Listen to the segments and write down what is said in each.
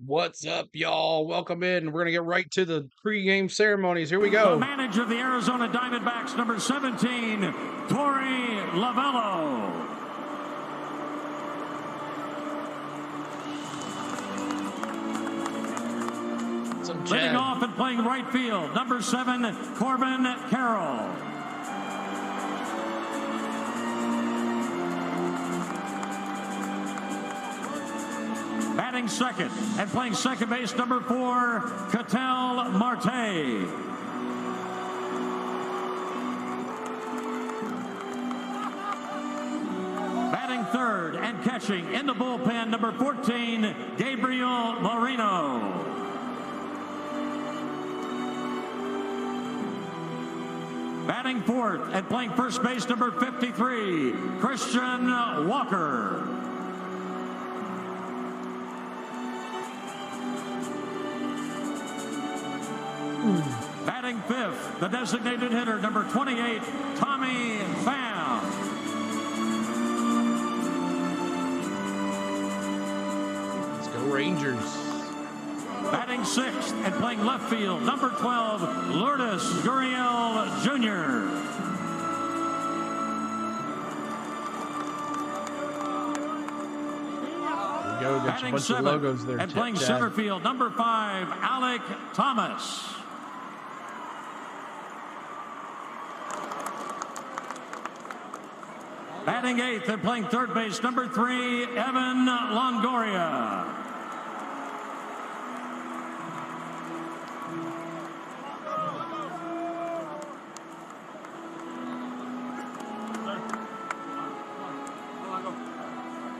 What's up, y'all? Welcome in. We're going to get right to the pregame ceremonies. Here we The go. manager of the Arizona Diamondbacks, number 17, Torey Lovullo. Leading off and playing right field, number 7, Corbin Carroll. Batting second and playing second base, number 4, Ketel Marte. Batting third and catching in the bullpen, number 14, Gabriel Moreno. Batting fourth and playing first base, number 53, Christian Walker. Batting fifth, the designated hitter, number 28, Tommy Pham. Let's go Rangers. Batting sixth and playing left field, number 12, Lourdes Gurriel Jr. Go, got Batting a bunch seventh of logos there. and playing center field, number 5, Alec Thomas. Batting eighth and playing third base, number 3, Evan Longoria.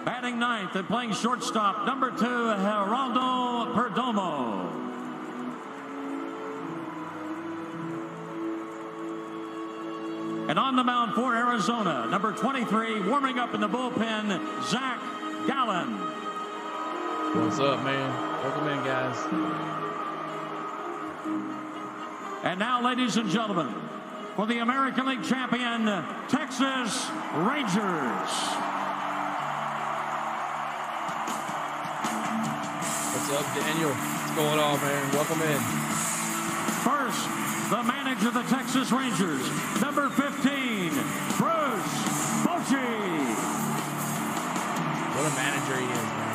Batting ninth and playing shortstop, number 2, Geraldo Perdomo. And on the mound for Arizona, number 23, warming up in the bullpen, Zac Gallen. What's up, man? Welcome in, guys. And now, ladies and gentlemen, for the American League champion, Texas Rangers. What's up, Daniel? What's going on, man? Welcome in. First, the manager of the Texas Rangers, number 15, Bruce Bochy. What a manager he is, man.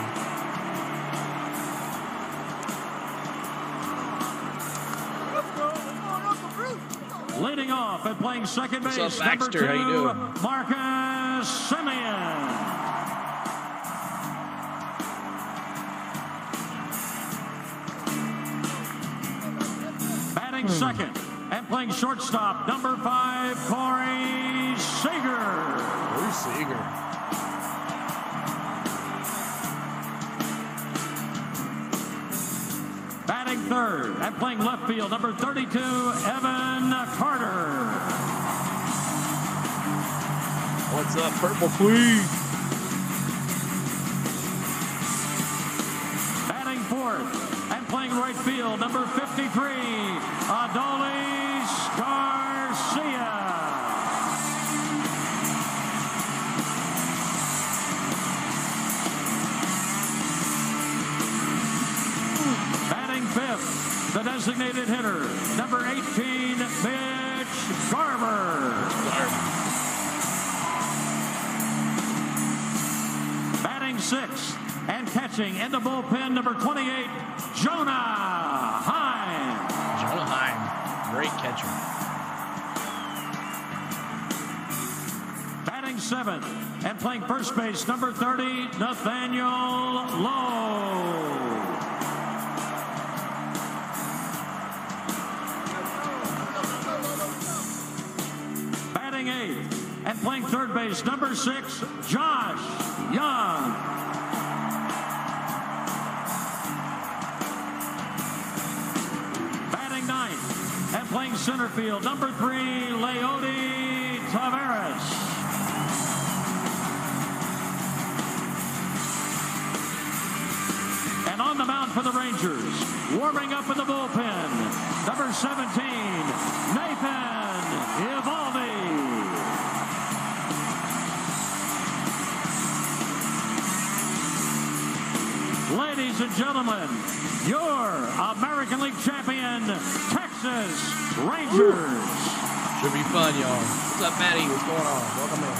Leading off and playing second base, What's up, number Baxter? 2, How you doing? Marcus Semien. Batting second and playing shortstop, number 5, Corey Seager. Corey Seager. Batting third and playing left field, number 32, Evan Carter. What's up, Purple Queen? Batting fourth and playing right field, number 53, Adolis Garcia. Batting fifth, the designated hitter, number 18, Mitch Garver. Batting sixth and catching in the bullpen, number 28, Jonah Heim. Jonah Heim. Great catcher. Batting seventh and playing first base, number 30, Nathaniel Lowe. Batting eighth and playing third base, number 6, Josh Young. Batting ninth and playing center field, number 3, Leody Taveras. And on the mound for the Rangers, warming up in the bullpen, number 17, Nathan Eovaldi. Ladies and gentlemen, your American League champion, Texas Rangers. Should be fun, y'all. What's up, Maddie? What's going on? Welcome in.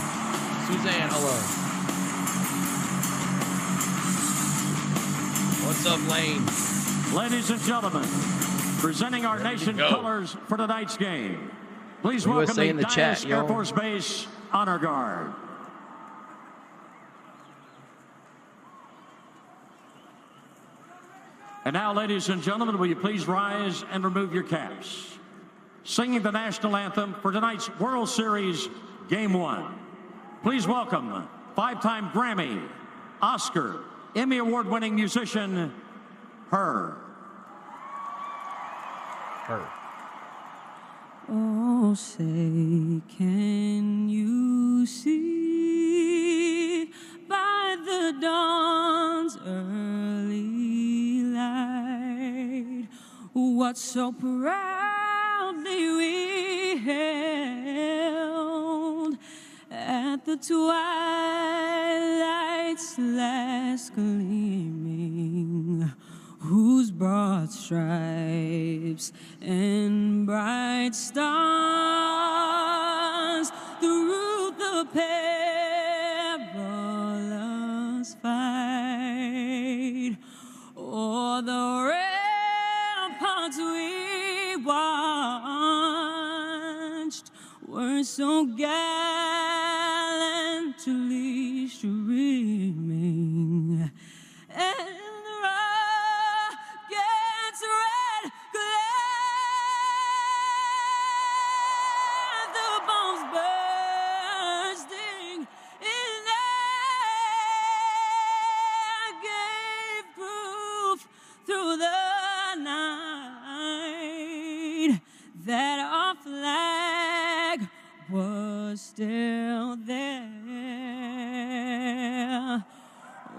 Suzanne, hello. What's up, Lane? Ladies and gentlemen, presenting our nation colors for tonight's game. Please welcome the Dallas Air Force Base Honor Guard. And now, ladies and gentlemen, will you please rise and remove your caps? Singing the national anthem for tonight's World Series Game 1. Please welcome five-time Grammy, Oscar, Emmy Award-winning musician, Her. Oh, say, can you see by the dawn's early light what so proudly we held at the twilight's last gleaming, whose broad stripes and bright stars through the perilous fight o'er the ramparts we watched were so gallantly streaming, and the rocket's red glare, the bombs bursting in air gave proof through the night that our flag was still there.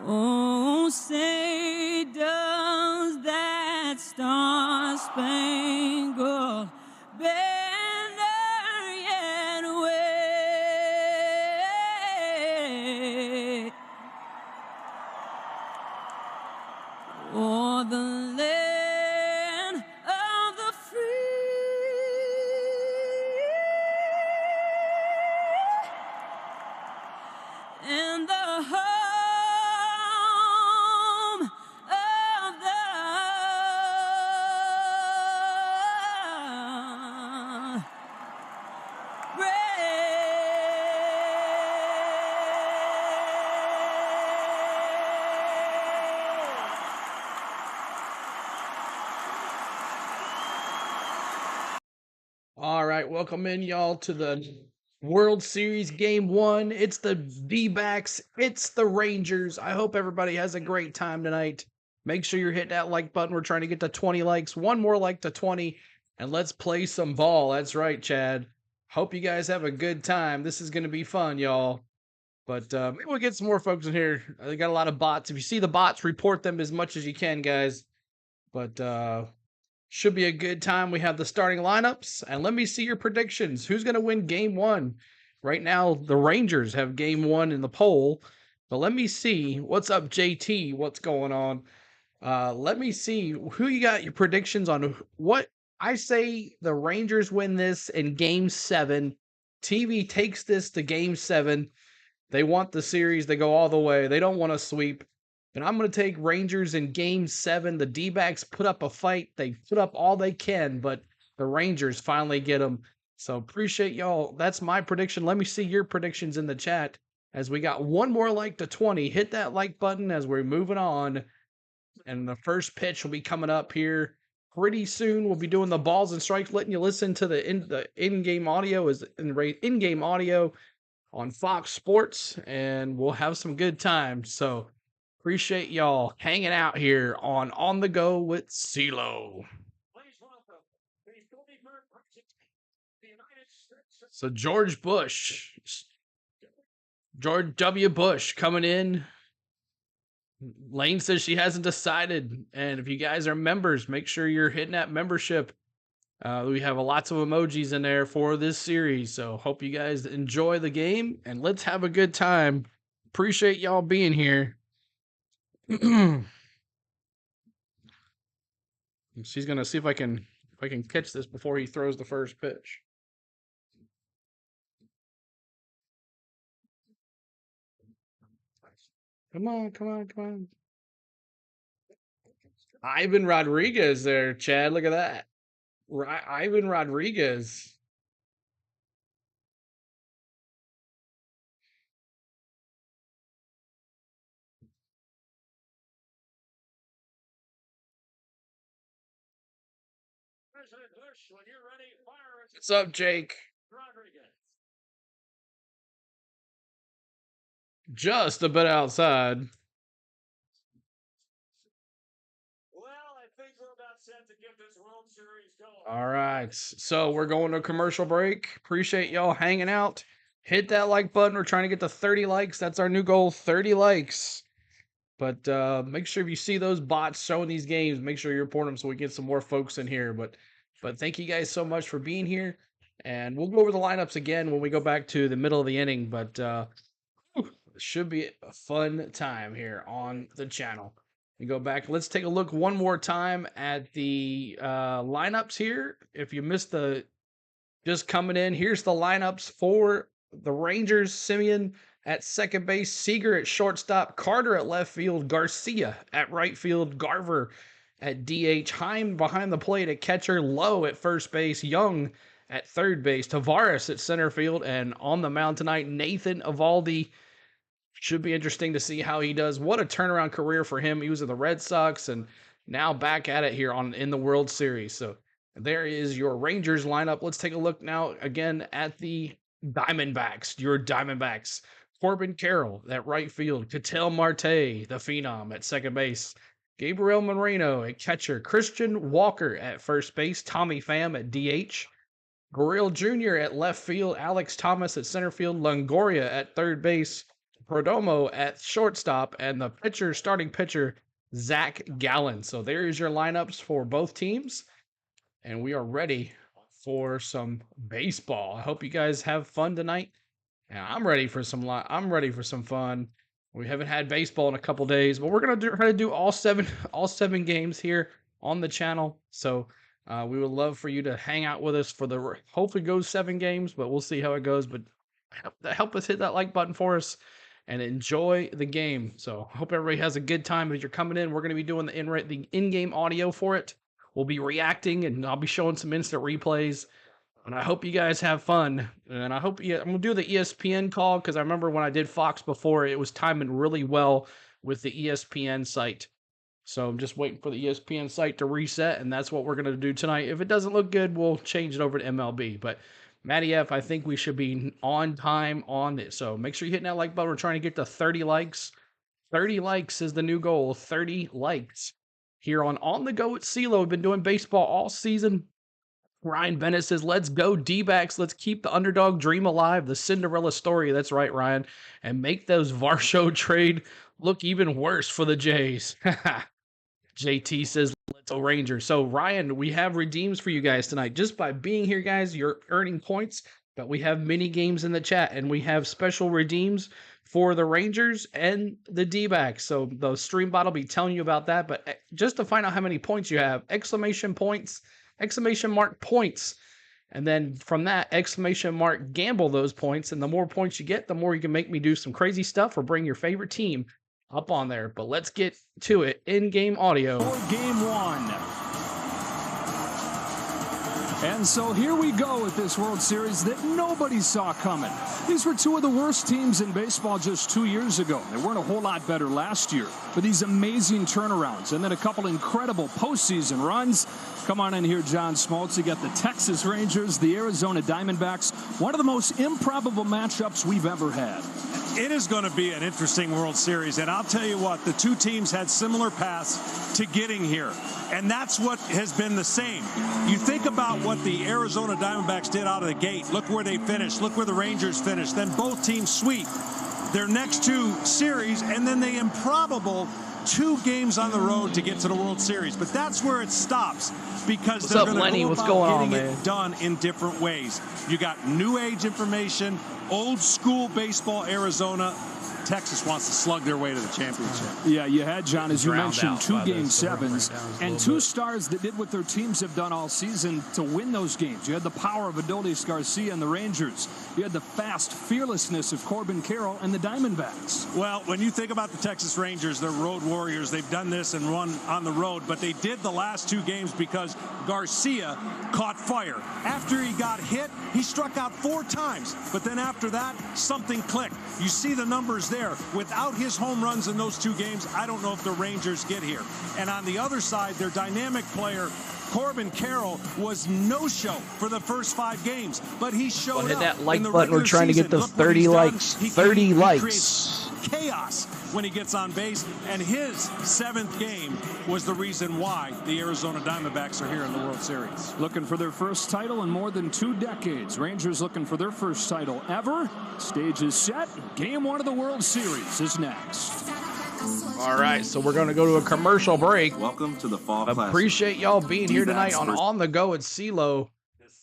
Oh, say does that star-spangled banner yet wave o'er the land of the free and the home of the All right, welcome in, y'all, to the World Series Game 1. It's the Dbacks. It's the Rangers. I hope everybody has a great time tonight. Make sure you're hitting that like button. We're trying to get to 20 likes. One more like to 20, and let's play some ball. That's right, Chad. Hope you guys have a good time. This is going to be fun, y'all. But maybe we'll get some more folks in here. They got a lot of bots. If you see the bots, report them as much as you can, guys. But should be a good time. We have the starting lineups, and let me see your predictions. Who's going to win Game 1? Right now, the Rangers have Game 1 in the poll, but let me see. What's up, JT? What's going on? Let me see who you got your predictions on. What I say the Rangers win this in Game 7. TV takes this to Game 7. They want the series to go all the way. They don't want to sweep. And I'm going to take Rangers in Game 7. The Dbacks put up a fight. They put up all they can, but the Rangers finally get them. So appreciate y'all. That's my prediction. Let me see your predictions in the chat as we got one more like to 20. Hit that like button as we're moving on. And the first pitch will be coming up here pretty soon. We'll be doing the balls and strikes, letting you listen to the in-game audio in-game audio on Fox Sports, and we'll have some good times. So appreciate y'all hanging out here on the Go with CeeLo. So George W. Bush coming in. Lane says she hasn't decided, and if you guys are members, make sure you're hitting that membership. We have lots of emojis in there for this series, so hope you guys enjoy the game, and let's have a good time. Appreciate y'all being here. She's gonna see if I can catch this before he throws the first pitch. Come on, come on, come on. Ivan Rodriguez there, Chad. Look at that. Ivan Rodriguez. What's up, Jake? Just a bit outside. All right, so we're going to a commercial break. Appreciate y'all hanging out. Hit that like button. We're trying to get to 30 likes. That's our new goal, 30 likes. But make sure if you see those bots showing these games, make sure you report them so we get some more folks in here. But thank you guys so much for being here. And we'll go over the lineups again when we go back to the middle of the inning. But it should be a fun time here on the channel. We go back. Let's take a look one more time at the lineups here. If you missed the just coming in, here's the lineups for the Rangers. Simeon at second base, Seager at shortstop, Carter at left field, Garcia at right field, Garver at DH, Heim behind the plate at catcher, Lowe at first base, Young at third base, Tavares at center field, and on the mound tonight, Nathan Eovaldi. Should be interesting to see how he does. What a turnaround career for him. He was at the Red Sox and now back at it here in the World Series. So there is your Rangers lineup. Let's take a look now again at the Diamondbacks. Your Diamondbacks. Corbin Carroll at right field. Ketel Marte, the phenom, at second base. Gabriel Moreno at catcher. Christian Walker at first base. Tommy Pham at DH. Gurriel Jr. at left field. Alex Thomas at center field. Longoria at third base. Perdomo at shortstop, and the starting pitcher, Zac Gallen. So there is your lineups for both teams, and we are ready for some baseball. I hope you guys have fun tonight, and I'm ready for some fun. We haven't had baseball in a couple days, but we're gonna try to do all seven games here on the channel. So we would love for you to hang out with us for the hopefully goes 7 games, but we'll see how it goes. But help us hit that like button for us and enjoy the game. So I hope everybody has a good time as you're coming in. We're going to be doing the in-game audio for it. We'll be reacting, and I'll be showing some instant replays. And I hope you guys have fun. And I hope I'm going to do the ESPN call because I remember when I did Fox before, it was timing really well with the ESPN site. So I'm just waiting for the ESPN site to reset, and that's what we're going to do tonight. If it doesn't look good, we'll change it over to MLB. But Matty F, I think we should be on time on it. So make sure you're hitting that like button. We're trying to get to 30 likes. 30 likes is the new goal. 30 likes. Here on the Go with CeeLo. We've been doing baseball all season. Ryan Bennett says, let's go Dbacks. Let's keep the underdog dream alive. The Cinderella story. That's right, Ryan. And make those Varsho trade look even worse for the Jays. JT says, let's go Rangers. So, Ryan, we have redeems for you guys tonight. Just by being here, guys, you're earning points, but we have mini games in the chat, and we have special redeems for the Rangers and the D-backs. So, the stream bot will be telling you about that, but just to find out how many points you have, exclamation mark points, and then from that, exclamation mark gamble those points, and the more points you get, the more you can make me do some crazy stuff or bring your favorite team up on there. But let's get to it. In-game audio. For game 1. And so here we go with this World Series that nobody saw coming. These were 2 of the worst teams in baseball just 2 years ago. They weren't a whole lot better last year. But these amazing turnarounds and then a couple incredible postseason runs. Come on in here, John Smoltz. You got the Texas Rangers, the Arizona Diamondbacks. One of the most improbable matchups we've ever had. It is going to be an interesting World Series, and I'll tell you what, the 2 teams had similar paths to getting here, and that's what has been the same. You think about what the Arizona Diamondbacks did out of the gate. Look where they finished. Look where the Rangers finished. Then both teams sweep their next 2 series, and then the improbable 2 games on the road to get to the World Series. But that's where it stops, because they're going to go about getting it done in different ways. You got new age information, old school baseball Arizona, Texas wants to slug their way to the championship. Yeah, you had, John, as you mentioned, 2 Game 7s and 2 bit. stars that did what their teams have done all season to win those games. You had the power of Adolis Garcia and the Rangers. You had the fast fearlessness of Corbin Carroll and the Diamondbacks. Well, when you think about the Texas Rangers, they're road warriors. They've done this and run on the road, but they did the last 2 games because Garcia caught fire. After he got hit, he struck out 4 times, but then after that, something clicked. You see the numbers there. Without his home runs in those 2 games, I don't know if the Rangers get here. And on the other side, their dynamic player, Corbin Carroll, was no-show for the first 5 games, but he showed up. Hit that like in the button. We're regular trying to get season. those Look what 30 he's done. likes. He 30 likes. creates chaos when he gets on base, and his 7th game was the reason why the Arizona Diamondbacks are here in the World Series. Looking for their first title in more than 2 decades. Rangers looking for their first title ever. Stage is set. Game 1 of the World Series is next. All right, so we're going to go to a commercial break. Welcome to the Fall Classic. Appreciate y'all being here tonight Dbacks on the Go at CeeLo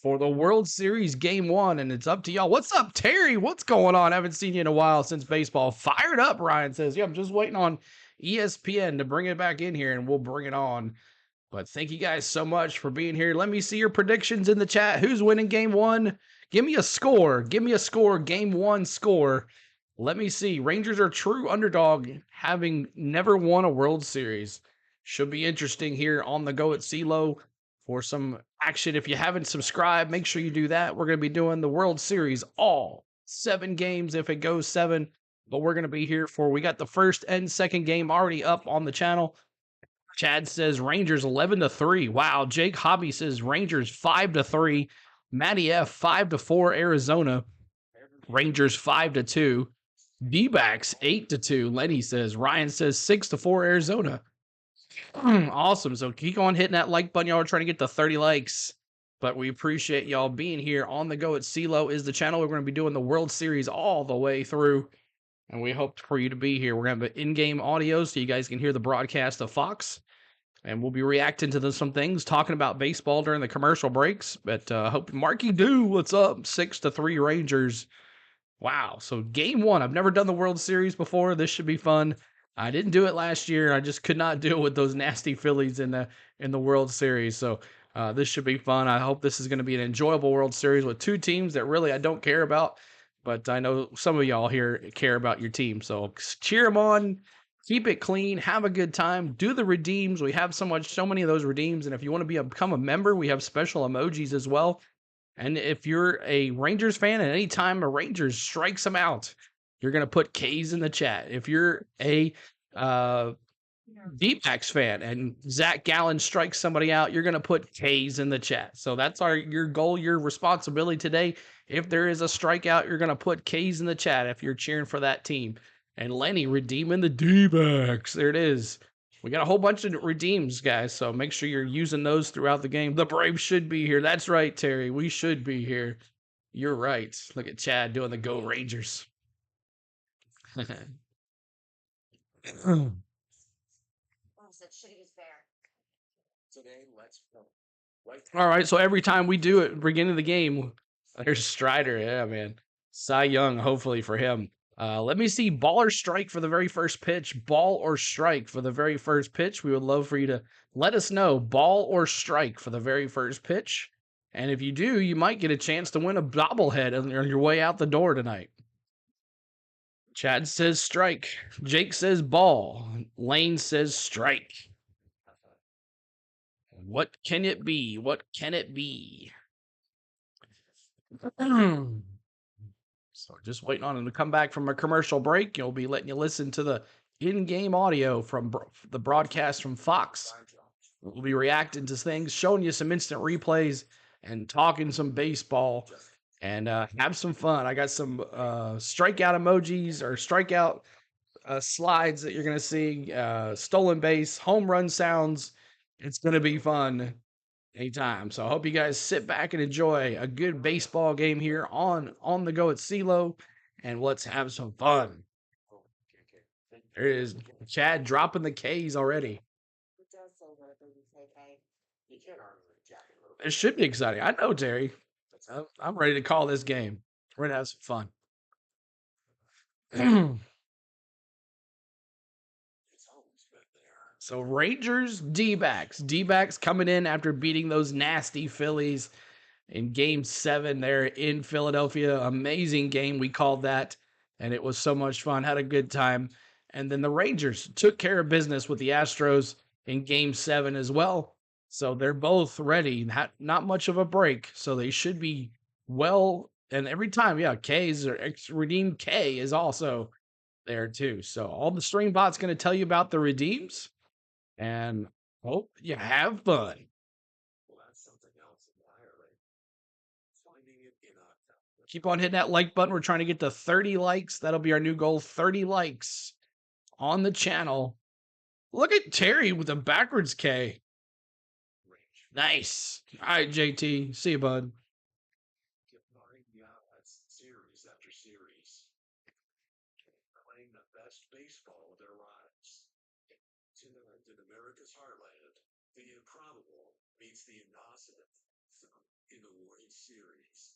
for the World Series Game 1, and it's up to y'all. What's up, Terry? What's going on? I haven't seen you in a while since baseball. Fired up, Ryan says. Yeah, I'm just waiting on ESPN to bring it back in here, and we'll bring it on. But thank you guys so much for being here. Let me see your predictions in the chat. Who's winning Game 1? Give me a score. Give me a score. Game 1 score. Let me see. Rangers are true underdog, having never won a World Series. Should be interesting here on the Go at CeeLo for some action. If you haven't subscribed, make sure you do that. We're going to be doing the World Series, all 7 games if it goes 7. But we're going to be here for, we got the first and second game already up on the channel. Chad says Rangers 11-3. Wow. Jake Hobby says Rangers 5-3. Matty F 5-4 Arizona. Rangers 5-2. Dbacks 8-2. Lenny says. Ryan says 6-4 Arizona. Awesome. So keep on hitting that like button. Y'all are trying to get to 30 likes. But we appreciate y'all being here. On the Go at CeeLo is the channel. We're going to be doing the World Series all the way through. And we hope for you to be here. We're going to have in-game audio so you guys can hear the broadcast of Fox. And we'll be reacting to some things, talking about baseball during the commercial breaks. But hope Marky Do, what's up? 6-3 Rangers. Wow. So Game 1. I've never done the World Series before. This should be fun. I didn't do it last year. I just could not deal with those nasty Phillies in the World Series. So this should be fun. I hope this is going to be an enjoyable World Series with 2 teams that really I don't care about. But I know some of y'all here care about your team. So cheer them on. Keep it clean. Have a good time. Do the redeems. We have so many of those redeems. And if you want to become a member, we have special emojis as well. And if you're a Rangers fan, at any time a Rangers strikes them out, you're going to put K's in the chat. If you're a Dbacks fan and Zac Gallen strikes somebody out, you're going to put K's in the chat. So that's your goal, your responsibility today. If there is a strikeout, you're going to put K's in the chat if you're cheering for that team. And Lenny redeeming the Dbacks. There it is. We got a whole bunch of redeems, guys, so make sure you're using those throughout the game. The Braves should be here. That's right, Terry. We should be here. You're right. Look at Chad doing the Go Rangers. All right, so every time we do it, beginning of the game, there's Strider. Yeah, man. Cy Young, hopefully for him. Let me see. Ball or strike for the very first pitch. Ball or strike for the very first pitch. We would love for you to let us know. Ball or strike for the very first pitch. And if you do, you might get a chance to win a bobblehead on your way out the door tonight. Chad says strike. Jake says ball. Lane says strike. What can it be? What can it be? So just waiting on him to come back from a commercial break. You'll be letting you listen to the in-game audio from the broadcast from Fox. We'll be reacting to things, showing you some instant replays, and talking some baseball, and have some fun. I got some strikeout emojis or strikeout slides that you're going to see, stolen base, home run sounds. It's going to be fun anytime. So I hope you guys sit back and enjoy a good baseball game here on the Go at CeeLo, and let's have some fun. There it is. Chad dropping the K's already. It should be exciting. I know, Terry. I'm ready to call this game. We're going to have some fun. So Rangers, D-backs. D-backs coming in after beating those nasty Phillies in Game 7 there in Philadelphia. Amazing game, we called that, and it was so much fun. Had a good time. And then the Rangers took care of business with the Astros in Game 7 as well. So they're both ready. Not much of a break, so they should be well. And every time, yeah, K's or Redeemed K is also there too. So all the stream bots going to tell you about the redeems, and hope you have fun. Keep on hitting that like button. We're trying to get to 30 likes. That'll be our new goal, 30 likes on the channel. Look at Terry with a backwards K. Nice. All right, JT. See you, bud. Series after series, playing the best baseball of their lives. Tonight in America's heartland, the improbable meets the impossible in the World Series.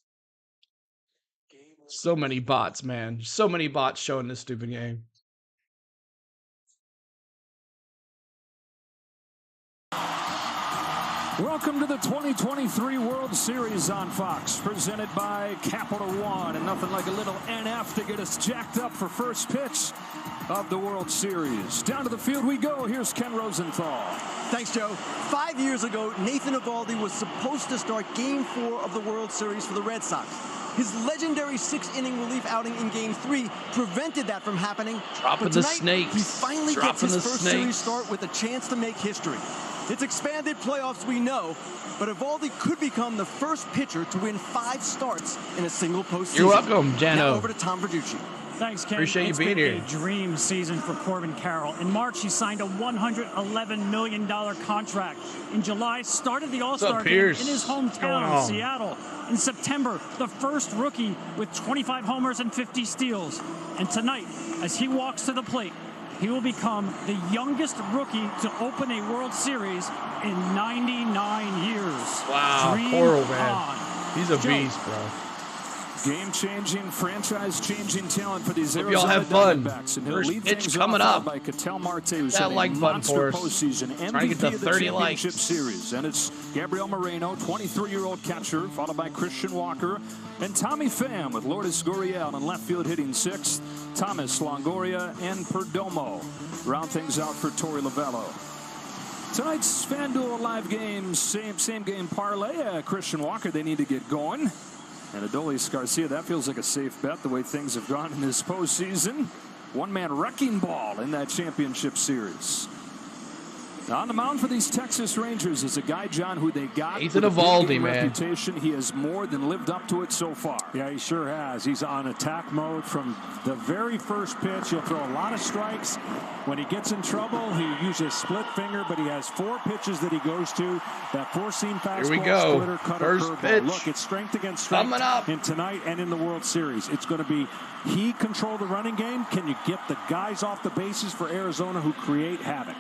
So many bots, man. So many bots showing this stupid game. Welcome to the 2023 World Series on Fox, presented by Capital One, and nothing like a little NF to get us jacked up for first pitch of the World Series. Down to the field we go. Here's Ken Rosenthal. Thanks, Joe. 5 years ago, Nathan Eovaldi was supposed to start Game 4 of the World Series for the Red Sox. His legendary 6-inning relief outing in Game 3 prevented that from happening. Dropping the snakes. He finally gets his first series start with a chance to make history. It's expanded playoffs, we know, but Eovaldi could become the first pitcher to win 5 starts in a single postseason. You're welcome, Jano. Now over to Tom Verducci. Thanks, Ken. Appreciate you being here. It's been a dream season for Corbin Carroll. In March, he signed a $111 million contract. In July, started the All-Star game in his hometown, Seattle. In September, the first rookie with 25 homers and 50 steals. And tonight, as he walks to the plate, he will become the youngest rookie to open a World Series in 99 years. Wow, Coral, man. He's a beast, bro. Game-changing, franchise-changing talent for these Hope y'all Arizona have fun. Diamondbacks. And First lead pitch things coming off up. by Ketel Marte, who's That had a like button monster for us. postseason. Trying to get to MVP of the 30 championship likes. series. And it's Gabriel Moreno, 23-year-old catcher, followed by Christian Walker. And Tommy Pham with Lourdes Gurriel in left field hitting 6th. Thomas Longoria and Perdomo round things out for Torey Lovello. Tonight's FanDuel live games, same game parlay. Christian Walker, they need to get going. And Adolis Garcia, that feels like a safe bet the way things have gone in this postseason. One-man wrecking ball in that championship series. On the mound for these Texas Rangers is a guy, John, who they got. Nathan Eovaldi, man. Reputation. He has more than lived up to it so far. Yeah, he sure has. He's on attack mode from the very first pitch. He'll throw a lot of strikes. When he gets in trouble, he uses split finger, but he has 4 pitches that he goes to. That 4-seam fastball, Here we go. splitter, cutter, First curveball. pitch. Look, it's strength against strength Coming up. in tonight and in the World Series. It's going to be he control the running game. Can you get the guys off the bases for Arizona who create havoc?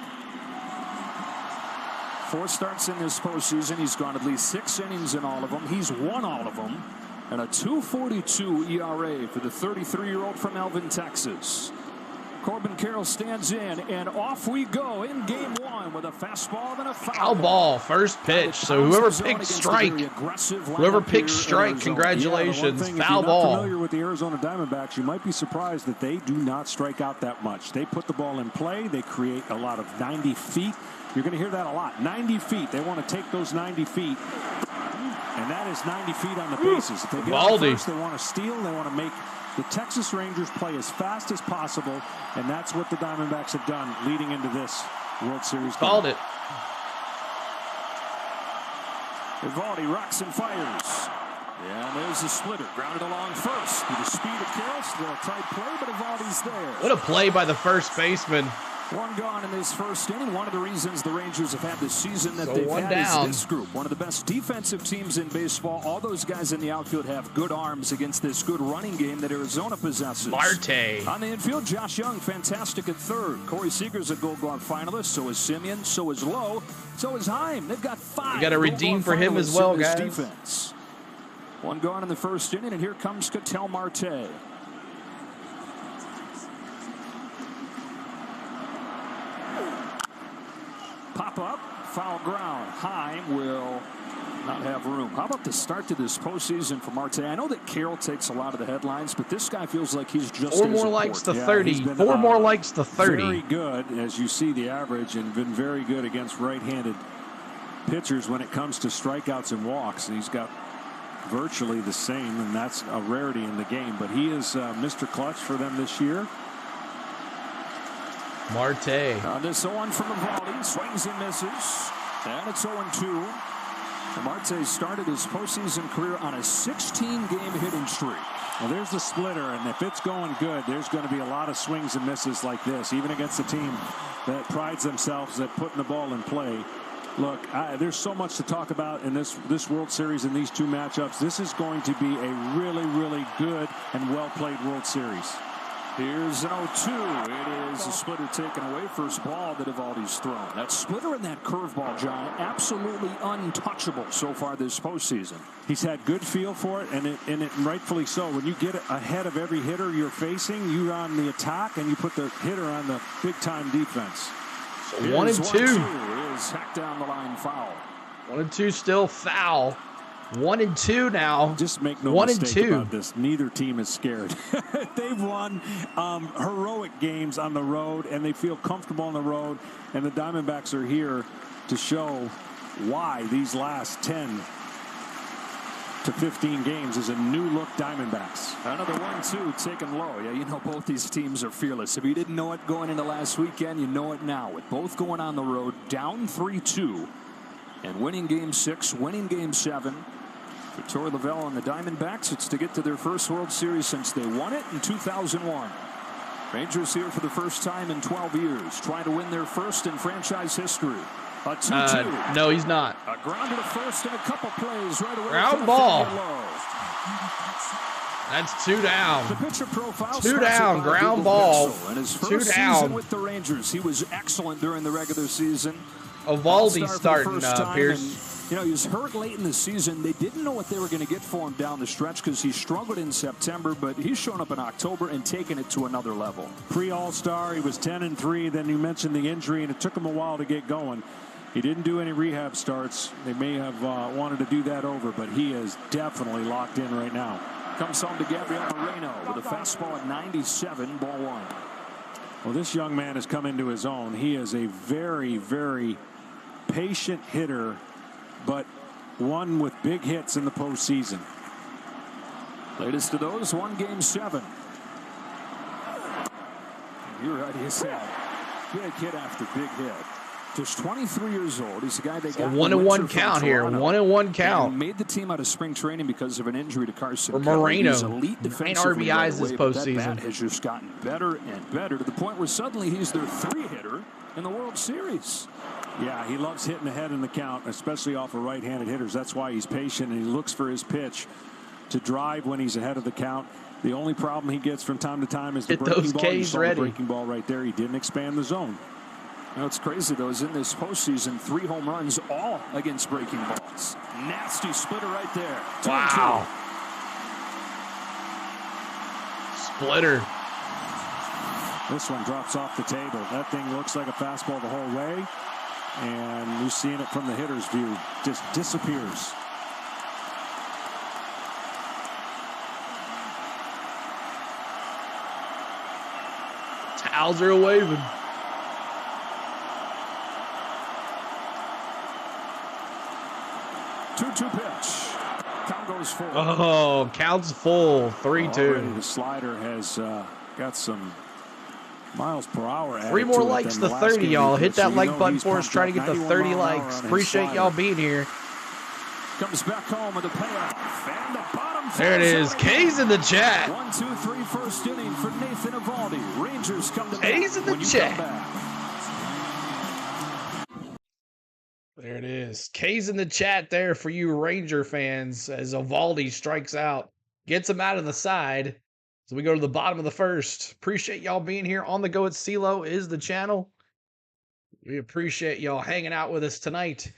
4 starts in this postseason. He's gone at least 6 innings in all of them. He's won all of them. And a 2.42 ERA for the 33-year-old from Elvin, Texas. Corbin Carroll stands in, and off we go in Game 1 with a fastball and a foul ball, first pitch. So whoever picked strike, congratulations. If you're Foul not ball. familiar with the Arizona Diamondbacks, you might be surprised that they do not strike out that much. They put the ball in play. They create a lot of 90 feet. You're going to hear that a lot. 90 feet. They want to take those 90 feet. And that is 90 feet on the bases. If they get on first, they want to steal. They want to make the Texas Rangers play as fast as possible. And that's what the Diamondbacks have done leading into this World Series game. Called it. Eovaldi rocks and fires. Yeah, and there's the splitter. Grounded along first. With the speed of Carroll, still a tight play, but Eovaldi's there. What a play by the first baseman. 1 gone in this first inning. One of the reasons the Rangers have had this season that So they've 1 had down. is this group. One of the best defensive teams in baseball. All those guys in the outfield have good arms against this good running game that Arizona possesses. Marte. On the infield, Josh Young, fantastic at third. Corey Seager's a Gold Glove finalist. So is Simeon. So is Lowe. So is Heim. They've got 5. You got to redeem for him as well, guys. Defense. 1 gone in the first inning, and here comes Ketel Marte. up, foul ground. Heim will not have room. How about the start to this postseason for Marte? I know that Carroll takes a lot of the headlines, but this guy feels like he's just Four more likes to 30. Been, Four more likes to 30. Very good, as you see the average, and been very good against right-handed pitchers when it comes to strikeouts and walks. And he's got virtually the same, and that's a rarity in the game. But he is Mr. Clutch for them this year. Marte. On this 0-1 from Eovaldi, swings and misses, and it's 0-2. Marte started his postseason career on a 16-game hitting streak. Well, there's the splitter, and if it's going good, there's going to be a lot of swings and misses like this, even against a team that prides themselves at putting the ball in play. Look, there's so much to talk about in this World Series in these two matchups. This is going to be a really, really good and well-played World Series. Here's an 0-2. It is a splitter taken away. First ball that Eovaldi's thrown. That splitter and that curveball, John, absolutely untouchable so far this postseason. He's had good feel for it, and rightfully so. When you get ahead of every hitter you're facing, you're on the attack, and you put the hitter on the big-time defense. So 1-2. 1-2 is hacked down the line foul. 1-2 still foul. 1-2 now. Just make no mistake about this. Neither team is scared. They've won heroic games on the road, and they feel comfortable on the road. And the Diamondbacks are here to show why these last 10 to 15 games is a new-look Diamondbacks. Another 1-2 taken low. Yeah, you know both these teams are fearless. If you didn't know it going into last weekend, you know it now. With both going on the road, down 3-2, and winning Game 6, winning Game 7. For Torey Lovullo and the Diamondbacks, it's to get to their first World Series since they won it in 2001. Rangers here for the first time in 12 years, trying to win their first in franchise history. A 2-2. No, he's not. A ground to the first and a couple plays right away. Ground ball. That's 2 down. The pitcher profile 2 down. Ground ball. In his first 2 down. season with the Rangers, he was excellent during the regular season. Eovaldi starting, Pierce. You know, he was hurt late in the season. They didn't know what they were going to get for him down the stretch because he struggled in September, but he's shown up in October and taken it to another level. Pre-All-Star, he was 10-3. Then you mentioned the injury, and it took him a while to get going. He didn't do any rehab starts. They may have wanted to do that over, but he is definitely locked in right now. Comes home to Gabriel Moreno with a fastball at 97, ball 1. Well, this young man has come into his own. He is a very, very patient hitter, but one with big hits in the postseason. Latest of those, 1 Game 7. You're right, he's had big hit after big hit. Just 23 years old. He's a guy they got 1-1 count here. 1-1 count. And made the team out of spring training because of an injury to Carson. For Moreno, he's elite 9 defensively RBIs right this away, but postseason. that bat has just gotten better and better to the point where suddenly he's their 3-hitter in the World Series. Yeah, he loves hitting ahead in the count, especially off of right-handed hitters. That's why he's patient, and he looks for his pitch to drive when he's ahead of the count. The only problem he gets from time to time is the breaking ball. You saw the breaking ball right there. He didn't expand the zone. You know, it's crazy, though, is in this postseason, 3 home runs, all against breaking balls. Nasty splitter right there. Wow. Splitter. This one drops off the table. That thing looks like a fastball the whole way. And you're seeing it from the hitter's view. Just disappears. Towels are waving. 2-2 pitch. Count goes full. Oh, count's full. 3-2. The slider has got some miles per hour. 3 more likes to 30, y'all. Hit that like button for us. Try to get to 30 likes. Appreciate y'all being here. Comes back home with a payoff. And the bottom. There it is. K's in the chat. 1-2-3 first inning for Nathan Eovaldi. Rangers come to K's in the chat. There it is. K's in the chat there for you Ranger fans as Eovaldi strikes out. Gets him out of the side. So we go to the bottom of the first. Appreciate y'all being here. On the Go at CeeLo is the channel. We appreciate y'all hanging out with us tonight.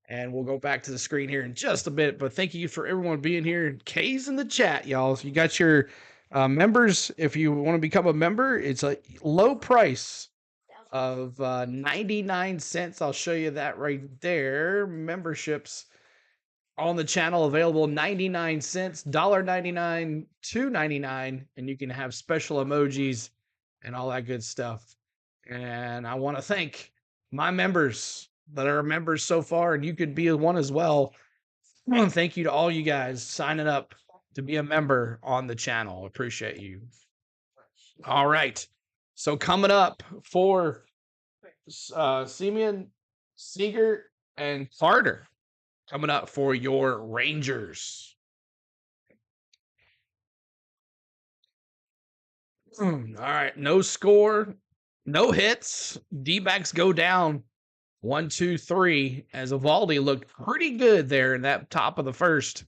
And we'll go back to the screen here in just a bit. But thank you for everyone being here. K's in the chat, y'all. So you got your members. If you want to become a member, it's a low price. of 99 cents. I'll show you that right there. Memberships on the channel available 99 cents, $1.99, $2.99, and you can have special emojis and all that good stuff. And I want to thank my members that are members so far, and you could be one as well. Thank you to all you guys signing up to be a member on the channel. Appreciate you. All right. So coming up for Semien, Seager, and Carter, coming up for your Rangers. All right. No score, no hits. D-backs go down 1-2-3 as Eovaldi looked pretty good there in that top of the first.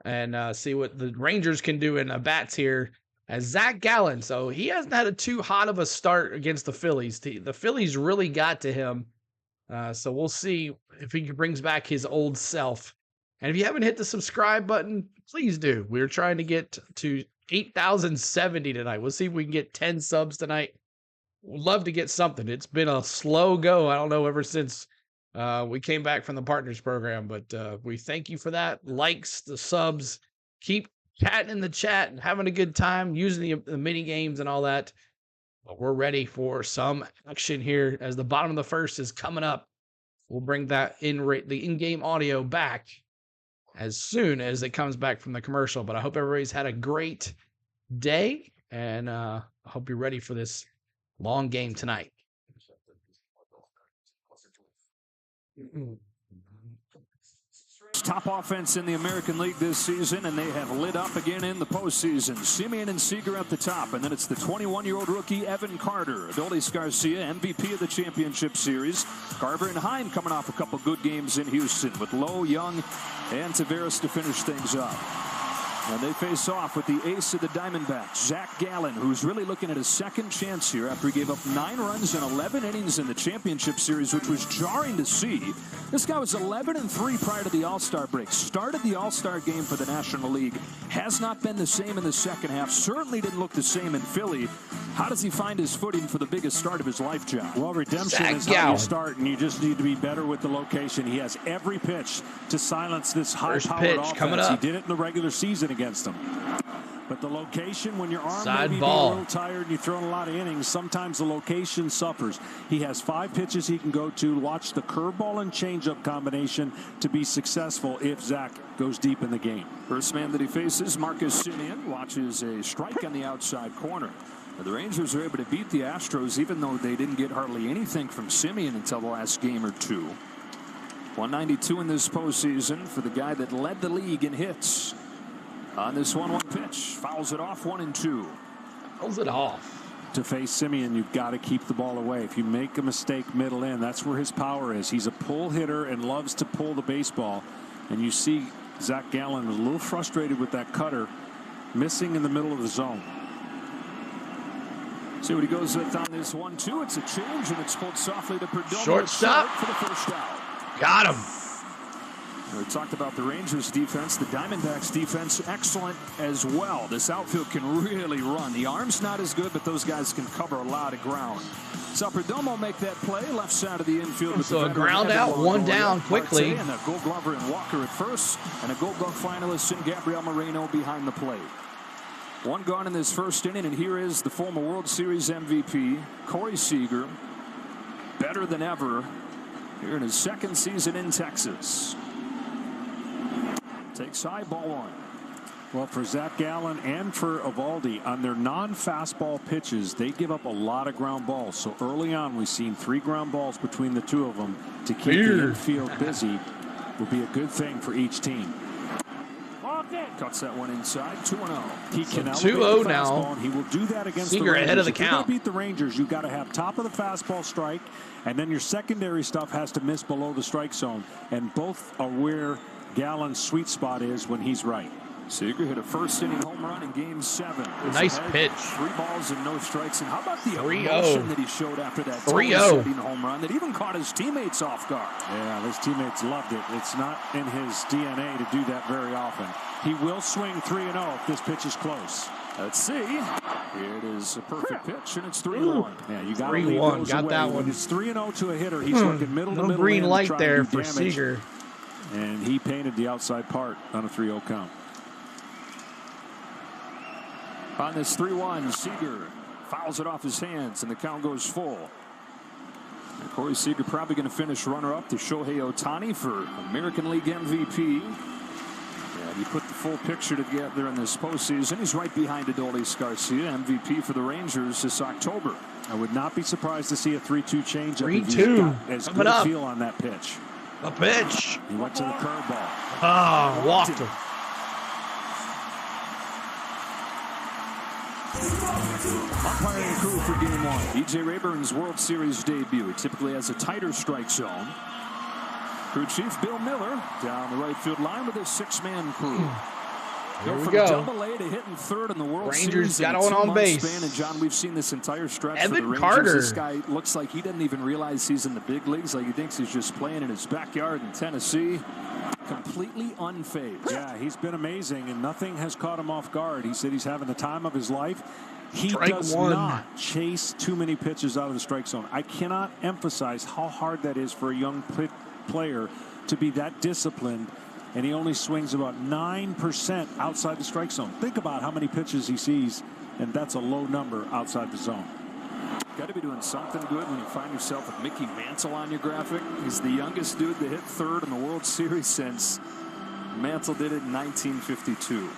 And see what the Rangers can do in bats here as Zac Gallen. So he hasn't had a too hot of a start against the Phillies. The Phillies really got to him. So we'll see if he brings back his old self. And if you haven't hit the subscribe button, please do. We're trying to get to 8,070 tonight. We'll see if we can get 10 subs tonight. We'd love to get something. It's been a slow go. I don't know, ever since we came back from the Partners program, but we thank you for that. Likes, the subs. Keep chatting in the chat and having a good time using the mini games and all that. But we're ready for some action here as the bottom of the first is coming up. We'll bring that the in-game audio back as soon as it comes back from the commercial. But I hope everybody's had a great day, and I hope you're ready for this long game tonight. Top offense in the American League this season, and they have lit up again in the postseason. Semien and Seager at the top, and then it's the 21-year-old rookie Evan Carter. Adolis Garcia, MVP of the championship series. Carver and Heim coming off a couple good games in Houston with Lowe, Young, and Tavares to finish things up. And they face off with the ace of the Diamondbacks, Zac Gallen, who's really looking at a second chance here after he gave up 9 runs in 11 innings in the championship series, which was jarring to see. This guy was 11-3 prior to the All-Star break. Started the All-Star game for the National League. Has not been the same in the second half. Certainly didn't look the same in Philly. How does he find his footing for the biggest start of his life, John? Well, redemption is how you start, and you just need to be better with the location. He has every pitch to silence this high-powered offense. Coming up. He did it in the regular season against them. But the location, when your arm Side may be ball. a little tired and you throw in a lot of innings, sometimes the location suffers. He has 5 pitches he can go to. Watch the curveball and changeup combination to be successful if Zac goes deep in the game. First man that he faces, Marcus Semien, watches a strike on the outside corner. The Rangers are able to beat the Astros, even though they didn't get hardly anything from Semien until the last game or two. 192 in this postseason for the guy that led the league in hits. On this 1-1 pitch, fouls it off 1-2. Fouls it off. To face Semien, you've got to keep the ball away. If you make a mistake middle in, that's where his power is. He's a pull hitter and loves to pull the baseball. And you see Zac Gallen was a little frustrated with that cutter, missing in the middle of the zone. See what he goes with on this 1-2. It's a change, and it's pulled softly to Perdomo. Shortstop for the first out. Got him. We talked about the Rangers defense. The Diamondbacks defense excellent as well. This outfield can really run. The arm's not as good, but those guys can cover a lot of ground. So Perdomo make that play left side of the infield. So a ground out, one down quickly. And a Gold Glover in Walker at first, and a Gold Glove finalist in Gabriel Moreno behind the plate. One gone in this first inning, and here is the former World Series MVP, Corey Seager, better than ever here in his second season in Texas. Takes high, ball 1. Well, for Zac Gallen and for Eovaldi, on their non-fastball pitches, they give up a lot of ground balls. So early on, we've seen 3 ground balls between the two of them to keep the infield busy. Will be a good thing for each team. Cuts that one inside, 2-0. He can 2-0 now. And he will do that against Seager the Rangers. ahead of the If you're count. gonna beat the Rangers, you've got to have top of the fastball strike, and then your secondary stuff has to miss below the strike zone. And both are where Gallen's sweet spot is when he's right. Seager hit a first inning home run in game 7. Nice pitch. 3 balls and no strikes. And how about the 3-0. emotion that he showed after that 3-0 home run that even caught his teammates off guard? Yeah, his teammates loved it. It's not in his DNA to do that very often. He will swing 3-0 if this pitch is close. Let's see. Here it is, a perfect pitch, and it's 3-1. Yeah, you got 3-1. Got that one. When it's 3-0 to a hitter, he's looking middle to middle. Green light there for Seager. And he painted the outside part on a 3-0 count. On this 3-1, Seager fouls it off his hands, and the count goes full. And Corey Seager probably going to finish runner-up to Shohei Ohtani for American League MVP. And you put the full picture together in this postseason. He's right behind Adolis Garcia, MVP for the Rangers this October. I would not be surprised to see a 3-2 change. 3-2. As good a feel on that pitch. A pitch. He went to the curveball. Ah, walked him. Umpiring crew for Game 1. E.J. Rayburn's World Series debut. He typically has a tighter strike zone. Crew chief Bill Miller down the right field line with his 6-man crew. Here we from go. Double-A to hitting third in the World Rangers Series. got on base. Span. And John, we've seen this entire stretch for the Evan Rangers. Carter. This guy looks like he doesn't even realize he's in the big leagues. Like he thinks he's just playing in his backyard in Tennessee. Completely unfazed. Yeah, he's been amazing, and nothing has caught him off guard. He said he's having the time of his life. He does not chase too many pitches out of the strike zone. I cannot emphasize how hard that is for a young player to be that disciplined, and he only swings about 9% outside the strike zone. Think about how many pitches he sees, and that's a low number outside the zone. Got to be doing something good when you find yourself with Mickey Mantle on your graphic. He's the youngest dude to hit third in the World Series since Mantle did it in 1952.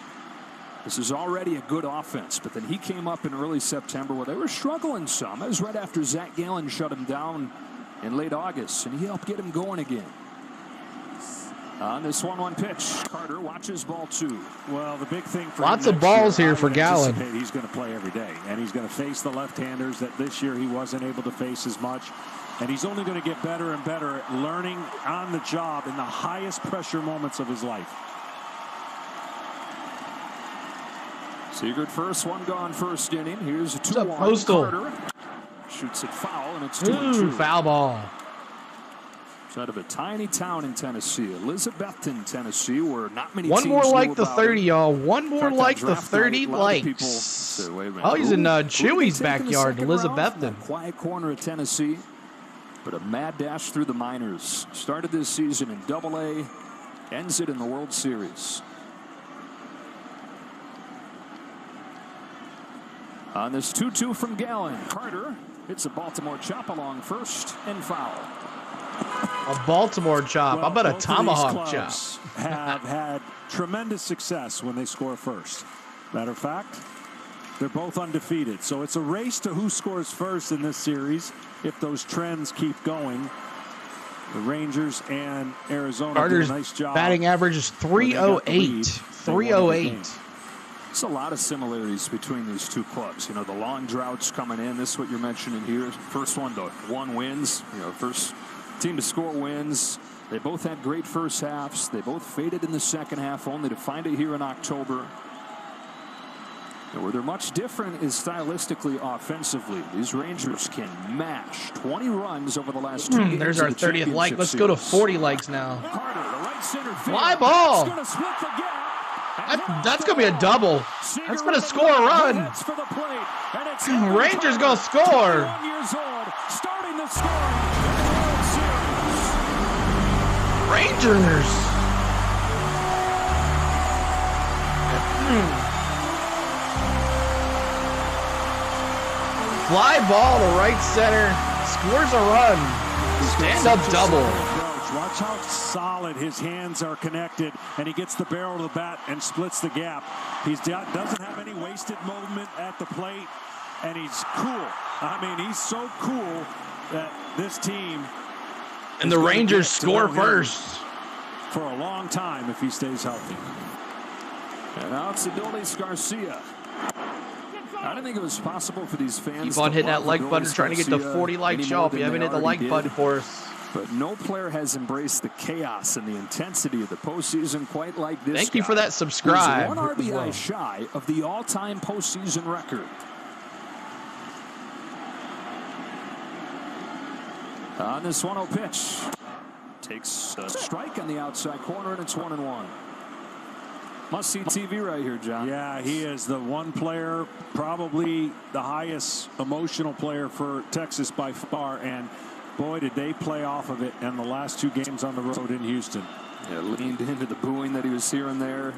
This is already a good offense, but then he came up in early September where they were struggling some. That was right after Zac Gallen shut him down in late August, and he helped get him going again. On this 1-1 pitch, Carter watches ball 2. Well, the big thing for lots of balls year, here for Gallen. He's going to play every day, and he's going to face the left-handers that this year he wasn't able to face as much. And he's only going to get better and better at learning on the job in the highest pressure moments of his life. Seager at first, one gone first inning. Here's a 2-1. Postal? Carter shoots it foul, and it's 2-2. Foul ball. Out of a tiny town in Tennessee, Elizabethton, Tennessee, where not many one teams more like the about 30, him. y'all. One more fact, like the 30 likes. Oh, he's in Chewy's backyard, Elizabethton. Quiet corner of Tennessee, but a mad dash through the minors. Started this season in Double-A, ends it in the World Series. On this 2-2 from Gallen, Carter hits a Baltimore chop along first and foul. A Baltimore chop. How about a tomahawk chop? Have had tremendous success when they score first. Matter of fact, they're both undefeated. So it's a race to who scores first in this series if those trends keep going. The Rangers and Arizona Carter's do a nice job. Batting average is 308. 308. There's a lot of similarities between these two clubs. You know, the long droughts coming in. This is what you're mentioning here. First one to 1 wins. You know, first team to score wins. They both had great first halves. They both faded in the second half, only to find it here in October. And where they're much different is stylistically offensively. These Rangers can mash 20 runs over the last 2 years. There's our 30th like. Let's go to 40 likes now. Carter, the right center field. Fly ball. It's gonna split the gap. That's going to be a double. That's going to score a run. Rangers going to score. Starting the scoring. Rangers. Fly ball to right center. Scores a run. Stand-up double. Watch how solid his hands are connected, and he gets the barrel of the bat and splits the gap. He doesn't have any wasted movement at the plate, and he's cool. I mean, he's so cool that this team... And the Rangers score first. For a long time if he stays healthy. And now it's Adolis Garcia. I didn't think it was possible for these fans Keep on hitting that like button, trying to get the 40 likes, y'all. If you haven't hit the like button for us. But no player has embraced the chaos and the intensity of the postseason quite like this. Thank you for that subscribe. He's 1 RBI shy of the all-time postseason record. On this 1-0 pitch. Takes a strike on the outside corner, and it's 1-1. Must-see TV right here, John. Yeah, he is the one player, probably the highest emotional player for Texas by far, and boy, did they play off of it in the last 2 games on the road in Houston. Yeah, leaned into the booing that he was hearing there.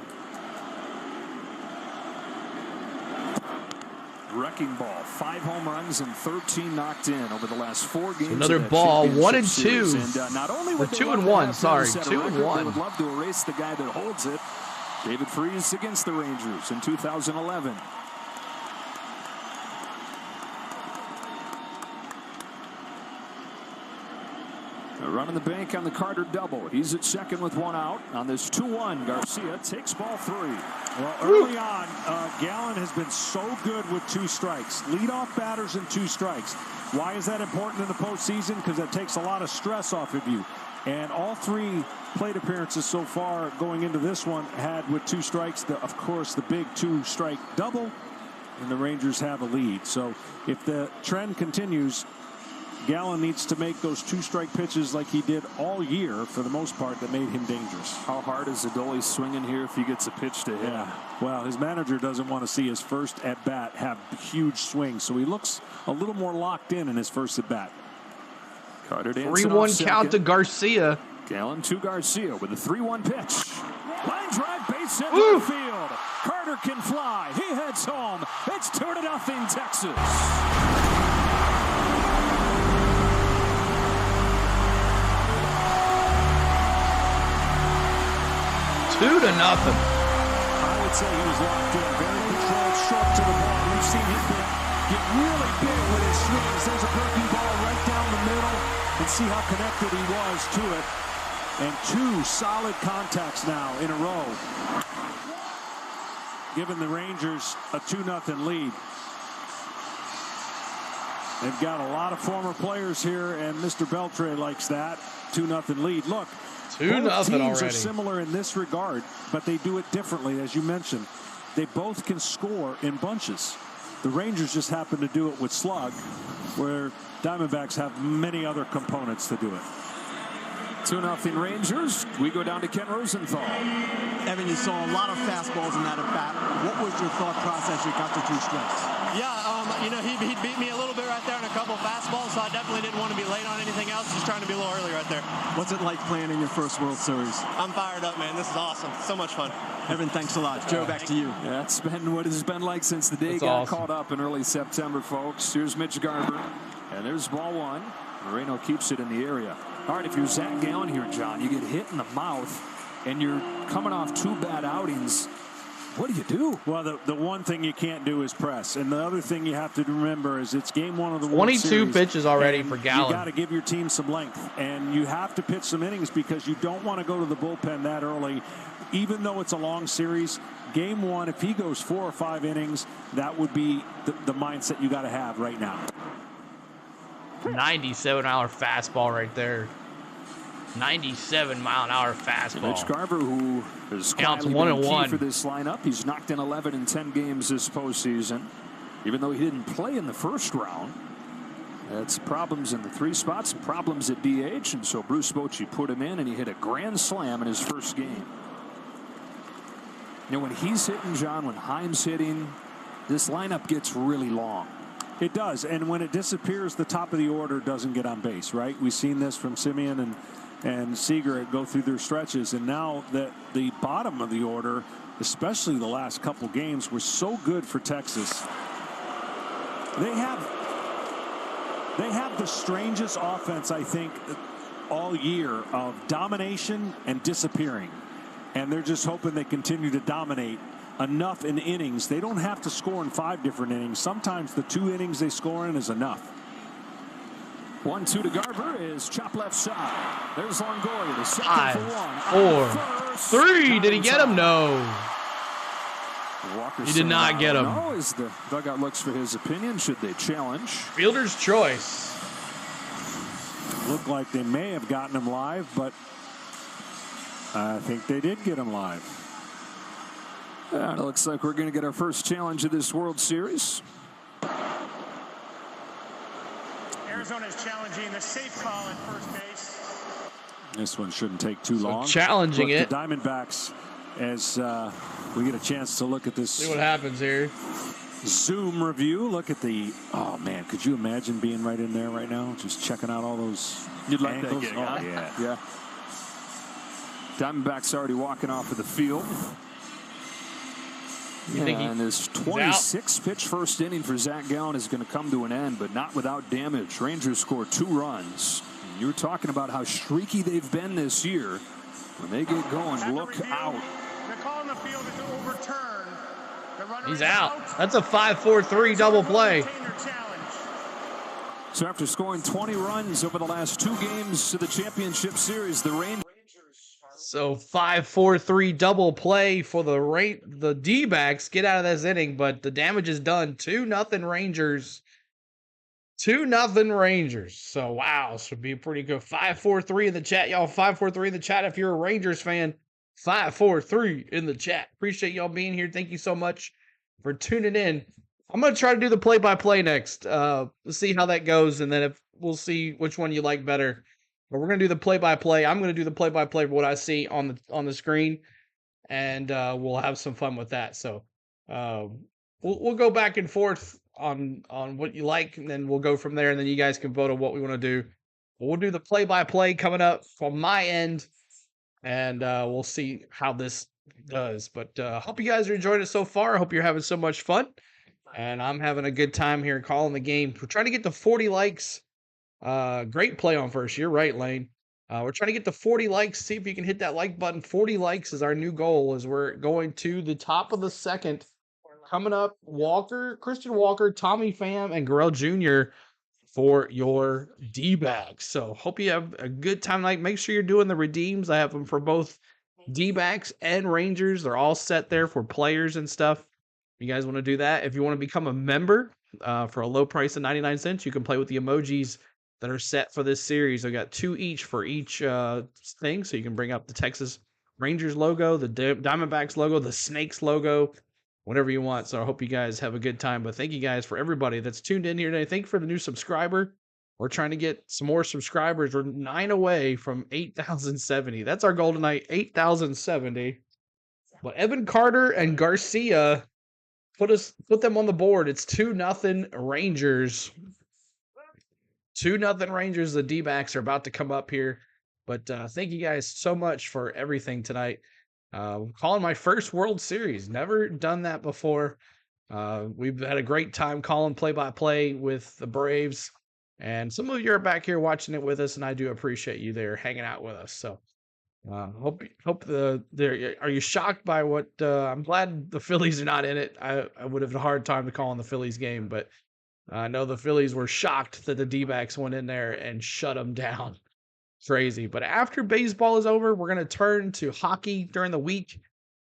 Wrecking ball, 5 home runs and 13 knocked in over the last 4 games. Another ball, 1 and 2. And not only or 2 and 1, sorry, 2 and 1. They would love to erase the guy that holds it. David Freese against the Rangers in 2011. Running the bank on the Carter double. He's at second with 1 out. On this 2-1, Garcia takes ball 3. Well, early on, Gallen has been so good with 2 strikes. Leadoff batters and 2 strikes. Why is that important in the postseason? Because it takes a lot of stress off of you. And all 3 plate appearances so far going into this one had with 2 strikes. Of course, the big 2-strike double, and the Rangers have a lead. So if the trend continues, Gallen needs to make those 2-strike pitches like he did all year for the most part that made him dangerous. How hard is Adolis swinging here if he gets a pitch to hit? Yeah. Well, his manager doesn't want to see his first at-bat have huge swings, so he looks a little more locked in his first at-bat. Carter 3-1 count to Garcia. Gallen to Garcia with a 3-1 pitch. Line drive, base hit right field. Carter can fly. He heads home. It's 2-0 Texas. 2-0. I would say he was locked in, very controlled, short to the ball. We've seen him get really big with his swings. There's a breaking ball right down the middle, and see how connected he was to it. And 2 solid contacts now in a row, giving the Rangers a 2-0 lead. They've got a lot of former players here, and Mr. Beltre likes that 2-0 lead. Look, 2-0 both teams already. are similar in this regard, but they do it differently, as you mentioned. They both can score in bunches. The Rangers just happen to do it with slug, where Diamondbacks have many other components to do it. 2-0 Rangers. We go down to Ken Rosenthal. Evan, you saw a lot of fastballs in that at-bat. What was your thought process you got to 2 strikes? Yeah, he beat me a little bit right there in a couple fastballs, so I definitely didn't want to be late on anything else. Just trying to be a little early right there. What's it like playing in your first World Series? I'm fired up, man. This is awesome. So much fun. Evan, thanks a lot. Joe, back to you. Yeah, that's been what it's been like since the day he got caught up in early September, folks. Here's Mitch Garver, and there's ball 1. Moreno keeps it in the area. All right, if you're Zac Gallen here, John, you get hit in the mouth, and you're coming off 2 bad outings. What do you do? Well, the one thing you can't do is press. And the other thing you have to remember is it's game 1 of the World 22 Series. pitches already for Gallen. You got to give your team some length. And you have to pitch some innings because you don't want to go to the bullpen that early. Even though it's a long series, game 1, if he goes 4 or 5 innings, that would be the mindset you got to have right now. 97-mile fastball right there. 97-mile-an-hour fastball. Mitch Garver, who is counts quietly 1 been and key 1 for this lineup. He's knocked in 11 in 10 games this postseason, even though he didn't play in the first round. That's problems in the 3 spots, problems at DH, and so Bruce Bochy put him in, and he hit a grand slam in his first game. You know, when he's hitting, John, when Heim's hitting, this lineup gets really long. It does, and when it disappears, the top of the order doesn't get on base, right? We've seen this from Simeon and Seager go through their stretches, and now that the bottom of the order, especially the last couple games, were so good for Texas. They have the strangest offense, I think, all year of domination and disappearing, and they're just hoping they continue to dominate enough in innings. They don't have to score in 5 different innings. Sometimes the 2 innings they score in is enough. 1-2 to Garver is chop left side. There's Longoria, the second 5, for 4, 3. Did he get him? No. Walker he did not get him. No, as the dugout looks for his opinion. Should they challenge? Fielder's choice. Looked like they may have gotten him live, but I think they did get him live. It looks like we're going to get our first challenge of this World Series. Arizona is challenging the safe call at first base. This one shouldn't take too long. Challenging Look, it. The Diamondbacks as we get a chance to look at this. See what happens here. Zoom review. Look at the, oh man, could you imagine being right in there right now? Just checking out all those You'd like angles. that gig, Oh, huh? yeah. Diamondbacks already walking off of the field. And this 26th pitch first inning for Zac Gallen is going to come to an end, but not without damage. Rangers score 2 runs. You were talking about how streaky they've been this year. When they get going, look out. The call in the field is to overturn. The runner He's is out. That's a 5-4-3 double play. So after scoring 20 runs over the last 2 games to the championship series, the Rangers. So 5-4-3 double play for the D-backs. Get out of this inning, but the damage is done. 2-0 Rangers. 2-0 Rangers. So wow, this would be pretty good. 5-4-3 in the chat, y'all. 5-4-3 in the chat if you're a Rangers fan. 5-4-3 in the chat. Appreciate y'all being here. Thank you so much for tuning in. I'm gonna try to do the play-by-play next. Let's see how that goes, and then if we'll see which one you like better. But we're gonna do the play-by-play. I'm gonna do the play-by-play of what I see on the screen, and we'll have some fun with that. So we'll go back and forth on what you like, and then we'll go from there, and then you guys can vote on what we want to do. But we'll do the play-by-play coming up from my end, and we'll see how this does. But hope you guys are enjoying it so far. I hope you're having so much fun, and I'm having a good time here calling the game. We're trying to get to 40 likes. Great play on first. You're right, Lane. We're trying to get to 40 likes. See if you can hit that like button. 40 likes is our new goal as we're going to the top of the second. Coming up, Christian Walker, Tommy Pham, and Garrell Jr. for your D-backs. So hope you have a good time tonight. Make sure you're doing the redeems. I have them for both D-backs and Rangers. They're all set there for players and stuff. You guys want to do that? If you want to become a member for a low price of 99 cents, you can play with the emojis that are set for this series. I got 2 each for each thing. So you can bring up the Texas Rangers logo, the Diamondbacks logo, the Snakes logo, whatever you want. So I hope you guys have a good time. But thank you guys for everybody that's tuned in here today. Thank you for the new subscriber. We're trying to get some more subscribers. We're 9 away from 8,070. That's our goal tonight, 8,070. But Evan Carter and Garcia, put them on the board. It's 2-0 Rangers. 2-0 Rangers. The D-backs are about to come up here. But thank you guys so much for everything tonight. Calling my first World Series. Never done that before. We've had a great time calling play-by-play with the Braves. And some of you are back here watching it with us, and I do appreciate you there hanging out with us. So hope are you shocked by what I'm glad the Phillies are not in it. I would have had a hard time to call on the Phillies game, but I know the Phillies were shocked that the D-backs went in there and shut them down. Crazy. But after baseball is over, we're going to turn to hockey during the week.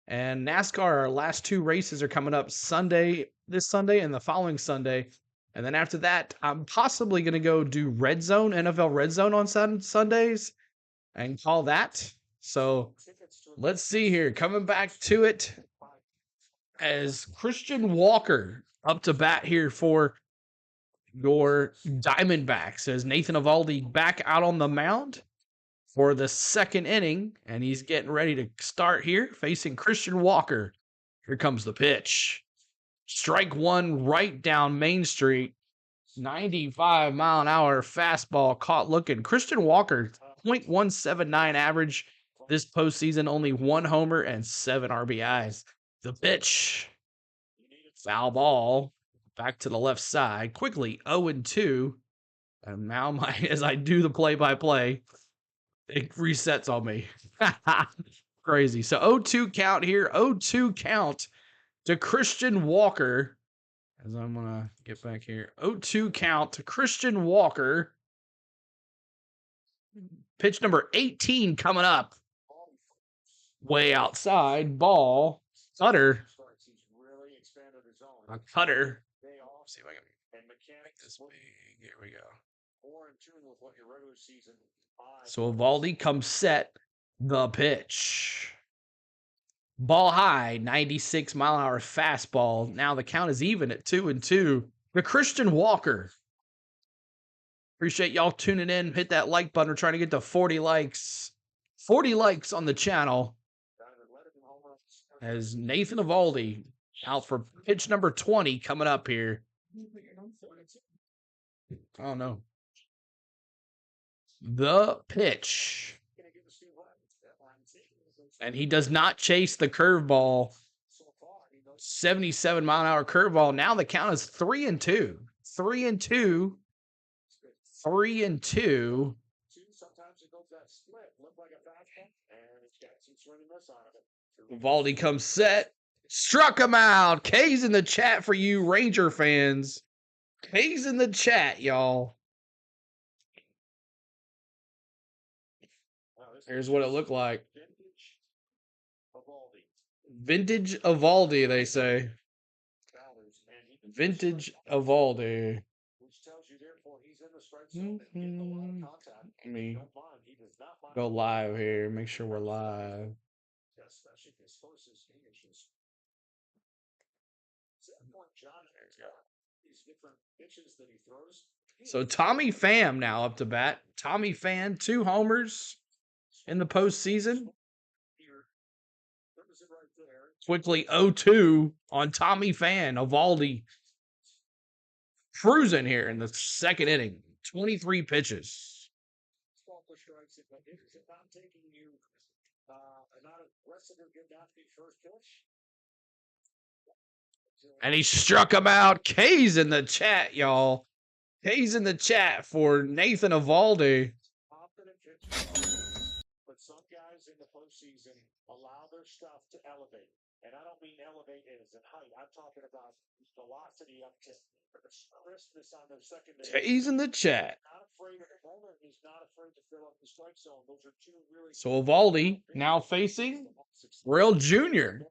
And NASCAR, our last 2 races are coming up this Sunday and the following Sunday. And then after that, I'm possibly going to go do Red Zone, NFL Red Zone on Sundays and call that. So let's see here. Coming back to it as Christian Walker up to bat here for your Diamondbacks as Nathan Eovaldi back out on the mound for the second inning, and he's getting ready to start here facing Christian Walker. Here comes the pitch. Strike 1 right down Main Street. 95-mile-an-hour fastball caught looking. Christian Walker, .179 average this postseason, only 1 homer and 7 RBIs. The pitch. Foul ball. Back to the left side. Quickly 0-2. And now as I do the play-by-play, it resets on me. Crazy. So 0-2 count here. 0-2 count to Christian Walker. As I'm going to get back here. 0-2 count to Christian Walker. Pitch number 18 coming up. Way outside. Ball. Cutter. A cutter. See if I can make this big. Here we go. So Eovaldi comes set. The pitch. Ball high, 96-mile-an-hour fastball. Now the count is even at 2-2. The Christian Walker. Appreciate y'all tuning in. Hit that like button. We're trying to get to 40 likes. 40 likes on the channel. As Nathan Eovaldi out for pitch number 20 coming up here. Oh, no. The pitch. And he does not chase the curveball. 77-mile-an-hour curveball. Now the count is 3-2. 3-2. 3-2. Eovaldi comes set. Struck him out. K's in the chat for you Ranger fans. K's in the chat, y'all. Here's what it looked like. Vintage Eovaldi, they say. Vintage Eovaldi. Let me go live here. Make sure we're live. So Tommy Pham now up to bat. Tommy Pham, 2 homers in the postseason. Quickly 0-2 on Tommy Pham. Eovaldi cruising here in the second inning. 23 pitches. And he struck him out. K's in the chat, y'all. K's in the chat for Nathan Eovaldi. But some guys in the postseason allow their stuff to elevate. And I don't mean elevate as in height. I'm talking about velocity up to crispness on their second. K's in the chat. Not afraid of the moment. He's not afraid to fill up the strike zone. Those are two really. So Eovaldi now facing Real Jr.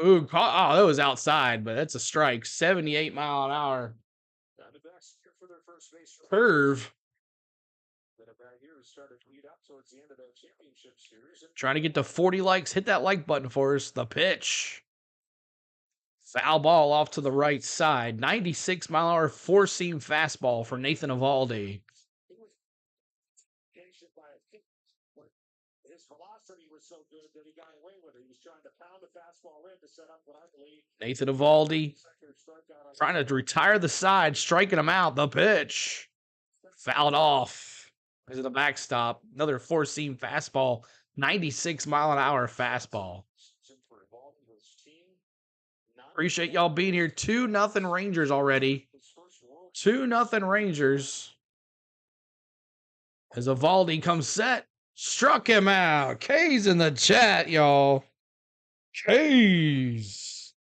Ooh, oh, that was outside, but that's a strike. 78-mile-an-hour curve. Trying to get to 40 likes. Hit that like button for us. The pitch. Foul ball off to the right side. 96-mile-an-hour four-seam fastball for Nathan Eovaldi. His velocity was so good that he got away with it. He was trying to pound the fastball in to set up what I believe. Nathan Eovaldi trying to retire the side, striking him out. The pitch. Fouled off. Because of the backstop. Another four-seam fastball. 96-mile-an-hour fastball. Appreciate y'all being here. 2-0 Rangers already. 2-0 Rangers. As Eovaldi comes set. Struck him out. K's in the chat, y'all. K's.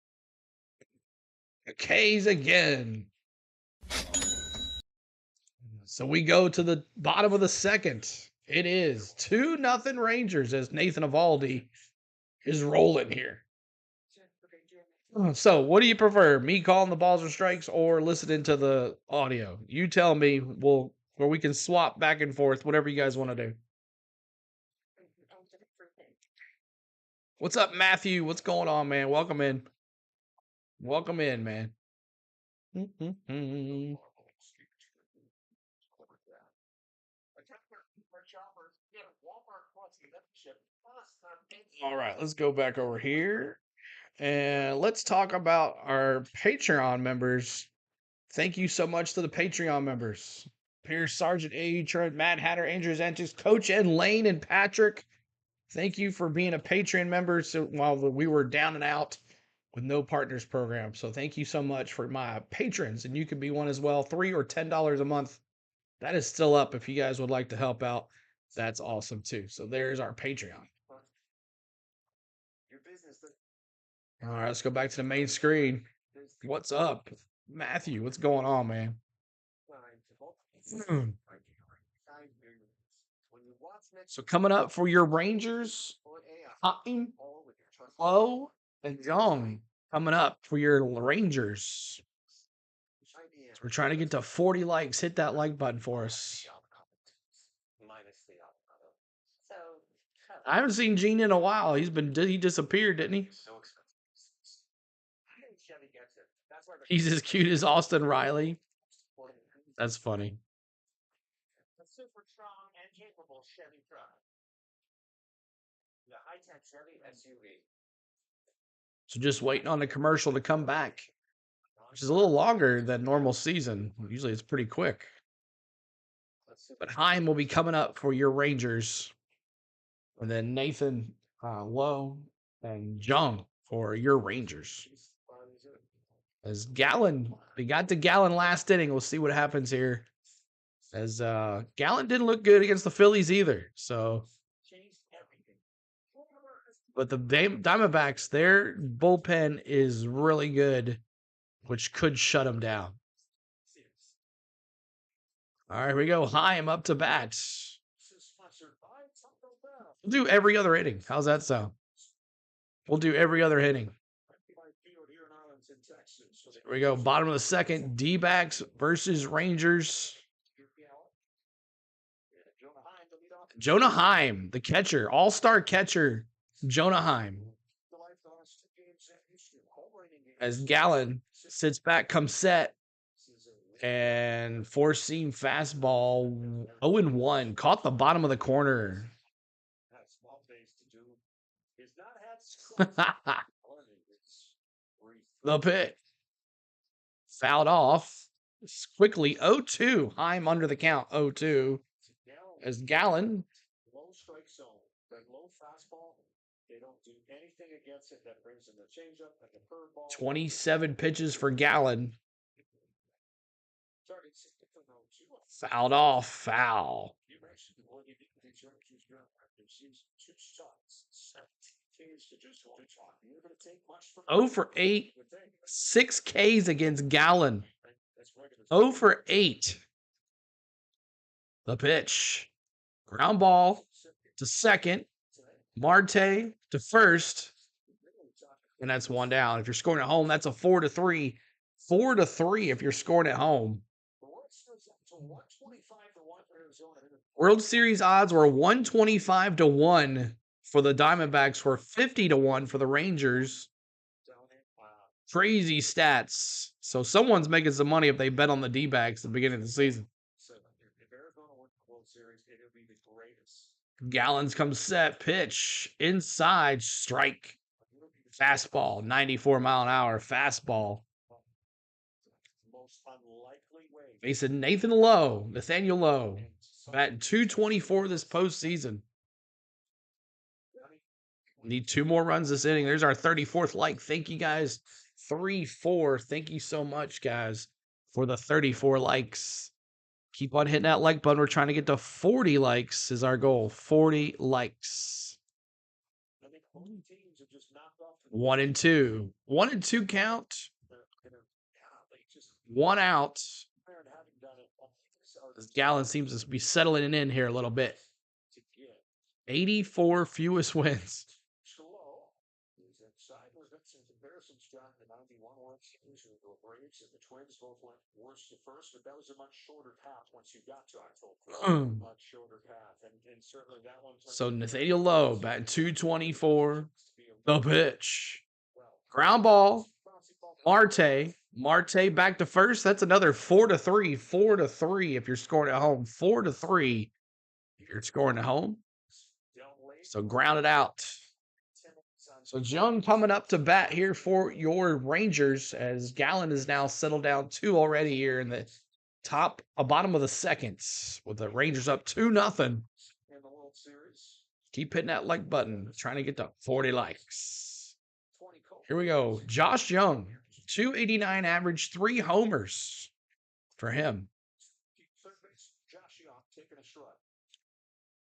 K's again. So we go to the bottom of the second. It is 2-0 Rangers as Nathan Eovaldi is rolling here. So what do you prefer? Me calling the balls or strikes or listening to the audio? You tell me. Where we can swap back and forth, whatever you guys want to do. What's up, Matthew? What's going on, man? Welcome in. Welcome in, man. All right, let's go back over here. And let's talk about our Patreon members. Thank you so much to the Patreon members. Pierce, Sergeant A. Trent, Matt Hatter, Andrew Zantis, Coach Ed, Lane, and Patrick. Thank you for being a Patreon member while we were down and out with no partners program. So thank you so much for my patrons. And you can be one as well. $3 or $10 a month. That is still up if you guys would like to help out. That's awesome too. So there's our Patreon. All right, let's go back to the main screen. What's up? Matthew, what's going on, man? So coming up for your Rangers, Hotting, Flo, and Young coming up for your Rangers. So we're trying to get to 40 likes. Hit that like button for us. I haven't seen Gene in a while. He disappeared, didn't he? He's as cute as Austin Riley. That's funny. Chevy truck. The high-tech Chevy SUV. So just waiting on the commercial to come back, which is a little longer than normal season. Usually it's pretty quick. But Heim will be coming up for your Rangers. And then Nathan Lowe and Jung for your Rangers. As Gallen, we got to Gallen last inning. We'll see what happens here. As Gallen didn't look good against the Phillies either. So, but the Diamondbacks, their bullpen is really good, which could shut them down. All right, here we go. Heim up to bat. We'll do every other inning. How's that sound? We'll do every other inning. Here we go. Bottom of the second. Dbacks versus Rangers. Jonah Heim, the catcher. All-star catcher. Jonah Heim. As Gallen sits back, comes set. And four-seam fastball. 0-1. Caught the bottom of the corner. The pitch. Fouled off. Quickly. 0-2. Heim under the count. 0-2. As Gallen. Low strike zone. That low fastball. They don't do anything against it. That brings in the changeup and the curveball. 27 pitches for Gallen. Fouled off. Foul. 0 for 8. 6 Ks against Gallen. 0 for 8. The pitch. Ground ball to second. Marte to first. And that's one down. If you're scoring at home, that's a 4-3. 4-3 if you're scoring at home. World Series odds were 125-1 for the Diamondbacks, were 50-1 for the Rangers. Crazy stats. So someone's making some money if they bet on the Dbacks at the beginning of the season. Gallons comes set, pitch, inside, strike. Fastball, 94-mile-an-hour fastball. Facing Nathaniel Lowe, batting .224 this postseason. Need 2 more runs this inning. There's our 34th like. Thank you guys. 3-4. Thank you so much, guys, for the 34 likes. Keep on hitting that like button. We're trying to get to 40 likes is our goal. 40 likes. 1-2. 1-2 count. 1 out. This Gallen seems to be settling in here a little bit. 84 fewest wins. The Twins both went worst to first, but that was a much shorter path once you got to October. Much shorter path, and certainly that one. So Nathaniel Lowe batting .224. The pitch. Ground ball. Marte back to first. That's another 4-3. 4-3 if you're scoring at home. 4-3 if you're scoring at home. So grounded out. So Jung coming up to bat here for your Rangers, as Gallen is now settled down 2 already here in the bottom of the second, with the Rangers up 2-0. Keep hitting that like button, trying to get to 40 likes. Here we go. Josh Jung, 289 average, 3 homers for him.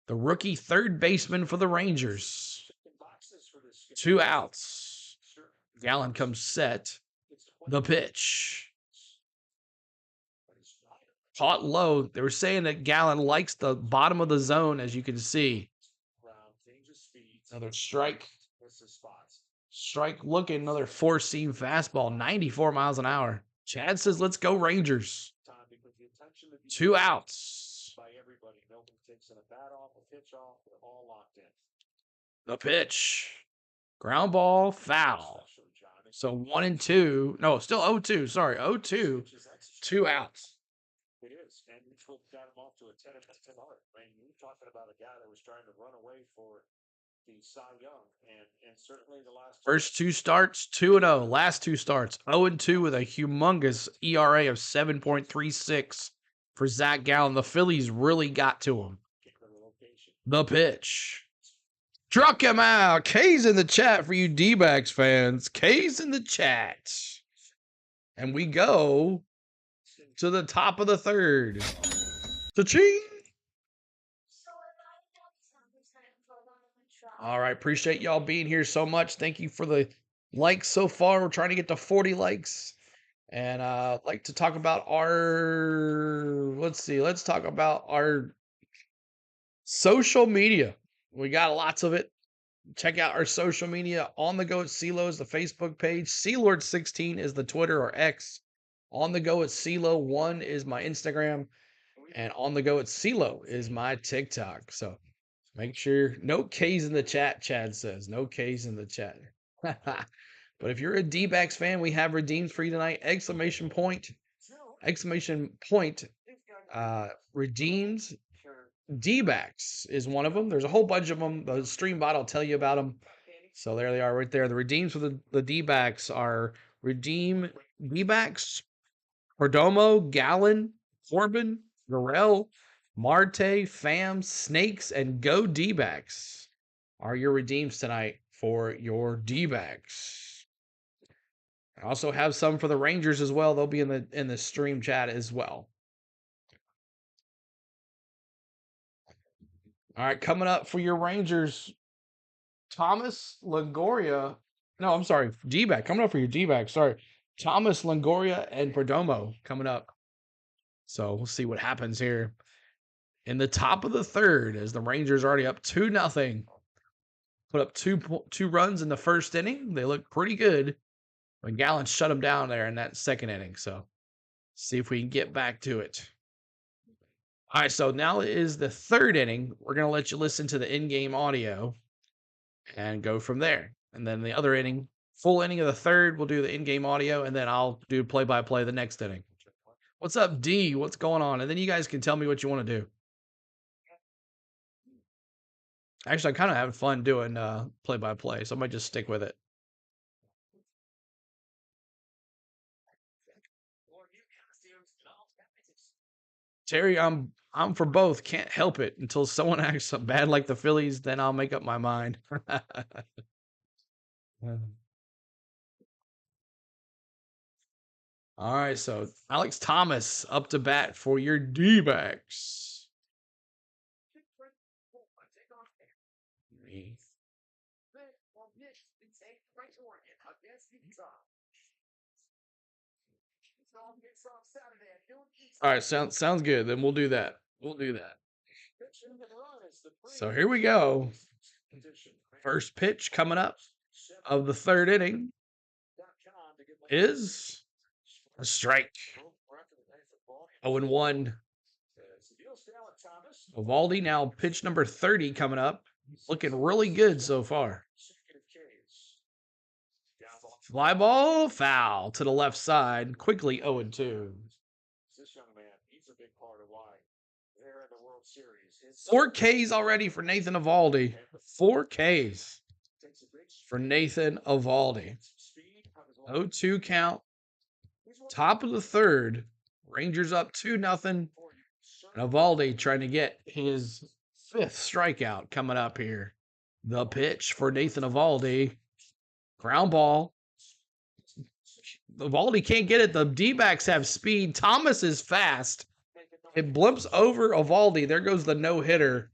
The rookie third baseman for the Rangers. 2 outs. Gallen comes set. The pitch. Caught low. They were saying that Gallen likes the bottom of the zone, as you can see. Another strike. Strike looking. Another 4-seam fastball. 94 miles an hour. Chad says, let's go Rangers. 2 outs. The pitch. Ground ball, foul. So 1-2. No, still 0-2. Sorry, 0-2. 2 outs. It is, and it's what got him off to a 10-10 start. I mean, you're talking about a guy that was trying to run away for the Cy Young, and certainly the last first two starts 2-0. Last two starts 0-2 with a humongous ERA of 7.36 for Zac Gallen. The Phillies really got to him. The pitch. Struck him out. K's in the chat for you D-backs fans. K's in the chat. And we go to the top of the third. Cha-ching. All right. Appreciate y'all being here so much. Thank you for the likes so far. We're trying to get to 40 likes. And I'd like to talk about our, let's talk about our social media. We got lots of it. Check out our social media. On the Go at CeeLo is the Facebook page. CLord16 is the Twitter or X. On the Go at CeeLo 1 is my Instagram. And On the Go at CeeLo is my TikTok. So make sure, no K's in the chat, Chad says. No K's in the chat. But if you're a D-backs fan, we have redeems for you tonight. Exclamation point, redeems. D-backs is one of them. There's a whole bunch of them. The stream bot will tell you about them. So there they are right there. The redeems for the D-backs are redeem D-backs, Perdomo, Gallen, Corbin, Garrell, Marte, Pham, Snakes, and Go D-backs are your redeems tonight for your D-backs. I also have some for the Rangers as well. They'll be in the stream chat as well. All right, coming up for your Rangers, Thomas Longoria. No, I'm sorry, D-back. Coming up for your D-back. Sorry, Thomas Longoria and Perdomo coming up. So we'll see what happens here. In the top of the third, as the Rangers are already up 2-0. Put up two runs in the first inning. They look pretty good. When Gallen shut them down there in that second inning. So see if we can get back to it. All right, so now is the third inning. We're going to let you listen to the in-game audio and go from there. And then the other inning, full inning of the third, we'll do the in-game audio, and then I'll do play-by-play the next inning. What's up, D? What's going on? And then you guys can tell me what you want to do. Actually, I'm kind of having fun doing play-by-play, so I might just stick with it. Terry, I'm for both. Can't help it until someone acts bad like the Phillies, then I'll make up my mind. All right, so Alex Thomas up to bat for your D-backs. All right, sounds good. Then we'll do that. So here we go. First pitch coming up of the third inning is a strike. 0-1. Eovaldi now pitch number 30 coming up. Looking really good so far. Fly ball, foul to the left side. Quickly 0-2. This young man, he's a big part of why they're in the World Series. 4 Ks already for Nathan Eovaldi. 4 Ks for Nathan Eovaldi. 0-2 count. Top of the third. Rangers up 2-0. And Eovaldi trying to get his 5th strikeout coming up here. The pitch for Nathan Eovaldi. Ground ball. Eovaldi can't get it. The D-backs have speed. Thomas is fast. It blimps over Eovaldi. There goes the no-hitter.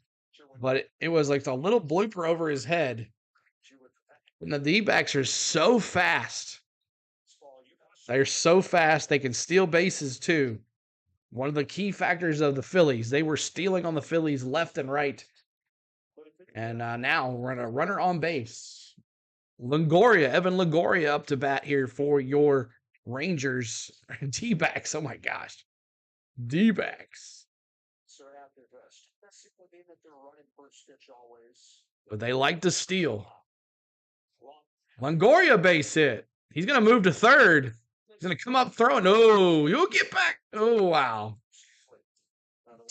But it was like a little blooper over his head. And the D-backs are so fast. They're so fast. They can steal bases, too. One of the key factors of the Phillies. They were stealing on the Phillies left and right. And now we're on a runner on base. Evan Longoria up to bat here for your Rangers. D-backs. Oh, my gosh. D-backs. But they like to steal. Longoria base hit. He's going to move to third. He's going to come up throwing. Oh, you'll get back. Oh, wow.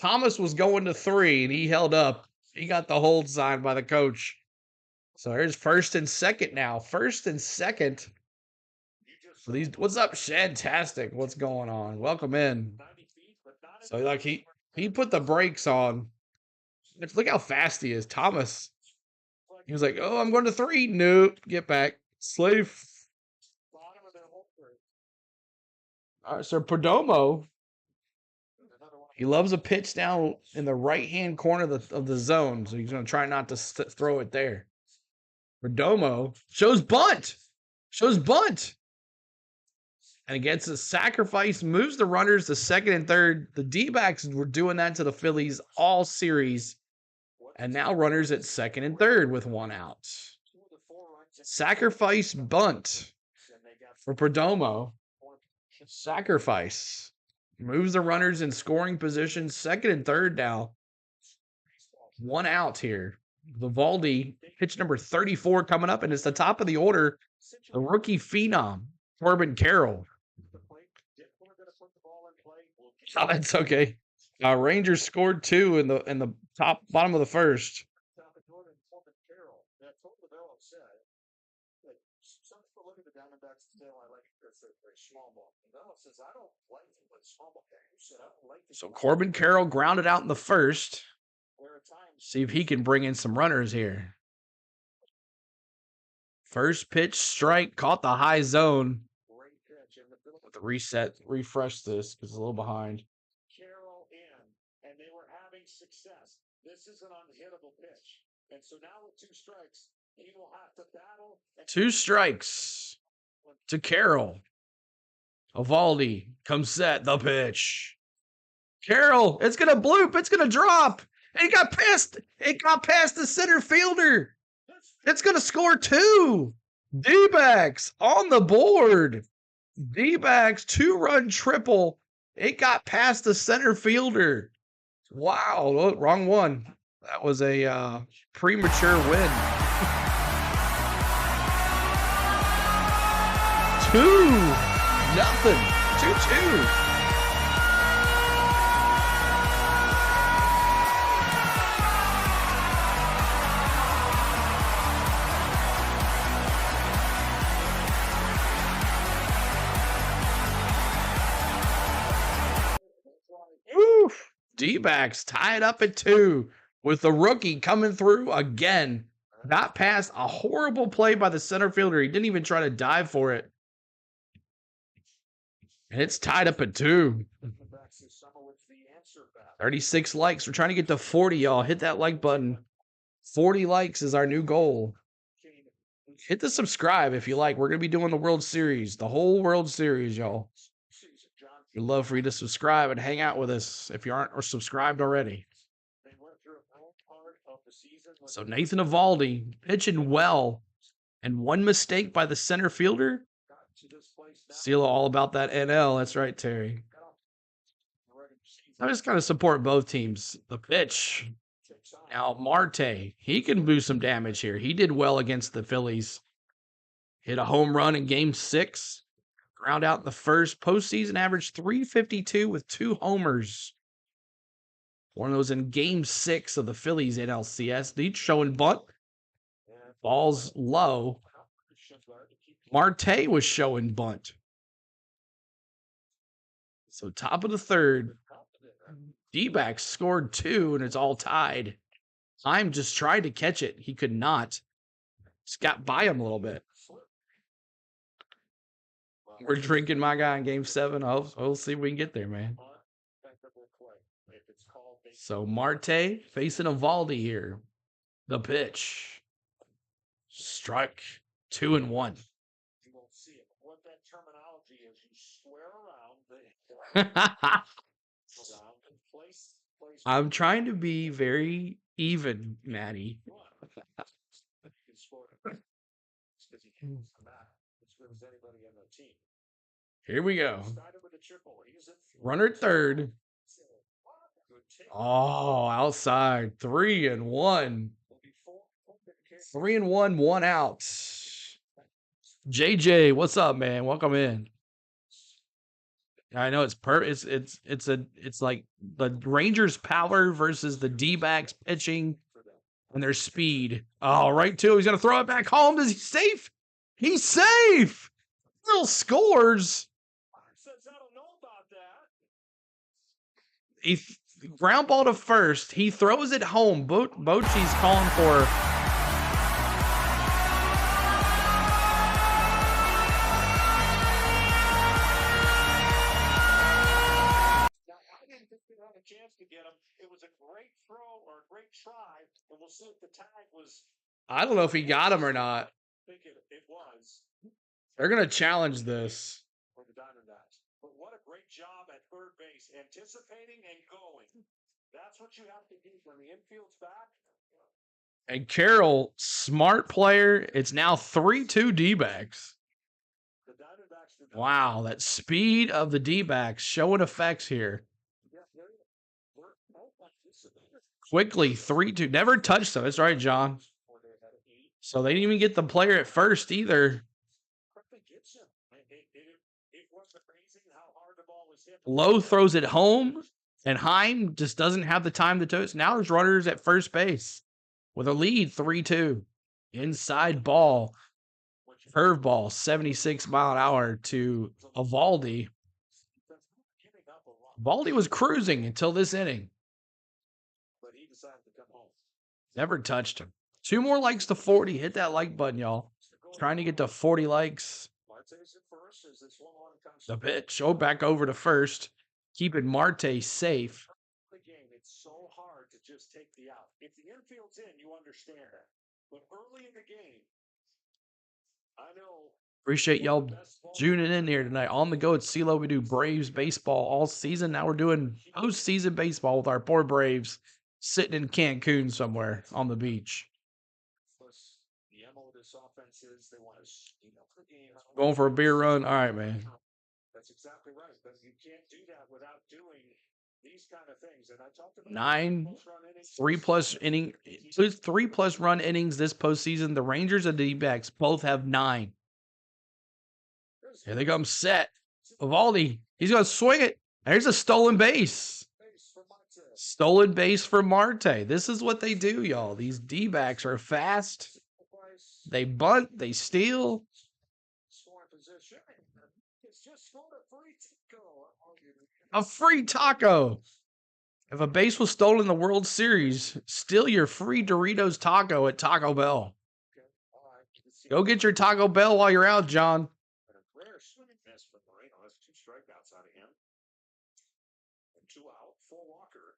Thomas was going to 3, and he held up. He got the hold signed by the coach. So here's first and second now. First and second. For these, what's up, Shantastic? What's going on? Welcome in. So like he put the brakes on. Look how fast he is, Thomas. He was like, "Oh, I'm going to 3." Nope, get back, slave. All right, so Perdomo. He loves a pitch down in the right-hand corner of the zone, so he's going to try not to throw it there. Perdomo shows bunt. And against a sacrifice, moves the runners to second and third. The D-backs were doing that to the Phillies all series. And now runners at second and third with 1 out. Sacrifice bunt for Perdomo. Sacrifice. Moves the runners in scoring position, second and third now. 1 out here. Eovaldi, pitch number 34 coming up, and it's the top of the order. The rookie phenom, Corbin Carroll. Oh, that's okay. Rangers scored 2 in the bottom of the first. So Corbin Carroll grounded out in the first. See if he can bring in some runners here. First pitch strike, caught the high zone. With the refresh this because it's a little behind. Carroll in, and they were having success. This is an unhittable pitch. And so now with 2 strikes, he will have to battle. 2 strikes to Carroll. Eovaldi comes set, the pitch. Carroll, it's going to bloop. It's going to drop. It got past the center fielder. It's going to score 2. Dbacks on the board. Dbacks 2-run triple. It got past the center fielder. Wow, look, wrong one. That was a premature win. 2-0. 2-2. D-backs tied up at 2 with the rookie coming through again. Got past a horrible play by the center fielder. He didn't even try to dive for it. And it's tied up at 2. 36 likes. We're trying to get to 40, y'all. Hit that like button. 40 likes is our new goal. Hit the subscribe if you like. We're going to be doing the World Series. The whole World Series, y'all. We'd love for you to subscribe and hang out with us if you aren't or subscribed already. So Nathan Eovaldi pitching well, and 1 mistake by the center fielder. Seal all about that NL. That's right, Terry. I just kind of support both teams. The pitch. Now Marte, he can do some damage here. He did well against the Phillies. Hit a home run in Game 6. Ground out in the first. Postseason average .352 with 2 homers. One of those in Game 6 of the Phillies NLCS. Each showing bunt. Ball's low. Marte was showing bunt. So top of the third. D-backs scored 2, and it's all tied. Time just tried to catch it. He could not. Just got by him a little bit. We're drinking my guy in Game 7. We'll see if we can get there, man. So Marte facing Eovaldi here. The pitch. Strike 2-1. I'm trying to be very even, Maddie. Here we go. Runner at third. Oh, outside. 3-1. 3-1, 1 out. JJ, what's up, man? Welcome in. I know it's it's like the Rangers' power versus the D-backs pitching and their speed. Oh, right too. He's gonna throw it back home. Is he safe? He's safe. Still scores. He ground ball to first. He throws it home. Bochy's calling for. Chance to get him. It was a great throw or a great try, and we'll see if the tag was. I don't know if he got him or not. I think it was. They're gonna challenge this. For the Diamondbacks, but what a great job at third base, anticipating and going. That's what you have to do when the infield's back. And Carroll, smart player. It's now 3-2 D-backs. Wow, that speed of the D-backs showing effects here. Quickly, 3-2. Never touched them. That's right, John. So they didn't even get the player at first either. Lowe throws it home, and Heim just doesn't have the time to toast. Now there's runners at first base with a lead, 3-2. Inside ball. Curveball, 76 mile an hour to Eovaldi. Eovaldi was cruising until this inning. Never touched him. 2 more likes to 40. Hit that like button, y'all. Trying to get to 40 likes. The pitch. Oh, back over to first. Keeping Marte safe. It's so hard to just take the out. If the infield's in, you understand that. But early in the game, I know. Appreciate y'all tuning in here tonight. On the go at CeeLo. We do Braves baseball all season. Now we're doing postseason baseball with our poor Braves sitting in Cancun somewhere on the beach. The MO of this offense is they want to the game. Going for a beer run. All right, man. That's exactly right. But you can't do that without doing these kind of things. And I talked about 9 3+ run innings this postseason. The Rangers and the D-backs both have 9. Here they come, set. Eovaldi, he's going to swing it. There's a stolen base. Stolen base for Marte. This is what they do, y'all. These D-backs are fast. They bunt. They steal. A free taco. If a base was stolen in the World Series, steal your free Doritos taco at Taco Bell. Go get your Taco Bell while you're out, John. That's 2 strikeouts out of him. And 2 out for Walker.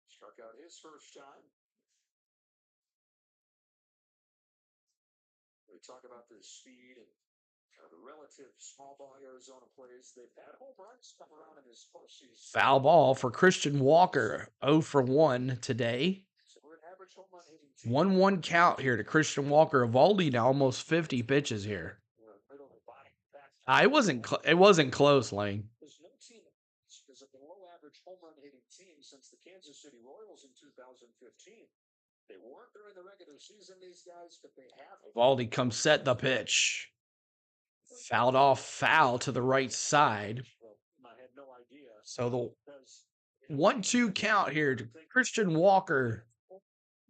Struck out his first time. We talk about the speed and the relative small ball Arizona plays. They've had home runs come around in this postseason. Foul ball for Christian Walker. 0 for 1 today. So we're an average home run hitting team. 1-1 count here to Christian Walker. Eovaldi now almost 50 pitches here. It wasn't close, Lane. There's no team is a below-average home run hitting team since the Kansas City Royals in 2015. They weren't during the regular season, these guys, but they have. Eovaldi comes set the pitch. Fouled off, foul to the right side. I had no idea. So the 1-2 count here to Christian Walker.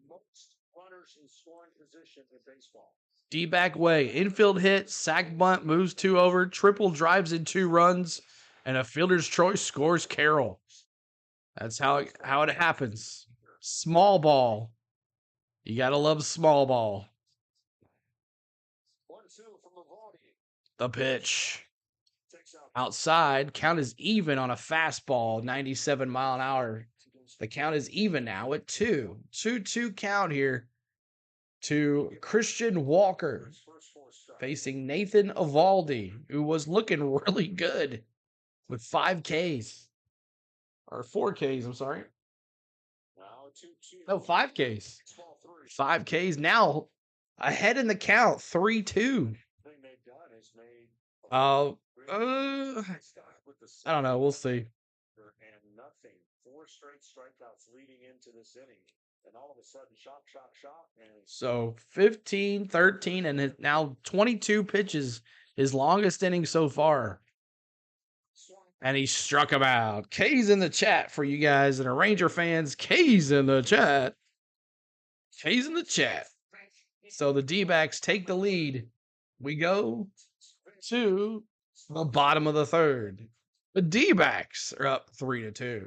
Most runners in scoring position in baseball. D-back way. Infield hit, sack bunt, moves 2 over, triple drives in 2 runs, and a fielder's choice scores Carroll. That's how it happens. Small ball. You got to love small ball. 1-2 from Eovaldi. The pitch. Outside. Count is even on a fastball, 97 mile an hour. The count is even now at 2. 2-2 count here to Christian Walker facing Nathan Eovaldi, who was looking really good with 5 Ks. Or 4 Ks, I'm sorry. No, 5 Ks. 5 Ks now ahead in the count, 3-2. I don't know. We'll see. And nothing. 4 straight strikeouts leading into this inning. And all of a sudden, shock. And so 15, 13, and now 22 pitches His longest inning so far. And he struck him out. K's in the chat for you guys that are Ranger fans. K's in the chat. K's in the chat. So the D-backs take the lead. We go to the bottom of the third. The D-backs are up 3-2.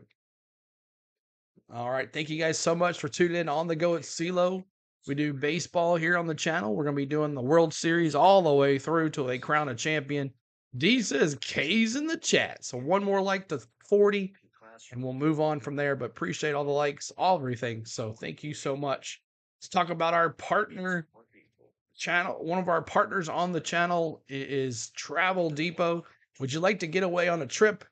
All right. Thank you guys so much for tuning in on the go at CeeLo. We do baseball here on the channel. We're going to be doing the World Series all the way through till they crown a champion. D says K's in the chat. So one more like to 40, and we'll move on from there. But appreciate all the likes, all everything. So thank you so much. Let's talk about our partner channel. One of our partners on the channel is Travel Depot. Would you like to get away on a trip?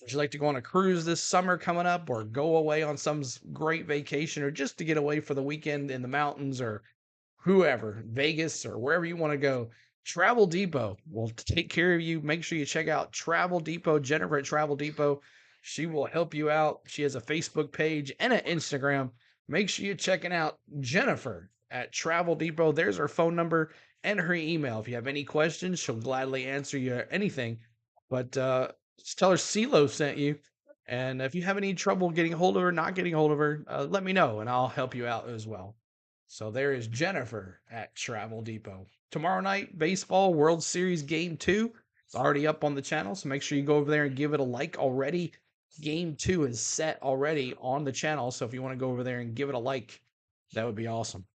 Would you like to go on a cruise this summer coming up, or go away on some great vacation, or just to get away for the weekend in the mountains, or whoever, Vegas or wherever you want to go? Travel Depot will take care of you. Make sure you check out Travel Depot, Jennifer at Travel Depot. She will help you out. She has a Facebook page and an Instagram. Make sure you're checking out Jennifer at Travel Depot. There's her phone number and her email. If you have any questions, she'll gladly answer you anything. But just tell her CeeLo sent you. And if you have any trouble getting a hold of her, not getting a hold of her, let me know and I'll help you out as well. So there is Jennifer at Travel Depot. Tomorrow night, baseball, World Series Game 2. It's already up on the channel, so make sure you go over there and give it a like already. Game 2 is set already on the channel, so if you want to go over there and give it a like, that would be awesome.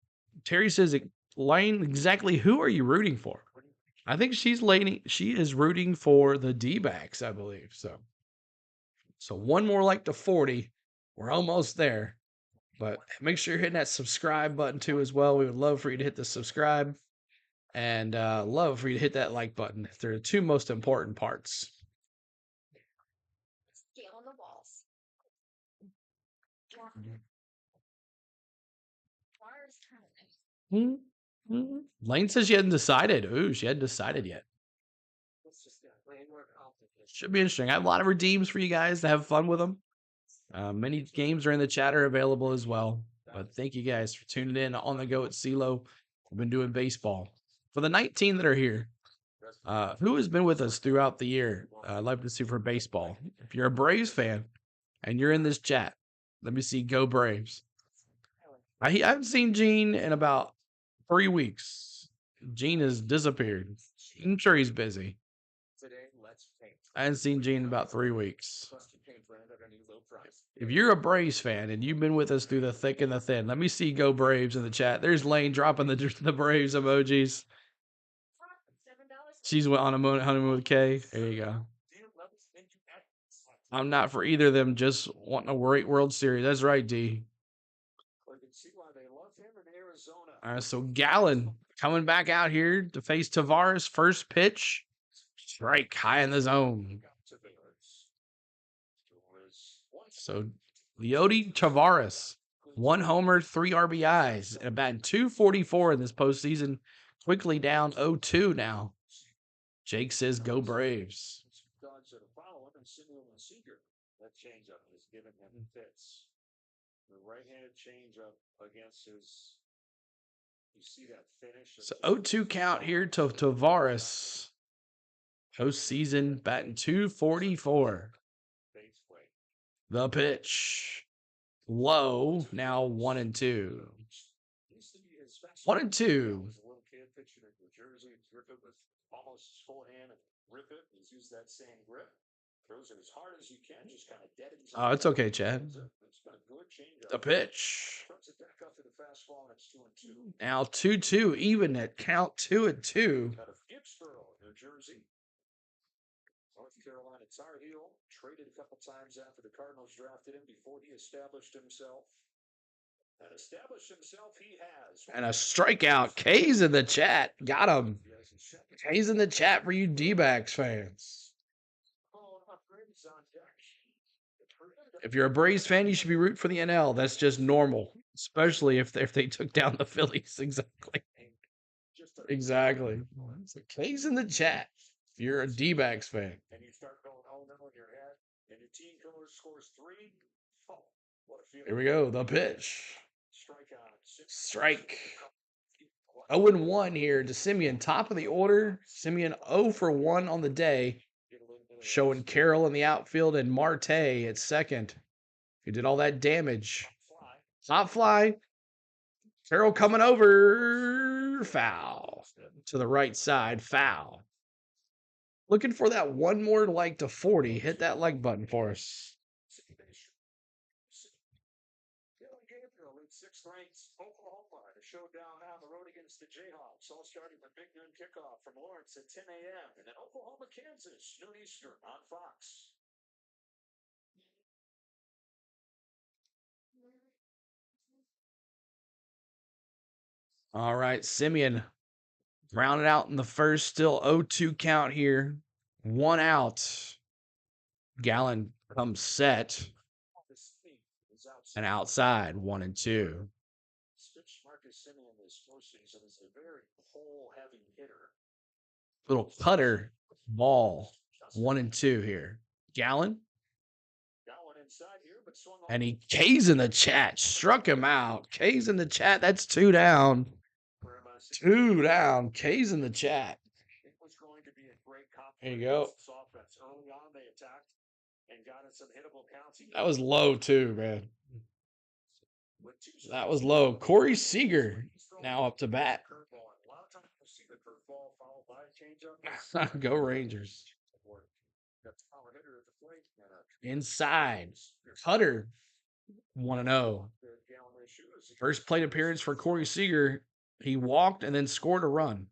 Terry says, Lane, exactly who are you rooting for? I think she is rooting for the D-backs, I believe. So one more like to 40. We're almost there. But make sure you're hitting that subscribe button too as well. We would love for you to hit the subscribe, and love for you to hit that like button. They're the two most important parts. On the walls. Lane says she hadn't decided. Ooh, she hadn't decided yet. Should be interesting. I have a lot of redeems for you guys to have fun with them. Many games are in the chat are available as well. But thank you guys for tuning in on the go at CeeLo. We've been doing baseball. For the 19 that are here, who has been with us throughout the year? I'd love to see for baseball. If you're a Braves fan and you're in this chat, let me see. Go Braves. I haven't seen Gene in about 3 weeks. Gene has disappeared. I'm sure he's busy. I haven't seen Gene in about 3 weeks. If you're a Braves fan and you've been with us through the thick and the thin, let me see Go Braves in the chat. There's Lane dropping the Braves emojis. She's on a honeymoon with Kay. There you go. I'm not for either of them, just wanting a great World Series. That's right, D. All right, so Gallen coming back out here to face Tavares. First pitch. Strike high in the zone. So Leody Tavares, 1 homer, 3 RBIs, and batting .244 in this postseason. Quickly down 0-2 now. Jake says, "Go Braves." That changeup is giving him fits. The right-handed changeup against his. You see that finish. So 0-2 count here to Tavares. Postseason batting .244. The pitch. Low. Now 1-2. 1-2. Almost his forehand and rip it. He's used that same grip. Throws it as hard as you can, just kind of dead. Oh, it's okay, Chad. The pitch. Now 2-2, even at count 2-2. New Jersey. North Carolina Tar Heel traded a couple times after the Cardinals drafted him before he established himself. And established himself he has. And a strikeout. K's in the chat. Got him. K's in the chat for you D-backs fans. If you're a Braves fan, you should be rooting for the NL. That's just normal, especially if they took down the Phillies. Exactly. Exactly. So K's in the chat if you're a D-backs fan. And you start going, oh no, in your head, and your team scores 3. Oh, what a feeling. Here we go. The pitch. Strike. 0-1 here to Simeon, top of the order. Simeon 0 for 1 on the day, showing Carroll in the outfield and Marte at second. He did all that damage. Top fly. Carroll coming over. Foul. To the right side. Foul. Looking for that one more like to 40. Hit that like button for us. Sixth-ranked Oklahoma showdown on the road against the Jayhawks. All starting with big noon kickoff from Lawrence at 10 a.m. And then Oklahoma, Kansas, noon Eastern on Fox. All right, Simeon rounded out in the first, still 0-2 count here. 1 out. Gallen comes set. And outside, 1-2. Marcus Simeon this postseason is a very pole-heavy hitter. Little cutter ball, 1-2 here. Gallen. And he K's in the chat. Struck him out. K's in the chat. That's 2 down. 2 down. K's in the chat. There you go. That was low too, man. That was low. Corey Seager now up to bat. Go Rangers. Inside. Cutter 1-0. First plate appearance for Corey Seager. He walked and then scored a run.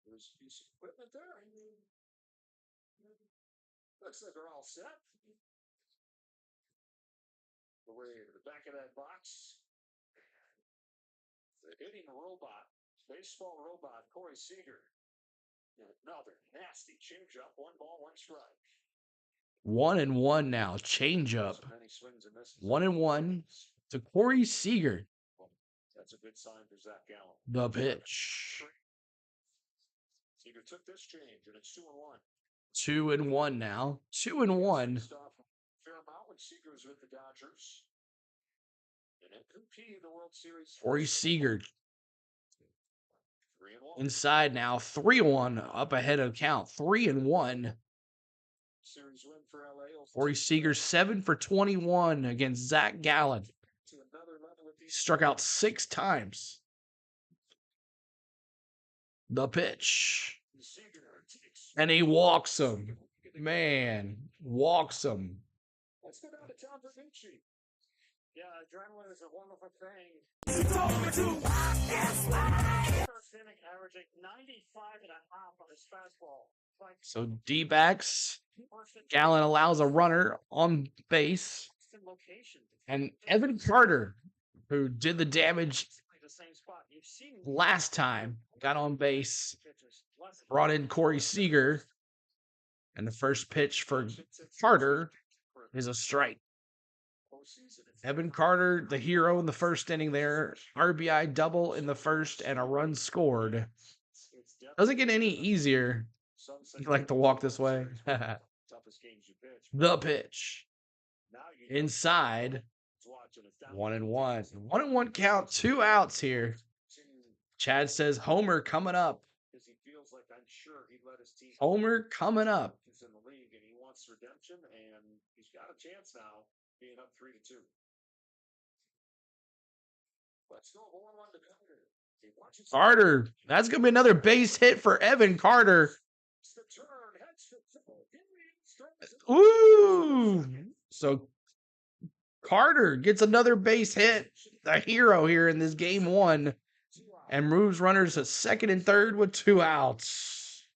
There's a piece of equipment there. Looks like they're all set. We're to the back of that box. The hitting robot, baseball robot, Corey Seager. Another nasty changeup. 1 ball, 1 strike. 1-1 now. Changeup. 1-1 to Corey Seager. That's a good sign for Zac Gallen. The pitch. Seager took this change, and it's 2-1. 2-1 now. 2-1. Fairmount when Seager was with the Dodgers. And MVP the World Series. Corey Seager 3-1. inside now. 3-1 up ahead of count. 3-1. Series win for LA. Corey Seager 7 for 21 against Zac Gallen. He struck out 6 times. The pitch. And he walks him. Man, walks him. Let's go down to Tom Verducci. Yeah, adrenaline is a wonderful thing. First inning averaging 95.5 on his fastball. So Dbacks. Gallen allows a runner on base. And Evan Carter, who did the damage last time, got on base, brought in Corey Seager. And the first pitch for Carter is a strike. Evan Carter, the hero in the first inning there. RBI double in the first and a run scored. Doesn't get any easier. You like to walk this way? The pitch. Inside. 1-1. 1-1 count. 2 outs here. Chad says Homer coming up. Homer coming up. In the league, and he wants redemption, and he's got a chance now, being up 3-2. Let's go 1-1 to Carter. That's going to be another base hit for Evan Carter. Ooh. So Carter gets another base hit. The hero here in this game 1. And moves runners to second and third with 2 outs.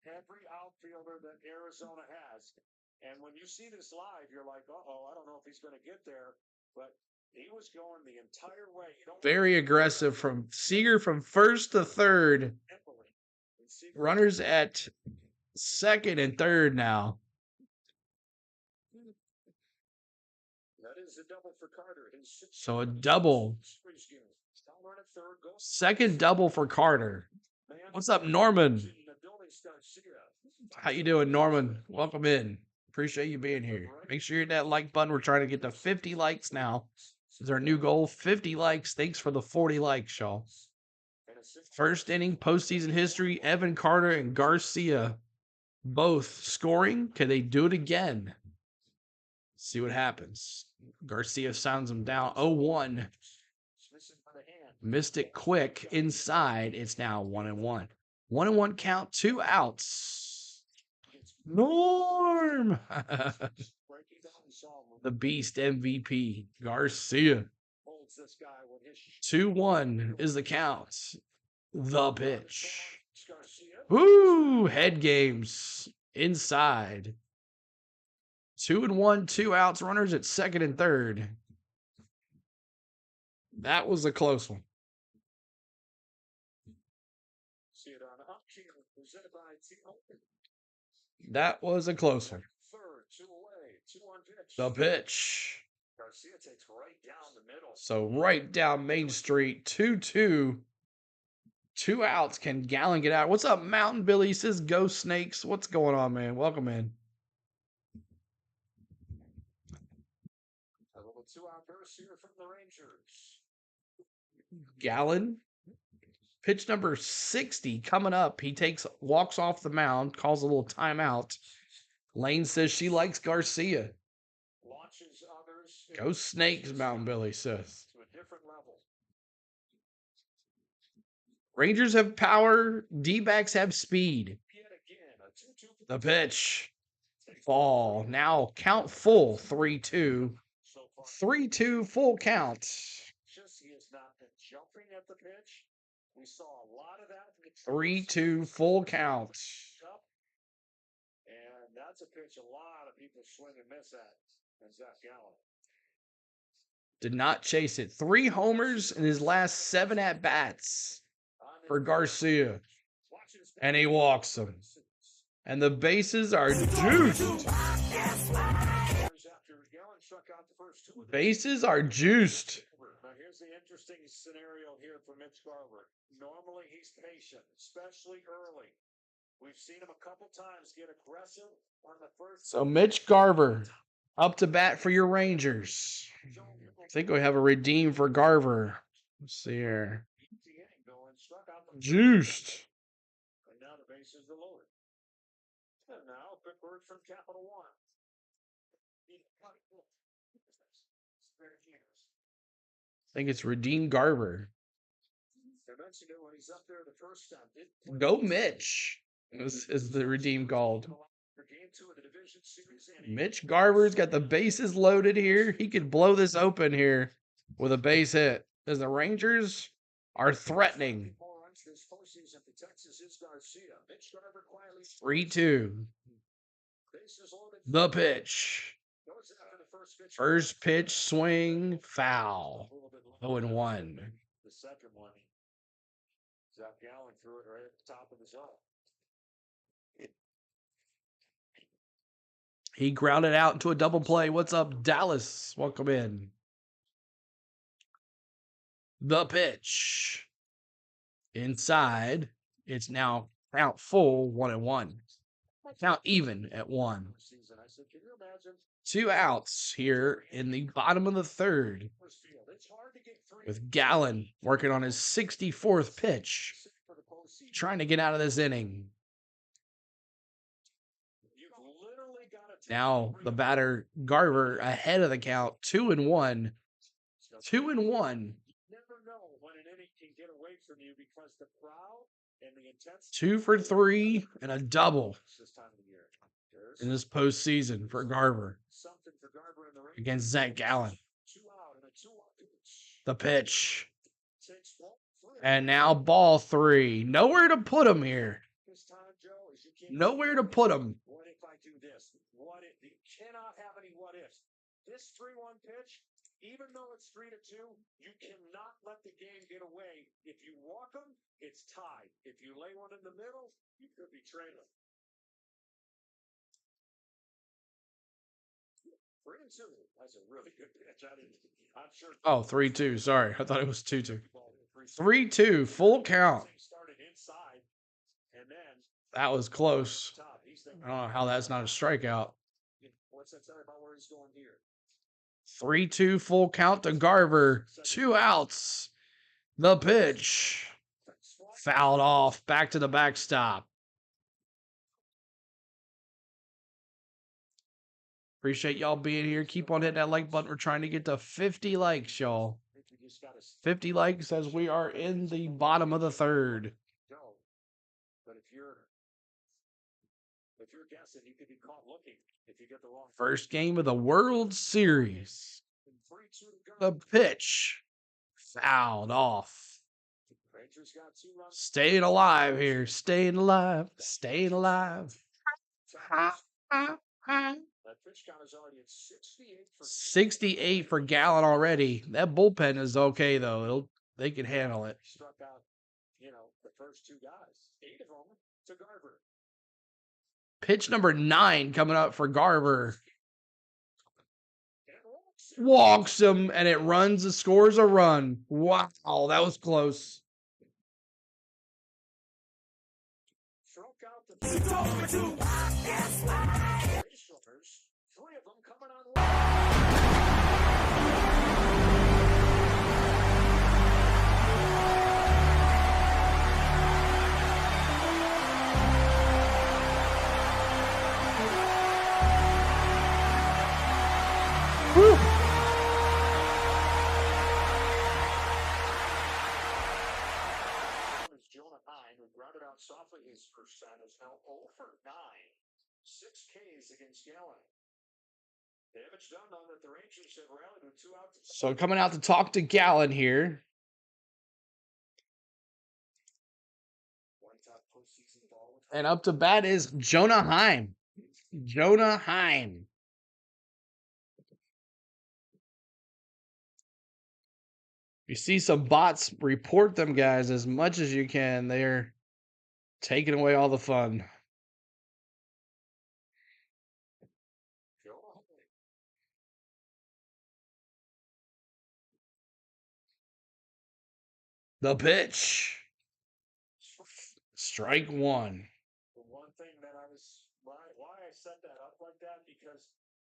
Every outfielder that Arizona has. And when you see this live, you're like, uh-oh, I don't know if he's going to get there. But he was going the entire way. Very aggressive from Seager from first to third. Runners at second and third now. That is a double for Carter. So a double. Second double for Carter. What's up, Norman? How you doing, Norman? Welcome in. Appreciate you being here. Make sure you hit that like button. We're trying to get to 50 likes now. This is our new goal, 50 likes. Thanks for the 40 likes, y'all. First inning, postseason history, Evan Carter and Garcia both scoring. Can they do it again? See what happens. Garcia sounds him down. 0-1. Missed it quick inside. It's now 1-1. 1-1 count, 2 outs. Norm. The Beast MVP, Garcia. 2-1 is the count. The pitch. Woo! Head games inside. 2-1, 2 outs. Runners at second and third. That was a close one. That was a close one. The pitch. So right down Main Street, 2-2. 2 outs. Can Gallen get out? What's up, Mountain Billy? He says, go Snakes. What's going on, man? Welcome in. A little 2-out burst here from the Rangers. Gallen. Pitch number 60 coming up. He walks off the mound, calls a little timeout. Lane says she likes Garcia. Launches others. Go Snakes, Mountain Billy says. To a different level. Rangers have power. Dbacks have speed. The pitch. Ball. Now count full. 3-2. 3-2 full count. He has not been jumping at the pitch. We saw a lot of that. 3-2 full count. And that's a pitch a lot of people swing and miss at. And Zac Gallen. Did not chase it. 3 homers in his last 7 at-bats for Garcia. And he walks them. And the bases are juiced. Bases are juiced. Now here's the interesting scenario here for Mitch Garver. Normally he's patient, especially early. We've seen him a couple times get aggressive on the first. So Mitch Garver up to bat for your Rangers. I think we have a redeem for Garver. Let's see here. Juiced. And now the bases are loaded. And now a quick word from Capital One. I think it's redeem Garver. I mentioned it when he's up there the first time. Go Mitch is the redeem called. Mitch Garver's got the bases loaded here. He could blow this open here with a base hit. As the Rangers are threatening. 3-2. The pitch. First pitch swing foul. 0-1. The second one. Zac Gallen threw it right at the top of the zone. He grounded out into a double play. What's up, Dallas? Welcome in. The pitch. Inside. It's now count full, 1-1. Count even at 1. 2 outs here in the bottom of the third. With Gallen working on his 64th pitch. Trying to get out of this inning. Now the batter, Garver, ahead of the count, 2-1. 2-1. Never know when an inning can get away from you because the crowd and the intensity. 2 for 3 and a double in this postseason for Garver against Zac Gallen. The pitch. And now ball 3. Nowhere to put him here. Nowhere to put him. What if I do this? What if you cannot have any what ifs? This 3-1 pitch, even though it's 3-2, you cannot let the game get away. If you walk them, it's tied. If you lay one in the middle, you could be trailing. 3-2. That's a really good pitch. I'm sure. Oh, 3-2. Sorry. I thought it was 2-2. 3-2. Full count. That was close. I don't know how that's not a strikeout. 3-2 full count to Garver. 2 outs. The pitch. Fouled off. Back to the backstop. Appreciate y'all being here. Keep on hitting that like button. We're trying to get to 50 likes, y'all. 50 likes as we are in the bottom of the third. First game of the World Series. The pitch. Fouled off. Staying alive here. Staying alive. Staying alive. 68 for Gallen already. That bullpen is okay, though. They can handle it. Pitch number 9 coming up for Garver. Walks him, and it runs and scores a run. Wow, that was close. Woo. Grounded out softly. His first time is now 0 for 9. 6 Ks against Gallen. Damage done on that the Rangers have rallied with 2 outs. So coming out to talk to Gallen here. And up to bat is Jonah Heim. Jonah Heim. You see some bots, report them, guys, as much as you can. They're taking away all the fun. The pitch. Strike 1. The one thing that why I set that up like that, because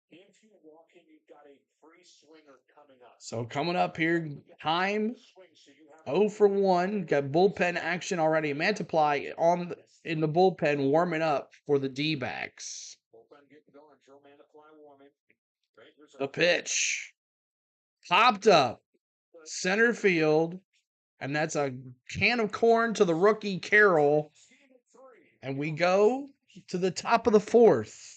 if you walk in, you've got a free swinger coming up. So coming up here, Heim, 0 for 1. Got bullpen action already. Mantiply in the bullpen warming up for the Dbacks. The pitch. Popped up. Center field. And that's a can of corn to the rookie Carroll. And we go to the top of the 4th.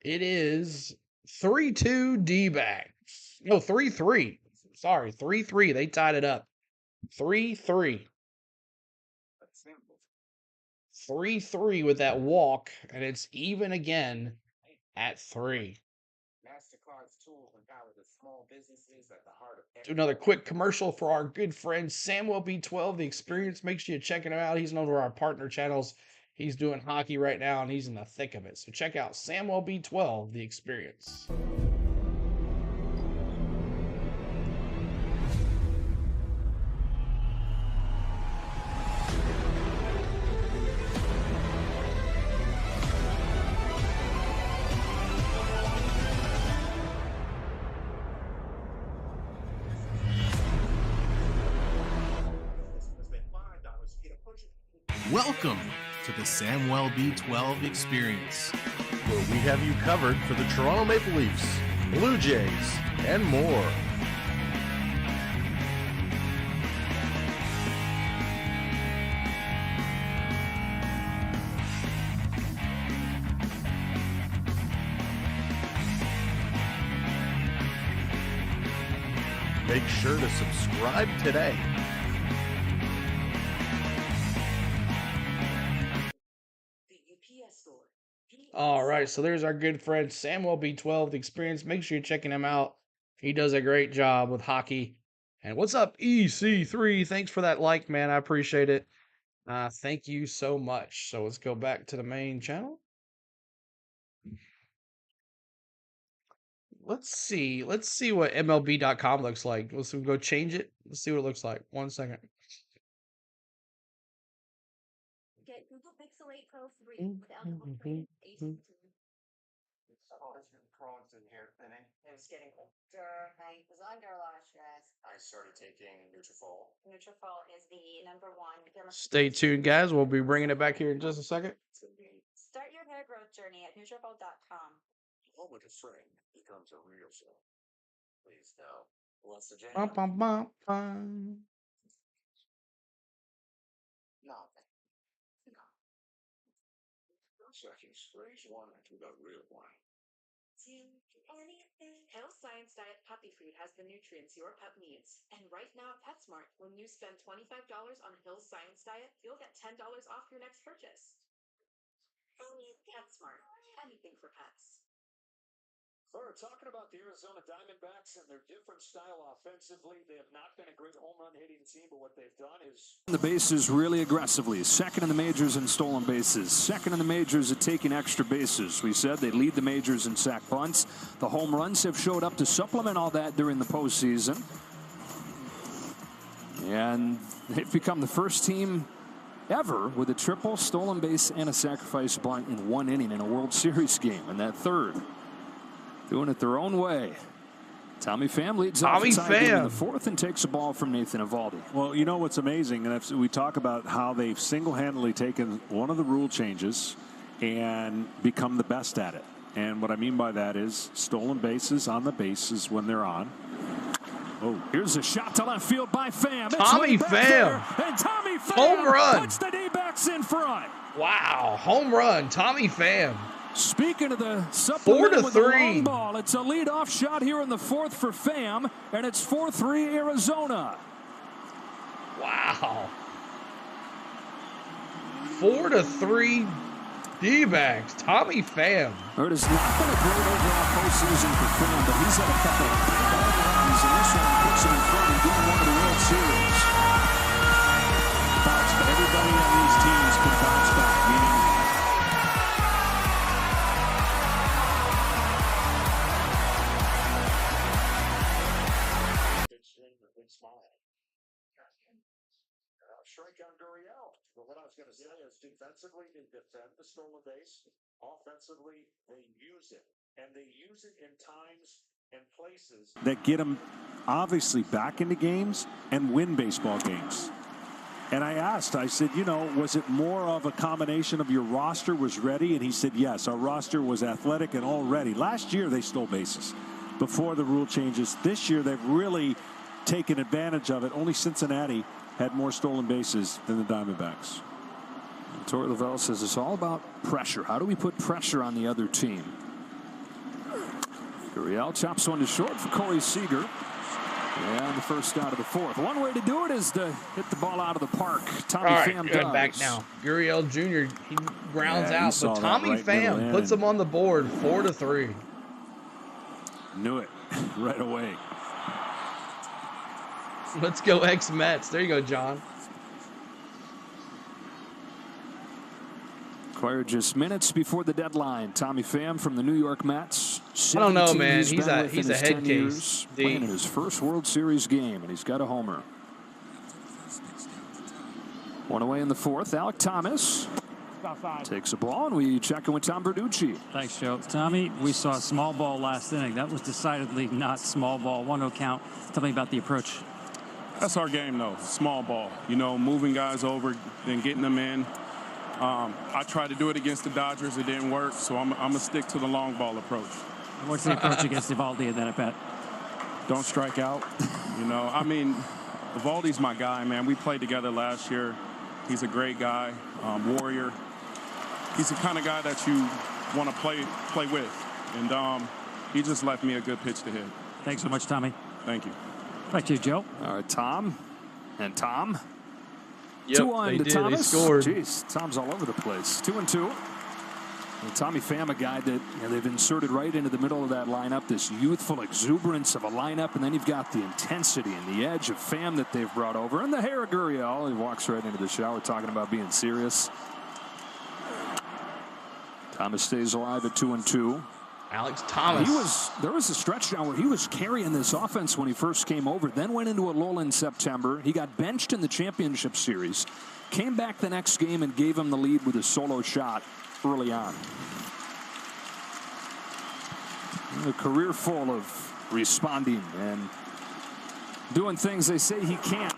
It is 3-2 Dbacks. No, 3-3. Sorry, 3-3. They tied it up. 3-3. 3-3 with that walk, and it's even again at 3. Do another quick commercial for our good friend Samuel B12, The Experience. Make sure you check him out. He's one of our partner channels. He's doing hockey right now, and he's in the thick of it. So check out Samuel B12, The Experience. Welcome to the Samuel B12 Experience, where we have you covered for the Toronto Maple Leafs, Blue Jays, and more. Make sure to subscribe today. All right, so there's our good friend Samuel B12, The Experience. Make sure you're checking him out. He does a great job with hockey. And what's up, EC3? Thanks for that like, man. I appreciate it. Thank you so much. So let's go back to the main channel. Let's see what MLB.com looks like. Let's go change it. Let's see what it looks like. 1 second. Arlington here, inning. It was getting older. I was under a lot of stress. I started taking Nutrafol. Nutrafol is the #1. Stay tuned, guys. We'll be bringing it back here in just a second. Start your hair growth journey at Nutrafol.com. The moment a friend becomes a real friend. Please no. What's the jam? Bum, bum, bum, bum. Nothing. No. Second strange one to the real one. Hill's Science Diet Puppy Food has the nutrients your pup needs. And right now at PetSmart, when you spend $25 on Hill's Science Diet, you'll get $10 off your next purchase. PetSmart. Anything for pets. We're talking about the Arizona Diamondbacks and their different style offensively. They have not been a great home run hitting team, but what they've done is The bases really aggressively. Second in the majors in stolen bases. Second in the majors at taking extra bases. We said they lead the majors in sack bunts. The home runs have showed up to supplement all that during the postseason. And they've become the first team ever with a triple, stolen base, and a sacrifice bunt in one inning in a World Series game. And that third, doing it their own way. Tommy Pham leads off the tie game in the fourth and takes a ball from Nathan Eovaldi. Well, you know what's amazing, and we talk about how they've single-handedly taken one of the rule changes and become the best at it. And what I mean by that is stolen bases on the bases when they're on. Oh, here's a shot to left field by Pham. Tommy Pham. And Tommy Pham Home run. puts the Dbacks in front. Wow, home run, Tommy Pham. Speaking of the supplemental with the 4-3. long ball, it's a leadoff shot here in the fourth for Pham, and it's 4-3 Arizona. Wow. 4-3 D-backs. Tommy Pham. It has not been a great overall postseason for Pham, but he's had a couple of big runs, and this one puts him in front of Game 1 of the World Series. Everybody on these teams can bounce back, meaning strike on Gurriel. But what I was going to say is defensively, they defend the stolen base. Offensively, they use it. And they use it in times and places that get them obviously back into games and win baseball games. And I asked, I said, you know, was it more of a combination of your roster was ready? And he said, yes, our roster was athletic and all ready. Last year, they stole bases before the rule changes. This year, they've really taken advantage of it. Only Cincinnati had more stolen bases than the Diamondbacks. Torey Lavelle says it's all about pressure. How do we put pressure on the other team? Gurriel chops one to short for Corey Seager. And the first out of the fourth. One way to do it is to hit the ball out of the park. Tommy Pham does. Back now. Gurriel Jr., he grounds out, but Tommy right Pham puts him on the board 4-3. Knew it right away. Let's go ex-Mets. There you go, John. Acquired just minutes before the deadline. Tommy Pham from the New York Mets. I don't know, man. He's a head case. Playing in his first World Series game, and he's got a homer. One away in the fourth. Alec Thomas takes a ball, and we check in with Tom Verducci. Thanks, Joe. Tommy, we saw a small ball last inning. That was decidedly not small ball. 1-0 count. Tell me about the approach. That's our game, though. Small ball. You know, moving guys over, then getting them in. I tried to do it against the Dodgers. It didn't work, so I'm going to stick to the long ball approach. What's the approach against Eovaldi in that at bat? Don't strike out. You know, I mean, Eovaldi's my guy, man. We played together last year. He's a great guy, warrior. He's the kind of guy that you want to play with. And he just left me a good pitch to hit. Thanks so much, Tommy. Thank you. Back to you, Joe. All right, Tom. And Tom. Yep, 2-1 to they Thomas. scored. Jeez, Tom's all over the place. 2-2. And Tommy Pham, a guy that they've inserted right into the middle of that lineup. This youthful exuberance of a lineup, and then you've got the intensity and the edge of Pham that they've brought over. And the hair of Gurriel. He walks right into the shower talking about being serious. Thomas stays alive at 2-2. Alex Thomas. There was a stretch now where he was carrying this offense when he first came over, then went into a lull in September. He got benched in the championship series, came back the next game and gave him the lead with a solo shot early on. A career full of responding and doing things they say he can't.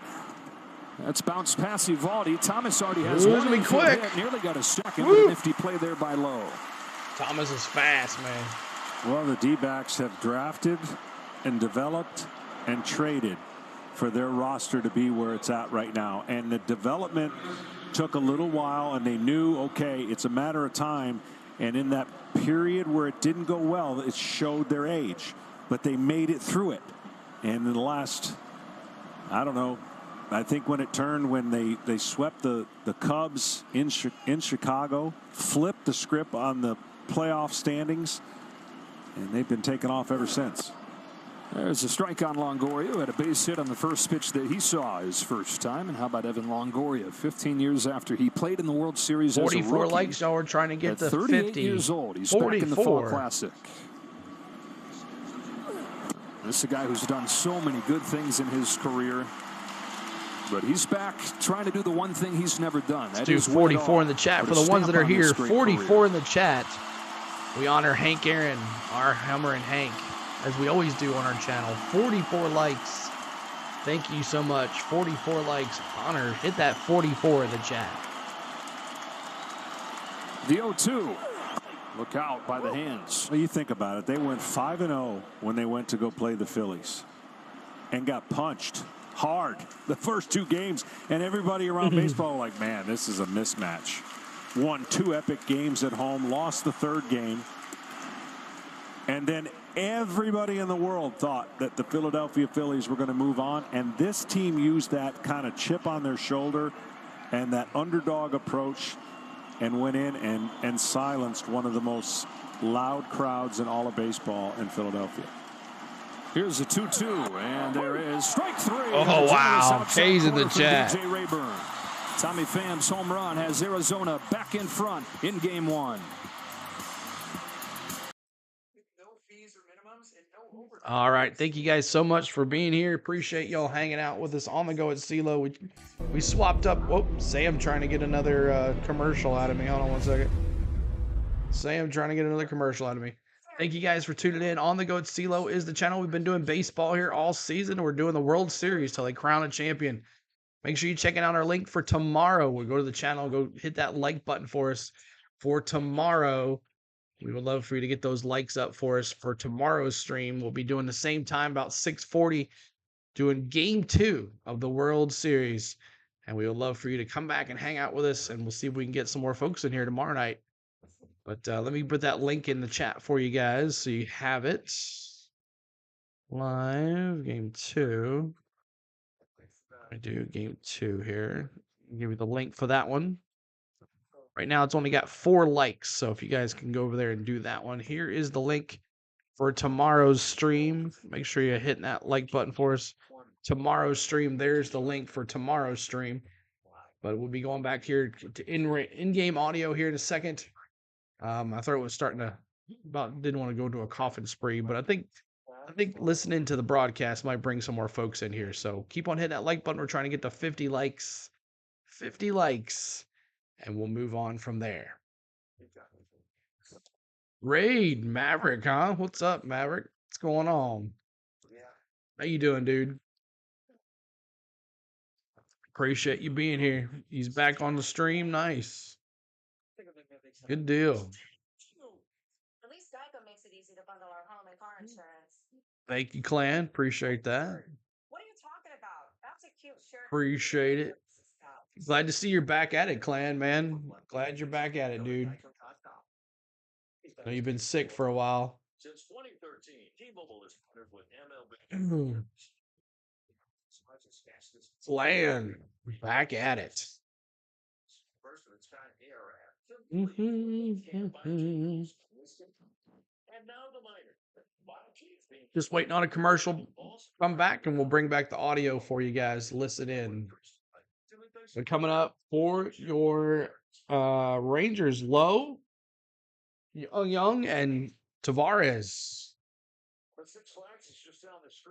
That's bounced past Eovaldi. Thomas already has one infield hit. Nearly got a second, but a nifty play there by Lowe. Thomas is fast, man. Well, the D-backs have drafted and developed and traded for their roster to be where it's at right now. And the development took a little while, and they knew, okay, it's a matter of time. And in that period where it didn't go well, it showed their age. But they made it through it. And in the last, I don't know, I think when it turned, when they swept the Cubs in Chicago, flipped the script on the playoff standings, and they've been taken off ever since. There's a strike on Longoria, who had a base hit on the first pitch that he saw his first time. And how about Evan Longoria, 15 years after he played in the World Series 44 as a rookie. likes, y'all are trying to get At to 38 50. years old. He's 44. back in the Fall Classic. This is a guy who's done so many good things in his career. But he's back trying to do the one thing he's never done. Let's do 44 in the chat. For the ones that are here, 44 in the chat. We honor Hank Aaron, our Hammer and Hank, as we always do on our channel. 44 likes. Thank you so much. 44 likes. Honor. Hit that 44 in the chat. The 0-2. Look out by the hands. Well, you think about it. They went 5-0 when they went to go play the Phillies and got punched hard the first two games. And everybody around baseball like, man, this is a mismatch. Won 2 epic games at home, lost the third game. And then everybody in the world thought that the Philadelphia Phillies were going to move on. And this team used that kind of chip on their shoulder and that underdog approach and went in and silenced one of the most loud crowds in all of baseball in Philadelphia. Here's a 2-2, and there is strike 3. Oh, wow. K's in the chat. DJ Rayburn. Tommy Pham's home run has Arizona back in front in Game 1. All right. Thank you guys so much for being here. Appreciate y'all hanging out with us on the go at CeeLo. We swapped up. Whoa, Sam trying to get another commercial out of me. Hold on one second. Sam trying to get another commercial out of me. Thank you guys for tuning in. On the Go at CeeLo is the channel. We've been doing baseball here all season. We're doing the World Series till they crown a champion. Make sure you're checking out our link for tomorrow. We'll go to the channel, go hit that like button for us for tomorrow. We would love for you to get those likes up for us for tomorrow's stream. We'll be doing the same time, about 6:40, doing Game 2 of the World Series. And we would love for you to come back and hang out with us, and we'll see if we can get some more folks in here tomorrow night. But let me put that link in the chat for you guys so you have it. Live, Game 2. I do Game 2 here. I'll give you the link for that one. Right now, it's only got 4 likes, so if you guys can go over there and do that one. Here is the link for tomorrow's stream. Make sure you're hitting that like button for us. Tomorrow's stream, there's the link for tomorrow's stream. But we'll be going back here to in-game audio here in a second. I thought it was starting to didn't want to go to a coughing spree, but I think listening to the broadcast might bring some more folks in here. So keep on hitting that like button. We're trying to get to 50 likes. 50 likes. And we'll move on from there. Raid Maverick, huh? What's up, Maverick? What's going on? How you doing, dude? Appreciate you being here. He's back on the stream. Nice. Good deal. At least Geico makes it easy to bundle our home and car insurance. Thank you, Clan. Appreciate that. What are you talking about? That's a cute shirt. Appreciate it. Glad to see you're back at it, Clan, man. Glad you're back at it, dude. I know you've been sick for a while. Since 2013, T-Mobile has partnered with MLB. Clan, back at it. Just waiting on a commercial. Come back and we'll bring back the audio for you guys. Listen in. So coming up for your Rangers, Lowe, Young, and Tavares. But Six Flags is just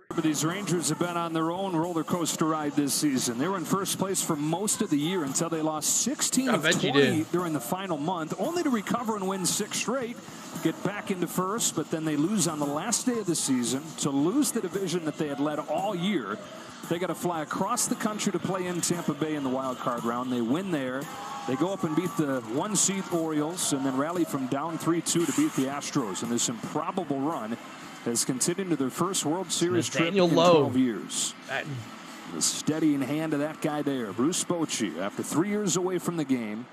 But these Rangers have been on their own roller coaster ride this season. They were in first place for most of the year until they lost 16 of 20 during the final month, only to recover and win 6 straight, get back into first, but then they lose on the last day of the season to lose the division that they had led all year. They got to fly across the country to play in Tampa Bay in the wild card round. They win there. They go up and beat the 1-seed Orioles and then rally from down 3-2 to beat the Astros. And this improbable run has continued to their first World Series trip in 12 years. The steadying hand of that guy there, Bruce Bochy, after 3 years away from the game,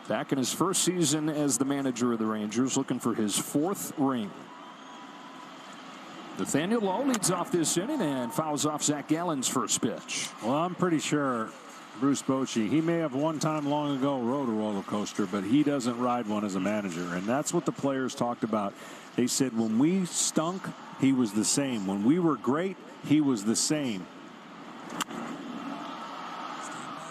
back in his first season as the manager of the Rangers, looking for his 4th ring. Nathaniel Lowe leads off this inning and fouls off Zac Gallen's first pitch. Well, I'm pretty sure Bruce Bochy, he may have one time long ago rode a roller coaster, but he doesn't ride one as a manager. And that's what the players talked about. They said when we stunk, he was the same. When we were great, he was the same.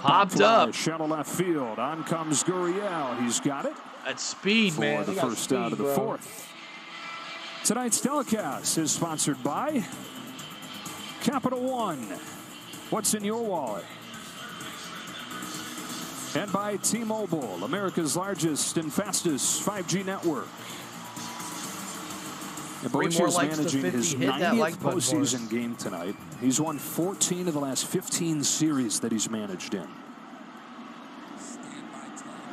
Hopped up. Shallow left field. On comes Gurriel. He's got it. At speed, man. For the first out of the 4th. Tonight's telecast is sponsored by Capital One. What's in your wallet? And by T-Mobile, America's largest and fastest 5G network. Bochy's managing his 90th postseason game tonight. He's won 14 of the last 15 series that he's managed in.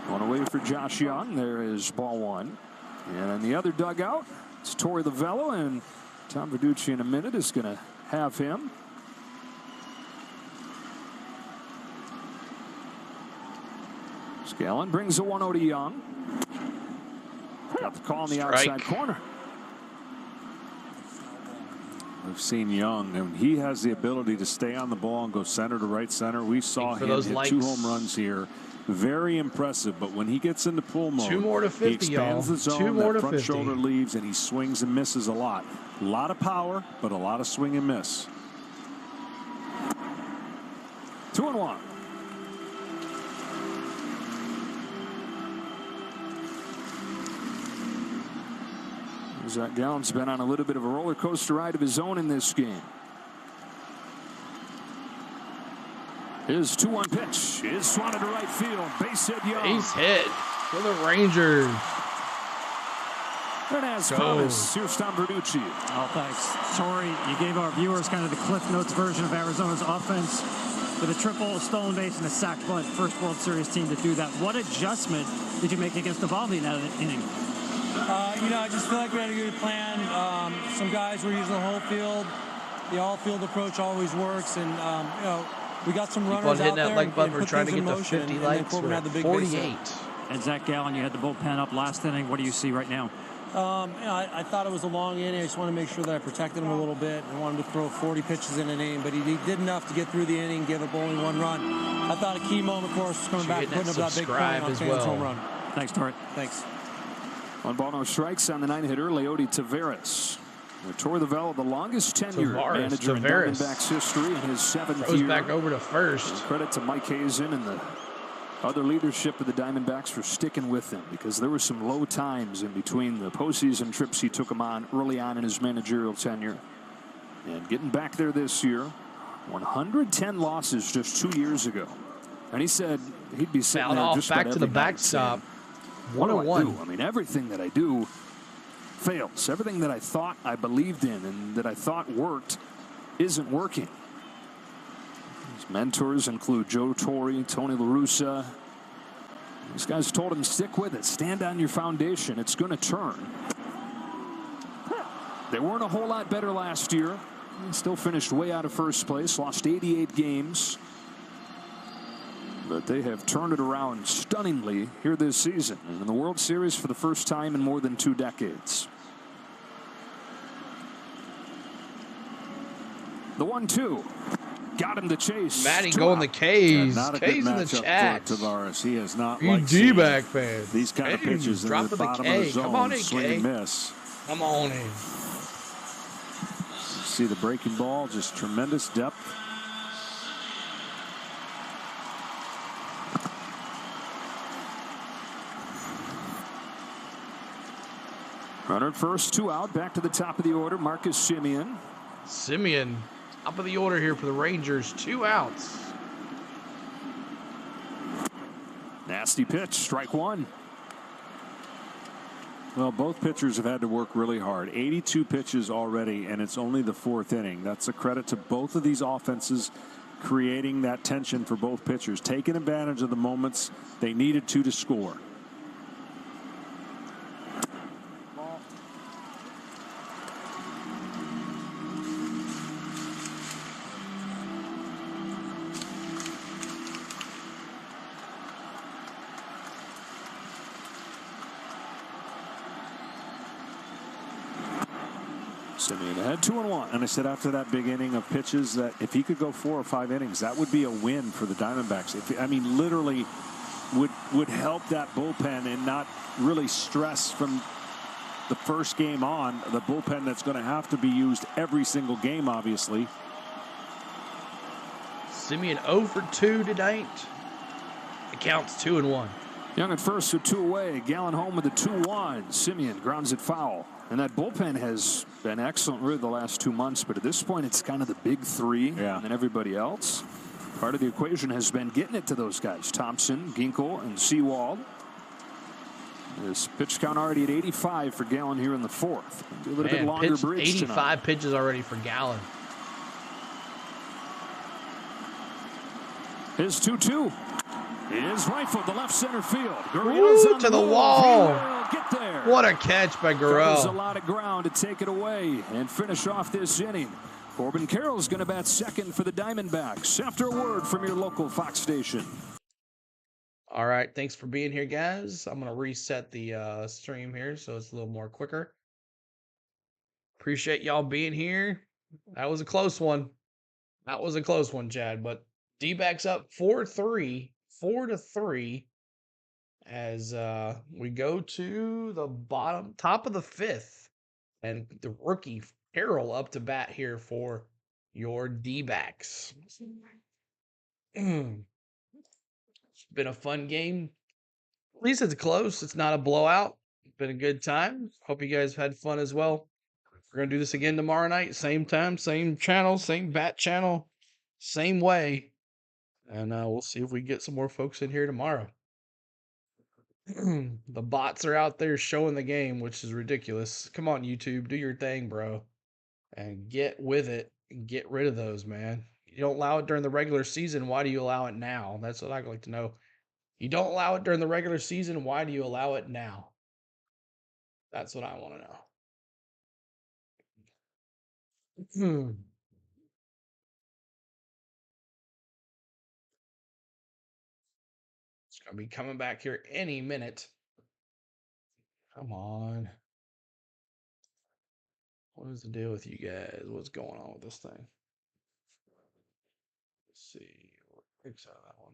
One away for Josh Young. There is ball 1. And in the other dugout, it's Torey Lovullo, and Tom Verducci in a minute is going to have him. Gallen brings a 1-0 to Young. Got the call in the outside corner. We've seen Young, and he has the ability to stay on the ball and go center to right center. We saw him hit 2 home runs here. Very impressive, but when he gets into pull mode, 2 more to 50, he expands the zone, 2 more that to front 50. shoulder leaves, and he swings and misses a lot. A lot of power, but a lot of swing and miss. 2-1. Zac Gallen's been on a little bit of a roller coaster ride of his own in this game. His 2-1 pitch is swatted to right field. Base hit Young. Base hit for the Rangers. And as promised, here's Tom Verducci. Oh, thanks. Torey, you gave our viewers kind of the Cliff Notes version of Arizona's offense with a triple, a stolen base, and a sacked bunt. First World Series team to do that. What adjustment did you make against Eovaldi in that inning? I just feel like we had a good plan. Some guys were using the whole field. The all-field approach always works, and we got some runners out there. Like we're trying to get to 50 likes. We're at 48. And Zac Gallen, you had the bullpen up last inning. What do you see right now? I thought it was a long inning. I just want to make sure that I protected him a little bit. I wanted to throw 40 pitches in an inning, but he did enough to get through the inning, give up only 1 run. I thought a key moment, of course, was coming back, putting up that big point on Fans' home run. Thanks, Torey. Thanks. 1 ball, no strikes on the 9-hitter, Leody Taveras. Torey Lovullo, the longest tenured manager in Diamondbacks history in his 7th year. Goes back over to first. Credit to Mike Hazen and the other leadership of the Diamondbacks for sticking with him, because there were some low times in between the postseason trips he took him on early on in his managerial tenure. And getting back there this year, 110 losses just 2 years ago. And he said he'd be sitting there just back to the backstop. What do I do? I mean, everything that I do fails. Everything that I thought I believed in and that I thought worked isn't working. His mentors include Joe Torre, Tony La Russa. These guys told him, stick with it. Stand on your foundation. It's going to turn. They weren't a whole lot better last year. They still finished way out of first place. Lost 88 games. But they have turned it around stunningly here this season. And in the World Series for the first time in more than 2 decades. The 1-2. Got him to chase. Matty going the K's. Not a K's good in the matchup chat. for Tavares. He has not You liked D-back fan. these kind of pitches in the bottom of the zone. Come on in, swing K. and miss. Come on in. See the breaking ball, just tremendous depth. Runner at first, 2 out. Back to the top of the order, Marcus Semien. Simeon, top of the order here for the Rangers. 2 outs. Nasty pitch, strike one. Well, both pitchers have had to work really hard. 82 pitches already, and it's only the 4th inning. That's a credit to both of these offenses, creating that tension for both pitchers, taking advantage of the moments they needed to score. Simeon ahead 2-1. And I said after that big inning of pitches that if he could go 4 or 5 innings, that would be a win for the Diamondbacks. I mean, literally would help that bullpen and not really stress from the first game on. The bullpen that's going to have to be used every single game, obviously. Simeon 0 for 2 tonight. It counts 2-1. Young at first with 2 away. Gallen home with the 2-1. Simeon grounds it foul. And that bullpen has been excellent really the last 2 months, but at this point it's kind of the big 3 and then everybody else. Part of the equation has been getting it to those guys. Thompson, Ginkel, and Seawald. This pitch count already at 85 for Gallen here in the 4th. A little bit longer bridge 85 tonight. pitches already for Gallen. His 2-2 is rifled to left center field. Ooh, to the wall. Get there. What a catch by There's a Gurriel. lot of ground to take it away and finish off this inning. Corbin Carroll's going to bat second for the Diamondbacks after a word from your local Fox station. All right, thanks for being here, guys. I'm going to reset the stream here so it's a little more quicker. Appreciate y'all being here. That was a close one. That was a close one, Chad, but D-backs up 4-3 as we go to the top of the 5th, and the rookie Carroll up to bat here for your D-backs. It's been a fun game. At least it's close. It's not a blowout. Been a good time. Hope you guys had fun as well. We're going to do this again tomorrow night. Same time, same channel, same bat channel, same way. And we'll see if we get some more folks in here tomorrow. The bots are out there showing the game, which is ridiculous. Come on, YouTube. Do your thing, bro. And get with it. And get rid of those, man. You don't allow it during the regular season. Why do you allow it now? That's what I'd like to know. You don't allow it during the regular season. Why do you allow it now? That's what I want to know. It's going to be coming back here any minute. Come on. What is the deal with you guys? What's going on with this thing? Let's see. Fix out that one.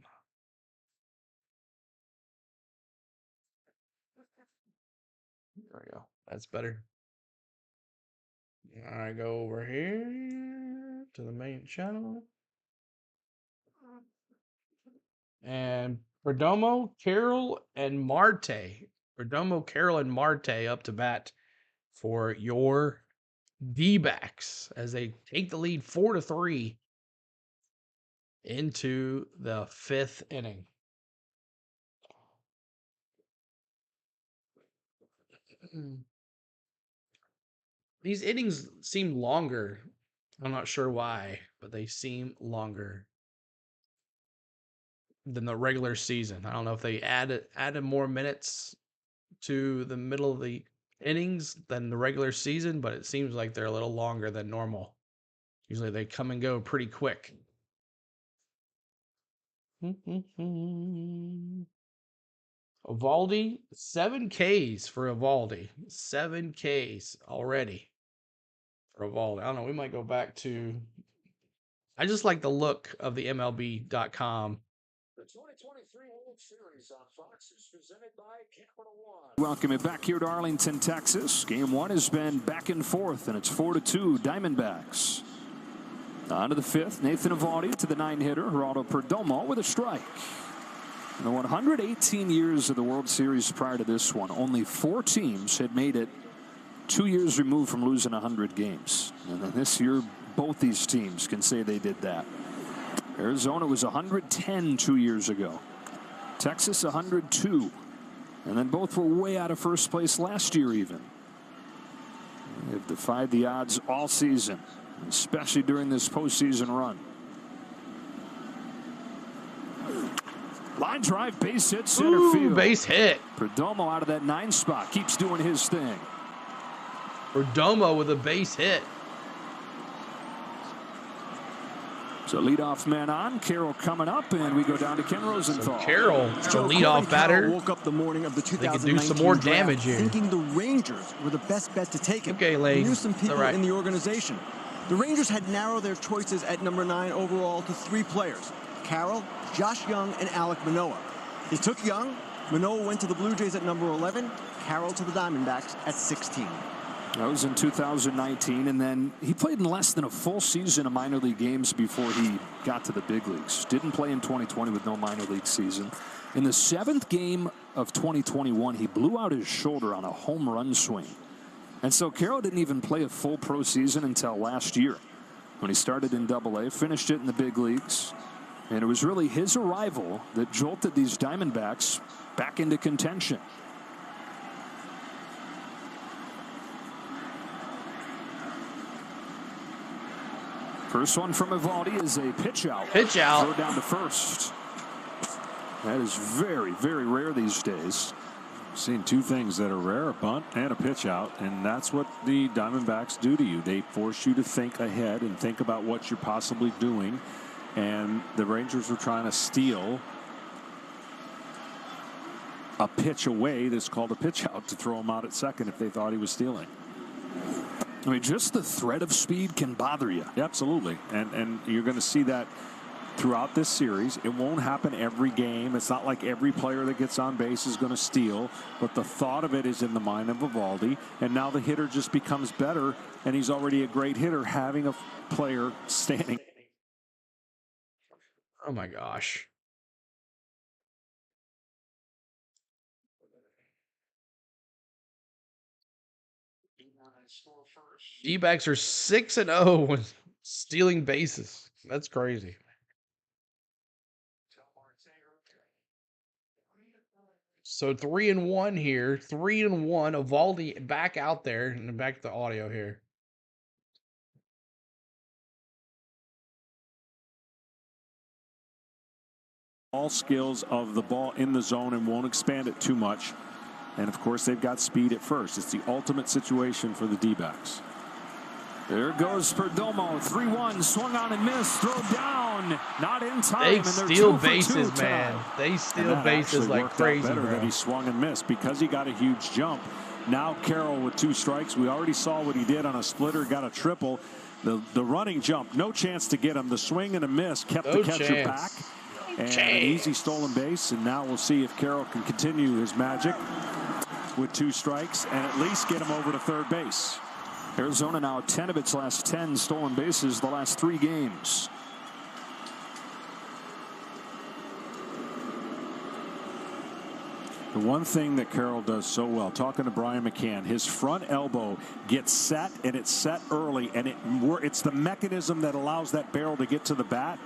There we go. That's better. I go over here to the main channel. And Perdomo, Carroll, and Marte. Perdomo, Carroll, and Marte up to bat for your D-backs as they take the lead 4-3 into the 5th inning. These innings seem longer. I'm not sure why, but they seem longer than the regular season. I don't know if they added more minutes to the middle of the innings than the regular season, but it seems like they're a little longer than normal. Usually they come and go pretty quick. Eovaldi, 7 Ks for Eovaldi. 7 Ks already for Eovaldi. I don't know. We might go back to... I just like the look of the MLB.com. The 2023 World Series on Fox is presented by Capital One. Welcome it back here to Arlington, Texas. Game 1 has been back and forth, and it's 4-2 Diamondbacks. On to the 5th, Nathan Eovaldi to the 9-hitter, Geraldo Perdomo with a strike. In the 118 years of the World Series prior to this one, only 4 teams had made it 2 years removed from losing 100 games. And then this year, both these teams can say they did that. Arizona was 110 2 years ago. Texas 102. And then both were way out of first place last year even. They've defied the odds all season, especially during this postseason run. Line drive, base hit, center field. Base hit. Perdomo out of that 9 spot keeps doing his thing. Perdomo with a base hit. So leadoff man on. Carroll coming up, and we go down to Ken Rosenthal. So Carroll, the leadoff batter. Woke up the morning of the 2019 they could do some more damage here. Thinking the Rangers were the best bet to take him. Okay, Lane. He knew some people in the organization. The Rangers had narrowed their choices at number 9 overall to 3 players: Carroll, Josh Young, and Alek Manoah. They took Young. Manoah went to the Blue Jays at number 11. Carroll to the Diamondbacks at 16. That was in 2019, and then he played in less than a full season of minor league games before he got to the big leagues. Didn't play in 2020 with no minor league season. In the 7th game of 2021, he blew out his shoulder on a home run swing. And so Carroll didn't even play a full pro season until last year when he started in Double-A, finished it in the big leagues. And it was really his arrival that jolted these Diamondbacks back into contention. First one from Eovaldi is a pitch out. Pitch out. Throw down to first. That is very, very rare these days. Seen 2 things that are rare: a bunt and a pitch out, and that's what the Diamondbacks do to you. They force you to think ahead and think about what you're possibly doing. And the Rangers were trying to steal a pitch away that's called a pitch out to throw him out at second if they thought he was stealing. I mean, just the threat of speed can bother you. Yeah, absolutely. And you're going to see that throughout this series. It won't happen every game. It's not like every player that gets on base is going to steal, but the thought of it is in the mind of Eovaldi, and now the hitter just becomes better, and he's already a great hitter having a player standing. Oh my gosh. Dbacks are 6-0 when stealing bases. That's crazy. So 3-1 here. 3-1. Eovaldi back out there. And back to the audio here. All skills of the ball in the zone and won't expand it too much. And of course, they've got speed at first. It's the ultimate situation for the D-backs. There goes Perdomo. 3-1. Swung on and missed. Throw down. Not in time. They steal bases, man. They steal bases like crazy. Better that he swung and missed because he got a huge jump. Now Carroll with 2 strikes. We already saw what he did on a splitter. Got a triple. The running jump, no chance to get him. The swing and a miss kept the catcher back. And an easy stolen base. And now we'll see if Carroll can continue his magic with 2 strikes and at least get him over to third base. Arizona now 10 of its last 10 stolen bases the last 3 games. The one thing that Carroll does so well, talking to Brian McCann, his front elbow gets set, and it's set early, and it's the mechanism that allows that barrel to get to the bat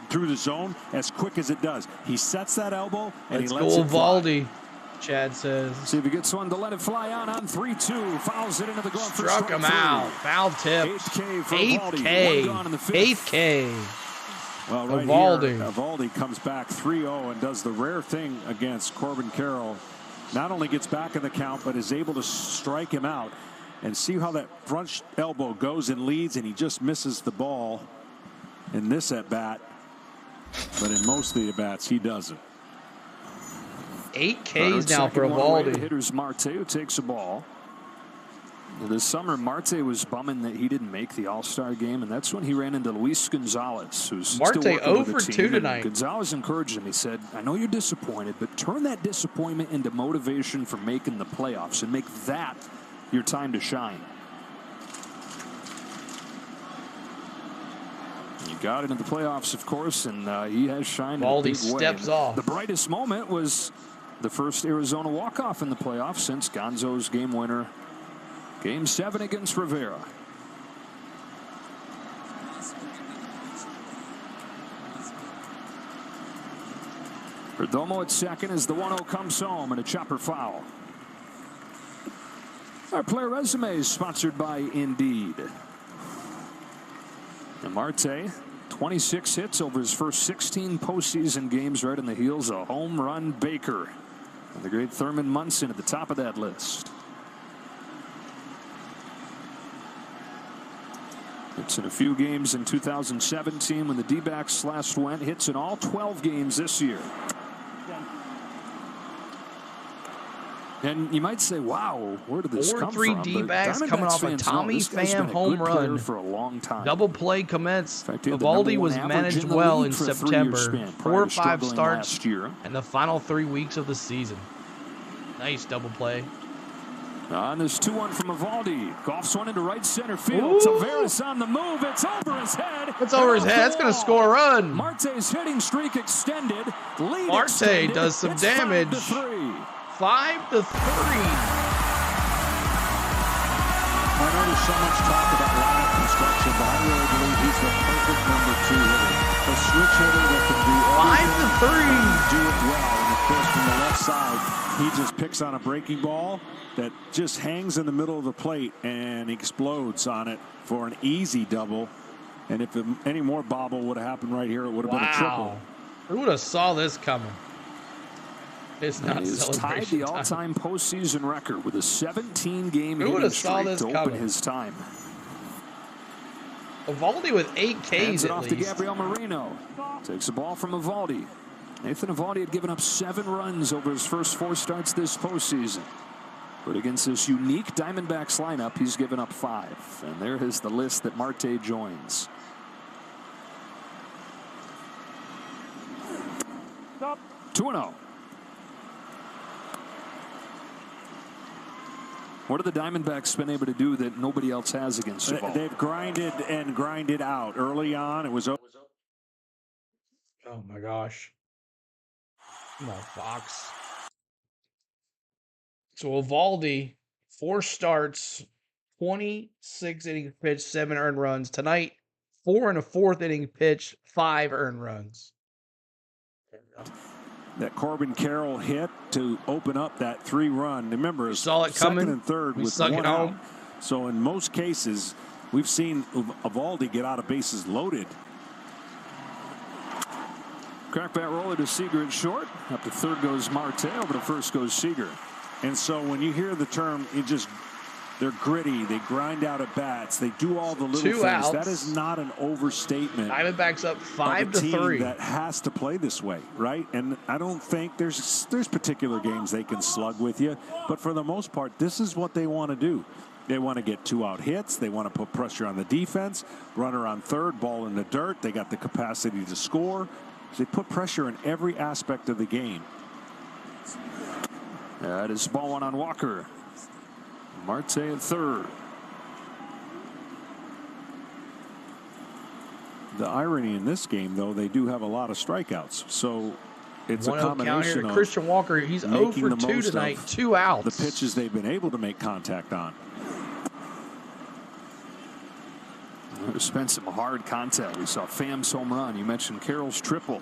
through the zone as quick as it does. He sets that elbow, and he lets it fly. Eovaldi, Chad says. See if he gets one to let it fly on 3-2. Fouls it into the glove. Struck him out. Foul tip. 8th K for 8th K. 8th K. Well, right here, Eovaldi comes back 3-0 and does the rare thing against Corbin Carroll. Not only gets back in the count, but is able to strike him out. And see how that front elbow goes and leads, and he just misses the ball in this at-bat. But in most of the at-bats, he doesn't. 8 Ks now for Eovaldi. Hitters Marte, who takes a ball. This summer, Marte was bumming that he didn't make the All-Star game, and that's when he ran into Luis Gonzalez, who's Marte still working 0 with the for team. 2 tonight. Gonzalez encouraged him. He said, I know you're disappointed, but turn that disappointment into motivation for making the playoffs and make that your time to shine. You got it in the playoffs, of course, and he has shined. Eovaldi steps off. The brightest moment was the first Arizona walk-off in the playoffs since Gonzo's game winner Game 7 against Rivera. Perdomo at second as the 1-0 comes home and a chopper foul. Our player resume is sponsored by Indeed. And Marte, 26 hits over his first 16 postseason games, right on the heels of home run Baker. And the great Thurman Munson at the top of that list. Hits in a few games in 2017 when the Dbacks last went. Hits in all 12 games this year. And you might say, wow, where did this come from? 4-3 Dbacks coming off a Tommy Pham home run. For a long time. Double play commenced. Eovaldi was managed well in September. 4 or 5 starts and the final 3 weeks of the season. Nice double play. On this 2-1 from Eovaldi. Golfs one into right center field. Tavares on the move. It's over his head. It's over his head. That's going to score a run. Marte's hitting streak extended. Marte does some damage. 5-3. I know there's so much talk about lineup construction, but I really believe he's the perfect number 2 hitter. A switch hitter that can do everything. 5-3. Do it well. And of course, from the left side, he just picks on a breaking ball that just hangs in the middle of the plate and explodes on it for an easy double. And if any more bobble would have happened right here, it would have been a triple. Who would have saw this coming? It's not He's tied the all-time postseason record with a 17-game hitting streak to open his time. Eovaldi with 8 Ks Hands it at off least. to Gabriel Moreno. Takes the ball from Eovaldi. Nathan Eovaldi had given up 7 runs over his first 4 starts this postseason. But against this unique Diamondbacks lineup, he's given up 5. And there is the list that Marte joins. Stop. 2-0. What have the Diamondbacks been able to do that nobody else has against Eovaldi? They've grinded and grinded out. Early on, it was. Oh my gosh. Come on, Fox. So Eovaldi, 4 starts, 26 innings pitched, 7 earned runs. Tonight, 4 and a 4th inning pitch, 5 earned runs. That Corbin Carroll hit to open up that 3-run. Remember, saw it coming. Second and third We with suck 1 it out. home. So in most cases, we've seen Eovaldi get out of bases loaded. Crackbat roller to Seager at short. Up to third goes Marte. Over to first goes Seager. And so when you hear the term, they're gritty. They grind out at bats. They do all the little 2 things. outs. That is not an overstatement. Diamondbacks up 5-3. That has to play this way, right? And I don't think there's particular games they can slug with you, but for the most part, this is what they want to do. They want to get 2-out hits. They want to put pressure on the defense. Runner on third, ball in the dirt. They got the capacity to score. They put pressure in every aspect of the game. That is ball 1 on Walker. Marte at third. The irony in this game, though, they do have a lot of strikeouts. So it's a combination of Christian Walker, he's 0 for 2 tonight, 2 outs. The pitches they've been able to make contact on. There's been some hard contact. We saw Pham's home run. You mentioned Carroll's triple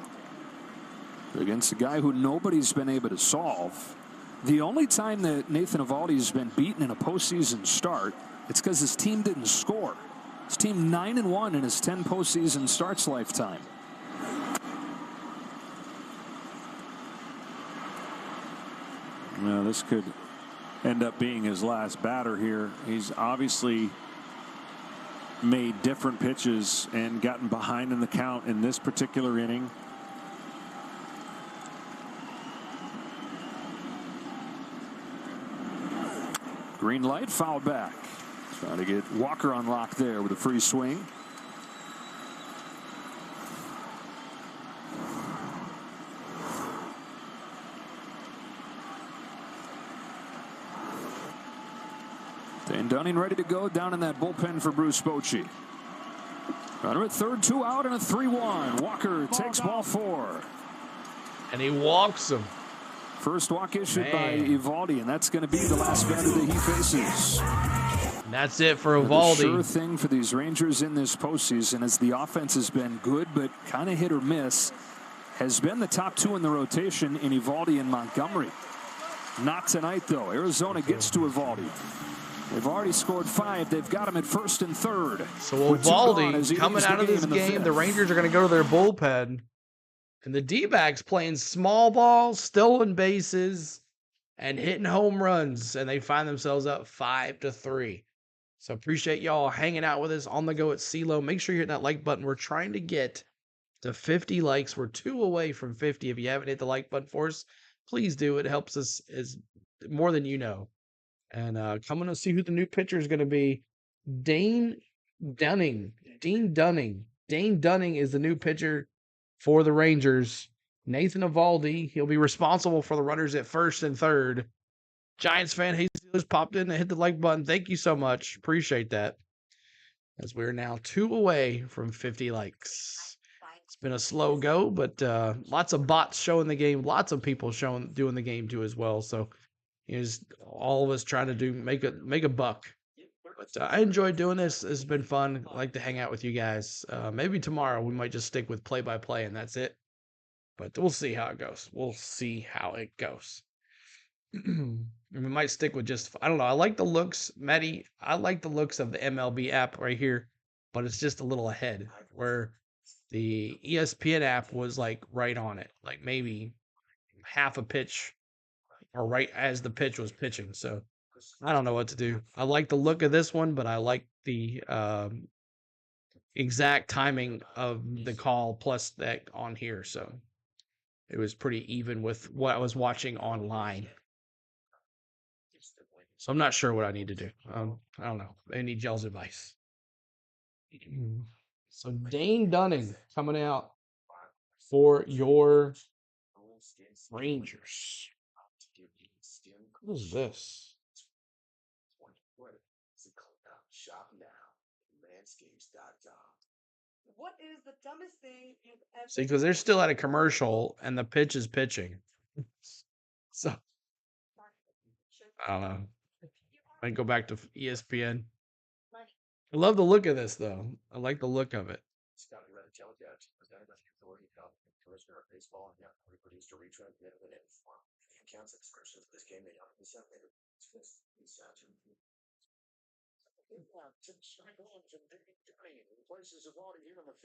against a guy who nobody's been able to solve. The only time that Nathan Eovaldi has been beaten in a postseason start, it's because his team didn't score. His team 9-1 in his 10 postseason starts lifetime. Well, this could end up being his last batter here. He's obviously made different pitches and gotten behind in the count in this particular inning. Green light, foul back. Trying to get Walker on lock there with a free swing. Dan Dunning ready to go down in that bullpen for Bruce Bochy. Runner at third, 2 out and a 3-1. Walker takes ball 4. And he walks him. First walk issued by Eovaldi, and that's going to be the last batter that he faces. And that's it for The Eovaldi. sure thing for these Rangers in this postseason, as the offense has been good but kind of hit or miss, has been the top two in the rotation in Eovaldi and Montgomery. Not tonight, though. Arizona gets to Eovaldi. They've already scored 5. They've got him at first and third. So Eovaldi, coming out of this game, the Rangers are going to go to their bullpen. And the D-backs playing small ball, stealing bases, and hitting home runs. And they find themselves up 5-3. So appreciate y'all hanging out with us on the go at CeeLo. Make sure you hit that like button. We're trying to get to 50 likes. We're 2 away from 50. If you haven't hit the like button for us, please do. It helps us is more than you know. And coming to see who the new pitcher is going to be, Dean Dunning. Dane Dunning is the new pitcher for the Rangers. Nathan Eovaldi, he'll be responsible for the runners at first and third. Giants fan Jesus popped in and hit the like button. Thank you so much. Appreciate that. As we're now 2 away from 50 likes. It's been a slow go, but lots of bots showing the game. Lots of people doing the game too as well. So is all of us trying to make a buck. But I enjoyed doing this. It's been fun. I like to hang out with you guys. Maybe tomorrow we might just stick with play-by-play and that's it. But we'll see how it goes. We might stick with just, I don't know. I like the looks, Maddie. I like the looks of the MLB app right here, but it's just a little ahead where the ESPN app was like right on it, like maybe half a pitch or right as the pitch was pitching. So I don't know what to do. I like the look of this one, but I like the exact timing of the call plus that on here. So it was pretty even with what I was watching online. So I'm not sure what I need to do. I don't know. I need y'all's advice. So Dane Dunning coming out for your Rangers. What is this? Shop now. Manscapes.com. What is the dumbest thing you've ever See, because they're still at a commercial and the pitch is pitching. So I don't know. I go back to ESPN. I love the look of this, though. I like the look of it.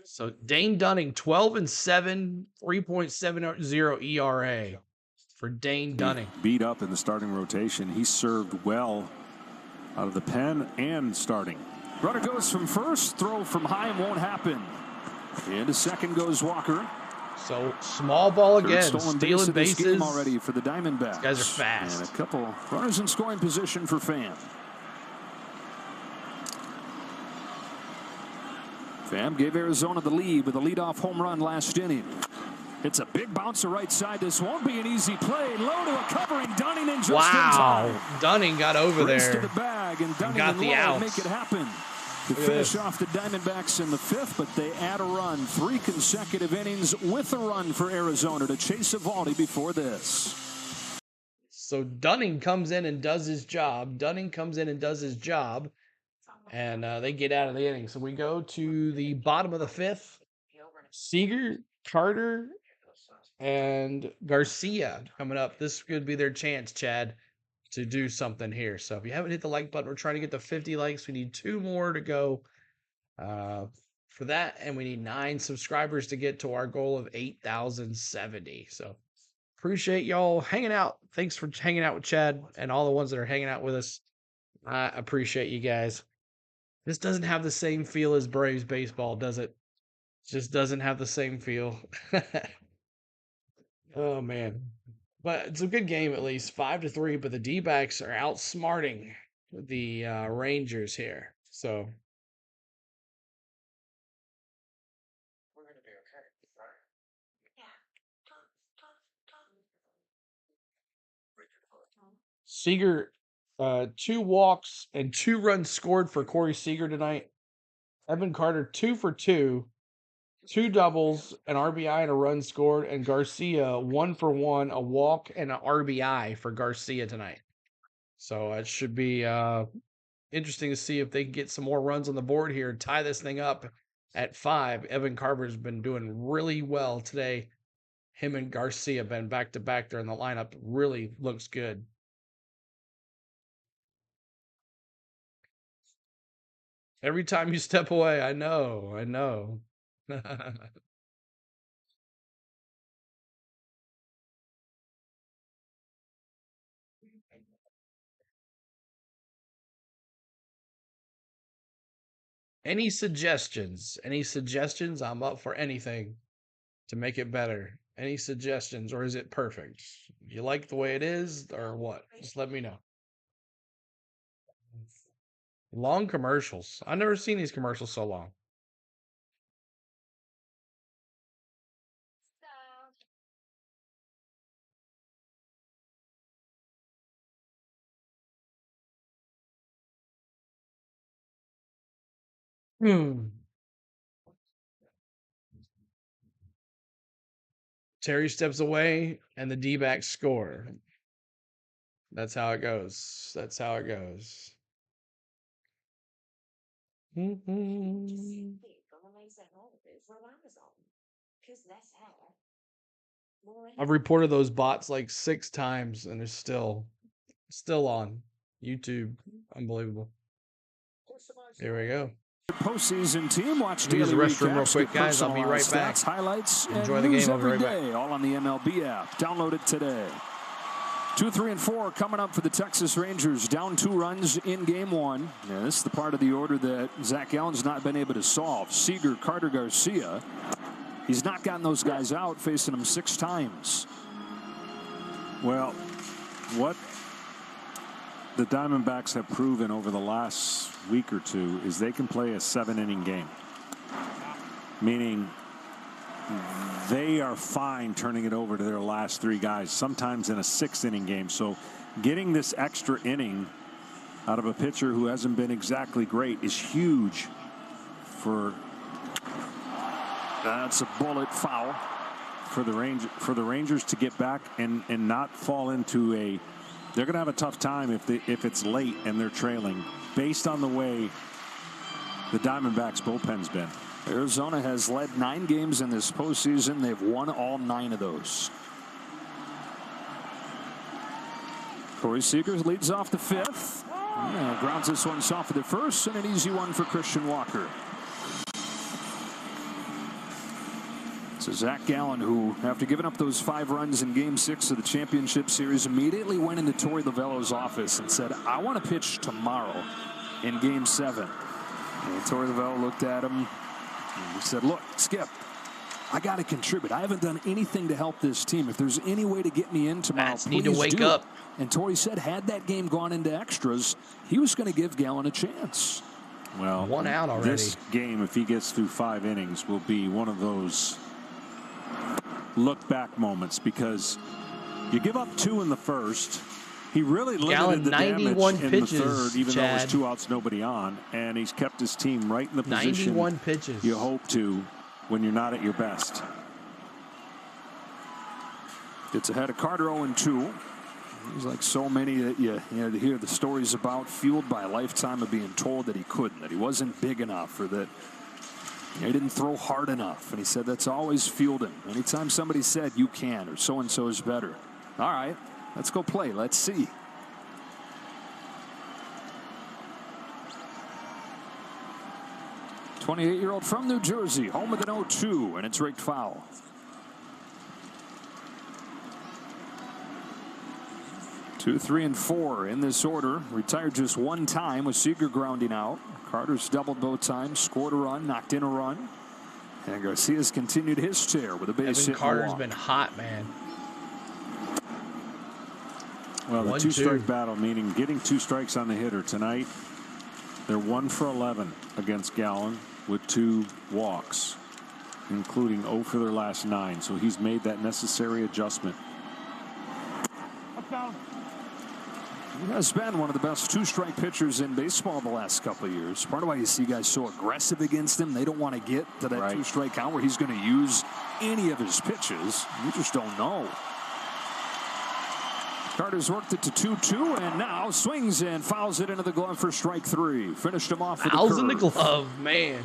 So Dane Dunning, 12-7, 3.70 ERA for Dane Dunning. Beat up in the starting rotation. He served well out of the pen and starting. Runner goes from first, throw from high and won't happen. Into second goes Walker. So small ball again, stealing bases game already for the Diamondbacks. These guys are fast. And a couple runners in scoring position for Pham. Pham gave Arizona the lead with a leadoff home run last inning. It's a big bouncer right side. This won't be an easy play. Low to a covering Dunning and just in time. Dunning got over Race there. to the bag and Dunning got the out. outs. Make it happen. To finish off the Diamondbacks in the 5th, but they add a run. 3 consecutive innings with a run for Arizona to chase Eovaldi before this. So Dunning comes in and does his job. And they get out of the inning. So we go to the bottom of the 5th. Seager, Carter, and Garcia coming up. This could be their chance, Chad, to do something here. So if you haven't hit the like button, we're trying to get to 50 likes. We need 2 more to go for that. And we need 9 subscribers to get to our goal of 8,070. So appreciate y'all hanging out. Thanks for hanging out with Chad and all the ones that are hanging out with us. I appreciate you guys. This doesn't have the same feel as Braves baseball, does it? Just doesn't have the same feel. Oh, man. But it's a good game at least. 5-3, but the D-backs are outsmarting the Rangers here. So We're going to be okay, right? Seager, 2 walks and 2 runs scored for Corey Seager tonight. Evan Carter, 2 for 2. 2 doubles, an RBI, and a run scored. And Garcia, 1 for 1, a walk and an RBI for Garcia tonight. So it should be interesting to see if they can get some more runs on the board here and tie this thing up at 5. Evan Carver's been doing really well today. Him and Garcia been back-to-back there in the lineup. Really looks good. Every time you step away, I know. Any suggestions? Any suggestions? I'm up for anything to make it better. Any suggestions, or is it perfect? You like the way it is, or what? Just let me know. Long commercials. I've never seen these commercials so long. Terry steps away, and the D-backs score. That's how it goes. That's how it goes. I've reported those bots like 6 times, and they're still on YouTube. Unbelievable. Here we go. Postseason team, watch use the daily restroom real recaps, quick, get guys. I'll be right back. stats, highlights, Enjoy and the news game. I'll be every right back. day, all on the MLB app. Download it today. 2, 3, and 4 coming up for the Texas Rangers. Down 2 runs in game 1. Yeah, this is the part of the order that Zac Gallen's not been able to solve. Seager, Carter, Garcia. He's not gotten those guys out, facing them 6 times. Well, what the Diamondbacks have proven over the last week or two is they can play a 7-inning game. Meaning they are fine turning it over to their last 3 guys, sometimes in a 6-inning game. So getting this extra inning out of a pitcher who hasn't been exactly great is huge for. That's a bullet foul for the Rangers to get back and not fall into a. They're going to have a tough time if it's late and they're trailing, based on the way the Diamondbacks bullpen's been. Arizona has led 9 games in this postseason. They've won all 9 of those. Corey Seager leads off the 5th. Yeah, grounds this one soft for the 1st, and an easy one for Christian Walker. So Zac Gallen, who, after giving up those 5 runs in Game 6 of the championship series, immediately went into Torey Lovullo's office and said, I want to pitch tomorrow in Game 7. And Torey Lovullo looked at him and he said, look, Skip, I got to contribute. I haven't done anything to help this team. If there's any way to get me in tomorrow, please need to wake do. up. And Torey said, had that game gone into extras, he was going to give Gallen a chance. Well, 1 out already. This game, if he gets through 5 innings, will be one of those look back moments, because you give up 2 in the 1st. He really limited the damage in the 3rd, even though it was 2 outs, nobody on, and he's kept his team right in the position 91 pitches. you hope to when you're not at your best. Gets ahead of Carter 0-2. He's like so many that you hear the stories about, fueled by a lifetime of being told that he couldn't, that he wasn't big enough, or that he didn't throw hard enough. And he said that's always fueled him. Anytime somebody said you can, or so-and-so is better. All right, let's go play. Let's see. '28-year-old from New Jersey, home with an 0-2, and it's rigged foul. Two, 3, and 4 in this order. Retired just 1 time with Seager grounding out. Carter's doubled both times, scored a run, knocked in a run. And Garcia's continued his tear with a base hit. Carter's been hot, man. Well, the 2-strike battle, meaning getting 2 strikes on the hitter tonight. They're 1 for 11 against Gallen with 2 walks, including 0 for their last 9. So he's made that necessary adjustment. He has been one of the best 2-strike pitchers in baseball the last couple of years. Part of why you see guys so aggressive against him, they don't want to get to that 2-strike count where he's going to use any of his pitches. You just don't know. Carter's worked it to 2-2 and now swings and fouls it into the glove for strike 3. Finished him off with fouls in the glove, man.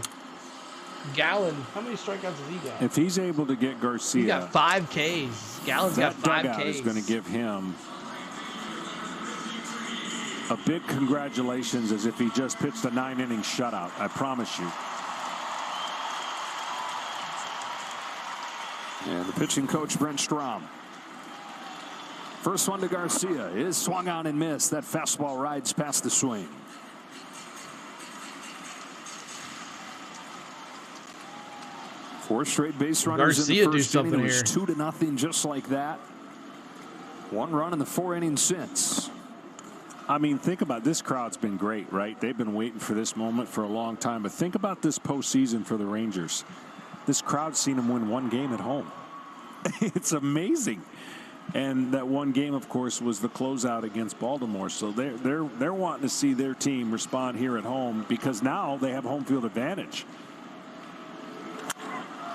Gallen, how many strikeouts has he got? If he's able to get Garcia, he got 5 Ks. Gallen's got 5 Ks. Is going to give him a big congratulations, as if he just pitched a 9-inning shutout. I promise you. And the pitching coach, Brent Strom. First one to Garcia is swung on and missed. That fastball rides past the swing. Four straight base runners Garcia in the first inning. It was here. 2-0 just like that. 1 run in the 4 innings since. I mean, think about this. Crowd's been great, right? They've been waiting for this moment for a long time. But think about this postseason for the Rangers. This crowd's seen them win 1 game at home. It's amazing. And that 1 game, of course, was the closeout against Baltimore. So they're wanting to see their team respond here at home, because now they have home field advantage.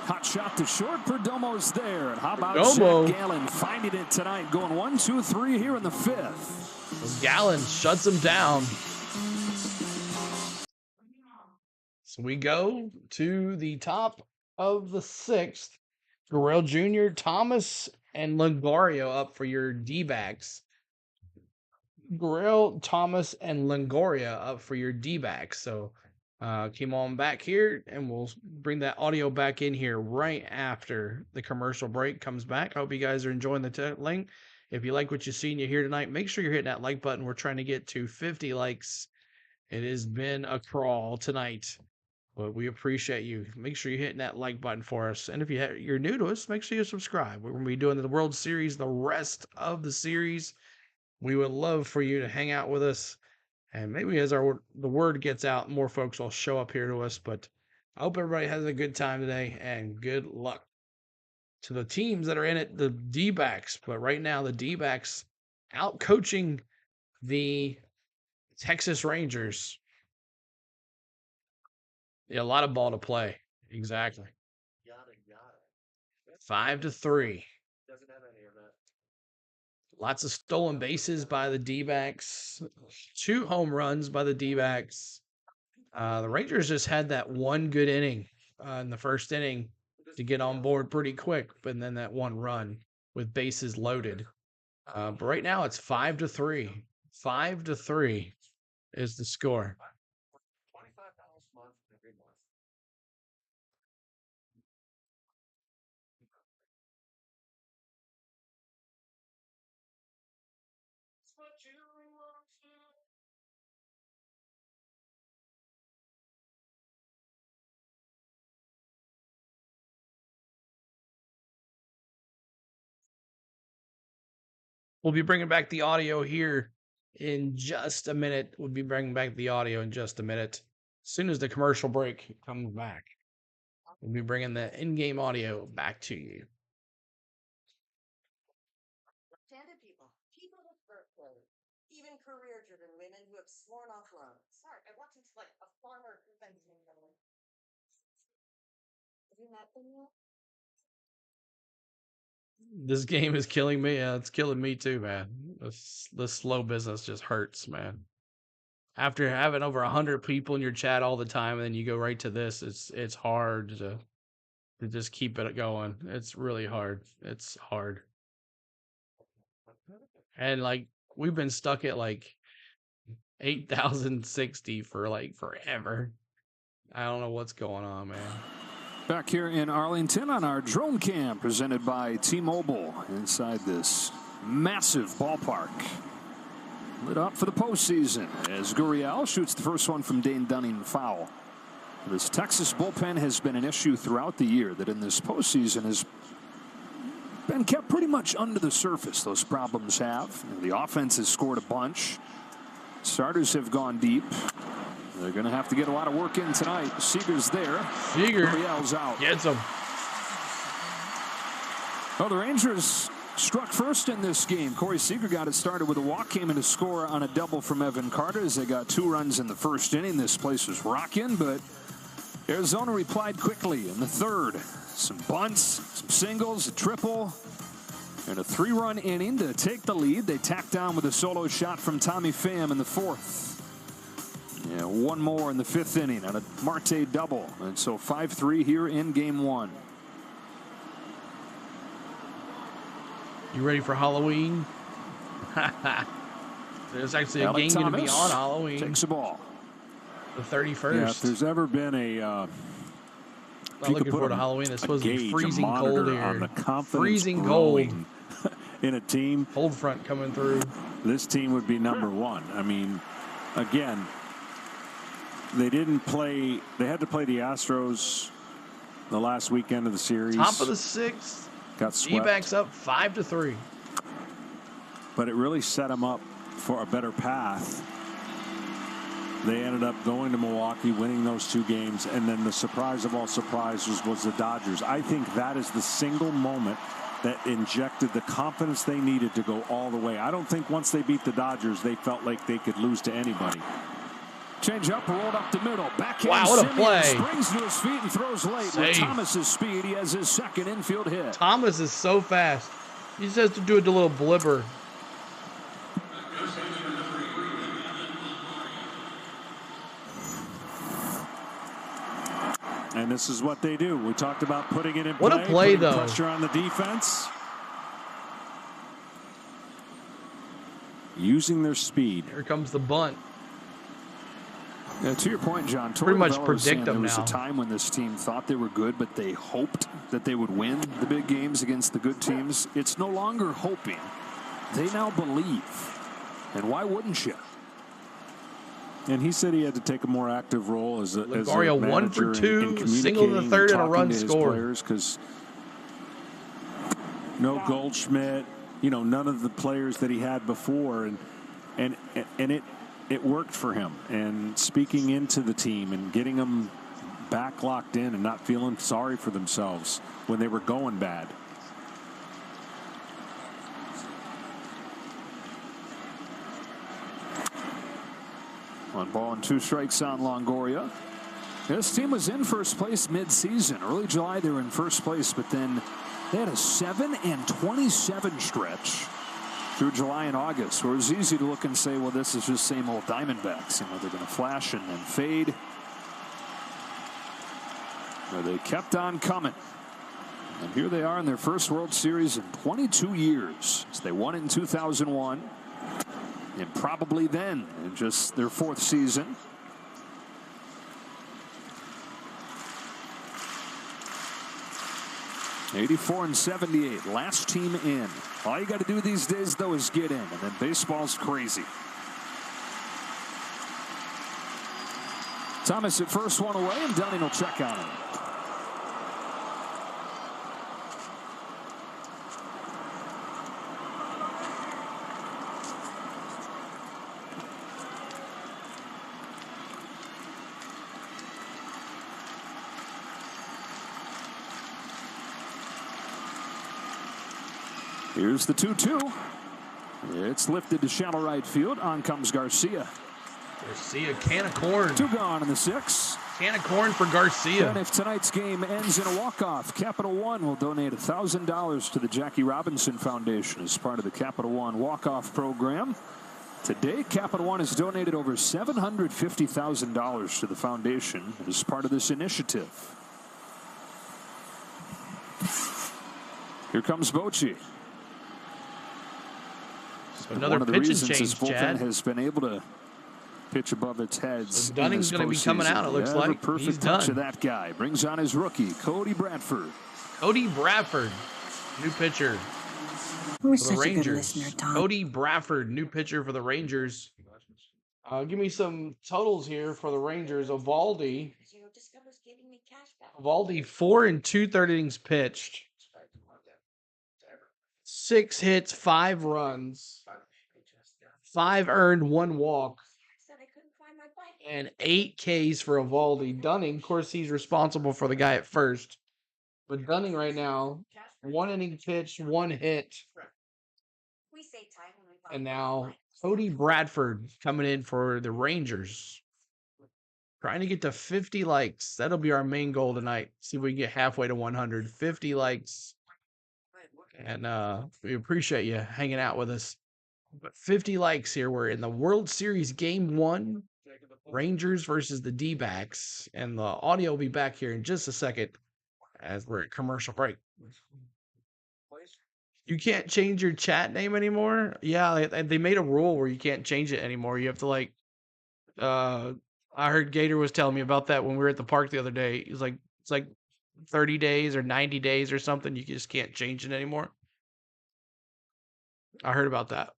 Hot shot to short. Perdomo's there. And how about Perdomo? Zac Gallen finding it tonight, going 1, 2, 3 here in the 5th. Gallen shuts him down. So we go to the top of the 6th. Gurriel Jr., Thomas, and Longoria up for your D-backs. Gurriel, Thomas, and Longoria up for your D-backs. So came on back here, and we'll bring that audio back in here right after the commercial break comes back. I hope you guys are enjoying the link. If you like what you see and you hear tonight, make sure you're hitting that like button. We're trying to get to 50 likes. It has been a crawl tonight, but we appreciate you. Make sure you're hitting that like button for us. And if you're new to us, make sure you subscribe. We're going to be doing the World Series, the rest of the series. We would love for you to hang out with us. And maybe as the word gets out, more folks will show up here to us. But I hope everybody has a good time today, and good luck to the teams that are in it, the D-backs. But right now, the D-backs out coaching the Texas Rangers. Yeah, a lot of ball to play. Exactly. 5-3. Doesn't have any of that. Lots of stolen bases by the D-backs. 2 home runs by the D-backs. The Rangers just had that 1 good inning in the first inning to get on board pretty quick, but then that 1 run with bases loaded. But right now it's 5-3. 5-3 is the score. $25 a month every month. We'll be bringing back the audio here in just a minute. We'll be bringing back the audio in just a minute. As soon as the commercial break comes back, we'll be bringing the in-game audio back to you. Left-handed people with birthdays, even career-driven women who have sworn off love. Sorry, I walked into like a farmer convention. Have you met them yet? This game is killing me. It's killing me too, man. This slow business just hurts, man. After having over 100 people in your chat all the time, and then you go right to this, it's hard to just keep it going. It's really hard. It's hard. And like we've been stuck at like 8,060 for like forever. I don't know what's going on, man. Back here in Arlington on our drone cam presented by T-Mobile inside this massive ballpark. Lit up for the postseason as Gurriel shoots the first one from Dane Dunning foul. This Texas bullpen has been an issue throughout the year that in this postseason has been kept pretty much under the surface. Those problems have. The offense has scored a bunch. Starters have gone deep. They're going to have to get a lot of work in tonight. Seager's there. Seager Gurriel's out. gets him. Well, the Rangers struck first in this game. Corey Seager got it started with a walk, came in to score on a double from Evan Carter as they got 2 runs in the first inning. This place was rocking, but Arizona replied quickly in the third. Some bunts, some singles, a triple. And a 3-run inning to take the lead. They tacked on with a solo shot from Tommy Pham in the 4th. Yeah, one more in the 5th inning on a Marte double. And so 5-3 here in game 1. You ready for Halloween? There's actually a game going to be on Halloween. Takes the ball. The 31st. Yeah, if there's ever been a not looking forward to Halloween. It's supposed to be freezing cold here. On the confidence freezing cold in a team. Cold front coming through. This team would be number 1. I mean, again, they didn't play. They had to play the Astros the last weekend of the series. Top of the 6th. Got swept. Dbacks up 5-3. But it really set them up for a better path. They ended up going to Milwaukee, winning those 2 games, and then the surprise of all surprises was the Dodgers. I think that is the single moment that injected the confidence they needed to go all the way. I don't think once they beat the Dodgers, they felt like they could lose to anybody. Change up, rolled up the middle. Backhand. Wow, what a play. Springs to his feet and throws late. With Thomas's speed, he has his 2nd infield hit. Thomas is so fast. He just has to do a little blibber. And this is what they do. We talked about putting it in play. What a play, though. Pressure on the defense. Using their speed. Here comes the bunt. Yeah, to your point, John, pretty much predict them now. There was a time when this team thought they were good, but they hoped that they would win the big games against the good teams. It's no longer hoping. They now believe. And why wouldn't you? And he said he had to take a more active role as a Ligario manager 1 for 2, in single in the 3rd, and a run scored. Because no Goldschmidt, none of the players that he had before, and it worked for him. And speaking into the team and getting them back locked in and not feeling sorry for themselves when they were going bad. One ball and 2 strikes on Longoria. This team was in first place mid-season. Early July, they were in first place, but then they had a 7-27 stretch through July and August, where it was easy to look and say, well, this is just same old Diamondbacks. They're going to flash and then fade. Where they kept on coming. And here they are in their first World Series in 22 years. So they won it in 2001. And probably then in just their 4th season. '84-78, last team in. All you got to do these days, though, is get in, and then baseball's crazy. Thomas at first, one away, and Dunning will check on him. Here's the 2-2. It's lifted to shallow right field. On comes Garcia. Garcia, can of corn. 2 gone in the 6th. Can of corn for Garcia. And if tonight's game ends in a walk-off, Capital One will donate $1,000 to the Jackie Robinson Foundation as part of the Capital One walk-off program. Today, Capital One has donated over $750,000 to the foundation as part of this initiative. Here comes Bochy. Another one of the pitching reasons change, his bullpen Chad. has been able to pitch above its heads. So Dunning's going to be coming out, it looks like. Perfect He's touch done. of that guy. Brings on his rookie, Cody Bradford. Cody Bradford, new pitcher for the Rangers. Cody Bradford, new pitcher for the Rangers. Give me some totals here for the Rangers. Eovaldi, 4 and 2/3 innings pitched. 6 hits, 5 runs, 5 earned, 1 walk, and 8 Ks for Eovaldi. Dunning, of course, he's responsible for the guy at first. But Dunning right now, 1 inning pitched, 1 hit. And now Cody Bradford coming in for the Rangers. Trying to get to 50 likes. That'll be our main goal tonight. See if we can get halfway to 100. 50 likes. And we appreciate you hanging out with us. But 50 likes here. We're in the World Series Game 1, Rangers versus the D-backs. And the audio will be back here in just a second as we're at commercial break. You can't change your chat name anymore? Yeah, they made a rule where you can't change it anymore. You have to like, I heard Gator was telling me about that when we were at the park the other day. He's like, it's like 30 days or 90 days or something. You just can't change it anymore. I heard about that.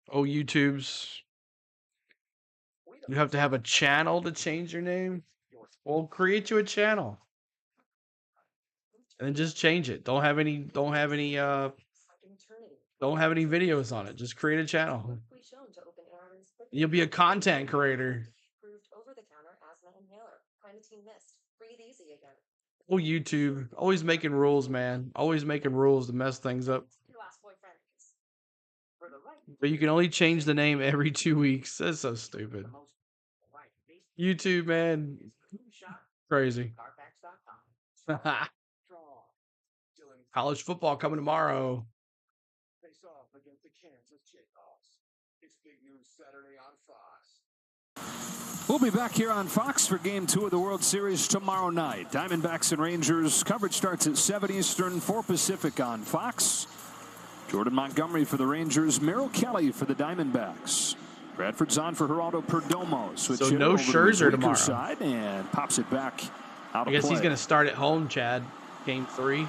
Oh, YouTube's. You have to have a channel to change your name? Well, create you a channel. And then just change it. Don't have any videos on it. Just create a channel. You'll be a content creator. Oh, YouTube. Always making rules, man. Always making rules to mess things up. But you can only change the name every 2 weeks. That's so stupid. YouTube, man. Crazy. College football coming tomorrow. We'll be back here on Fox for Game 2 of the World Series tomorrow night. Diamondbacks and Rangers. Coverage starts at 7 Eastern, 4 Pacific on Fox. Jordan Montgomery for the Rangers. Merrill Kelly for the Diamondbacks. Bradford's on for Geraldo Perdomo. Switch so no Scherzer tomorrow. Side and pops it back out I guess of play. He's going to start at home, Chad. Game 3.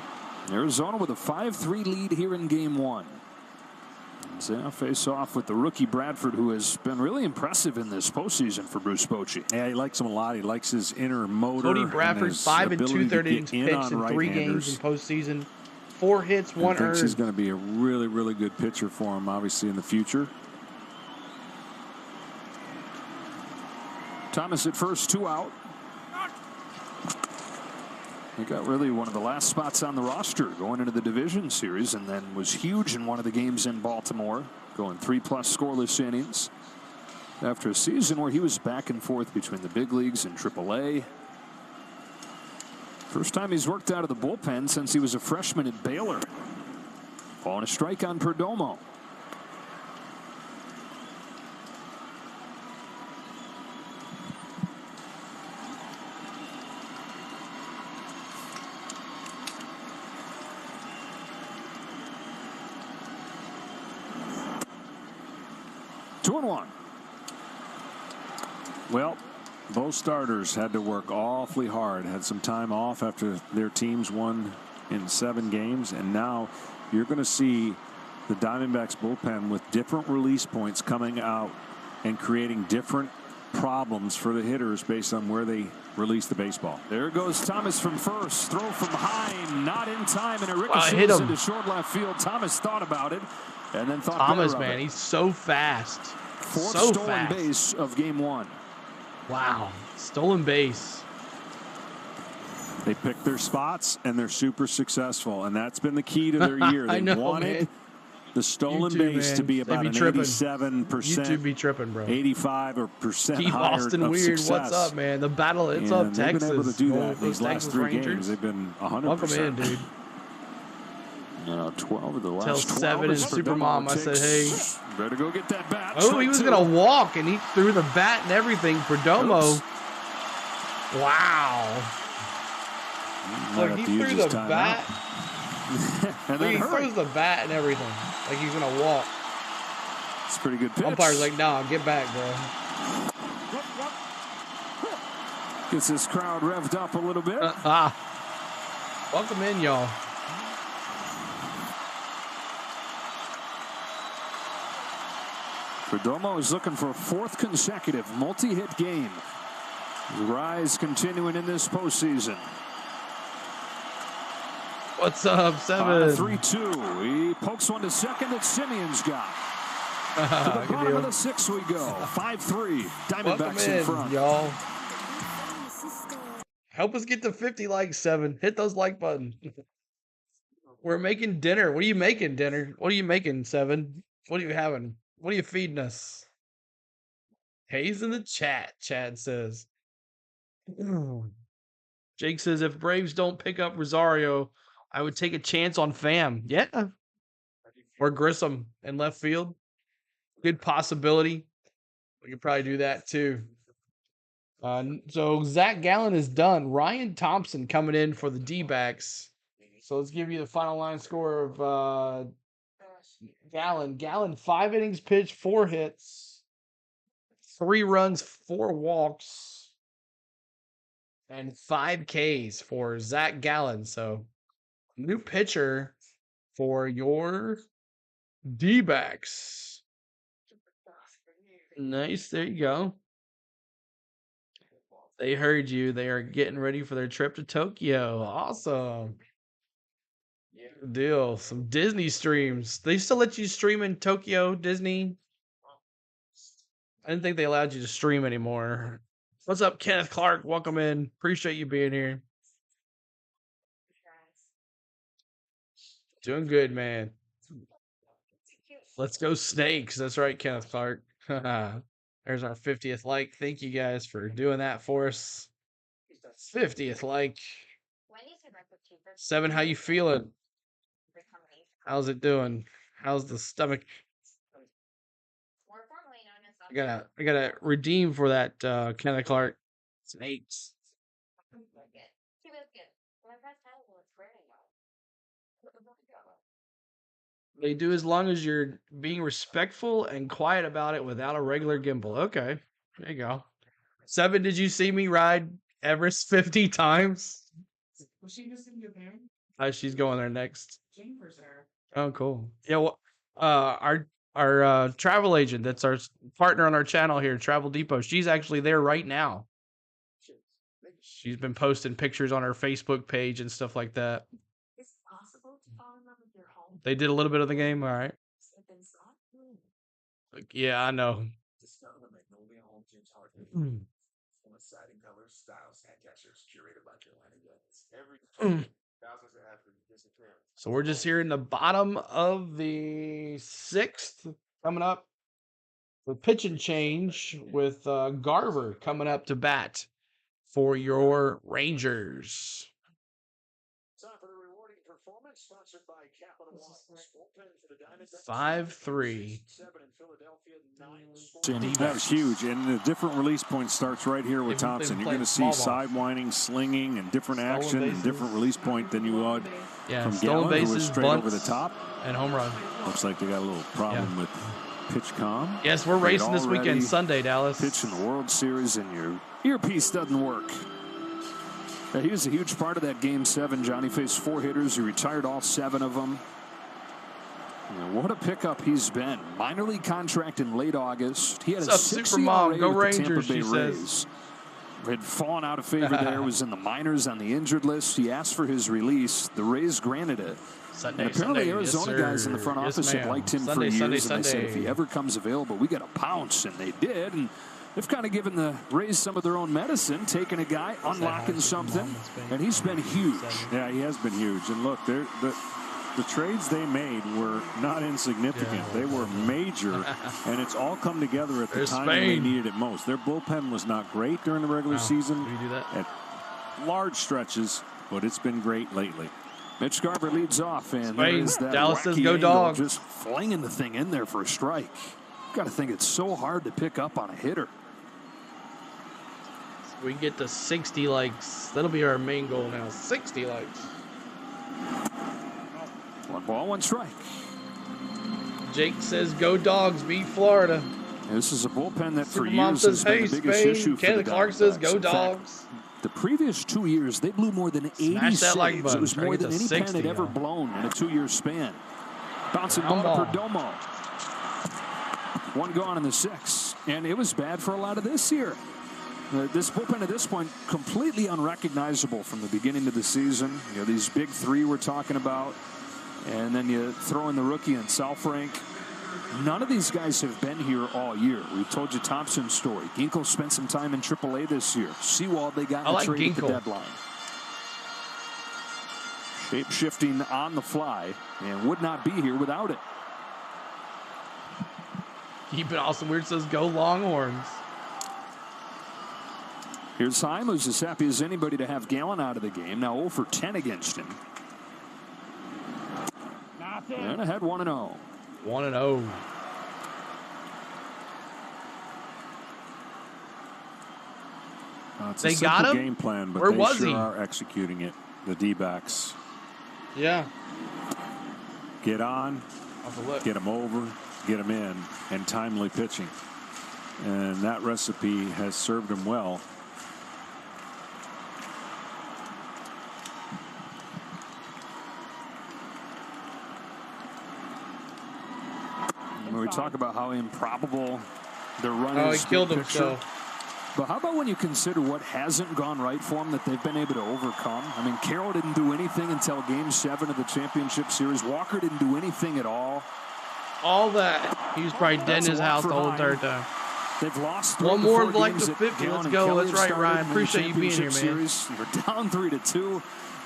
Arizona with a 5-3 lead here in Game 1. They now face off with the rookie Bradford, who has been really impressive in this postseason for Bruce Bochy. Yeah, he likes him a lot. He likes his inner motor. Cody Bradford, 5 2/3 innings pitched in 3 games in postseason. 4 hits, 1 earned. He's going to be a really, really good pitcher for him, obviously, in the future. Thomas at first, 2 out. He got really one of the last spots on the roster going into the division series, and then was huge in one of the games in Baltimore, going 3+ scoreless innings after a season where he was back and forth between the big leagues and AAA. First time he's worked out of the bullpen since he was a freshman at Baylor. Ball and a strike on Perdomo. Well, both starters had to work awfully hard, had some time off after their teams won in 7 games, and now you're going to see the Diamondbacks bullpen with different release points coming out and creating different problems for the hitters based on where they release the baseball. There goes Thomas from first. Throw from high, not in time, and it ricochets into short left field. Thomas thought about it and then thought Thomas, better of man, it. he's so fast. 4th stolen base of Game 1. Wow, stolen base. They pick their spots and they're super successful, and that's been the key to their year. They wanted the stolen base to be about an 87%. YouTube be tripping, bro. 85% Keep higher Austin of Weird, success. what's up, man? The battle, it's up Texas. They've been able to do that those these last 3 Rangers. games. They've been 100%. Welcome in, dude. Now 12 of the last Tell 12 7 and Supermom, I said, hey. Better go get that bat. Oh, he was going to walk, and he threw the bat and everything. Perdomo. Oops. Wow. Look, he threw the bat. And then he throws the bat and everything. Like he's going to walk. It's a pretty good pitch. Umpire's like, nah, get back, bro. Gets this crowd revved up a little bit. Welcome in, y'all. Perdomo is looking for a 4th consecutive multi-hit game. The rise continuing in this postseason. What's up, 7? 3-2. He pokes one to second that Simeon's got. To the bottom of the 6th we go. 5-3. Diamondbacks in front. Y'all. Help us get to 50 likes, 7. Hit those like button. We're making dinner. What are you making, dinner? What are you making, 7? What are you having? What are you feeding us? Hayes in the chat, Chad says. Jake says, if Braves don't pick up Rosario, I would take a chance on Pham. Yeah. Or Grissom in left field. Good possibility. We could probably do that too. So Zac Gallen is done. Ryan Thompson coming in for the Dbacks. So let's give you the final line score of Gallen. Gallen, 5 innings pitched, 4 hits, 3 runs, 4 walks, and 5 Ks for Zac Gallen. So new pitcher for your Dbacks. Nice. There you go. They heard you. They are getting ready for their trip to Tokyo. Awesome. Good deal. Some Disney streams. They still let you stream in Tokyo, Disney? I didn't think they allowed you to stream anymore. What's up, Kenneth Clark? Welcome in. Appreciate you being here. Doing good, man. Let's go Snakes. That's right, Kenneth Clark. There's our 50th like. Thank you guys for doing that for us. 50th like. 7, how you feeling? How's it doing? How's the stomach? I gotta redeem for that Kenneth Clark. Snakes. They do as long as you're being respectful and quiet about it without a regular gimbal. Okay. There you go. 7, did you see me ride Everest 50 times? Was she just in Japan? She's going there next. Jennifer's there. Oh, cool. Yeah, well, our travel agent, that's our partner on our channel here, Travel Depot, she's actually there right now. She's been posting pictures on her Facebook page and stuff like that. It's possible to fall in love with your home. They did a little bit of the game, all right. Yeah, I know. Discover the Magnolia Home Gym's hard from exciting colors, styles, and textures curated by Carolina Guns. Every thousands of athletes disappear. So we're just here in the bottom of the 6th coming up. The pitch and change with Garver coming up to bat for your Rangers. Time for the rewarding performance sponsored by Capital One. 5-3. That was huge, and the different release point starts right here with Thompson. You're going to see sidewinding, slinging, and different action and different release point than you would from Gallen, who was straight over the top. And home run. Looks like they got a little problem with pitch com. Yes, we're racing this weekend, Sunday, Dallas. Pitch in the World Series, and your earpiece doesn't work. Now, he was a huge part of that Game 7. Johnny faced 4 hitters. He retired all 7 of them. What a pickup he's been. Minor league contract in late August. He had a 6 ERA Go with Rangers, the Tampa Bay she Rays. says. Had fallen out of favor there. Was in the minors on the injured list. He asked for his release. The Rays granted it. Sunday, and apparently Sunday. Arizona Yes, guys in the front office have liked him for years. And they said if he ever comes available, we got to pounce. And they did. And they've kind of given the Rays some of their own medicine, taking a guy, unlocking something. And he's been huge. Yeah, he has been huge. And look, the trades they made were not insignificant. Yeah. They were major, and it's all come together at the time when they needed it most. Their bullpen was not great during the regular season at large stretches, but it's been great lately. Mitch Garver leads off, and there's that Dallas says go angle, dog. just flinging the thing in there for a strike. Got to think it's so hard to pick up on a hitter. We get to 60 likes. That'll be our main goal now. 60 likes. 1 ball, 1 strike. Jake says, go Dogs, beat Florida. This is a bullpen that for Supermom years says, has been the biggest issue for the Kenneth Clark says, go Diamondbacks. In Dogs. fact, the previous 2 years, they blew more than 80 Smash that like saves. button. It was Try to more get than to any 60 pen had ever now. blown in a 2-year span. Bouncing ball to Perdomo. 1 gone in the 6th. And it was bad for a lot of this year. This bullpen at this point, completely unrecognizable from the beginning of the season. You know, these big 3 we're talking about. And then you throw in the rookie and Salfrank. None of these guys have been here all year. We told you Thompson's story. Ginkel spent some time in AAA this year. Seawald, they got in the trade at the deadline. Shape-shifting on the fly, and would not be here without it. Keep it awesome. Weird says, go Longhorns. Here's Heim, who's as happy as anybody to have Gallen out of the game. Now 0 for 10 against him. And ahead 1-0. 1-0. It's they a got him? game plan, but Where they was sure he? are executing it. The D-backs. Yeah. Get on, get him over, get him in, and timely pitching. And that recipe has served him well. When we talk about how improbable the run Oh, is. he killed himself. But how about when you consider what hasn't gone right for him that they've been able to overcome? I mean, Carroll didn't do anything until Game 7 of the championship series. Walker didn't do anything at all. All that. He was probably dead in his house the whole entire time. They've lost one more of like the 50. Let's go. That's right, Ryan. Appreciate you being here, man. Series. You're down 3-2,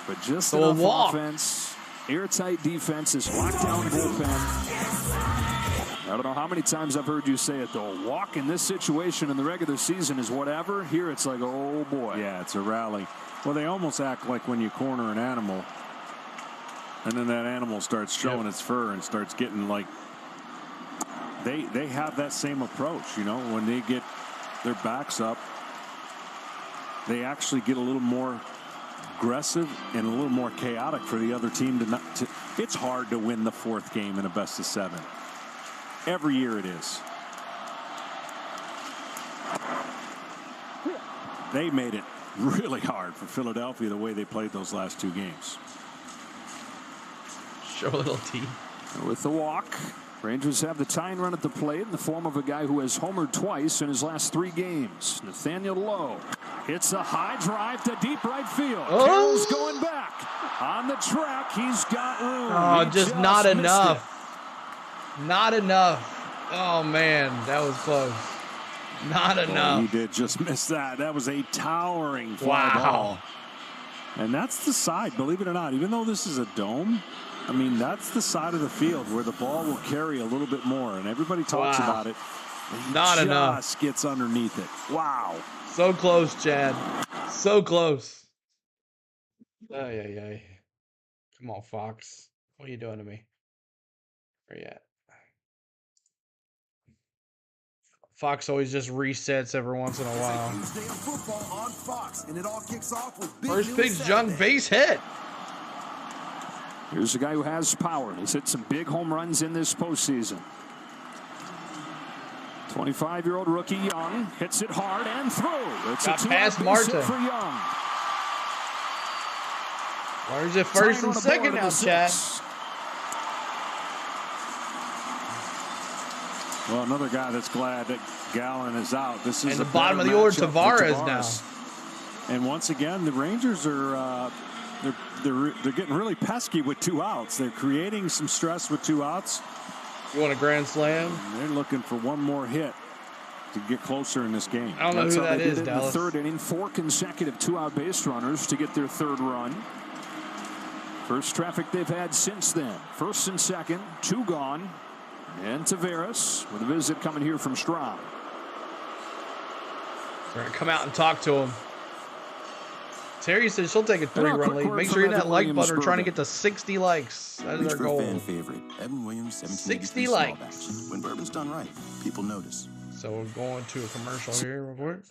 but just so enough offense. Airtight defense is locked down bullpen. I don't know how many times I've heard you say it, though. Walk in this situation in the regular season is whatever. Here it's like, oh, boy. Yeah, it's a rally. Well, they almost act like when you corner an animal, and then that animal starts showing its fur and starts getting like, they have that same approach, you know, when they get their backs up, they actually get a little more aggressive and a little more chaotic for the other team to it's hard to win the 4th game in a best-of-7. Every year it is. They made it really hard for Philadelphia the way they played those last 2 games. Show a little T. With the walk, Rangers have the tying run at the plate in the form of a guy who has homered twice in his last 3 games. Nathaniel Lowe hits a high drive to deep right field. Carroll's going back. On the track, he's got room. Oh, just not enough. Not enough. Oh, man, that was close. Not enough. He did just miss that. That was a towering fly ball. And that's the side, believe it or not, even though this is a dome, I mean, that's the side of the field where the ball will carry a little bit more, and everybody talks about it. Not enough. Just gets underneath it. Wow. So close, Chad. So close. Ay. Come on, Fox. What are you doing to me? Where you at? Fox always just resets every once in a while. First pitch, junk base hit. Here's a guy who has power. He's hit some big home runs in this postseason. 25-year-old rookie Young hits it hard and through. It's got a past Marta for Young. Where's it first and second now, Chad? Well, another guy that's glad that Gallen is out. This is in the bottom of the order, Tavares now. And once again, the Rangers are they're getting really pesky with 2 outs. They're creating some stress with 2 outs. You want a grand slam? And they're looking for one more hit to get closer in this game. I don't know who that is, Dallas. In the 3rd inning, 4 consecutive 2-out base runners to get their 3rd run. First traffic they've had since then. 1st and 2nd, 2 gone. And Tavares with a visit coming here from Straub. We're going to come out and talk to him. Terry says she'll take a 3-run lead. Make sure you hit that like button. We're trying to get to 60 likes. That is our goal. Fan favorite, Evan Williams, 60 likes. Batch. When bourbon's done right, people notice. So we're going to a commercial here real quick.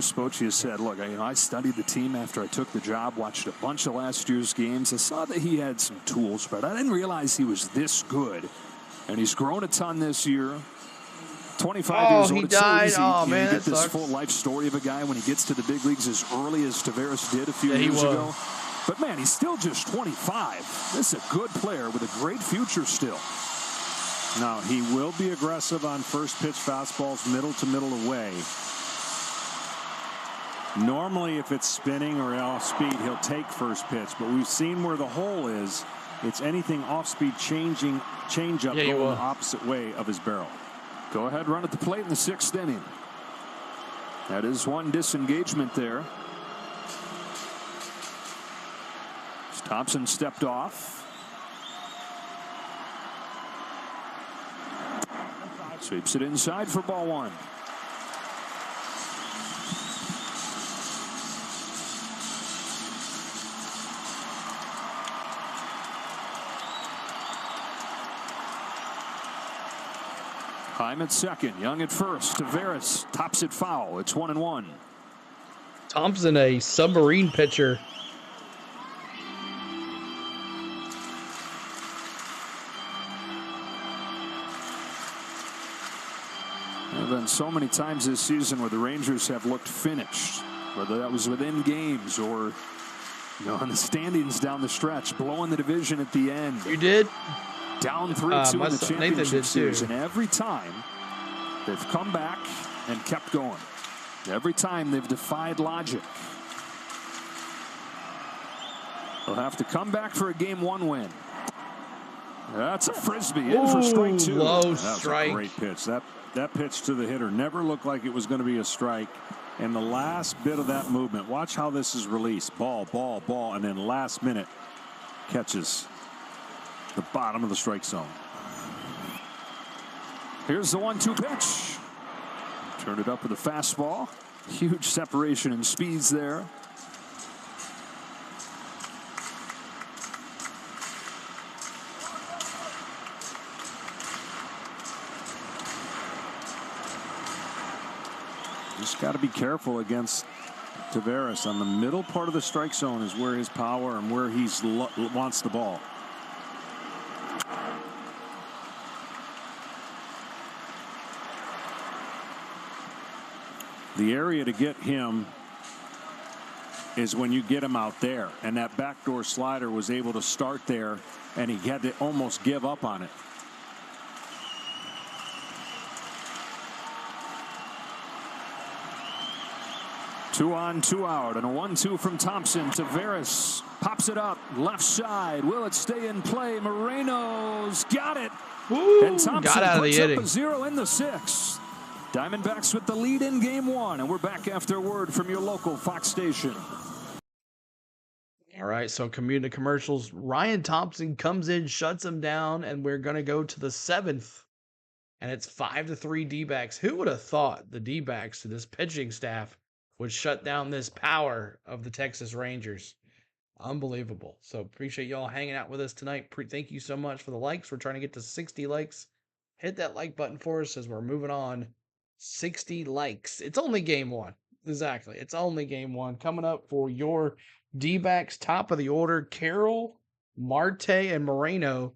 Spoccia said, look, I studied the team after I took the job, watched a bunch of last year's games. I saw that he had some tools, but I didn't realize he was this good. And he's grown a ton this year. 25 years old. He died. So oh, man, get that this sucks. full life story of a guy when he gets to the big leagues as early as Tavares did a few years ago. But, man, he's still just 25. This is a good player with a great future still. Now, he will be aggressive on first pitch fastballs, middle to middle away. Normally, if it's spinning or off speed, he'll take first pitch. But we've seen where the hole is. It's anything off speed change up going the opposite way of his barrel. Go ahead, run at the plate in the 6th inning. That is one disengagement there. Thompson stepped off. Sweeps it inside for ball 1. Time at second. Young at first. Taveras tops it foul. It's 1-1. Thompson, a submarine pitcher. There have been so many times this season where the Rangers have looked finished, whether that was within games or, in the standings down the stretch, blowing the division at the end. You did? Down 3-2 in the championship series, too. and every time they've come back and kept going. Every time they've defied logic. They'll have to come back for a Game 1 win. That's a frisbee in for strike 2. Low That strike. was a great pitch. That pitch to the hitter never looked like it was going to be a strike. And the last bit of that movement, watch how this is released. Ball, ball, ball, and then last minute catches the bottom of the strike zone. Here's the 1-2 pitch. Turned it up with a fastball. Huge separation in speeds there. Just got to be careful against Taveras. On the middle part of the strike zone is where his power and where he wants the ball. The area to get him is when you get him out there, and that backdoor slider was able to start there, and he had to almost give up on it. Two on, two out, and a 1-2 from Thompson. Taveras pops it up, left side. Will it stay in play? Moreno's got it. Ooh, and Thompson got out of the puts up inning. a 0 in the 6th. Diamondbacks with the lead in Game 1, and we're back after a word from your local Fox station. All right, so community commercials. Ryan Thompson comes in, shuts him down, and we're going to go to the 7th. And it's 5-3 Dbacks. Who would have thought the Dbacks, to this pitching staff, would shut down this power of the Texas Rangers? Unbelievable. So appreciate y'all hanging out with us tonight. Thank you so much for the likes. We're trying to get to 60 likes. Hit that like button for us as we're moving on. 60 likes. It's only Game 1. Exactly. It's only Game 1. Coming up for your D-backs, top of the order, Carroll, Marte, and Moreno.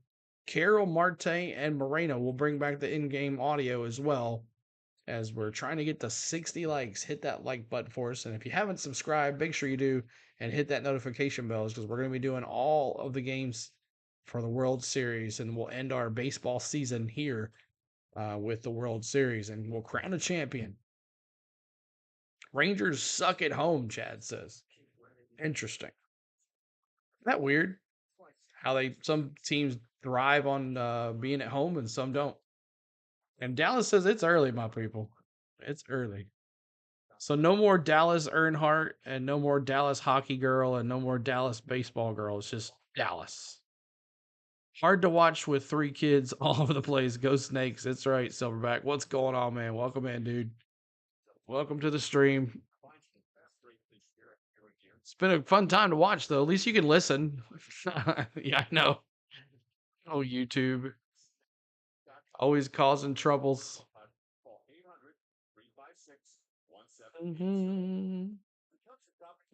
Carroll, Marte, and Moreno. We'll bring back the in-game audio as well as we're trying to get to 60 likes. Hit that like button for us. And if you haven't subscribed, make sure you do and hit that notification bell because we're going to be doing all of the games for the World Series. And we'll end our baseball season here with the World Series. And we'll crown a champion. Rangers suck at home, Chad says. Interesting. Isn't that weird? How some teams thrive on being at home and some don't. And Dallas says it's early, my people. It's early. So no more Dallas Earnhardt and no more Dallas hockey girl and no more Dallas baseball girl. It's just Dallas. Hard to watch with 3 kids all over the place. Go Snakes. That's right, Silverback. What's going on, man? Welcome in, dude. Welcome to the stream. It's been a fun time to watch, though. At least you can listen. Yeah, I know. Oh, YouTube. Always causing troubles.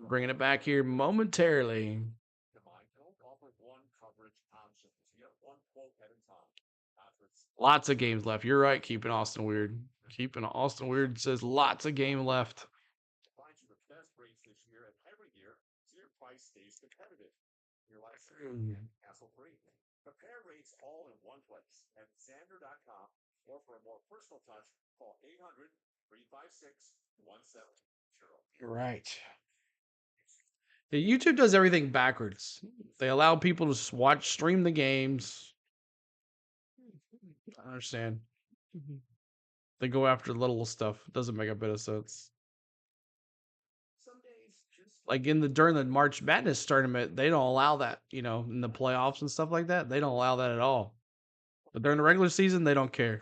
Bringing it back here momentarily. Lots of games left. You're right, keeping Austin weird. Keeping Austin weird says lots of game left. Compare rates all in one place at Xander.com, or for a more personal touch, call 800-356-1700. Right. Yeah, YouTube does everything backwards. They allow people to stream the games. I understand. They go after little stuff. It doesn't make a bit of sense. Like during the March Madness tournament, they don't allow that, in the playoffs and stuff like that. They don't allow that at all. But during the regular season, they don't care.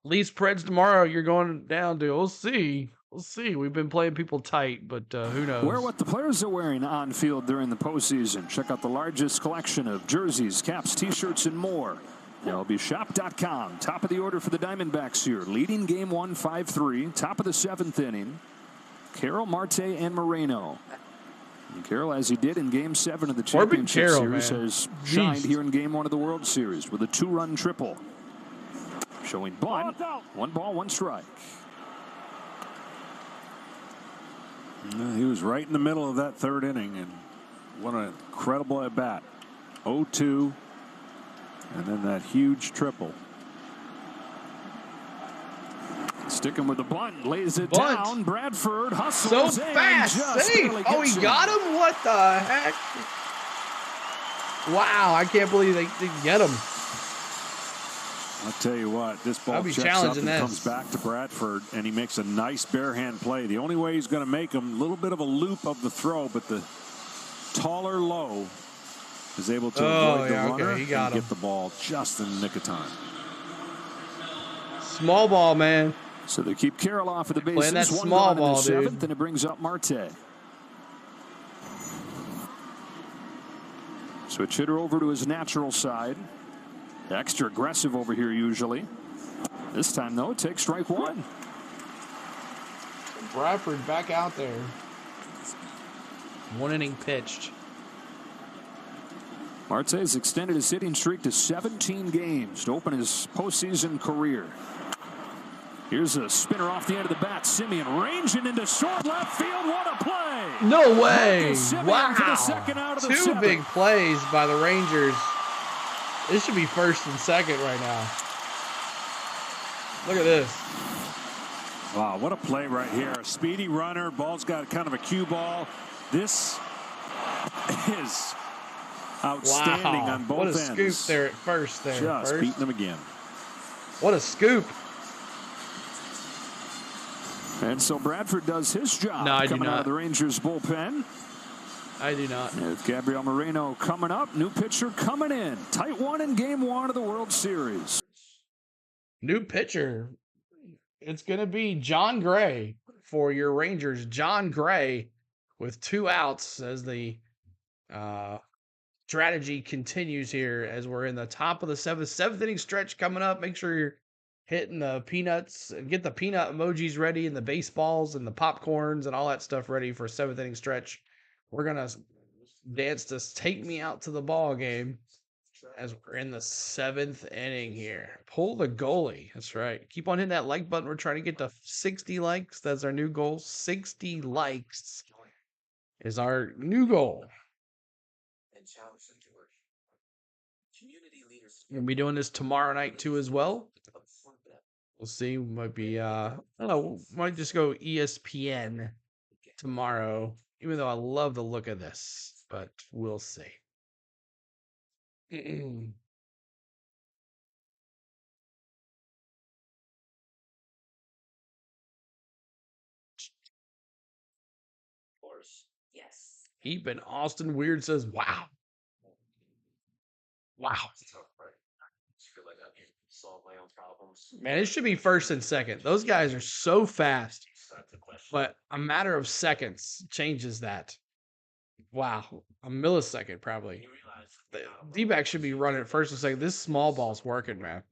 Leafs Preds tomorrow, you're going down to. We'll see. We'll see. We've been playing people tight, but who knows? Wear what the players are wearing on field during the postseason. Check out the largest collection of jerseys, caps, T-shirts, and more MLBshop.com. Top of the order for the Diamondbacks here. Leading game 1, 5-3. Top of the 7th inning. Carroll, Marte, and Moreno. And Carroll, as he did in Game 7 of the Championship Series, has shined here in Game 1 of the World Series with a 2-run triple. Showing bunt. 1 ball, 1 strike. He was right in the middle of that 3rd inning, and what an incredible at-bat. 0-2, and then that huge triple. Sticking with the bunt, lays it down. Bradford hustles so fast. Safe. Oh, he got him? What the heck? Wow, I can't believe they get him. I'll tell you what, this ball checks up and comes back to Bradford, and he makes a nice bare hand play. The only way he's going to make him, a little bit of a loop of the throw, but the taller low is able to avoid the runner and get the ball just in the nick of time. Small ball, man. So they keep Carroll off of the bases. Playing that small ball, dude. 7th, and it brings up Marte. Switch hitter over to his natural side. Extra aggressive over here usually. This time, though, it takes strike 1. Bradford back out there. 1 inning pitched. Marte has extended his hitting streak to 17 games to open his postseason career. Here's a spinner off the end of the bat. Simeon ranging into short left field. What a play! No way! Wow! For the second out of the 2 big plays by the Rangers. This should be 1st and 2nd right now. Look at this. Wow, what a play right here. A speedy runner. Ball's got kind of a cue ball. This is outstanding on both ends. What a scoop there at first. Just beating them again. What a scoop. And so Bradford does his job coming out of the Rangers bullpen. I do not. With Gabriel Moreno coming up, new pitcher coming in. Tight 1 in Game 1 of the World Series. New pitcher. It's going to be John Gray for your Rangers. John Gray with 2 outs as the strategy continues here as we're in the top of the 7th inning stretch coming up. Make sure you're hitting the peanuts and get the peanut emojis ready and the baseballs and the popcorns and all that stuff ready for 7th inning stretch. We're going to dance to Take Me Out to the Ball Game as we're in the 7th inning here. Pull the goalie. That's right. Keep on hitting that like button. We're trying to get to 60 likes. That's our new goal. 60 likes is our new goal. We'll be doing this tomorrow night too as well. We'll see. We might be, I don't know, might just go ESPN tomorrow, even though I love the look of this, but we'll see. Of course. Yes. Even Austin Weird says, wow. Wow. Man, it should be 1st and 2nd. Those guys are so fast, but a matter of seconds changes that. Wow. A millisecond, probably. The D-back should be running at 1st and 2nd. This small ball's working, man.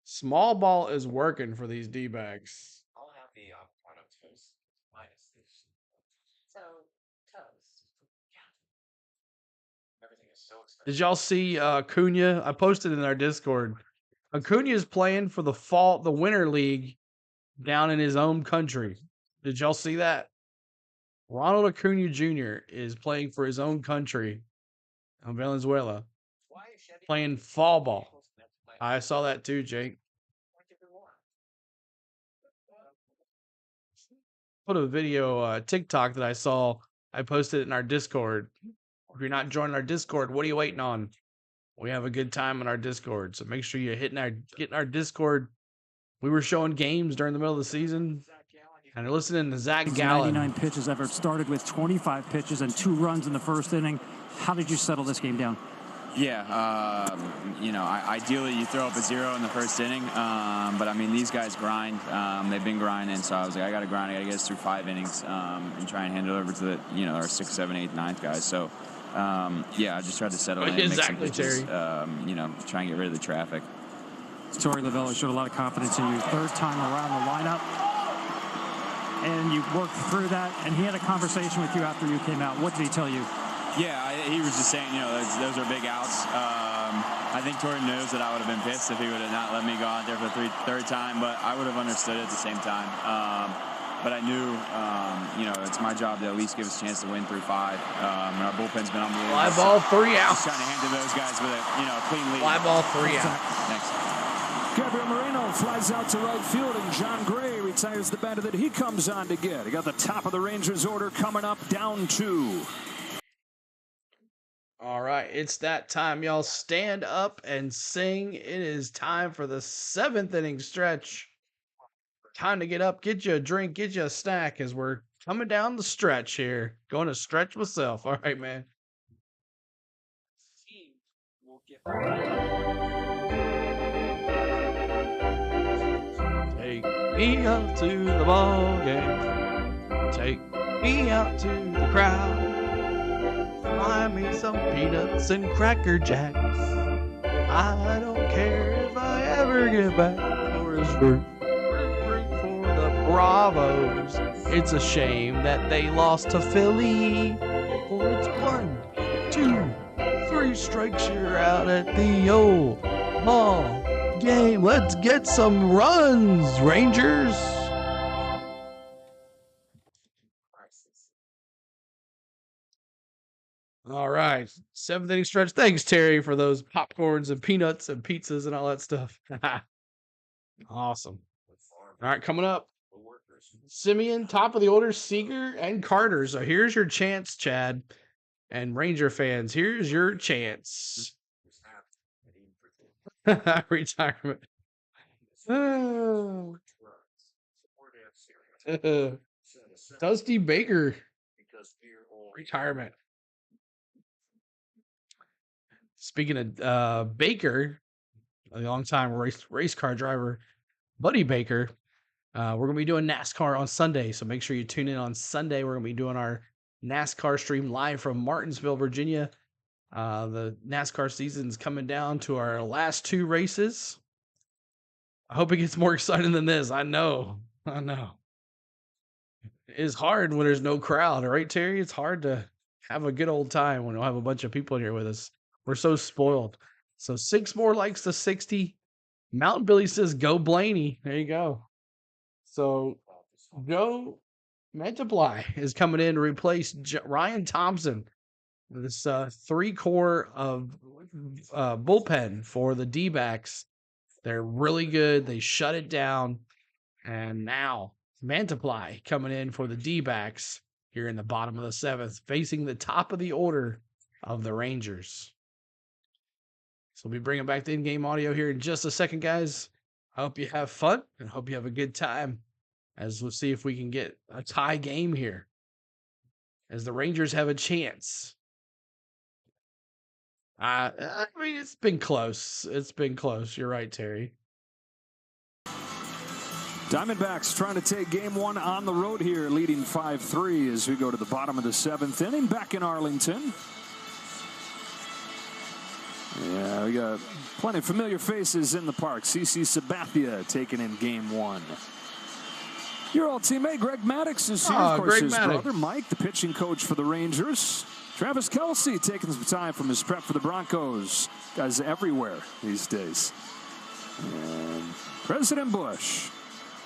Small ball is working for these D-backs. I'll have the avocado toast minus this. So, toast. Yeah. Everything is so expensive. Did y'all see Acuna? I posted in our Discord. Acuna is playing for the Winter League down in his own country. Did y'all see that? Ronald Acuna Jr. is playing for his own country in Venezuela, playing fall ball. I saw that too, Jake. Put a video, TikTok that I saw. I posted it in our Discord. If you're not joining our Discord, what are you waiting on? We have a good time in our Discord, so make sure you're getting our Discord. We were showing games during the middle of the season, and listening to Zac Gallen. 99 pitches ever started with 25 pitches and 2 runs in the 1st inning. How did you settle this game down? Yeah, ideally you throw up a 0 in the 1st inning, but I mean these guys grind. They've been grinding, so I was like, I got to grind. I got to get us through 5 innings and try and hand it over to the our 6th, 7th, 8th, 9th guys. So yeah, I just tried to settle in. Exactly, Terry. You know, try and get rid of the traffic. Torey Lovullo showed a lot of confidence in you. Third time around the lineup. And you worked through that, and he had a conversation with you after you came out. What did he tell you? Yeah, he was just saying, you know, those are big outs. I think Torey knows that I would have been pissed if he would have not let me go out there for the third time, but I would have understood it at the same time. But I knew, you know, it's my job to at least give us a chance to win through 5. And our bullpen's been unbelievable. Fly ball, 3 outs. Just trying to hand to those guys with a, you know, clean lead. Fly ball, 3 outs. Next. Gabriel Moreno flies out to right field, and John Gray retires the batter that he comes on to get. He got the top of the Rangers order coming up, down 2. All right, it's that time, y'all. Stand up and sing. It is time for the 7th inning stretch. Time to get up, get you a drink, get you a snack as we're coming down the stretch here. Going to stretch myself. All right, man. Take me out to the ball game. Take me out to the crowd. Buy me some peanuts and Cracker Jacks. I don't care if I ever get back for his root for the Bravos. It's a shame that they lost to Philly. For it's 1, 2, 3 strikes, you're out at the old ball game. Let's get some runs, Rangers. All right, 7th inning stretch. Thanks, Terry, for those popcorns and peanuts and pizzas and all that stuff. Awesome. All right, coming up, Simeon, top of the order, Seager, and Carter. So here's your chance, Chad. And Ranger fans, here's your chance. Retirement. Dusty Baker. Retirement. Speaking of Baker, a long-time race car driver, Buddy Baker, we're going to be doing NASCAR on Sunday, so make sure you tune in on Sunday. We're going to be doing our NASCAR stream live from Martinsville, Virginia. The NASCAR season's coming down to our last 2 races. I hope it gets more exciting than this. I know. It's hard when there's no crowd, right, Terry? It's hard to have a good old time when we don't have a bunch of people in here with us. We're so spoiled. So 6 more likes to 60. Mountain Billy says, go Blaney. There you go. So Joe Multiply is coming in to replace Ryan Thompson. This 3-core of bullpen for the Dbacks. They're really good. They shut it down. And now Multiply coming in for the Dbacks here in the bottom of the 7th, facing the top of the order of the Rangers. So we'll be bringing back the in-game audio here in just a second, guys. I hope you have fun and hope you have a good time as we'll see if we can get a tie game here as the Rangers have a chance. I mean, it's been close. It's been close. You're right, Terry. Diamondbacks trying to take game 1 on the road here, leading 5-3 as we go to the bottom of the 7th inning back in Arlington. Yeah, we got plenty of familiar faces in the park. CC Sabathia taking in game 1. Your old teammate Greg Maddux is here. Of course, Greg his Maddux. brother Mike, the pitching coach for the Rangers. Travis Kelce taking some time from his prep for the Broncos. Guys everywhere these days. And President Bush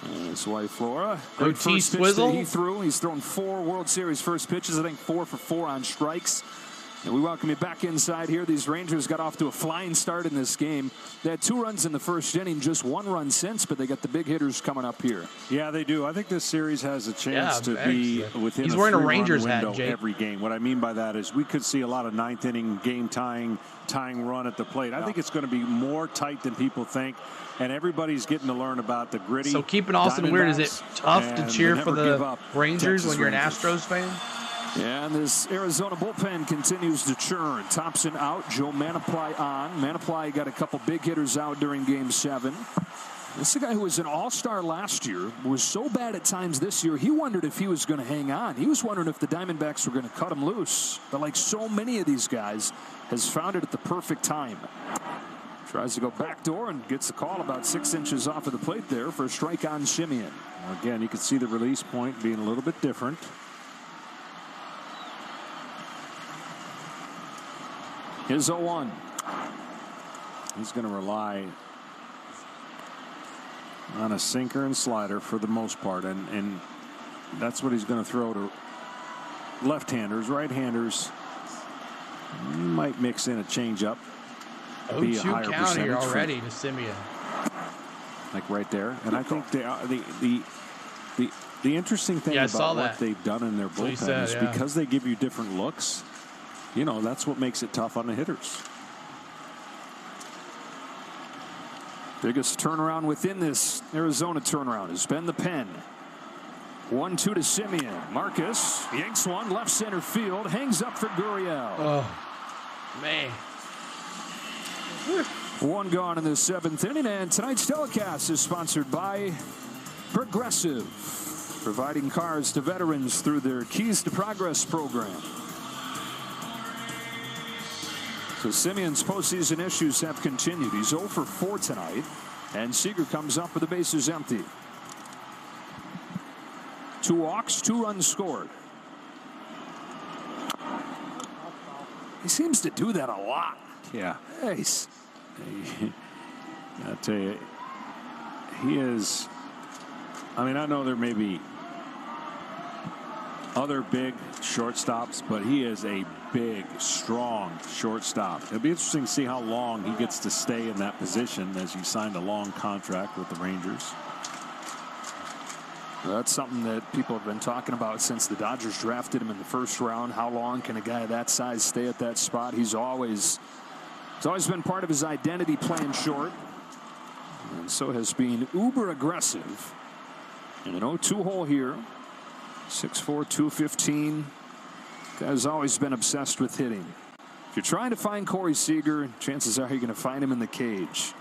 and his wife Flora. Great first pitch that he threw. He's thrown 4 World Series first pitches. I think 4 for 4 on strikes. And we welcome you back inside here. These Rangers got off to a flying start in this game. They had 2 runs in the first inning, just 1 run since, but they got the big hitters coming up here. Yeah, they do. I think this series has a chance to be within He's a wearing a 3-run Rangers window hat, Jake. every game. What I mean by that is we could see a lot of 9th inning game tying run at the plate. I think it's going to be more tight than people think, and everybody's getting to learn about the gritty. So keeping Austin weird, is it tough to cheer for the Rangers when you're an Astros fan? Yeah, and this Arizona bullpen continues to churn. Thompson out, Joe Multiply on. Multiply got a couple big hitters out during Game 7. This is a guy who was an all-star last year, was so bad at times this year, he wondered if he was going to hang on. He was wondering if the Diamondbacks were going to cut him loose. But like so many of these guys, has found it at the perfect time. Tries to go backdoor and gets the call about 6 inches off of the plate there for a strike on Semien. Again, you can see the release point being a little bit different. Here's 0-1. He's going to rely on a sinker and slider for the most part, and that's what he's going to throw to left-handers. Right-handers might mix in a changeup. 0-2 count here already to Semien. Like right there, and I think the interesting thing about what they've done in their bullpen is because they give you different looks. You know, that's what makes it tough on the hitters. Biggest turnaround within this Arizona turnaround has been the pen. 1-2 to Semien. Marcus yanks one left center field, hangs up for Gurriel. Oh, man. One gone in the 7th inning, and tonight's telecast is sponsored by Progressive, providing cars to veterans through their Keys to Progress program. So Semien's postseason issues have continued. He's 0 for 4 tonight, and Seager comes up with the bases empty. 2 walks, 2 runs scored. He seems to do that a lot. Yeah. Nice. I'll tell you, he is. I mean, I know there may be other big shortstops, but he is a big, strong shortstop. It'll be interesting to see how long he gets to stay in that position as he signed a long contract with the Rangers. That's something that people have been talking about since the Dodgers drafted him in the 1st round. How long can a guy that size stay at that spot? It's always been part of his identity playing short. And so has been uber aggressive. In an 0-2 hole here. 6'4", 215. Guy's always been obsessed with hitting. If you're trying to find Corey Seager, chances are you're going to find him in the cage.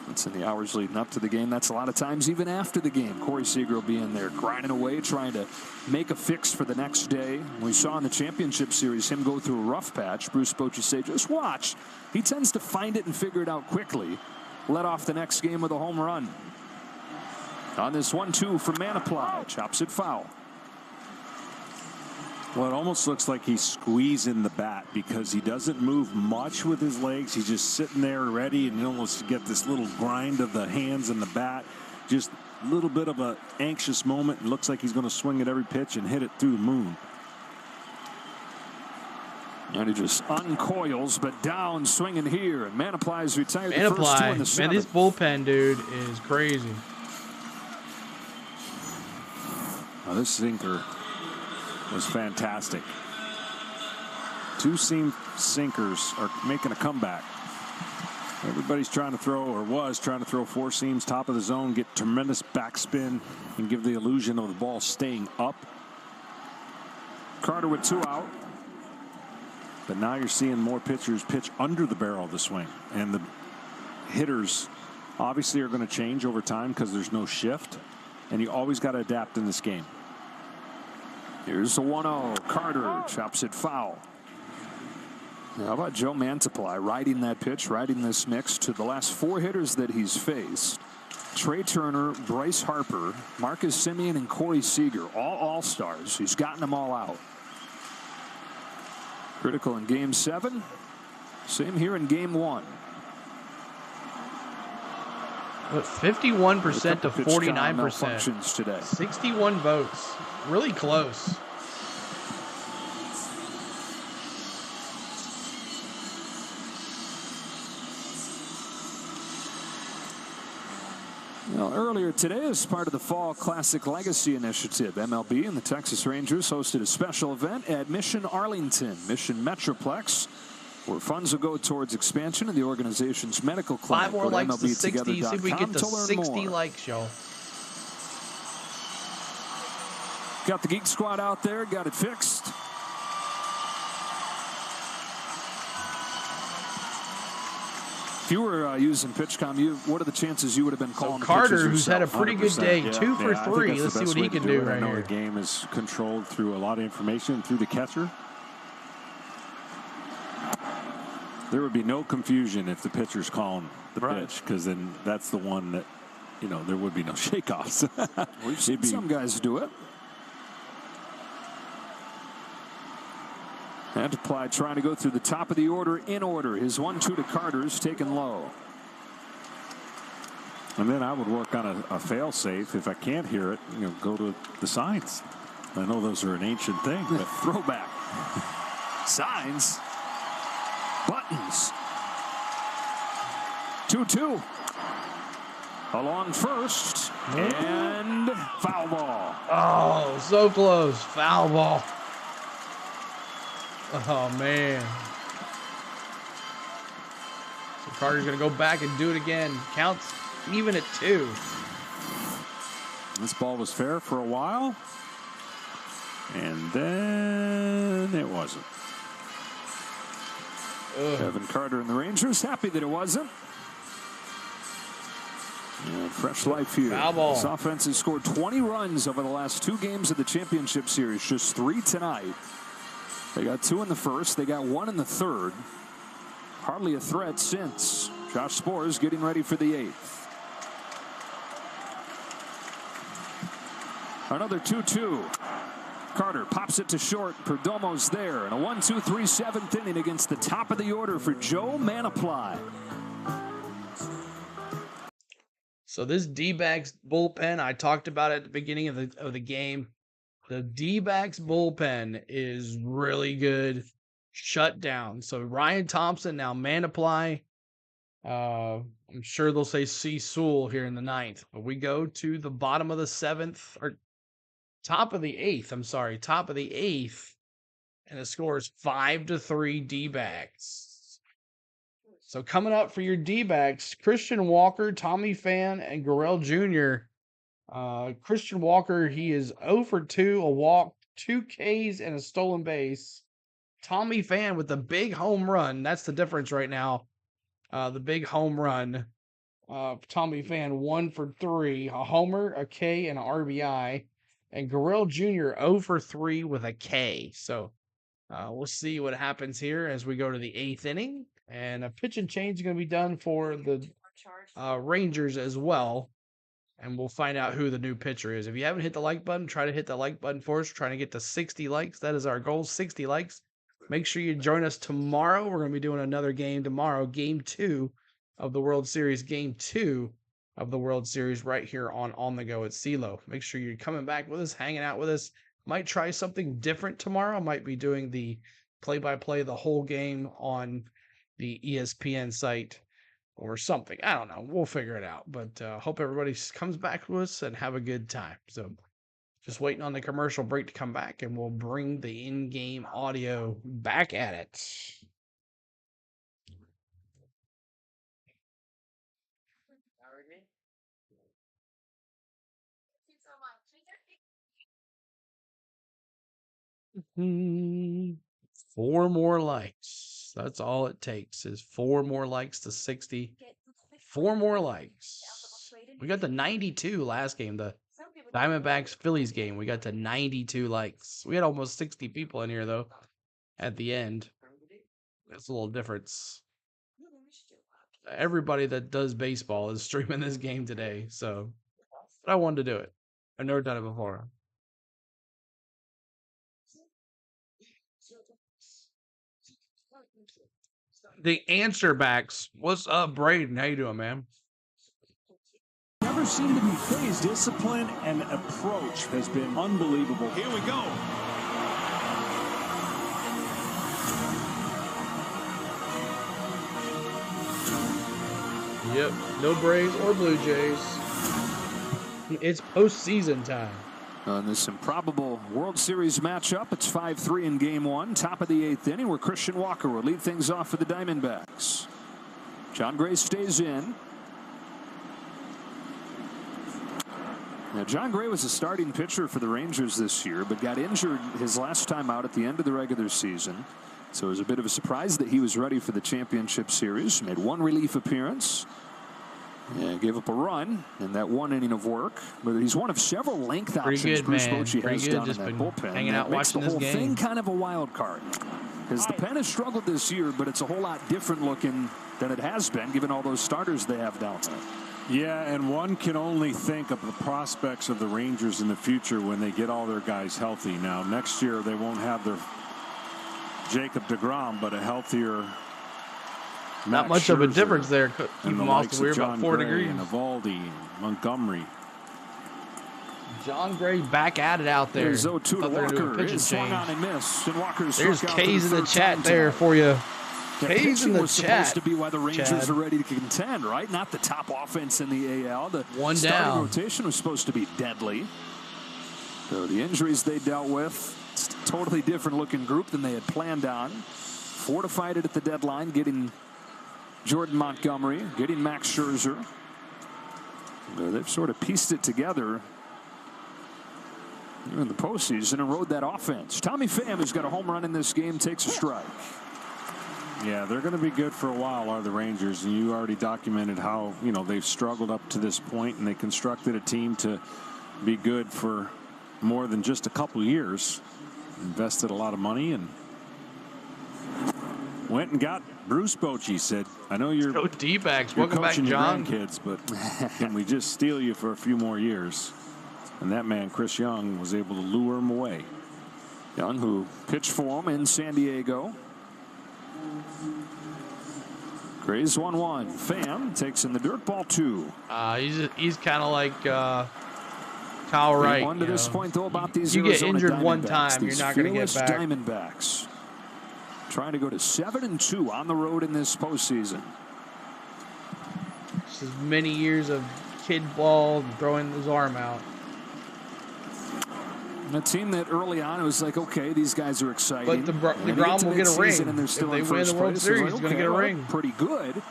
That's in the hours leading up to the game. That's a lot of times even after the game. Corey Seager will be in there grinding away, trying to make a fix for the next day. We saw in the championship series him go through a rough patch. Bruce Bochy say, just watch. He tends to find it and figure it out quickly. Led off the next game with a home run. On this 1-2 from Manaply, chops it foul. Well, it almost looks like he's squeezing the bat because he doesn't move much with his legs. He's just sitting there ready, and you almost get this little grind of the hands and the bat. Just a little bit of an anxious moment. It looks like he's going to swing at every pitch and hit it through the moon. And he just uncoils, but down swinging here. And Manaply's retired the first 2 in the 7th. Man, this bullpen, dude, is crazy. Now, this sinker was fantastic. 2 seam sinkers are making a comeback. Everybody's trying to throw, or was trying to throw 4 seams, top of the zone, get tremendous backspin, and give the illusion of the ball staying up. Carter with 2 out. But now you're seeing more pitchers pitch under the barrel of the swing. And the hitters obviously are going to change over time because there's no shift. And you always got to adapt in this game. Here's the 1-0. Carter chops it foul. How about Joe Mantiply riding that pitch, riding this mix to the last 4 hitters that he's faced. Trey Turner, Bryce Harper, Marcus Semien, and Corey Seager, all all-stars. He's gotten them all out. Critical in Game 7. Same here in Game 1. 51% to 49%. Today. 61 votes. Really close. Well, earlier today, as part of the Fall Classic Legacy Initiative, MLB and the Texas Rangers hosted a special event at Mission Arlington, Mission Metroplex, where funds will go towards expansion of the organization's medical clinic. 5 more likes to 60. See if we get to 60 likes, y'all. Got the Geek Squad out there, got it fixed. If you were using PitchCom, what are the chances you would have been calling so Carter, pitches who's had a pretty good day, 2 for 3. Let's see what he can do right here. I know the game is controlled through a lot of information through the catcher. There would be no confusion if the pitcher's calling the pitch, because then that's the one that, there would be no shakeoffs. We've seen some guys do it. Antiply trying to go through the top of the order in order. His 1-2 to Carter is taken low. And then I would work on a fail safe. If I can't hear it, go to the signs. I know those are an ancient thing, but throwback. Signs. Buttons. 2-2. Along first. And foul ball. Oh, so close. Foul ball. Oh, man. So Carter's going to go back and do it again. Counts even at 2. This ball was fair for a while. And then it wasn't. Kevin Carter and the Rangers happy that it wasn't. And fresh life here. Foul ball. This offense has scored 20 runs over the last 2 games of the championship series. Just 3 tonight. They got 2 in the first. They got 1 in the third. Hardly a threat since. Josh Spores getting ready for the 8th. Another 2-2. Carter pops it to short. Perdomo's there. And a 1-2-3 7th inning against the top of the order for Joe Manaply. So this D-backs bullpen, I talked about it at the beginning of the game. The D-backs bullpen is really good. Shut down. So Ryan Thompson, now Manaply. I'm sure they'll say C. Sewell here in the 9th. But we go to the bottom of the 7th, or top of the 8th. I'm sorry, top of the 8th. And the score is 5-3 D-backs. So coming up for your D-backs, Christian Walker, Tommy Pham, and Gurriel Jr. Christian Walker, he is 0 for 2, a walk, 2 Ks, and a stolen base. Tommy Pham with the big home run. That's the difference right now. The big home run. Tommy Pham 1 for 3, a homer, a K, and an RBI. And Gurriel Jr. 0 for 3 with a K. So we'll see what happens here as we go to the 8th inning. And a pitch and change is going to be done for the Rangers as well. And we'll find out who the new pitcher is. If you haven't hit the like button, try to hit the like button for us. We're trying to get to 60 likes. That is our goal, 60 likes. Make sure you join us tomorrow. We're going to be doing another game tomorrow, Game 2 of the World Series. Game 2 of the World Series right here on the Go at CeeLo. Make sure you're coming back with us, hanging out with us. Might try something different tomorrow. Might be doing the play-by-play the whole game on the ESPN site or something. I don't know. We'll figure it out. But hope everybody comes back with us and have a good time. So just waiting on the commercial break to come back, and we'll bring the in-game audio back at it. Four more likes. That's all it takes is 4 more likes to 60. 4 more likes. We got to 92 last game, the Diamondbacks Phillies game. We got to 92 likes. We had almost 60 people in here though at the end. That's a little difference. Everybody that does baseball is streaming this game today, so but I wanted to do it. I've never done it before. The answer backs. What's up, Braden? How you doing, man? Never seemed to be phased. Discipline and approach has been unbelievable. Here we go. Yep, no Braves or Blue Jays. It's postseason time. On this improbable World Series matchup, it's 5-3 in Game 1, top of the 8th inning, where Christian Walker will lead things off for the Diamondbacks. John Gray stays in. Now, John Gray was a starting pitcher for the Rangers this year, but got injured his last time out at the end of the regular season. So it was a bit of a surprise that he was ready for the championship series. Made one relief appearance. Yeah, gave up a run in that one inning of work. But he's one of several length options Bruce Bochy has down in that bullpen. Hanging out, makes the watching whole this thing game. kind of a wild card. Because the pen has struggled this year, but it's a whole lot different looking than it has been, given all those starters they have down there. Yeah, and one can only think of the prospects of the Rangers in the future when they get all their guys healthy. Now, next year they won't have their Jacob deGrom, but a healthier Not much of a difference there. Keep them off the we're about John 4 Gray degrees. and Eovaldi and Montgomery. John Gray back at it out there. There's 0-2 to Thought they were doing Walker. pitching It's swung change. on and missed. And Walker's There's struck out K's in for the third chat time there tonight. for you. The K's in pitching the was chat. supposed to be why the Rangers Chad. are ready to contend, right? Not the top offense in the AL. The One starting down. rotation was supposed to be deadly. So the injuries they dealt with, it's a totally different looking group than they had planned on. Fortified it at the deadline, getting Jordan Montgomery, getting Max Scherzer. They've sort of pieced it together in the postseason and rode that offense. Tommy Pham, who's got a home run in this game, takes a strike. Yeah, they're going to be good for a while, are the Rangers, and you already documented how, you know, they've struggled up to this point, and they constructed a team to be good for more than just a couple years. Invested a lot of money and went and got Bruce Bochy. Said, I know you're Dbacks. you're Welcome back, coaching your John. grandkids, but can we just steal you for a few more years? And that man, Chris Young, was able to lure him away. Young, who pitched for him in San Diego. Grays 1-1. Pham takes in the dirt, ball 2. He's kind of like Kyle Wright. One to this point, though, about these you get Arizona injured one Diamondbacks, time, you're these not going to get fearless back. Diamondbacks trying to go to 7-2 on the road in this postseason. Just as many years of kid ball and throwing his arm out. And a team that early on it was like, okay, these guys are exciting. But DeGrom will get a ring. And they're still If they in win first the World place, Series, it's he's like, going to get a okay, ring. Pretty good.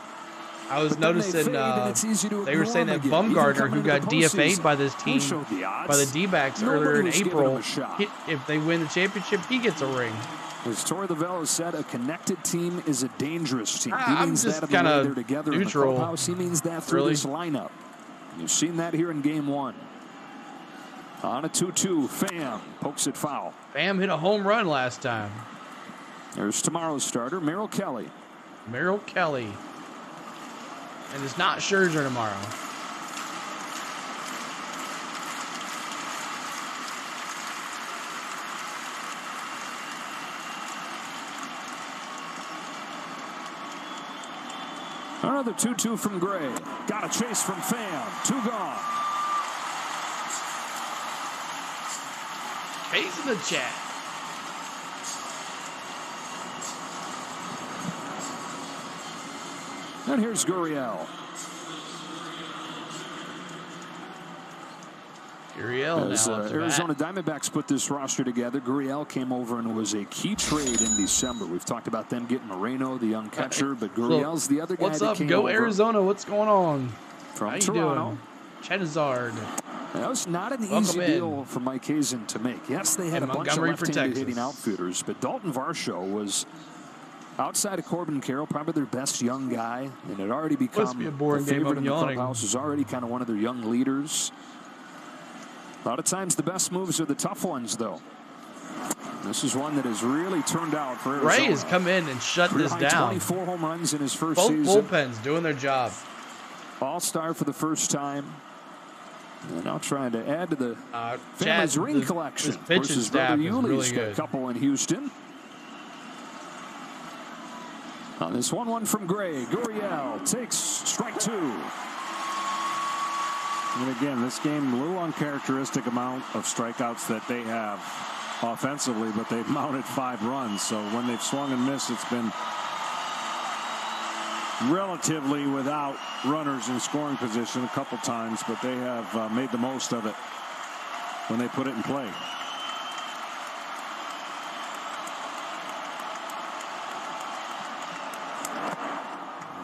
I was But then noticing they fade, and it's easy to they were ignore saying them that again. Even Bumgarner, coming who into got the DFA'd postseason, by this who team, showed the odds? by the Dbacks Nobody earlier in was giving April, him a shot. if they win the championship, he gets a ring. As Torey Lovullo said, a connected team is a dangerous team. He I'm means just that of the way kinda they're together neutral. in the clubhouse. He means that through Really? this lineup. You've seen that here in game 1. On a 2-2, Pham pokes it foul. Pham hit a home run last time. There's tomorrow's starter, Merrill Kelly. Merrill Kelly. And it's not Scherzer tomorrow. Another 2-2 from Gray. Got a chase from Pham. 2 gone. K's in the chat. And here's Gurriel. Gurriel As now. Arizona Diamondbacks put this roster together, Gurriel came over and was a key trade in December. We've talked about them getting Moreno, the young catcher, but Gurriel's the other guy What's that up? came Go over Arizona. What's going on? from How you Toronto. doing? Chetazard. That was not an Welcome easy in. deal for Mike Hazen to make. Yes, they had And a bunch Montgomery of for left-handed Texas. hitting outfielders, but Dalton Varsho was, outside of Corbin Carroll, probably their best young guy, and had already become be a boring the game. favorite I'm in the yawning. clubhouse. Was already kind of one of their young leaders. A lot of times the best moves are the tough ones, though. This is one that has really turned out for Arizona. Ray has come in and shut this Career-high down. 24 home runs in his first Both season. bullpens doing their job. All-star for the first time. And now trying to add to the family's Chad, ring this collection. pitching Of course, his staff brother is Yuli's really got good. a couple in Houston. On this 1-1 from Gray, Gurriel takes strike 2. And again, this game, a little uncharacteristic amount of strikeouts that they have offensively, but they've mounted 5 runs. So when they've swung and missed, it's been relatively without runners in scoring position a couple times, but they have made the most of it when they put it in play.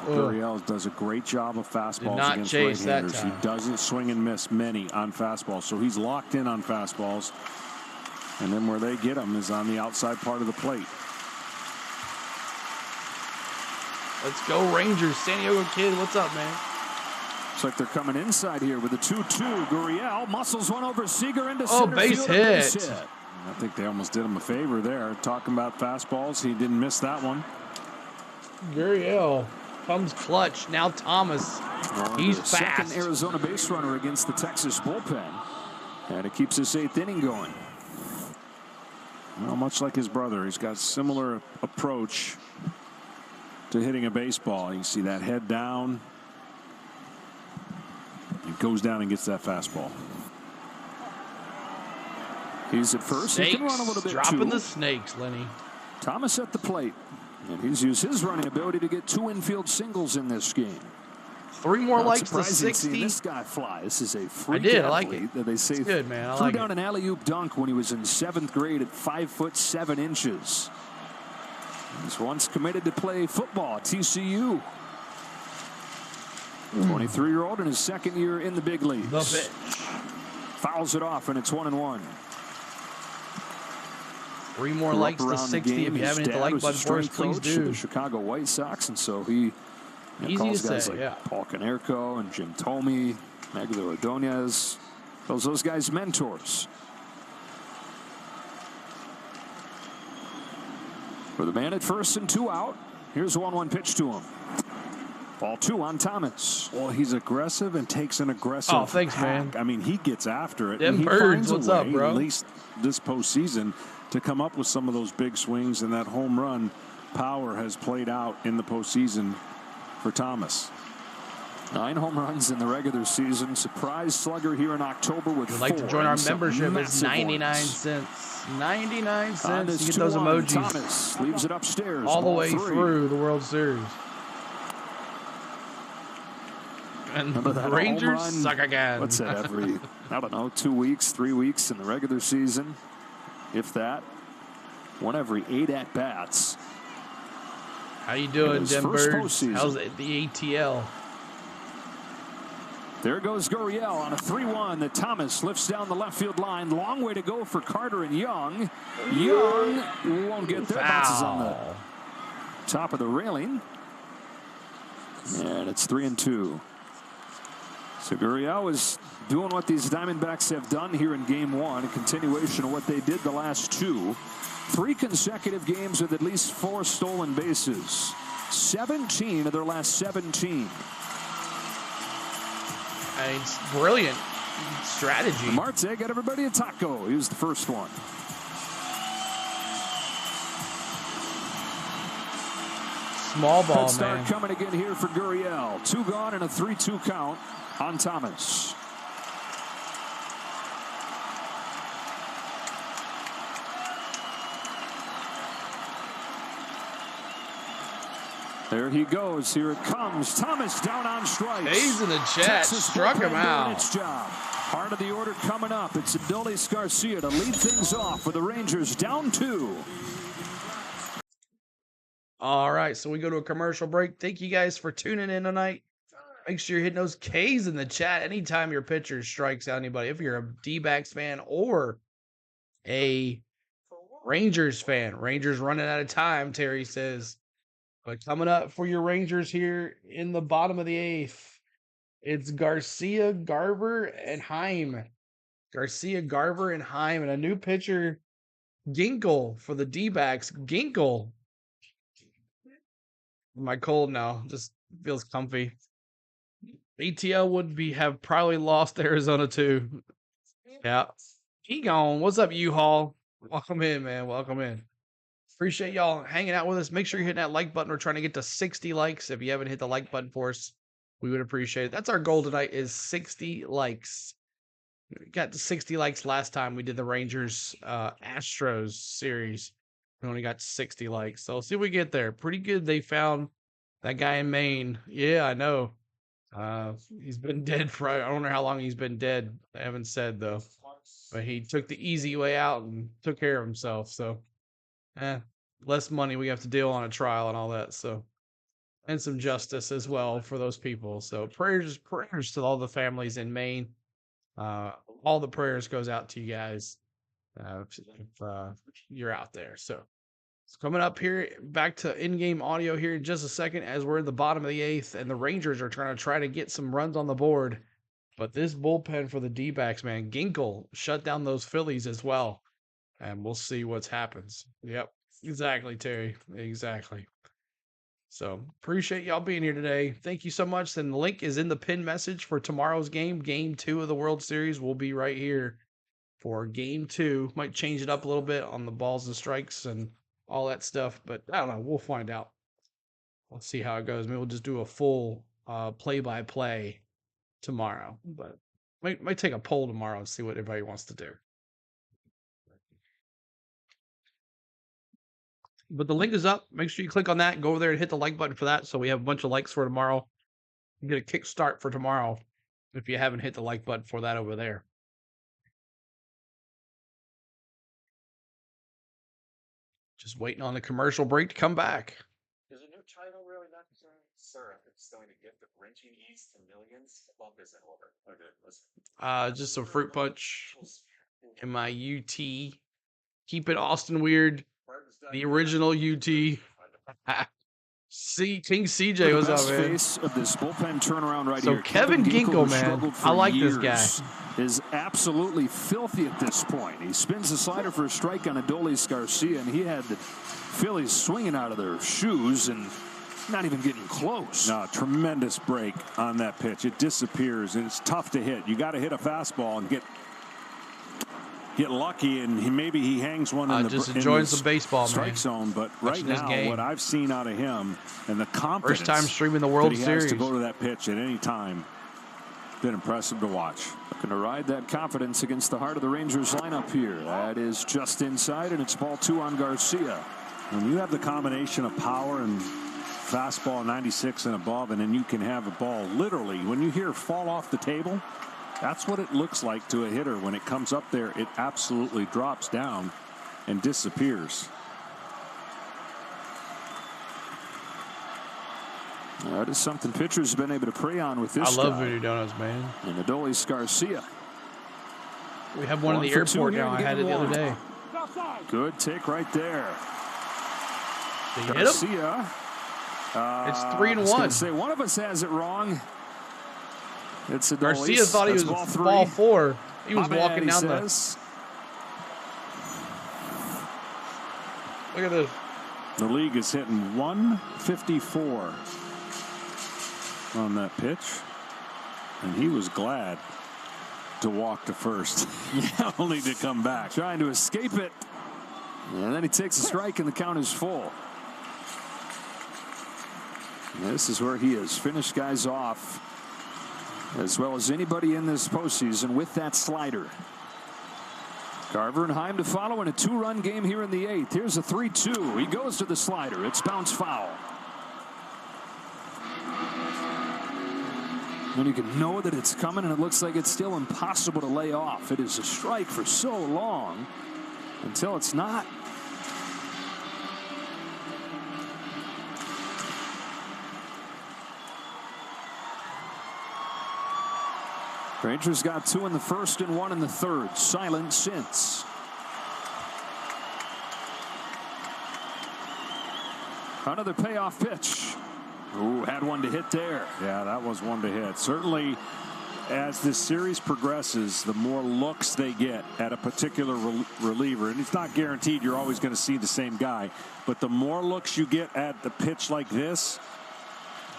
Gurriel does a great job of fastballs not against chase that right-handers. He time. doesn't swing and miss many on fastballs, so he's locked in on fastballs. And then where they get him is on the outside part of the plate. Let's go Rangers. San Diego Kid, what's up, man? Looks like they're coming inside here with a 2-2. Gurriel muscles one over Seager into center base field. hit. Base hit. I think they almost did him a favor there. Talking about fastballs, he didn't miss that one. Gurriel comes clutch. Now Thomas. He's fast. Second Arizona base runner against the Texas bullpen. And it keeps his 8th inning going. Well, much like his brother, he's got similar approach to hitting a baseball. You see that head down. He goes down and gets that fastball. He's at first. Snakes. He can run a little bit Dropping too. the snakes, Lenny. Thomas at the plate. And he's used his running ability to get 2 infield singles in this game. 3 more Not likes to surprising 60. seeing this guy fly. This is a freak I like athlete it. that they say it's good, man. I threw like down it. an alley-oop dunk when he was in 7th grade at 5'7". He's once committed to play football at TCU. 23-year-old in his 2nd year in the big leagues. The pitch. Fouls it off, and it's 1-1. 3 more likes to 60. If you haven't hit the like button for us, please do. The Chicago White Sox, and so he calls guys like Paul Konerko and Jim Thome, Magdaleno Ordonez. Those guys mentors. For the man at first and 2 out. Here's a 1-1 pitch to him. Ball 2 on Thomas. Well, he's aggressive and takes an aggressive. Oh, thanks, man. I mean, he gets after it. Them and he birds, finds what's a way, up, bro? At least this postseason, to come up with some of those big swings, and that home run power has played out in the postseason for Thomas. 9 home runs in the regular season. Surprise slugger here in October with 4. If you'd like to join our membership, it's 99 ones. cents. 99 cents. You get 2-1. those emojis. Thomas leaves it upstairs. All the Ball way 3. through the World Series. And the Rangers suck again. What's that, every, I don't know, 2 weeks, 3 weeks in the regular season, if that. 1 every 8 at-bats. How you doing, Dem Birds? How's it, the ATL? There goes Gurriel on a 3-1 that Thomas lifts down the left field line. Long way to go for Carter and Young. Young won't get there. Bounces on the top of the railing. And it's 3-2. So Gurriel is doing what these Diamondbacks have done here in Game 1, a continuation of what they did the last 2. 3 consecutive games with at least 4 stolen bases. 17 of their last 17. It's brilliant strategy. Marte got everybody a taco. He was the first one. Small ball, Head start man. coming again here for Gurriel. 2 gone and a 3-2 count on Thomas. There he goes. Here it comes. Thomas down on strikes. He's in the chat. Texas Struck him bullpen doing out. its job. Part of the order coming up. It's Adolis Garcia to lead things off with the Rangers down 2. All right, so we go to a commercial break. Thank you guys for tuning in tonight. Make sure you're hitting those K's in the chat anytime your pitcher strikes out anybody. If you're a Dbacks fan or a Rangers fan. Rangers running out of time, Terry says. But coming up for your Rangers here in the bottom of the 8th, it's Garcia, Garver, and Heim. Garcia, Garver, and Heim, and a new pitcher, Ginkle, for the D-backs. Ginkle. Am I cold now? Just feels comfy. ATL would have probably lost Arizona too. Yeah. Egon, what's up, U-Haul? Welcome in, man. Welcome in. Appreciate y'all hanging out with us. Make sure you're hitting that like button. We're trying to get to 60 likes. If you haven't hit the like button for us, we would appreciate it. That's our goal tonight, is 60 likes. We got to 60 likes last time we did the Rangers Astros series. We only got 60 likes. So see if we get there. Pretty good. They found that guy in Maine. Yeah, I know. He's been dead for, I don't know how long he's been dead. They haven't said though. But he took the easy way out and took care of himself. So less money we have to deal on a trial and all that. So, and some justice as well for those people. So prayers to all the families in Maine. All the prayers goes out to you guys if you're out there. So It's coming up here, back to in-game audio here in just a second as we're in the bottom of the 8th, and the Rangers are trying to get some runs on the board. But this bullpen for the D-backs, man, Ginkel shut down those Phillies as well. And we'll see what happens. Yep, exactly, Terry. Exactly. So appreciate y'all being here today. Thank you so much. And the link is in the pin message for tomorrow's game. Game 2 of the World Series will be right here for Game 2. Might change it up a little bit on the balls and strikes and all that stuff. But I don't know. We'll find out. Let's see how it goes. Maybe we'll just do a full play-by-play tomorrow. But might take a poll tomorrow and see what everybody wants to do. But the link is up. Make sure you click on that. Go over there and hit the like button for that so we have a bunch of likes for tomorrow. You get a kickstart for tomorrow if you haven't hit the like button for that over there. Just waiting on the commercial break to come back. Is a new title really necessary? Sir, it's going to give the wrenching ease to millions. Well, is in order. Okay, listen. Just some fruit punch in my UT. Keep it Austin weird. The original UT. King CJ was up, man. Face of this bullpen turnaround right so here. Kevin Ginkel, man, I like this guy. Is absolutely filthy at this point. He spins the slider for a strike on Adolis Garcia, and he had the Phillies swinging out of their shoes and not even getting close. No, tremendous break on that pitch. It disappears, and it's tough to hit. You got to hit a fastball and get lucky, and maybe he hangs one in the just enjoying some baseball, strike zone. But right now, what I've seen out of him and the confidence first time streaming the World Series has to go to that pitch at any time, been impressive to watch. Looking to ride that confidence against the heart of the Rangers lineup here. That is just inside, and it's ball 2 on Garcia. When you have the combination of power and fastball 96 and above, and then you can have a ball literally when you hear fall off the table. That's what it looks like to a hitter. When it comes up there, it absolutely drops down and disappears. That is something pitchers have been able to prey on with this I love guy. Voodoo Donuts, man. And Adolis Garcia. We have one in the airport now. I had it the other day. Good take right there. Did you Garcia. It's 3-1. Say one of us has it wrong. It's Adolis. Garcia thought he was ball 4. He was walking down the. Look at this. The league is hitting 154 on that pitch, and he was glad to walk to first, only to come back. Trying to escape it. And then he takes a strike, and the count is full. And this is where he has finished guys off as well as anybody in this postseason with that slider. Carver and Heim to follow in a 2-run game here in the 8th. Here's a 3-2. He goes to the slider. It's bounced foul. And you can know that it's coming, and it looks like it's still impossible to lay off. It is a strike for so long until it's not. Rangers got 2 in the first and 1 in the third. Silent since. Another payoff pitch. Ooh, had one to hit there. Yeah, that was one to hit. Certainly, as this series progresses, the more looks they get at a particular reliever, and it's not guaranteed you're always going to see the same guy, but the more looks you get at the pitch like this,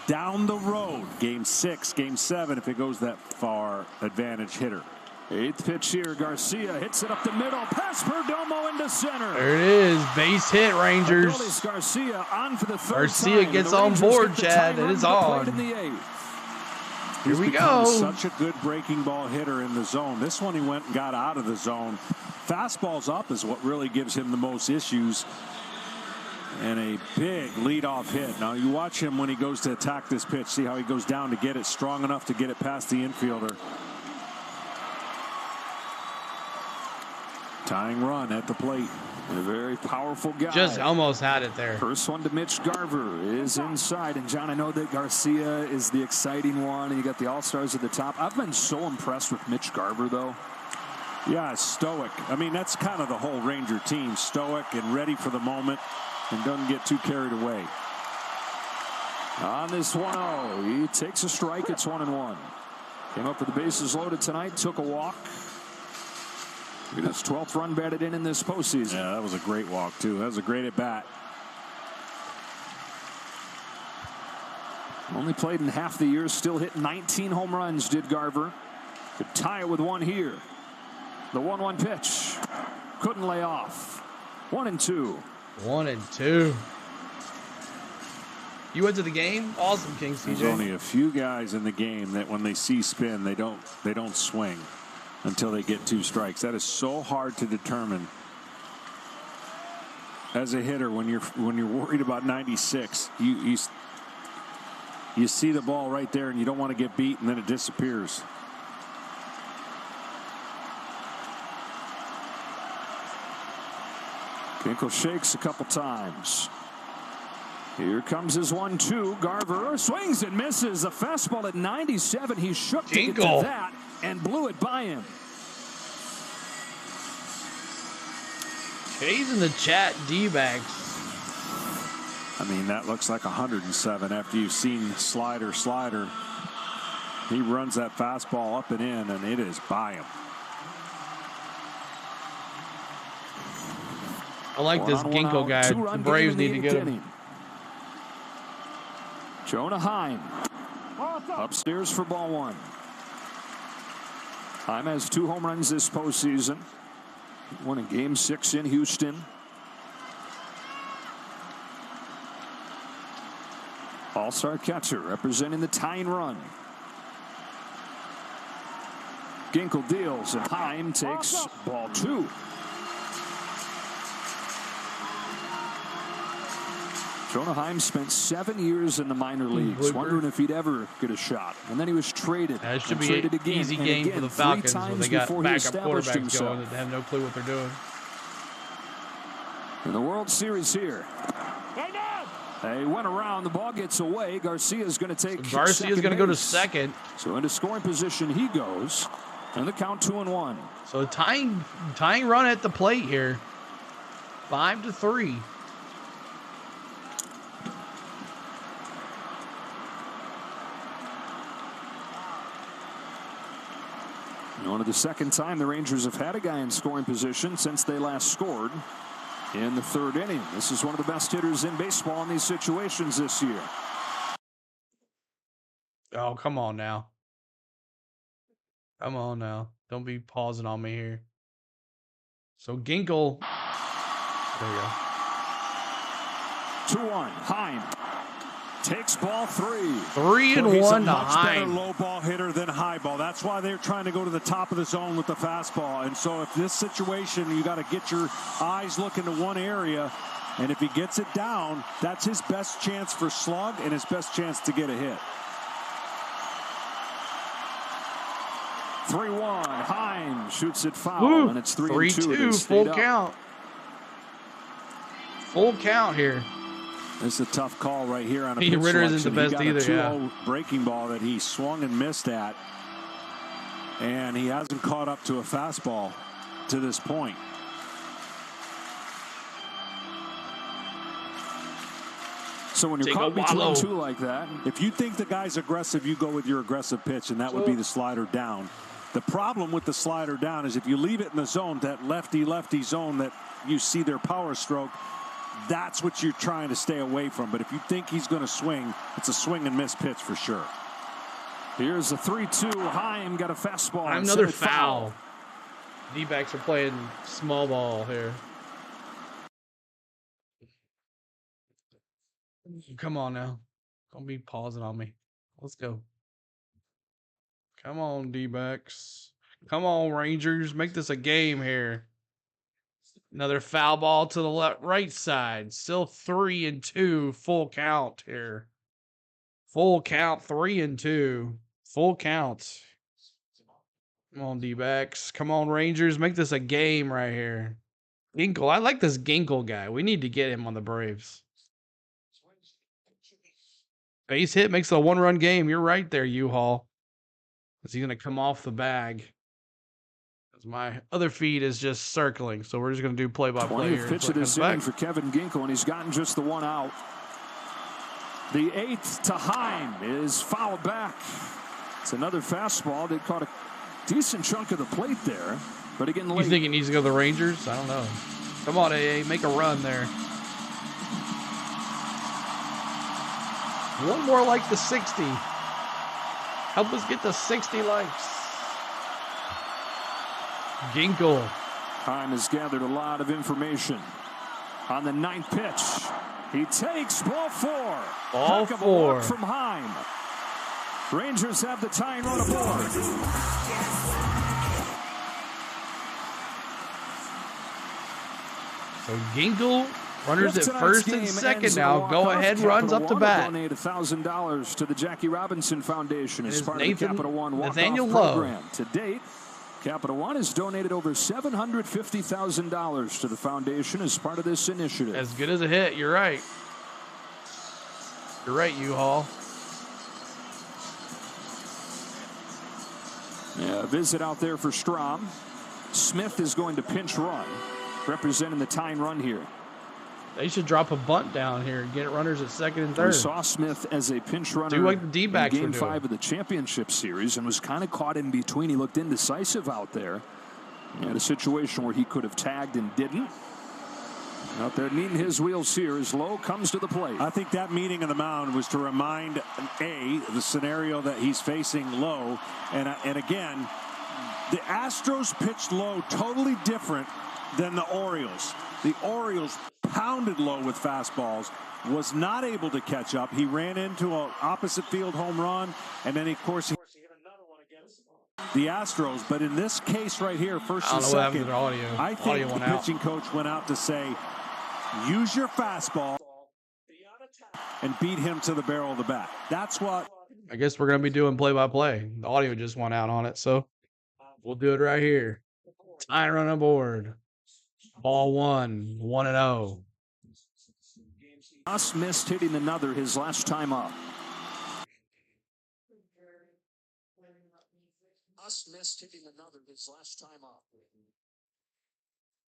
down the road, game 6, game 7, if it goes that far, advantage hitter. 8th pitch here. Garcia hits it up the middle. Pass Perdomo into center. There it is. Base hit, Rangers. Adolis Garcia on for the third Garcia time. gets on board, Chad. It is on. Here we go. Such a good breaking ball hitter in the zone. This one he went and got out of the zone. Fastballs up is what really gives him the most issues. And a big leadoff hit. Now you watch him when he goes to attack this pitch. See how he goes down to get it strong enough to get it past the infielder. Tying run at the plate. A very powerful guy. Just almost had it there. First one to Mitch Garver is inside. And John, I know that Garcia is the exciting one, and you got the All-Stars at the top. I've been so impressed with Mitch Garver, though. Yeah, stoic. I mean, that's kind of the whole Ranger team. Stoic and ready for the moment. and doesn't get too carried away. On this 1-0, he takes a strike. It's 1-1. Came up with the bases loaded tonight, took a walk. Look at his 12th run batted in this postseason. Yeah, that was a great walk, too. That was a great at-bat. Only played in half the year, still hit 19 home runs, did Garver. Could tie it with one here. The 1-1 pitch. Couldn't lay off. 1-2. 1-2. You went to the game? Awesome, King CJ. There's only a few guys in the game that when they see spin, they don't swing until they get 2 strikes. That is so hard to determine as a hitter when you're worried about 96. You see the ball right there and you don't want to get beat, and then it disappears. Ginkel shakes a couple times. Here comes his 1-2. Garver swings and misses. A fastball at 97. He shook to get to that and blew it by him. Jay's in the chat, Dbacks. I mean, that looks like 107 after you've seen slider. He runs that fastball up and in, and it is by him. I like this Ginkel guy. The Braves need to get him. Jonah Heim upstairs for ball 1. Heim has 2 home runs this postseason. One in Game 6 in Houston. All-star catcher representing the tying run. Ginkel deals and Heim takes ball 2. Jonah Heim spent 7 years in the minor leagues, wondering if he'd ever get a shot. And then he was traded. That should be an easy game for the Falcons when they got backup quarterbacks going that have no clue what they're doing. In the World Series here. They went around. The ball gets away. Garcia's going to take. So Garcia's going to go to second. So into scoring position he goes. And the count 2-1. So tying run at the plate here. 5-3. Only the second time the Rangers have had a guy in scoring position since they last scored in the 3rd inning. This is one of the best hitters in baseball in these situations this year. Oh, come on now. Come on now. Don't be pausing on me here. So Ginkel. There you go. 2-1. Heim takes ball 3. 3-1 He's a to much better Heim. low ball hitter than high ball. That's why they're trying to go to the top of the zone with the fastball. And so if this situation, you got to get your eyes looking to one area. And if he gets it down, that's his best chance for slug and his best chance to get a hit. 3-1. Heim shoots it foul, and it's 3-2. Full count. Full count here. This is a tough call right here on a Pete pitch Ritter isn't selection. the best He got either, a 2-0 breaking ball that he swung and missed at, and he hasn't caught up to a fastball to this point. So when you're caught between 2 like that, if you think the guy's aggressive, you go with your aggressive pitch, and that would be the slider down. The problem with the slider down is if you leave it in the zone, that lefty zone that you see their power stroke, that's what you're trying to stay away from. But if you think he's going to swing, it's a swing and miss pitch for sure. Here's a 3-2. Heim got a fastball. Another foul. D-backs are playing small ball here. Come on now. Don't be pausing on me. Let's go. Come on, D-backs. Come on, Rangers. Make this a game here. Another foul ball to the right side. Still 3-2. Full count here. Full count. 3-2. Full count. Come on, D-backs. Come on, Rangers. Make this a game right here. Ginkel. I like this Ginkel guy. We need to get him on the Braves. Base hit makes it a 1-run game. You're right there, U-Haul. Is he going to come off the bag? My other feed is just circling, so we're just going to do play-by-play here. 20th pitch of this inning for Kevin Ginkel, and he's gotten just the one out. The 8th to Heim is fouled back. It's another fastball. They caught a decent chunk of the plate there, but again, late. You think he needs to go to the Rangers? I don't know. Come on, AA, make a run there. One more like the 60. Help us get the 60 likes. Ginkel. Heim has gathered a lot of information. On the 9th pitch, he takes ball 4. Ball Heck of a 4 walk from Heim. Rangers have the tying run aboard. So Ginkel, runners at first and second now. Go ahead, runs up to bat. Donate $1,000 to the Jackie Robinson Foundation as part of the Capital One walk-off Nathaniel program. To date, Capital One has donated over $750,000 to the foundation as part of this initiative. As good as a hit, you're right. You're right, U-Haul. Yeah, visit out there for Strom. Smith is going to pinch run, representing the tying run here. They should drop a bunt down here and get runners at second and third. We saw Smith as a pinch runner do like the Dbacks in Game 5 of the championship series and was kind of caught in between. He looked indecisive out there. He had a situation where he could have tagged and didn't. Out there meeting his wheels here as Lowe comes to the plate. I think that meeting of the mound was to remind the scenario that he's facing Lowe. And again, the Astros pitched Lowe totally different than the Orioles. The Orioles pounded Lowe with fastballs, was not able to catch up. He ran into an opposite field home run, and then, of course, he hit another one against the Astros. But in this case right here, first and second, I think the pitching coach went out to say, use your fastball and beat him to the barrel of the bat. That's what. I guess we're going to be doing play-by-play. The audio just went out on it, so we'll do it right here. Tying run aboard. Ball 1, 1-0. Just missed hitting another his last time up.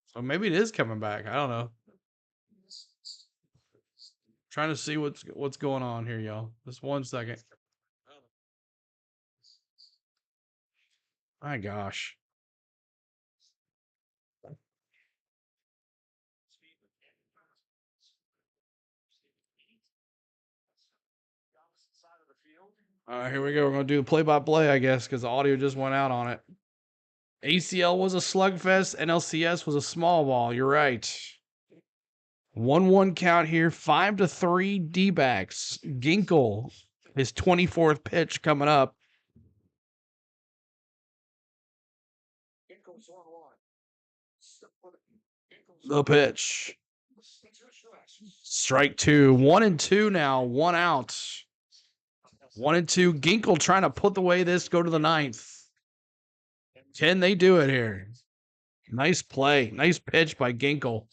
So maybe it is coming back. I don't know. Trying to see what's going on here, y'all. Just 1 second. My gosh. All right, here we go. We're going to do the play-by-play, I guess, because the audio just went out on it. ACL was a slugfest. NLCS was a small ball. You're right. 1-1 count here. 5-3 Dbacks. Ginkel, his 24th pitch coming up. The pitch. Strike 2. 1-2 now. 1 out. 1-2. Ginkel trying to put away this, go to the 9th. Can they do it here? Nice play. Nice pitch by Ginkel.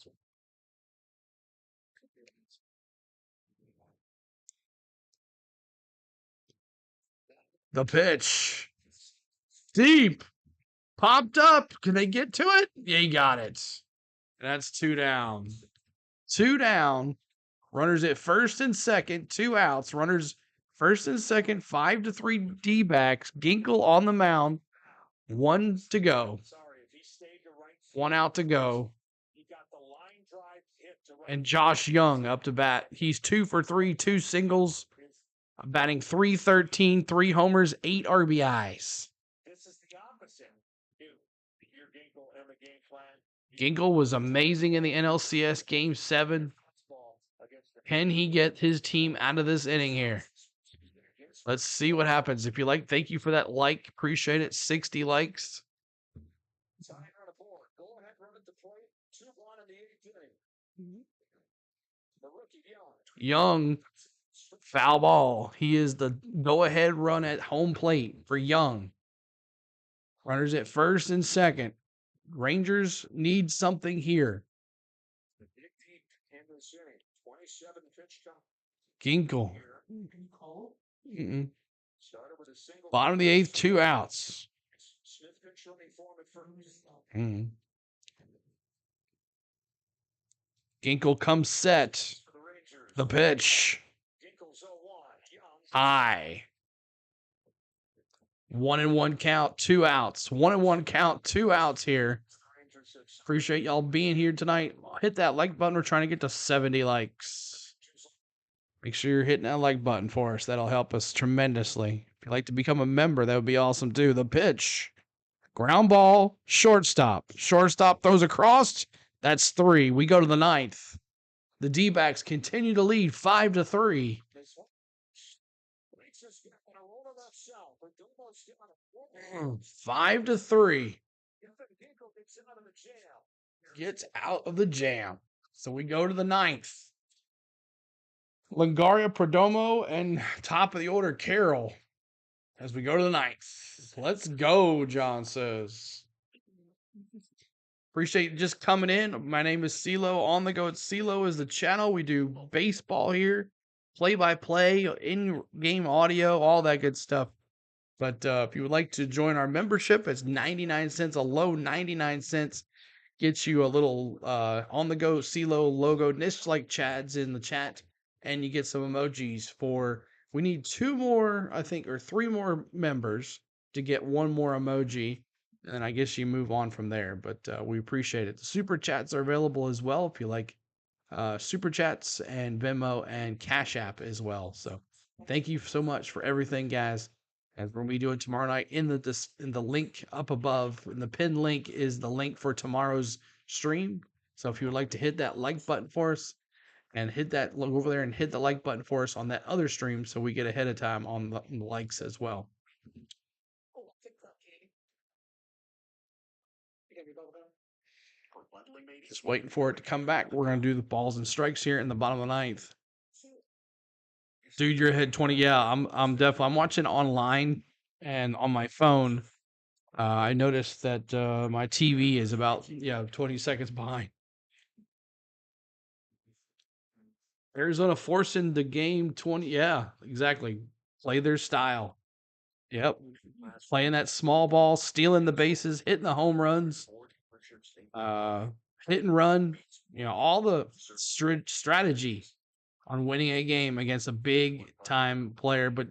The pitch. Deep. Popped up. Can they get to it? Yeah, he got it. And that's 2 down. 2 down. Runners at first and second. 2 outs. Runners first and second. 5-3 D-backs. Ginkel on the mound. 1 to go. 1 out to go. And Josh Young up to bat. He's 2 for 3. 2 singles. Batting .313, 3 homers, 8 RBIs. This is the opposite. Ginkel was amazing in the NLCS Game 7. Can he get his team out of this inning here? Let's see what happens. If you like, thank you for that like. Appreciate it. 60 likes. Young, foul ball. He is the go-ahead run at home plate for Young. Runners at first and second. Rangers need something here. Ginkel. Bottom of the 8th, 2 outs. Ginkle comes set. The pitch. High. 1-1 count, 2 outs. 1-1 count, 2 outs here. Appreciate y'all being here tonight. Hit that like button. We're trying to get to 70 likes. Make sure you're hitting that like button for us. That'll help us tremendously. If you'd like to become a member, that would be awesome too. The pitch. Ground ball, shortstop. Shortstop throws across. That's 3. We go to the 9th. The D-backs continue to lead 5-3. 5-3. Gets out of the jam. So we go to the 9th. Longoria, Perdomo, and top of the order, Carroll. As we go to the 9th. Let's go, John says. Appreciate you just coming in. My name is CeeLo. On the Go at CeeLo is the channel. We do baseball here, play-by-play, in-game audio, all that good stuff. But if you would like to join our membership, it's 99 cents, a low 99 cents. Gets you a little on-the-go CeeLo logo, niche like Chad's in the chat, and you get some emojis for, we need 2 more, I think, or 3 more members to get 1 more emoji. And I guess you move on from there, but we appreciate it. The super chats are available as well if you like super chats and Venmo and Cash App as well. So thank you so much for everything, guys. And we'll be doing tomorrow night in the link up above. And the pinned link is the link for tomorrow's stream. So if you would like to hit that like button for us and hit that, look over there and hit the like button for us on that other stream so we get ahead of time on the likes as well. Just waiting for it to come back. We're going to do the balls and strikes here in the bottom of the 9th. Dude, you're ahead 20. Yeah, I'm definitely. I'm watching online and on my phone. I noticed that my TV is about 20 seconds behind. Arizona forcing the game 20. Yeah, exactly. Play their style. Yep. Playing that small ball, stealing the bases, hitting the home runs. Hit and run, all the strategy on winning a game against a big time player, but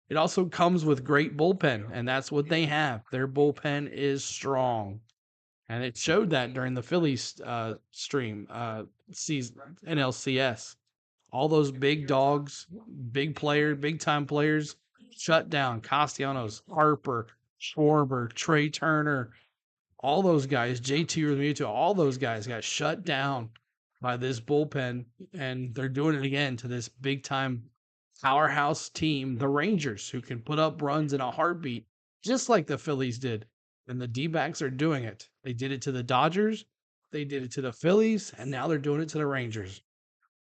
it also comes with great bullpen, and that's what they have. Their bullpen is strong, and it showed that during the Phillies season NLCS. All those big dogs, big time players, shut down. Castellanos, Harper, Schwarber, Trey Turner. All those guys, JT Realmuto, all those guys got shut down by this bullpen, and they're doing it again to this big-time powerhouse team, the Rangers, who can put up runs in a heartbeat, just like the Phillies did. And the D-backs are doing it. They did it to the Dodgers, they did it to the Phillies, and now they're doing it to the Rangers.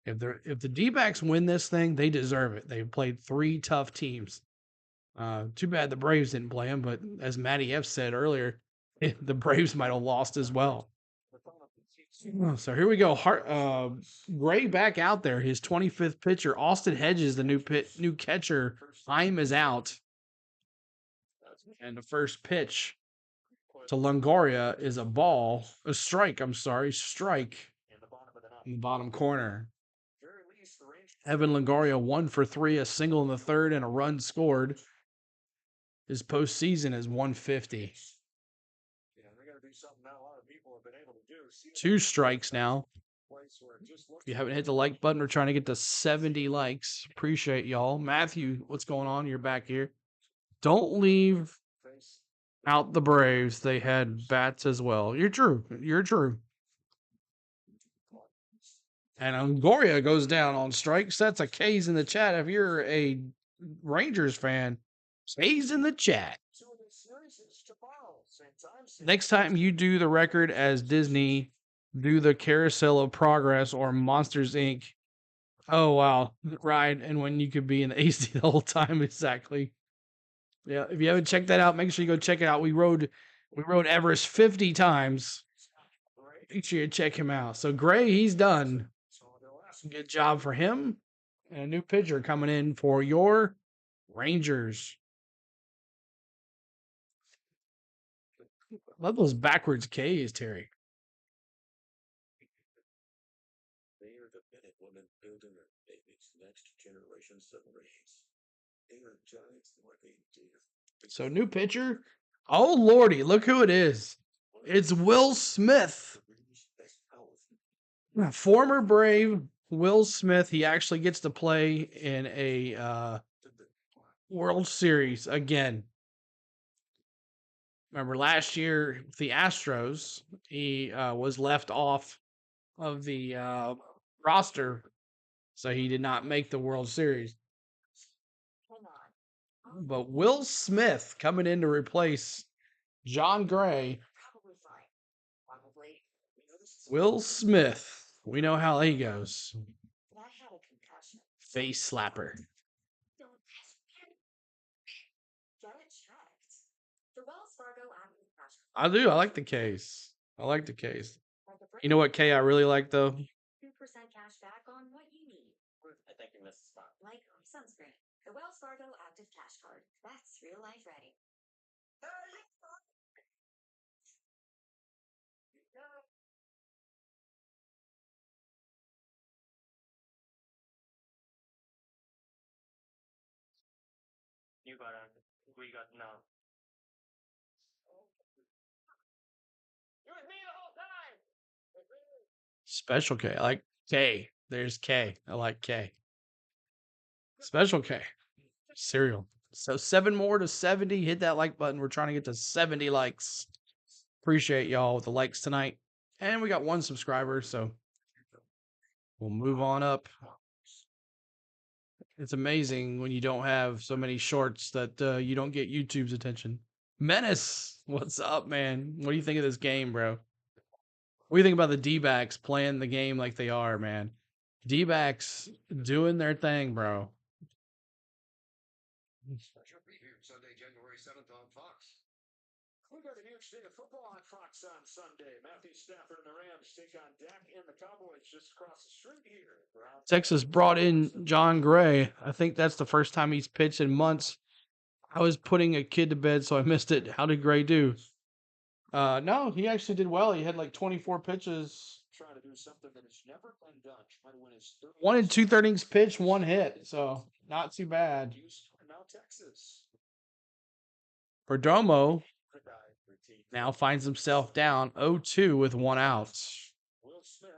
If the D-backs win this thing, they deserve it. They've played 3 tough teams. Too bad the Braves didn't play them, but as Matty F said earlier, the Braves might have lost as well. So here we go. Gray back out there. His 25th pitcher. Austin Hedges, the new catcher. Time is out. And the first pitch to Longoria is a strike. Strike in the bottom corner. Evan Longoria 1 for 3, a single in the 3rd, and a run scored. His postseason is 150. 2 strikes now. If you haven't hit the like button, we're trying to get to 70 likes. Appreciate y'all. Matthew, what's going on? You're back here. Don't leave out the Braves. They had bats as well. You're true. And Longoria goes down on strikes. That's a K's in the chat. If you're a Rangers fan, K's in the chat. Next time you do the record as Disney, do the Carousel of Progress or Monsters, Inc. Oh, wow. Right. And when you could be in the AC the whole time. Exactly. Yeah. If you haven't checked that out, make sure you go check it out. We rode Everest 50 times. Make sure you check him out. So Gray, he's done. Good job for him. And a new pitcher coming in for your Rangers. Love those backwards K's, Terry. They are the Bennett women building their baby's next generation submarines. They are giants what they do. So new pitcher. Oh lordy, look who it is. It's Will Smith. Former Brave Will Smith. He actually gets to play in a World Series again. Remember last year, the Astros, he was left off of the roster, so he did not make the World Series. But Will Smith coming in to replace John Gray. Will Smith. We know how he goes. Face slapper. I do. I like the case. I like the case. You know what K I really like though? 2% cash back on what you need. I think you missed a spot. Like sunscreen. The Wells Fargo Active Cash Card. That's real life ready. You got it. We got no. You with me the whole time. Special K. I like K. There's K. I like K. Special K. Cereal. So 7 more to 70. Hit that like button. We're trying to get to 70 likes. Appreciate y'all with the likes tonight. And we got 1 subscriber, so we'll move on up. It's amazing when you don't have so many shorts that you don't get YouTube's attention. Menace, what's up, man? What do you think of this game, bro? What do you think about the D-backs playing the game like they are, man? D-backs doing their thing, bro. Special preview Sunday, January 7th on Fox. We got a huge day of football on Fox on Sunday. Matthew Stafford and the Rams take on Dak and the Cowboys just across the street here. Texas brought in John Gray. I think that's the first time he's pitched in months. I was putting a kid to bed, so I missed it. How did Gray do? No, he actually did well. He had like 24 pitches. Trying to do something that has never been done. Trying to win his 1 and 2/3 pitch, 1 hit. So not too bad. Now Texas. Perdomo now finds himself down 0-2 with 1 out. Will Smith.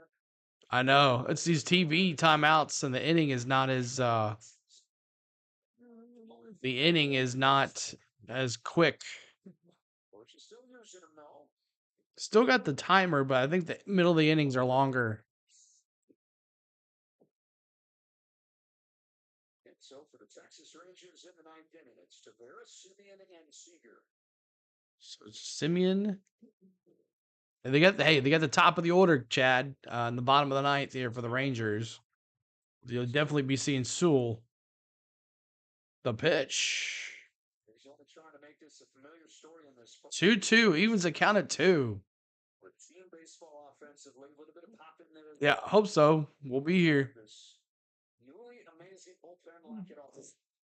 I know. It's these TV timeouts, and the inning is not as quick. Still got the timer, but I think the middle of the innings are longer. And so for the Texas Rangers in the 9th inning, it's Tavares, Simeon, and Seager. So Simeon. And they got the top of the order, Chad, in the bottom of the 9th here for the Rangers. You'll definitely be seeing Sewell. The pitch. He's only trying to make this a familiar story in this 2-2, evens a count at 2. We're seeing baseball offensively, a little bit of pop in there. Yeah, hope so. We'll be here. This newly amazing bullpen lock it off.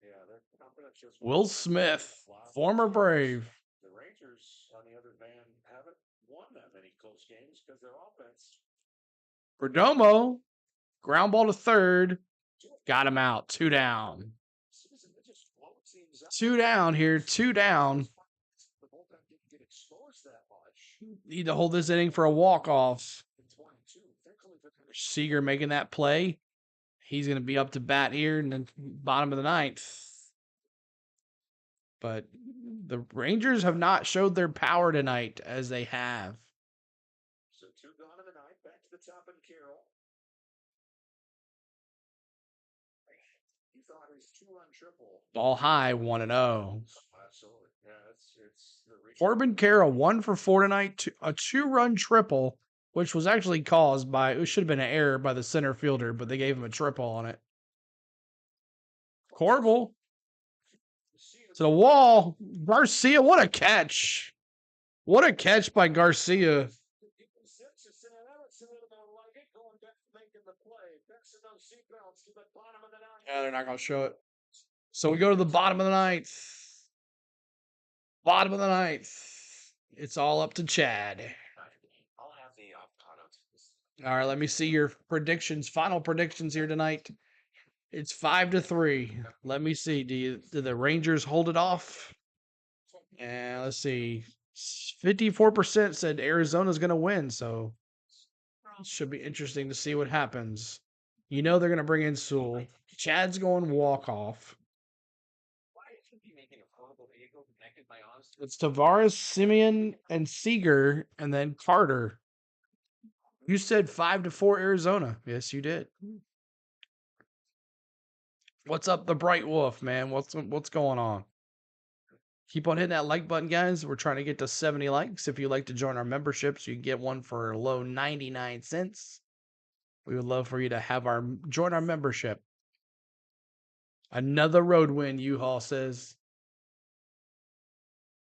Yeah, their confidence just Will Smith, former Brave. The Rangers, on the other hand, haven't won that many close games because their offense. Perdomo, ground ball to third. Got him out. 2 down. 2 down here. 2 down. Need to hold this inning for a walk-off. Seager making that play. He's going to be up to bat here in the bottom of the 9th. But the Rangers have not showed their power tonight as they have. So 2 gone in the 9th. Back to the top and Carroll. He thought his 2-run triple. Ball high, 1-0. Absolutely. Yeah, it's the Corbin Carroll 1 for 4 tonight. A 2-run triple, which was actually caused by, it should have been an error by the center fielder, but they gave him a triple on it. Corbel to the wall. Garcia, what a catch. What a catch by Garcia. Yeah, they're not going to show it. So we go to the bottom of the 9th. Bottom of the 9th. It's all up to Chad. I'll have the avocado. All right, let me see your predictions. Final predictions here tonight. It's 5-3. Let me see. Do the Rangers hold it off? And let's see. 54% said Arizona's going to win, so it should be interesting to see what happens. You know they're going to bring in Sewell. Chad's going walk-off. It's Tavares, Simeon, and Seager, and then Carter. You said 5-4 Arizona. Yes, you did. What's up, the Bright Wolf, man? What's going on? Keep on hitting that like button, guys. We're trying to get to 70 likes. If you'd like to join our memberships, you can get one for a low 99 cents. We would love for you to join our membership. Another road win, U-Haul says.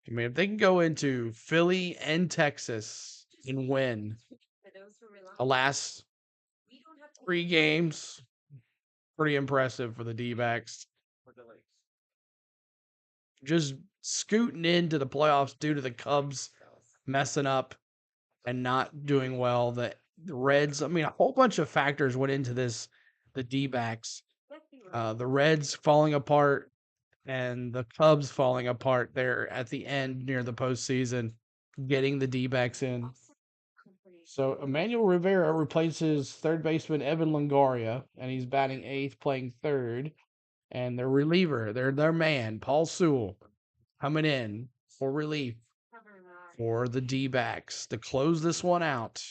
I mean, if they can go into Philly and Texas and win the last 3 games, pretty impressive for the D-backs. Just scooting into the playoffs due to the Cubs messing up and not doing well. The Reds, I mean, a whole bunch of factors went into this. The D-backs, the Reds falling apart, and the Cubs falling apart there at the end near the postseason, getting the D-backs in. So Emmanuel Rivera replaces third baseman Evan Longoria, and he's batting 8th, playing 3rd. And their reliever, their man, Paul Sewell, coming in for relief for the D-backs to close this one out.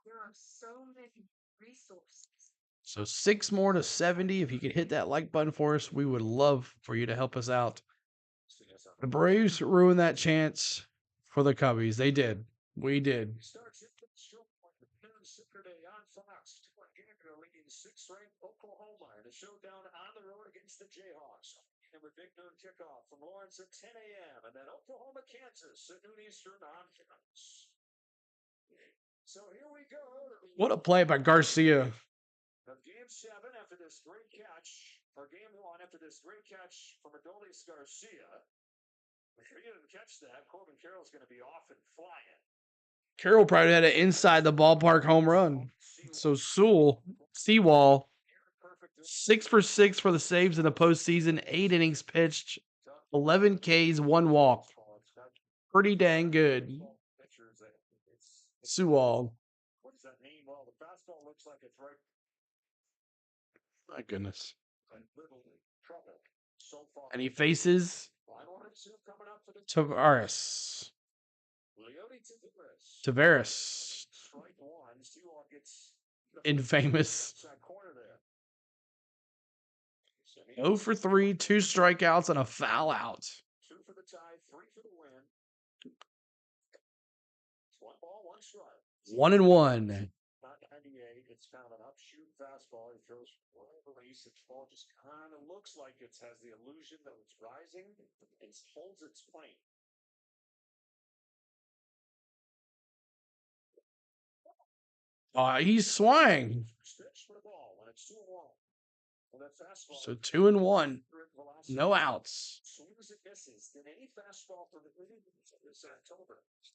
There are so many resources. So 6 more to 70. If you could hit that like button for us, we would love for you to help us out. The Braves ruined that chance for the Cubbies. They did. We did. Saturday on Fox, leading 6th-ranked Oklahoma in a showdown on the road against the Jayhawks. And with big noon kickoff from Lawrence at 10 a.m. and then Oklahoma, Kansas at noon Eastern on Fox. So here we go. What a play by Garcia. Of Game 7 after this great catch, or Game 1 after this great catch from Adolis Garcia. If you didn't catch that, Corbin Carroll's going to be off and flying. Carroll probably had an inside the ballpark home run. So Seawall, 6 for 6 for the saves in the postseason, 8 innings pitched, 11 Ks, 1 walk. Pretty dang good. Sewell. What does that mean? Well, the fastball looks like it's right. My goodness. Trouble so far. And he faces Tavares. Tavares. Infamous. 0 for 3, 2 strikeouts, and a foul out. 2 for the tie, 3 for the win. It's 1 ball, 1 strike. 1-1. Not 98. It's kind of an upshoot fastball. He throws for a release. The ball just kind of looks like it has the illusion that it's rising and holds its plane. He's swinging. So 2-1. No outs.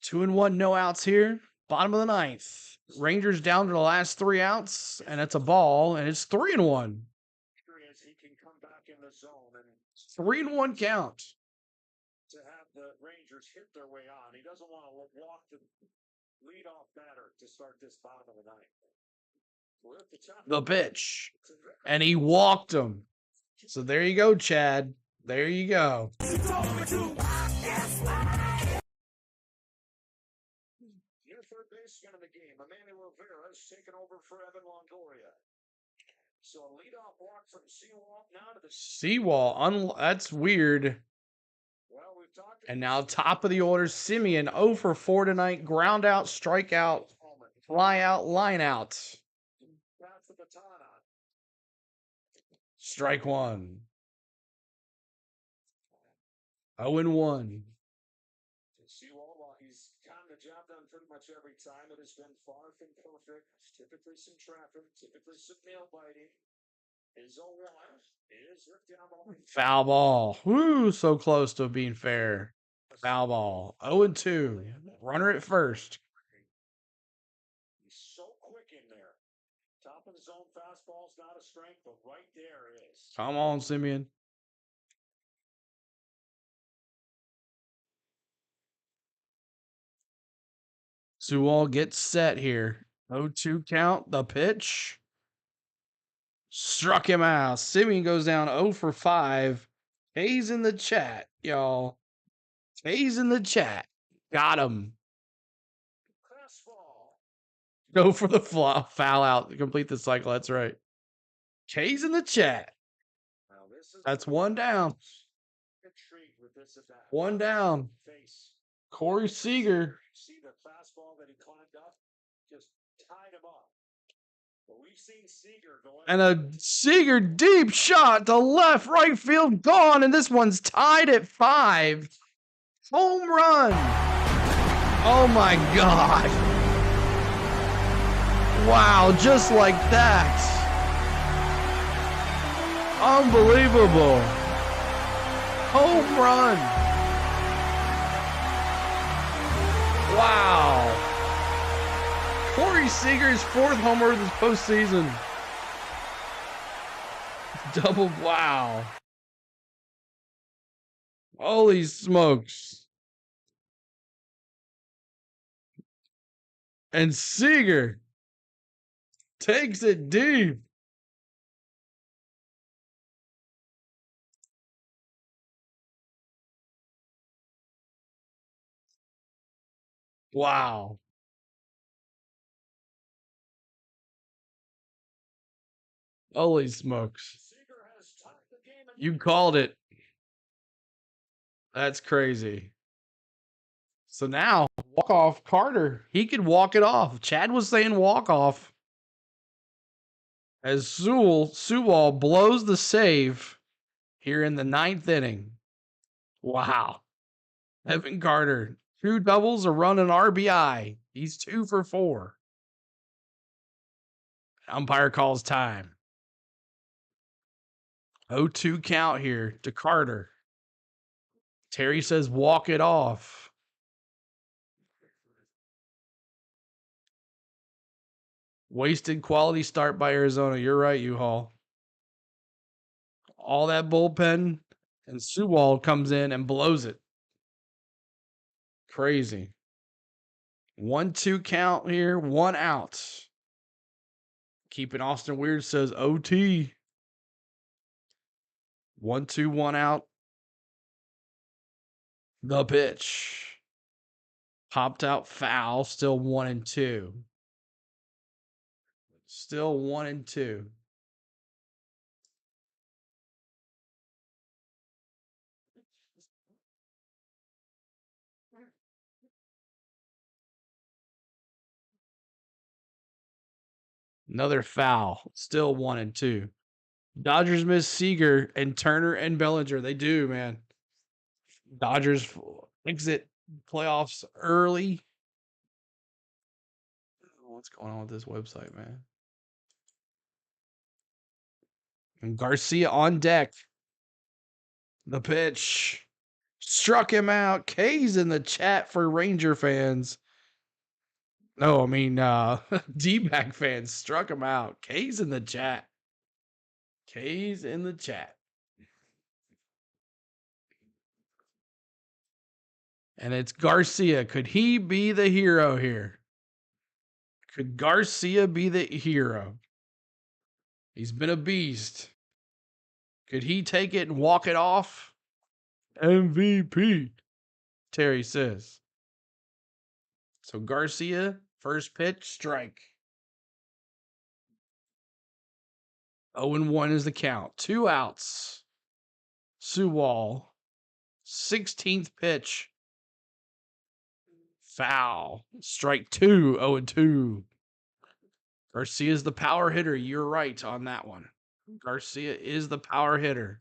2-1, no outs here. Bottom of the 9th. Rangers down to the last 3 outs, and it's a ball, and it's 3-1. 3-1 count. To have the Rangers hit their way on. He doesn't want to walk the leadoff batter to start this bottom of the 9th. The pitch. And he walked him. So there you go, Chad. There you go. Your third baseman in the game, Emmanuel Rivera, has taken over for Evan Longoria. So a leadoff walk from Seawall now to the Seawall. That's weird. And now top of the order, Simeon, 0 for 4 tonight. Ground out, strikeout, fly out, line out. Strike 1. 0-1. Seawall, while he's gotten the job done pretty much every time, it has been far from perfect. Typically some traffic, typically some nail biting. His 0-1 is ripped down. Foul ball. Woo, so close to being fair. Foul ball. 0-2. Runner at first. He's so quick in there. Top of the zone fastball's not a strength, but right there is. Come on, Simeon. Sewell gets set here. 0-2 count. The pitch. Struck him out. Simeon goes down 0 for 5. K's in the chat, y'all. K's in the chat. Got him. Go for the foul out to complete the cycle. That's right. K's in the chat. That's one down. One down. Corey Seager. See the fastball that he climbed up? Just tied him up. But we've seen Seager going. And a Seager deep shot to left, right field, gone. And this one's tied at 5. Home run. Oh my God. Wow, just like that. Unbelievable. Home run. Wow. Corey Seager's 4th homer this postseason. Double, wow. Holy smokes. And Seager takes it deep. Wow. Holy smokes. You called it. That's crazy. So now, walk off Carter. He could walk it off. Chad was saying walk off. As Sewell blows the save here in the 9th inning. Wow. Evan Carter, 2 doubles, a run, and RBI. He's 2 for 4. Umpire calls time. 0-2 count here to Carter. Terry says walk it off. Wasted quality start by Arizona. You're right, U-Haul. All that bullpen, and Sewell comes in and blows it. Crazy. 1-2 count here, 1 out. Keeping Austin Weird says OT. 1-2, 1 out. The pitch. Popped out foul, still 1-2. Still 1-2. Another foul. Still 1-2. Dodgers miss Seager and Turner and Bellinger. They do, man. Dodgers exit playoffs early. What's going on with this website, man? And Garcia on deck. The pitch. Struck him out. K's in the chat for Ranger fans. No, I mean, D-back fans struck him out. K's in the chat. K's in the chat. And it's Garcia. Could he be the hero here? Could Garcia be the hero? He's been a beast. Could he take it and walk it off? MVP, Terry says. So Garcia, first pitch, strike. 0-1 is the count. 2 outs. Sewell, 16th pitch. Foul. Strike 2, 0-2. Garcia's the power hitter. You're right on that one. Garcia is the power hitter.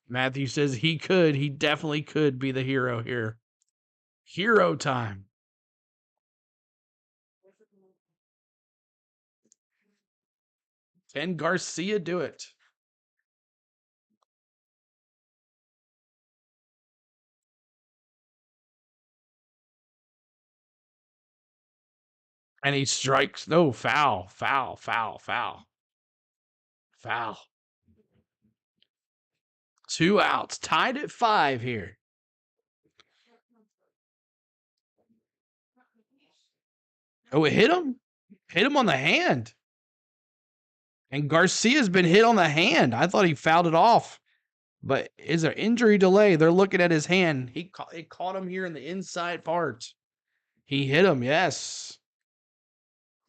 Matthew says he definitely could be the hero here. Hero time. Can Garcia do it? And he strikes. No, foul, foul, foul, foul. Foul. 2 outs. Tied at 5 here. Oh, it hit him? Hit him on the hand. And Garcia's been hit on the hand. I thought he fouled it off. But is there injury delay? They're looking at his hand. It caught him here in the inside part. He hit him, yes.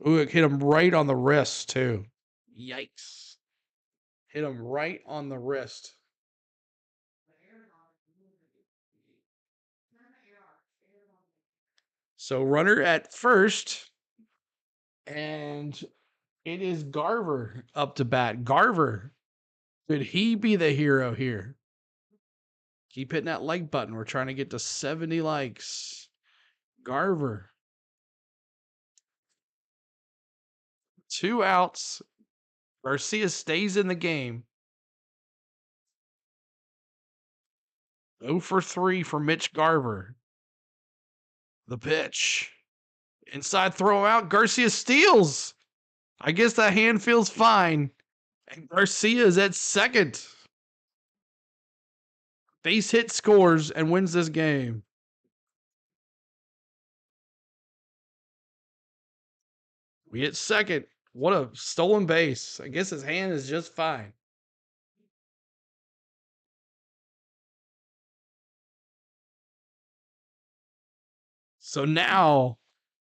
Ooh, it hit him right on the wrist, too. Yikes. Hit him right on the wrist. So runner at first. And it is Garver up to bat. Garver. Could he be the hero here? Keep hitting that like button. We're trying to get to 70 likes. Garver. 2 outs. Garcia stays in the game. 0 for 3 for Mitch Garver. The pitch. Inside throw out. Garcia steals. I guess that hand feels fine. And Garcia is at second. Base hit scores and wins this game. We hit second. What a stolen base. I guess his hand is just fine. So now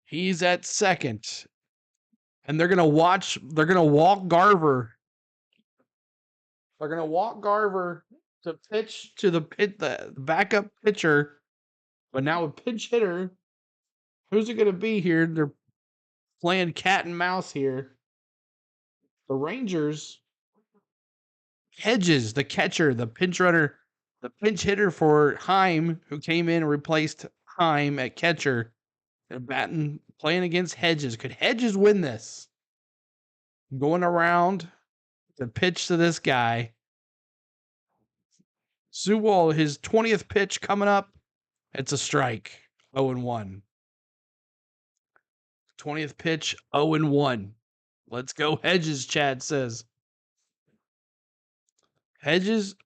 he's at second. And they're going to walk Garver. They're going to walk Garver to pitch to the backup pitcher. But now a pinch hitter. Who's it going to be here? They're playing cat and mouse here. The Rangers. Hedges, the catcher, the pinch runner, the pinch hitter for Heim, who came in and replaced Heim at catcher. They're playing against Hedges. Could Hedges win this? Going around to pitch to this guy. Sewell, his 20th pitch coming up. It's a strike. 0-1. 20th pitch, 0-1. Let's go Hedges, Chad says. Hedges,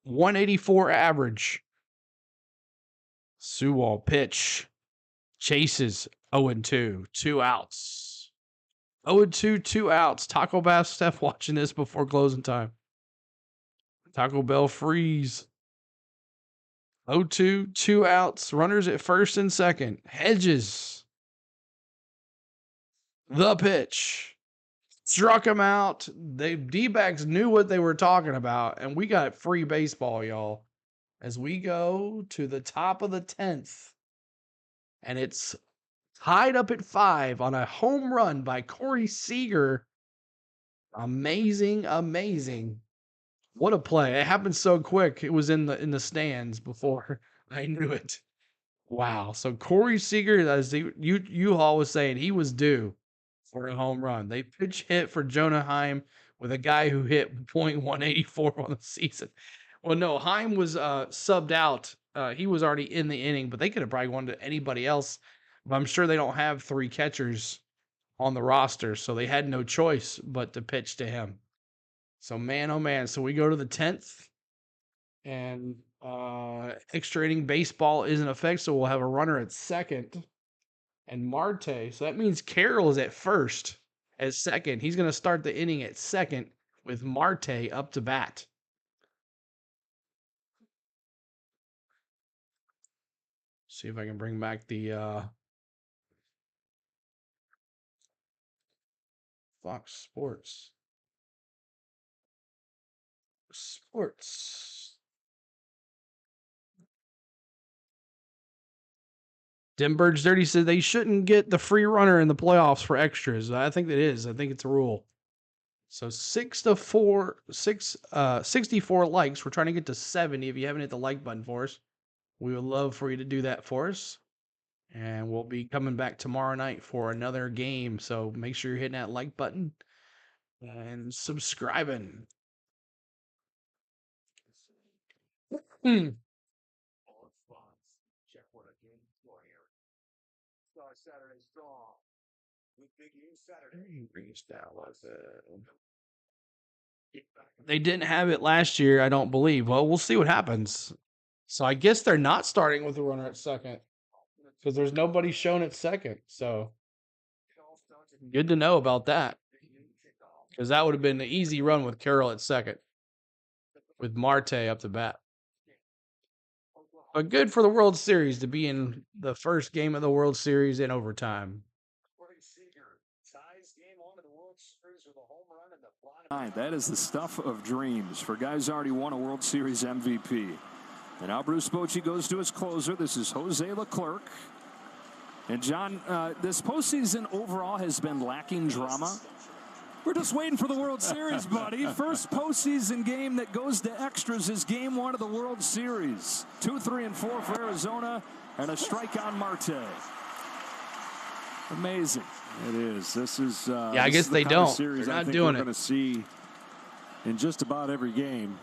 184 average. Sewell pitch. Chases, 0-2. 2 outs. 0-2, 2 outs. Taco Bell Steph watching this before closing time. Taco Bell freeze. 0-2, 2 outs. Runners at first and second. Hedges. The pitch. Struck him out. D-backs knew what they were talking about, and we got free baseball, y'all. As we go to the top of the 10th. And it's tied up at 5 on a home run by Corey Seager. Amazing, amazing. What a play. It happened so quick. It was in the stands before I knew it. Wow. So Corey Seager, as U-Haul was saying, he was due for a home run. They pitch hit for Jonah Heim with a guy who hit .184 on the season. Well, no, Heim was subbed out. He was already in the inning, but they could have probably won to anybody else. But I'm sure they don't have 3 catchers on the roster, so they had no choice but to pitch to him. So, man, oh, man. So we go to the 10th, and extra inning baseball is in effect, so we'll have a runner at second. And Marte, so that means Carroll is at first as second. He's going to start the inning at second with Marte up to bat. See if I can bring back the Fox Sports. Denbirds Dirty said they shouldn't get the free runner in the playoffs for extras. I think it is. I think it's a rule. So 64 likes. We're trying to get to 70. If you haven't hit the like button for us, we would love for you to do that for us. And we'll be coming back tomorrow night for another game. So make sure you're hitting that like button. and subscribing. Saturday strong. With Big U Saturday. They didn't have it last year, I don't believe. Well, we'll see what happens. So I guess they're not starting with a runner at second because there's nobody shown at second. So good to know about that because that would have been an easy run with Carroll at second with Marte up the bat. But good for the World Series to be in the first game of the World Series in overtime. That is the stuff of dreams for guys who already won a World Series MVP. And now Bruce Bochy goes to his closer. This is Jose Leclerc. And John, this postseason overall has been lacking drama. We're just waiting for the World Series, buddy. First postseason game that goes to extras is game 1 of the World Series. 2, 3, and 4 for Arizona, and a strike on Marte. Amazing. It is. This is. Yeah, I guess they don't. They're not doing it. We're going to see in just about every game.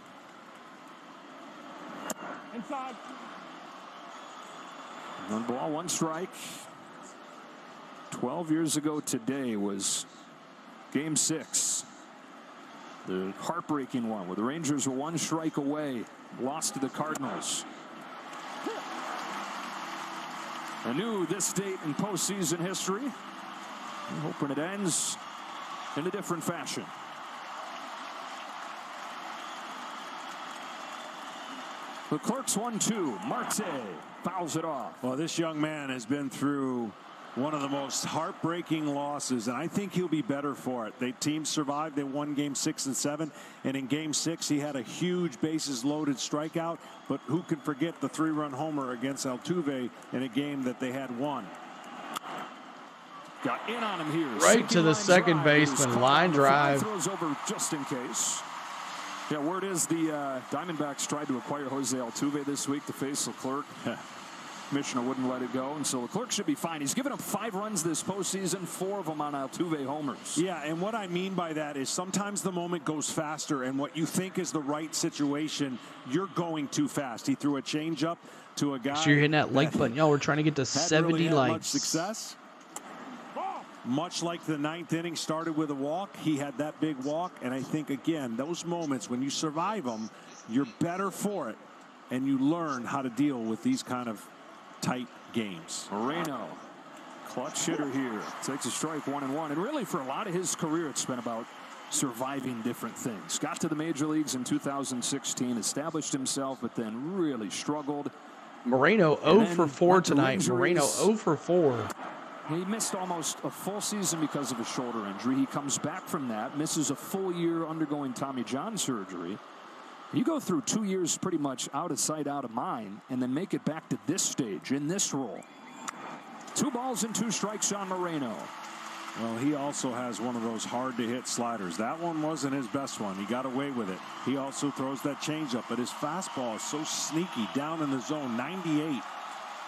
Inside. 1 ball, 1 strike. 12 years ago today was Game 6. The heartbreaking one where the Rangers were 1 strike away, lost to the Cardinals. Anew this date in postseason history. I'm hoping it ends in a different fashion. Leclerc's 1-2. Marte fouls it off. Well, this young man has been through one of the most heartbreaking losses, and I think he'll be better for it. The team survived. They won game 6 and 7, and in game 6 he had a huge bases-loaded strikeout, but who can forget the 3-run homer against Altuve in a game that they had won. Got in on him here. Right to the second baseman, line drive. Throws over just in case. Yeah, word is the Diamondbacks tried to acquire Jose Altuve this week to face Leclerc. Commissioner wouldn't let it go, and so Leclerc should be fine. He's given up 5 runs this postseason, 4 of them on Altuve homers. Yeah, and what I mean by that is sometimes the moment goes faster, and what you think is the right situation, you're going too fast. He threw a changeup to a guy. So you're hitting that like button. Y'all, we're trying to get to 70 really likes. Much success. Much like the 9th inning started with a walk, he had that big walk, and I think, again, those moments, when you survive them, you're better for it, and you learn how to deal with these kind of tight games. Moreno, clutch hitter here, takes a strike 1-1, and really for a lot of his career it's been about surviving different things. Got to the major leagues in 2016, established himself, but then really struggled. Moreno 0 for 4 tonight. Moreno 0 for 4. He missed almost a full season because of a shoulder injury. He comes back from that, misses a full year undergoing Tommy John surgery. You go through 2 years pretty much out of sight, out of mind, and then make it back to this stage in this role. 2 balls and 2 strikes on Moreno. Well, he also has one of those hard-to-hit sliders. That one wasn't his best one. He got away with it. He also throws that changeup, but his fastball is so sneaky down in the zone, 98.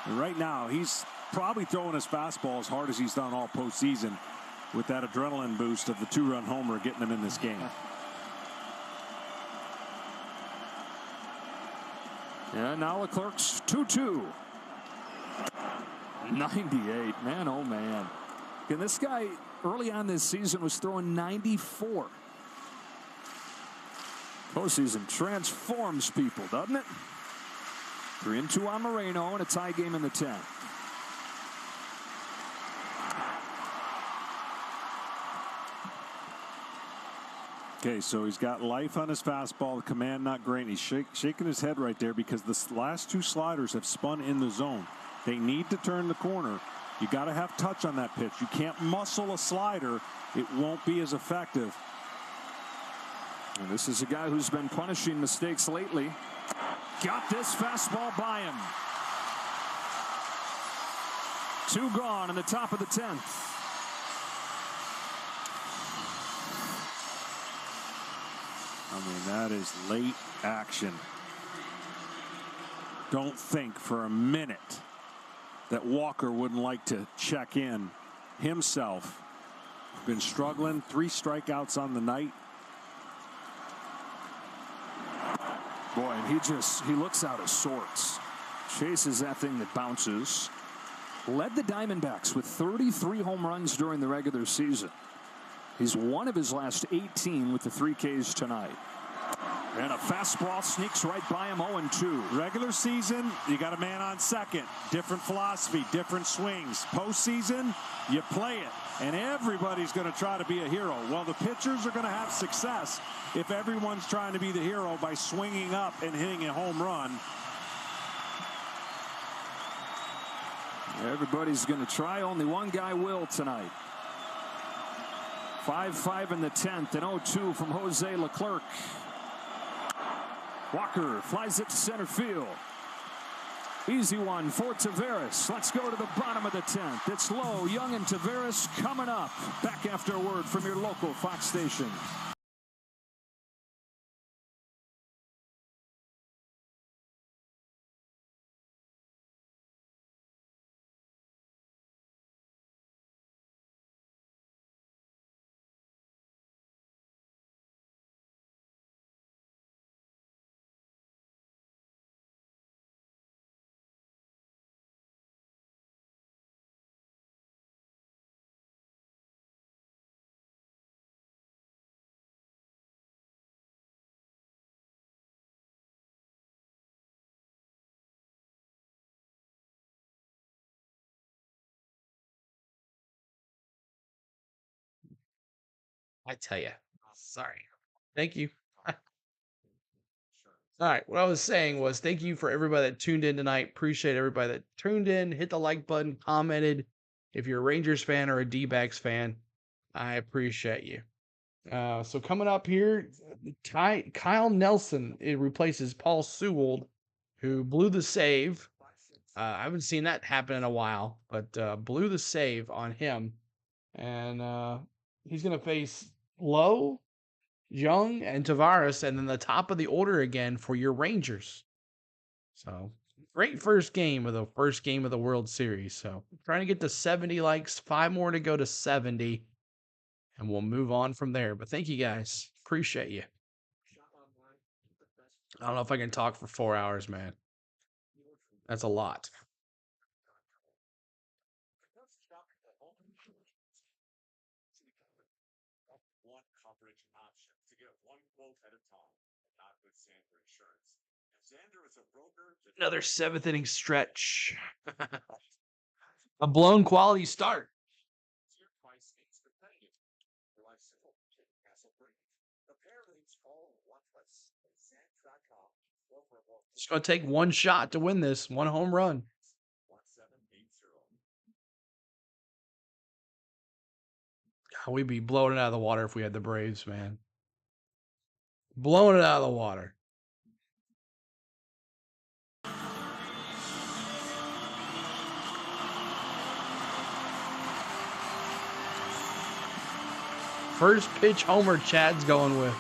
And right now, he's probably throwing his fastball as hard as he's done all postseason with that adrenaline boost of the 2-run homer getting him in this game. And now Leclerc's 2-2. 98. Man, oh, man. And this guy early on this season was throwing 94. Postseason transforms people, doesn't it? 3-2 on Moreno and a tie game in the 10th. Okay, so he's got life on his fastball, the command not great. He's shaking his head right there because the last 2 sliders have spun in the zone. They need to turn the corner. You got to have touch on that pitch. You can't muscle a slider. It won't be as effective. And this is a guy who's been punishing mistakes lately. Got this fastball by him. 2 gone in the top of the 10th. I mean, that is late action. Don't think for a minute that Walker wouldn't like to check in himself Been struggling. 3 strikeouts on the night. Boy, and he looks out of sorts. Chases that thing that bounces. Led the Diamondbacks with 33 home runs during the regular season. He's one of his last 18 with the 3 Ks tonight. And a fastball sneaks right by him, 0-2. Regular season, you got a man on second. Different philosophy, different swings. Postseason, you play it. And everybody's going to try to be a hero. Well, the pitchers are going to have success if everyone's trying to be the hero by swinging up and hitting a home run. Everybody's going to try. Only one guy will tonight. 5-5 in the 10th and 0-2 from Jose Leclerc. Walker flies it to center field. Easy one for Taveras. Let's go to the bottom of the 10th. It's low. Young and Taveras coming up. Back after a word from your local Fox station. I tell you. Sorry. Thank you. All right. What I was saying was thank you for everybody that tuned in tonight. Appreciate everybody that tuned in, hit the like button, commented. If you're a Rangers fan or a D-backs fan, I appreciate you. So coming up here, Kyle Nelson, it replaces Paul Sewald, who blew the save. I haven't seen that happen in a while, but blew the save on him. And he's going to face Lowe, Young, and Taveras, and then the top of the order again for your Rangers. So great first game of the World Series. So trying to get to 70 likes, 5 more to go to 70, and we'll move on from there. But thank you guys. Appreciate you. I don't know if I can talk for 4 hours, man. That's a lot. Another 7th inning stretch. A blown quality start. It's going to take one shot to win this, one home run. God, we'd be blowing it out of the water if we had the Braves, man. Blowing it out of the water. First pitch homer Chad's going with.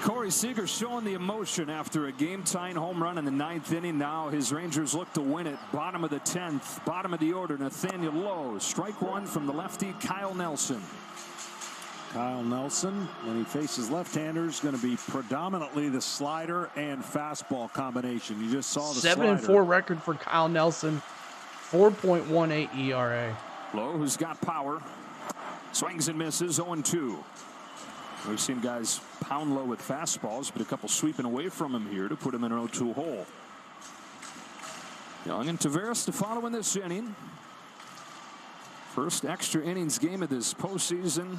Corey Seager showing the emotion after a game-tying home run in the 9th inning. Now his Rangers look to win it. Bottom of the 10th, bottom of the order, Nathaniel Lowe. Strike one from the lefty, Kyle Nelson. Kyle Nelson, when he faces left-handers, going to be predominantly the slider and fastball combination. You just saw the 7-4 record for Kyle Nelson, 4.18 ERA. Lowe, who's got power, swings and misses, 0-2. We've seen guys pound Low with fastballs, but a couple sweeping away from him here to put him in an 0-2 hole. Young and Taveras to follow in this inning. First extra innings game of this postseason.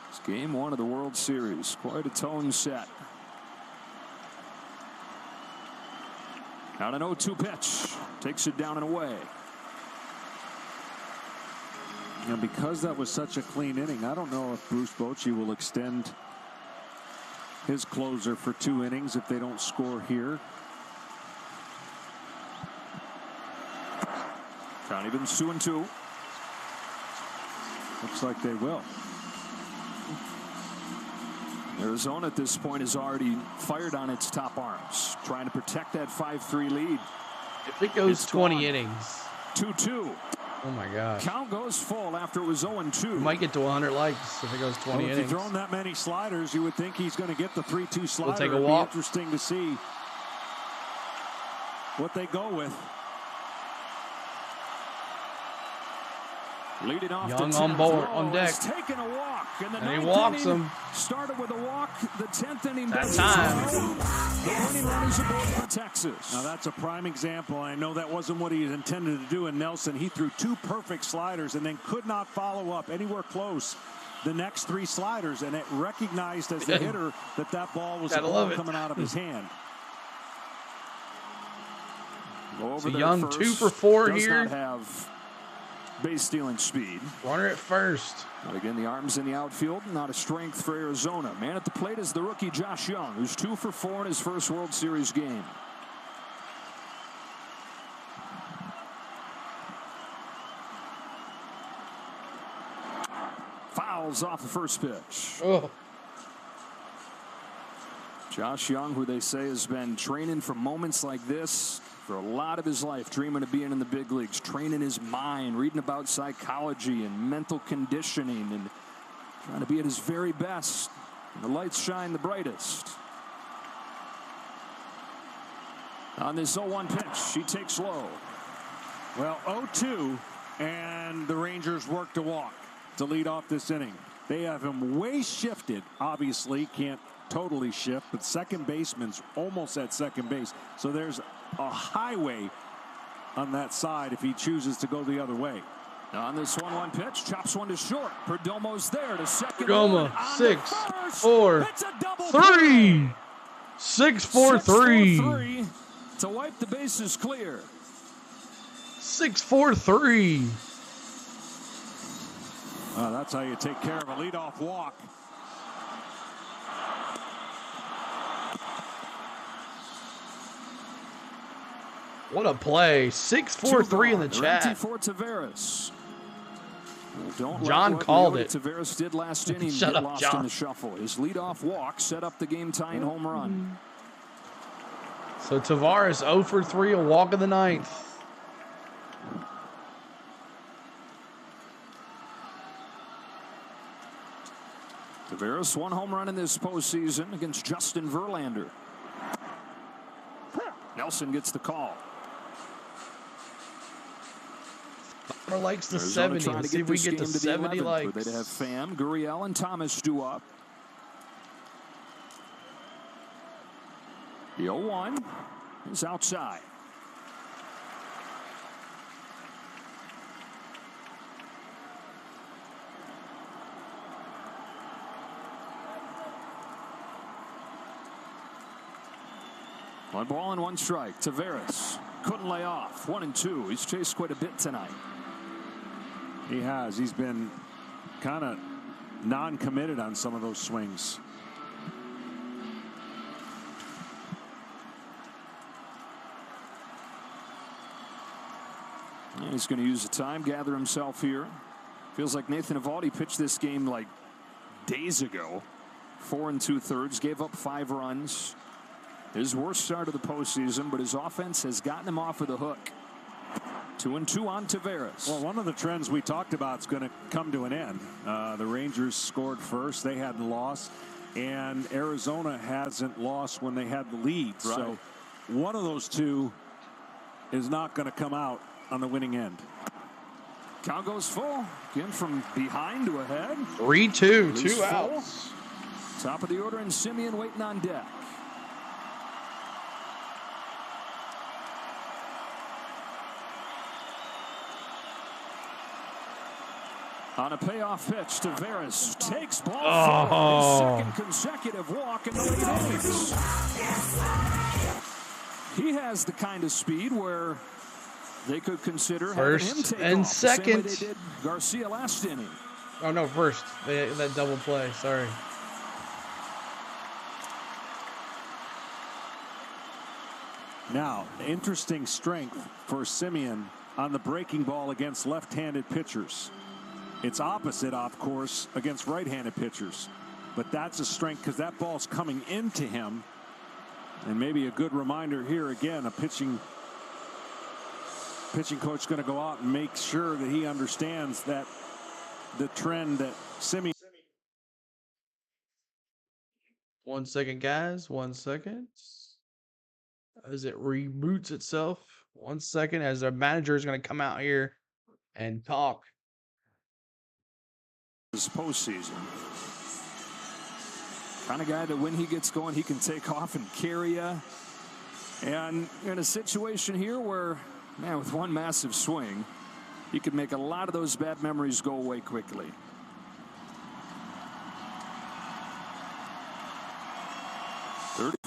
It's game 1 of the World Series. Quite a tone set. Now an 0-2 pitch. Takes it down and away. And because that was such a clean inning, I don't know if Bruce Bochy will extend his closer for 2 innings if they don't score here. Count evens 2-2. Looks like they will. Arizona at this point is already fired on its top arms, trying to protect that 5-3 lead. If it goes 20 innings. 2-2. Oh my gosh. Count goes full after it was 0-2. We might get to 100 likes if it goes 20 innings. If you've thrown that many sliders, you would think he's going to get the 3-2 slider. We'll take a It'd walk. be interesting to see what they go with. Leading off Young the on 10th. board, Lowe on deck. is taking a walk. And he walks him. Started with a walk. The 10th inning. That time. The winning run is aboard for Texas. Now that's a prime example. I know that wasn't what he intended to do in Nelson. He threw 2 perfect sliders and then could not follow up anywhere close the next 3 sliders, and it recognized as the hitter that ball was coming out of his hand. So Young 2 for 4 here. Does not have base stealing speed. Runner at first. But again, the arms in the outfield, not a strength for Arizona. Man at the plate is the rookie Josh Young, who's 2 for 4 in his first World Series game. Fouls off the first pitch. Oh. Josh Young, who they say has been training for moments like this for a lot of his life, dreaming of being in the big leagues, training his mind, reading about psychology and mental conditioning, and trying to be at his very best. And the lights shine the brightest. On this 0-1 pitch, he takes low. Well, 0-2, and the Rangers work to walk to lead off this inning. They have him way shifted. Obviously, can't totally shift, but second baseman's almost at second base. So there's a highway on that side if he chooses to go the other way. On this 1-1 pitch, chops one to short. Perdomo's there to second. Perdomo, 6, 4, 3. 6-4-3. To wipe the bases clear. 6-4-3. That's how you take care of a leadoff walk. What a play. 6-4-3 in the chat. For Tavares. Don't John let called what it. Tavares did last inning Shut get up, lost John. in the shuffle. His leadoff walk set up the game-tying home run. So Tavares 0 for 3, a walk of the 9th. Tavares, 1 home run in this postseason against Justin Verlander. Nelson gets the call. Or likes the Arizona 70. trying Let's to see if we this get to game the 70 11th, likes. where they'd have Pham, Gurriel, and Thomas due up. The 0-1 is outside. One ball and 1 strike. Tavares couldn't lay off. 1-2. He's chased quite a bit tonight. He has. He's been kind of non-committed on some of those swings. And he's going to use the time, gather himself here. Feels like Nathan Eovaldi pitched this game like days ago. 4 2/3, gave up 5 runs. His worst start of the postseason, but his offense has gotten him off of the hook. 2-2 on Tavares. Well, one of the trends we talked about is going to come to an end. The Rangers scored first. They hadn't lost. And Arizona hasn't lost when they had the lead. Right. So one of those two is not going to come out on the winning end. Count goes full. Again from behind to ahead. 3-2, He's 2 full. outs. Top of the order, and Simeon waiting on deck. On a payoff pitch, Tavares takes ball for his second consecutive walk in the late innings. He has the kind of speed where they could consider having him take and off second. the same way they did Garcia last inning. Oh, no, first. That double play. Sorry. Now, interesting strength for Simeon on the breaking ball against left-handed pitchers. It's opposite, of course, against right-handed pitchers. But that's a strength because that ball's coming into him. And maybe a good reminder here again, a pitching pitching coach going to go out and make sure that he understands that the trend that Simeon. 1 second, guys. 1 second. As it reboots itself. 1 second, as our manager is going to come out here and talk. This postseason. Kind of guy that when he gets going, he can take off and carry you. And in a situation here where, man, with one massive swing, you could make a lot of those bad memories go away quickly.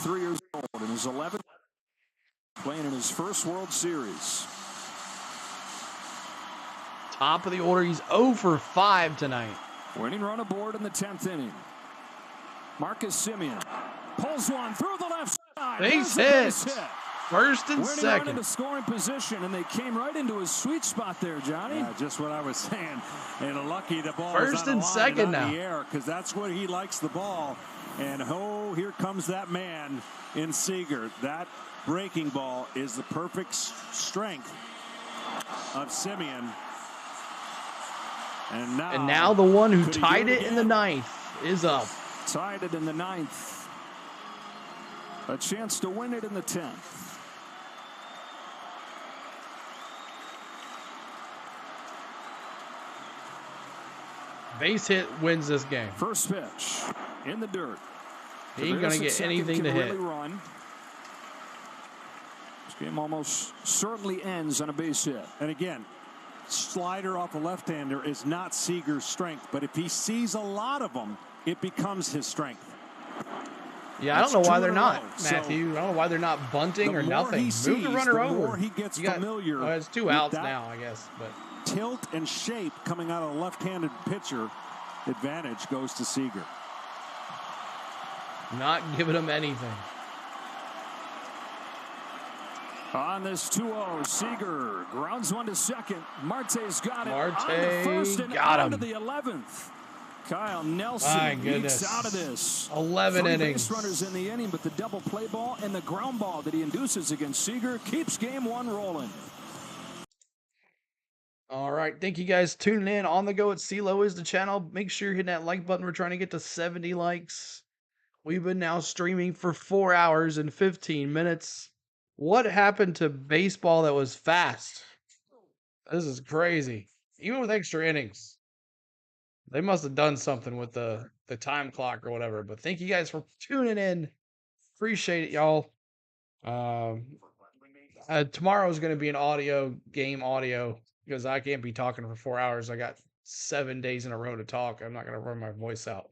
Years old in his 11th, playing in his first World Series. Top of the order, he's 0 for 5 tonight. Winning run aboard in the 10th inning. Marcus Simeon pulls one through the left side. Base hit. First and Winning second. Into scoring position, and they came right into his sweet spot there, Johnny. Yeah, just what I was saying. And lucky the ball First and second now. In the air, because that's where he likes the ball. And oh, here comes that man in Seager. That breaking ball is the perfect strength of Simeon. And now the one who tied it in the 9th is up. Tied it in the 9th. A chance to win it in the 10th. Base hit wins this game. First pitch in the dirt. He ain't going to get anything to hit. Really run. This game almost certainly ends on a base hit. And again, slider off a left-hander is not Seager's strength, but if he sees a lot of them, it becomes his strength. Yeah, I don't know why they're not, Matthew. I don't know why they're not bunting or nothing. Move the runner over. The more he gets familiar. Well, it's 2 outs now, I guess. But tilt and shape coming out of a left-handed pitcher, advantage goes to Seager. Not giving him anything. On this 2-0, Seager grounds one to second. Marte's got it. Marte on the first and got on him. to the 11th. Kyle Nelson ekes out of this. 11 3 innings. base runners in the inning, but the double play ball and the ground ball that he induces against Seager keeps game 1 rolling. All right. Thank you guys tuning in. On the Go at CeeLo is the channel. Make sure you're hitting that like button. We're trying to get to 70 likes. We've been now streaming for 4 hours and 15 minutes. What happened to baseball that was fast? This is crazy. Even with extra innings. They must have done something with the time clock or whatever. But thank you guys for tuning in. Appreciate it, y'all. Tomorrow is going to be an game audio, because I can't be talking for 4 hours. I got 7 days in a row to talk. I'm not going to run my voice out.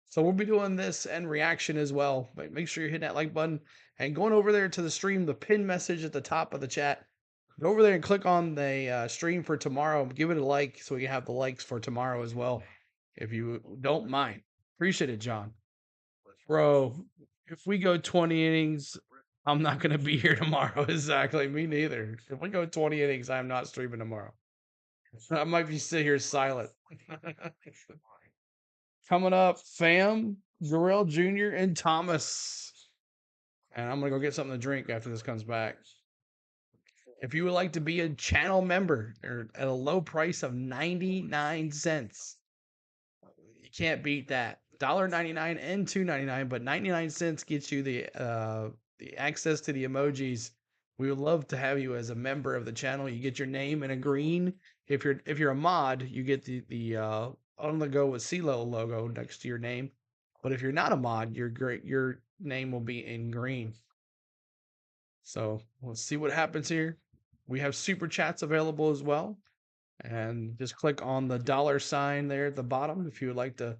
So we'll be doing this and reaction as well. But make sure you're hitting that like button and going over there to the stream, the pin message at the top of the chat. Go over there and click on the stream for tomorrow. Give it a like so we can have the likes for tomorrow as well, if you don't mind. Appreciate it, John. Bro, if we go 20 innings, I'm not going to be here tomorrow. Exactly. Me neither. If we go 20 innings, I'm not streaming tomorrow. I might be sitting here silent. Coming up, Pham, Gurriel Jr., and Thomas. And I'm going to go get something to drink after this comes back. If you would like to be a channel member, they're at a low price of 99 cents. You can't beat that. $1.99 and $2.99, but 99 cents gets you the access to the emojis. We would love to have you as a member of the channel. You get your name in a green. If you're a mod, you get the On the Go with CeeLo logo next to your name. But if you're not a mod, your name will be in green. So let's see what happens here. We have super chats available as well. And just click on the $sign there at the bottom if you would like to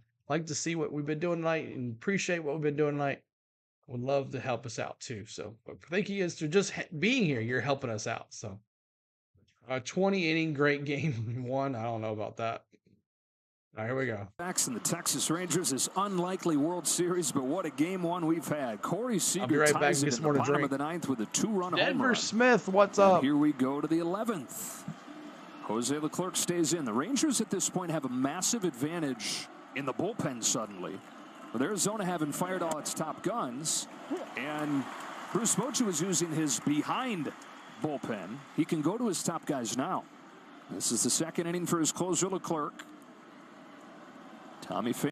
see what we've been doing tonight and appreciate what we've been doing tonight. Would love to help us out too. So but thank you guys for just being here. You're helping us out. So 20 inning great game 1. I don't know about that. All right, here we go. Backs in the Texas Rangers is unlikely World Series, but what a game 1 we've had. Corey Seager I'll be right back ties and it get in some more the to bottom drink. of the 9th with a 2-run home Denver run. Smith, what's And up? here we go to the 11th. Jose Leclerc stays in. The Rangers at this point have a massive advantage in the bullpen suddenly, with Arizona having fired all its top guns, and Bruce Bochy was using his behind bullpen. He can go to his top guys now. This is the second inning for his closer, Leclerc. Tommy Pham.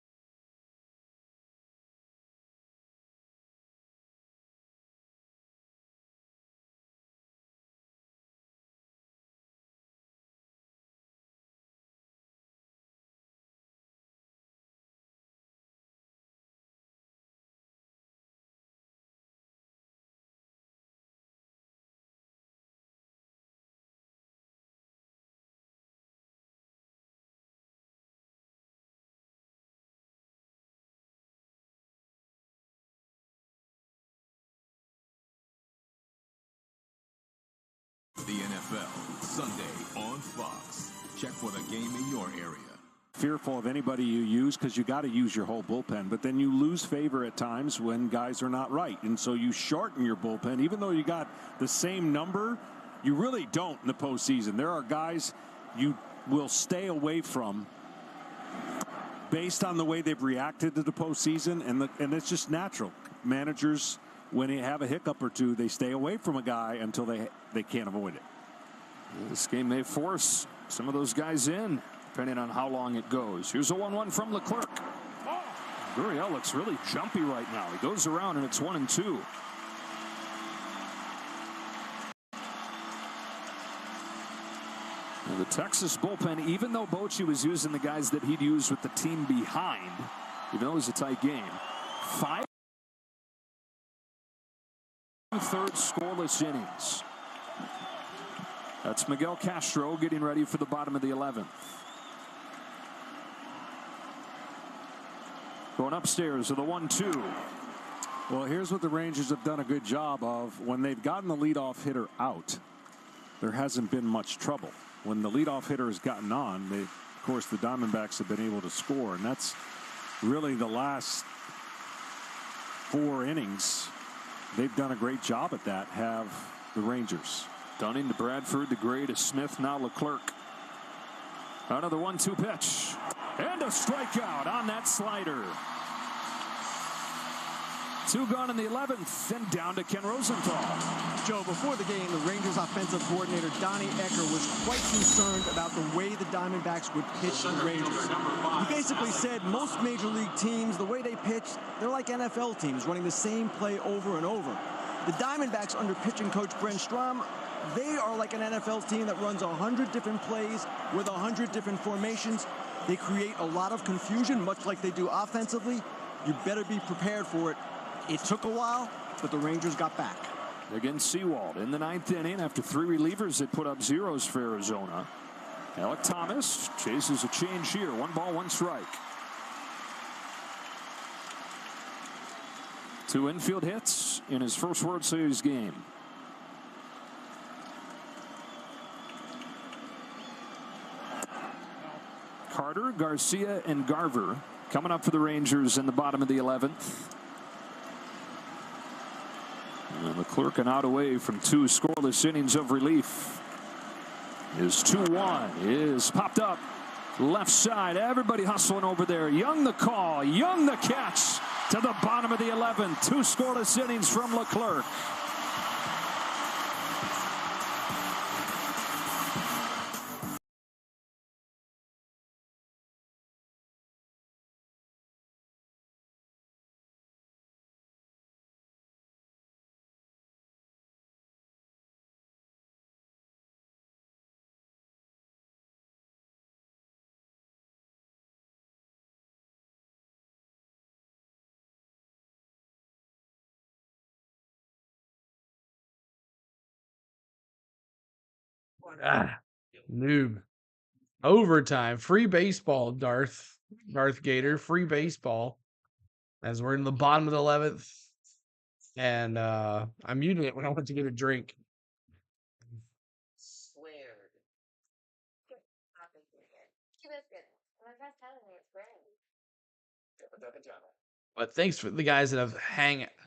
The NFL, Sunday on Fox. Check for the game in your area. Fearful of anybody you use because you got to use your whole bullpen, but then you lose favor at times when guys are not right, and so you shorten your bullpen. Even though you got the same number, you really don't in the postseason. There are guys you will stay away from based on the way they've reacted to the postseason, and it's just natural. Managers, when they have a hiccup or two, they stay away from a guy until they can't avoid it. This game may force some of those guys in, depending on how long it goes. Here's a 1-1 from Leclerc. Gurriel looks really jumpy right now. He goes around, and it's 1-2. The Texas bullpen, even though Bochy was using the guys that he'd use with the team behind, even though it was a tight game, 5 2/3 scoreless innings. That's Miguel Castro getting ready for the bottom of the 11th. Going upstairs to the 1-2. Well, here's what the Rangers have done a good job of. When they've gotten the leadoff hitter out, there hasn't been much trouble. When the leadoff hitter has gotten on, of course, the Diamondbacks have been able to score, and that's really the last 4 innings. They've done a great job at that, have the Rangers. Dunning to Bradford, to Gray to Smith, now Leclerc. Another 1-2 pitch. And a strikeout on that slider. 2 gone in the 11th, and down to Ken Rosenthal. Joe, before the game, the Rangers offensive coordinator Donnie Ecker was quite concerned about the way the Diamondbacks would pitch the Rangers. He basically said most major league teams, the way they pitch, they're like NFL teams, running the same play over and over. The Diamondbacks, under pitching coach Brent Strom, they are like an NFL team that runs 100 different plays with 100 different formations. They create a lot of confusion, much like they do offensively. You better be prepared for it. It took a while, but the Rangers got back. Against Sewald in the 9th inning after 3 relievers that put up zeros for Arizona. Alec Thomas chases a change here. 1 ball, 1 strike. 2 infield hits in his first World Series game. Carter, Garcia, and Garver coming up for the Rangers in the bottom of the 11th. And Leclerc an out away from 2 scoreless innings of relief. His 2-1 is popped up left side. Everybody hustling over there. Young the call, Young the catch to the bottom of the 11th. 2 scoreless innings from Leclerc. Noob. Overtime. Free baseball, Darth Gator. Free baseball. As we're in the bottom of the 11th. And I'm muting it when I went to get a drink. But thanks for the guys that have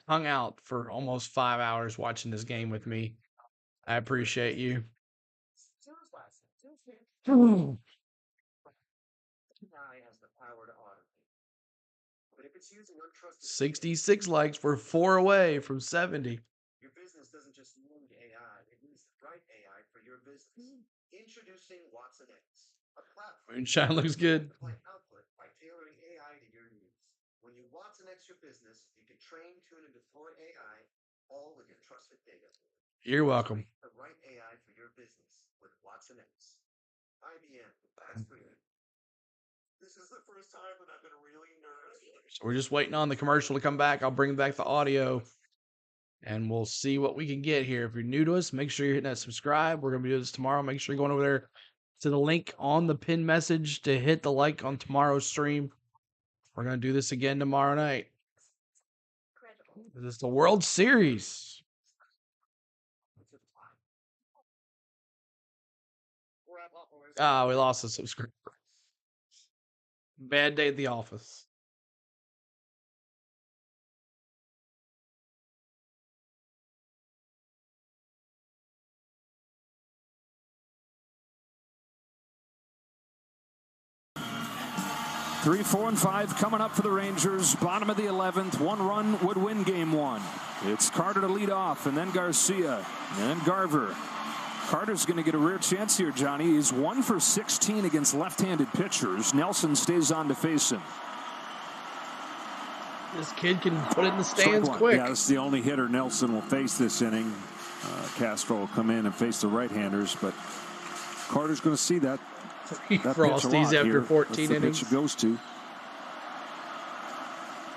hung out for almost 5 hours watching this game with me. I appreciate you. 66 likes. We're 4 away from 70. Your business doesn't just need AI, it needs the right AI for your business. Introducing Watson X, a platform Moonshine looks good. output by tailoring AI to your needs. When you Watson X your business, you can train, tune, and deploy AI all with your trusted data. You're welcome. The right AI for your business with Watson X. IBM, that's for you. This is the first time that I've been really nervous. So we're just waiting on the commercial to come back. I'll bring back the audio and we'll see what we can get here. If you're new to us, make sure you're hitting that subscribe. We're going to be doing this tomorrow. Make sure you're going over there to the link on the pin message to hit the like on tomorrow's stream. We're going to do this again tomorrow night. This is the World Series. We lost a subscriber. Bad day at the office. Three, 4, and 5 coming up for the Rangers. Bottom of the 11th. 1 run would win game 1. It's Carter to lead off, and then Garcia, and then Garver. Carter's going to get a rare chance here, Johnny. He's 1 for 16 against left-handed pitchers. Nelson stays on to face him. This kid can put it in the stands quick. Yeah, this is the only hitter Nelson will face this inning. Castro will come in and face the right-handers, but Carter's going to see that. Frosties after 14 innings. Pitch it goes to.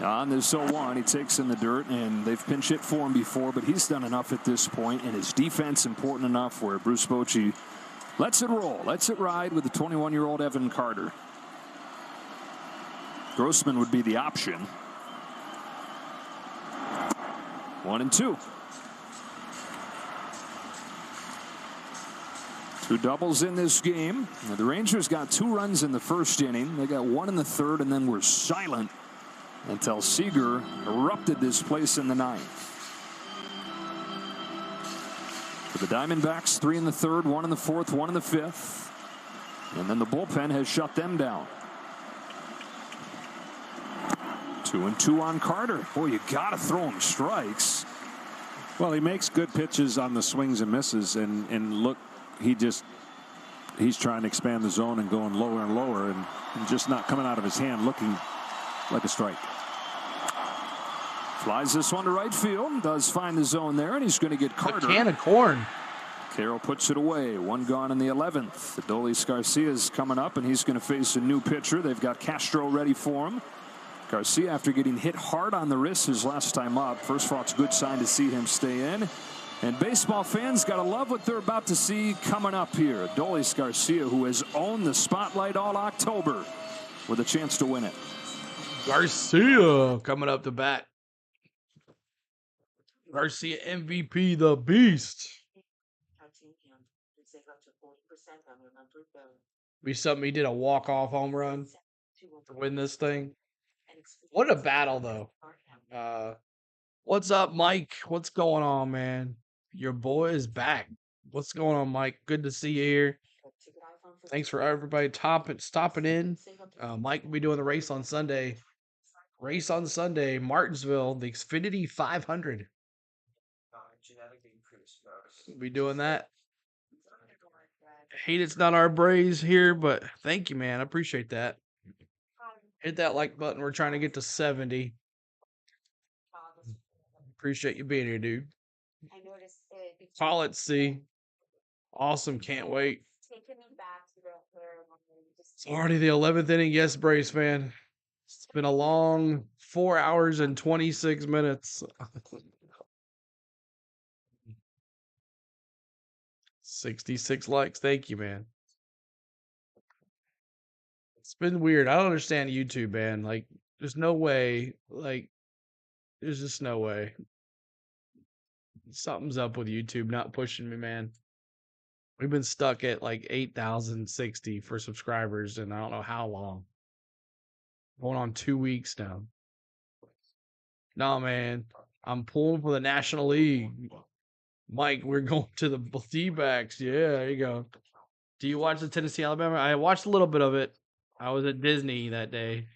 On the 0-1, he takes in the dirt, and they've pinch hit for him before, but he's done enough at this point, and his defense important enough where Bruce Bochy lets it roll, lets it ride with the 21-year-old Evan Carter. Grossman would be the option. 1-2. 2 doubles in this game. Now, the Rangers got 2 runs in the first inning. They got 1 in the third, and then were silent until Seager erupted this place in the 9th. For the Diamondbacks, 3 in the third, 1 in the fourth, 1 in the 5th. And then the bullpen has shut them down. 2-2 on Carter. Boy, you got to throw him strikes. Well, he makes good pitches on the swings and misses, and look, he's trying to expand the zone and going lower and lower, and just not coming out of his hand looking like a strike. Flies this one to right field. Does find the zone there, and he's going to get Carter. A can of corn. Carroll puts it away. 1 gone in the 11th. Adolis Garcia's coming up, and he's going to face a new pitcher. They've got Castro ready for him. Garcia, after getting hit hard on the wrist his last time up. First of all, it's a good sign to see him stay in. And baseball fans got to love what they're about to see coming up here. Adolis Garcia, who has owned the spotlight all October, with a chance to win it. Garcia coming up to bat. Garcia MVP, the beast. Be something he did a walk-off home run to win this thing. What a battle, though. What's up, Mike? What's going on, man? Your boy is back. What's going on, Mike? Good to see you here. Thanks for everybody stopping in. Mike will be doing the race on Sunday. Martinsville, the Xfinity 500. We'll be doing that. Hate it's not our Braves here, but thank you, man. I appreciate that. Hit that like button. We're trying to get to 70. Appreciate you being here, dude. Call it C. Awesome. Can't wait. It's already the 11th inning. Yes, Braves fan. It's been a long 4 hours and 26 minutes. 66 likes. Thank you, man. It's been weird. I don't understand YouTube, man. Like, there's no way. Like, there's just no way. Something's up with YouTube not pushing me, man. We've been stuck at like 8,060 for subscribers, and I don't know how long. Going on 2 weeks now. No, man. I'm pulling for the National League. Mike, we're going to the Dbacks. Yeah, there you go. Do you watch the Tennessee Alabama? I watched a little bit of it. I was at Disney that day.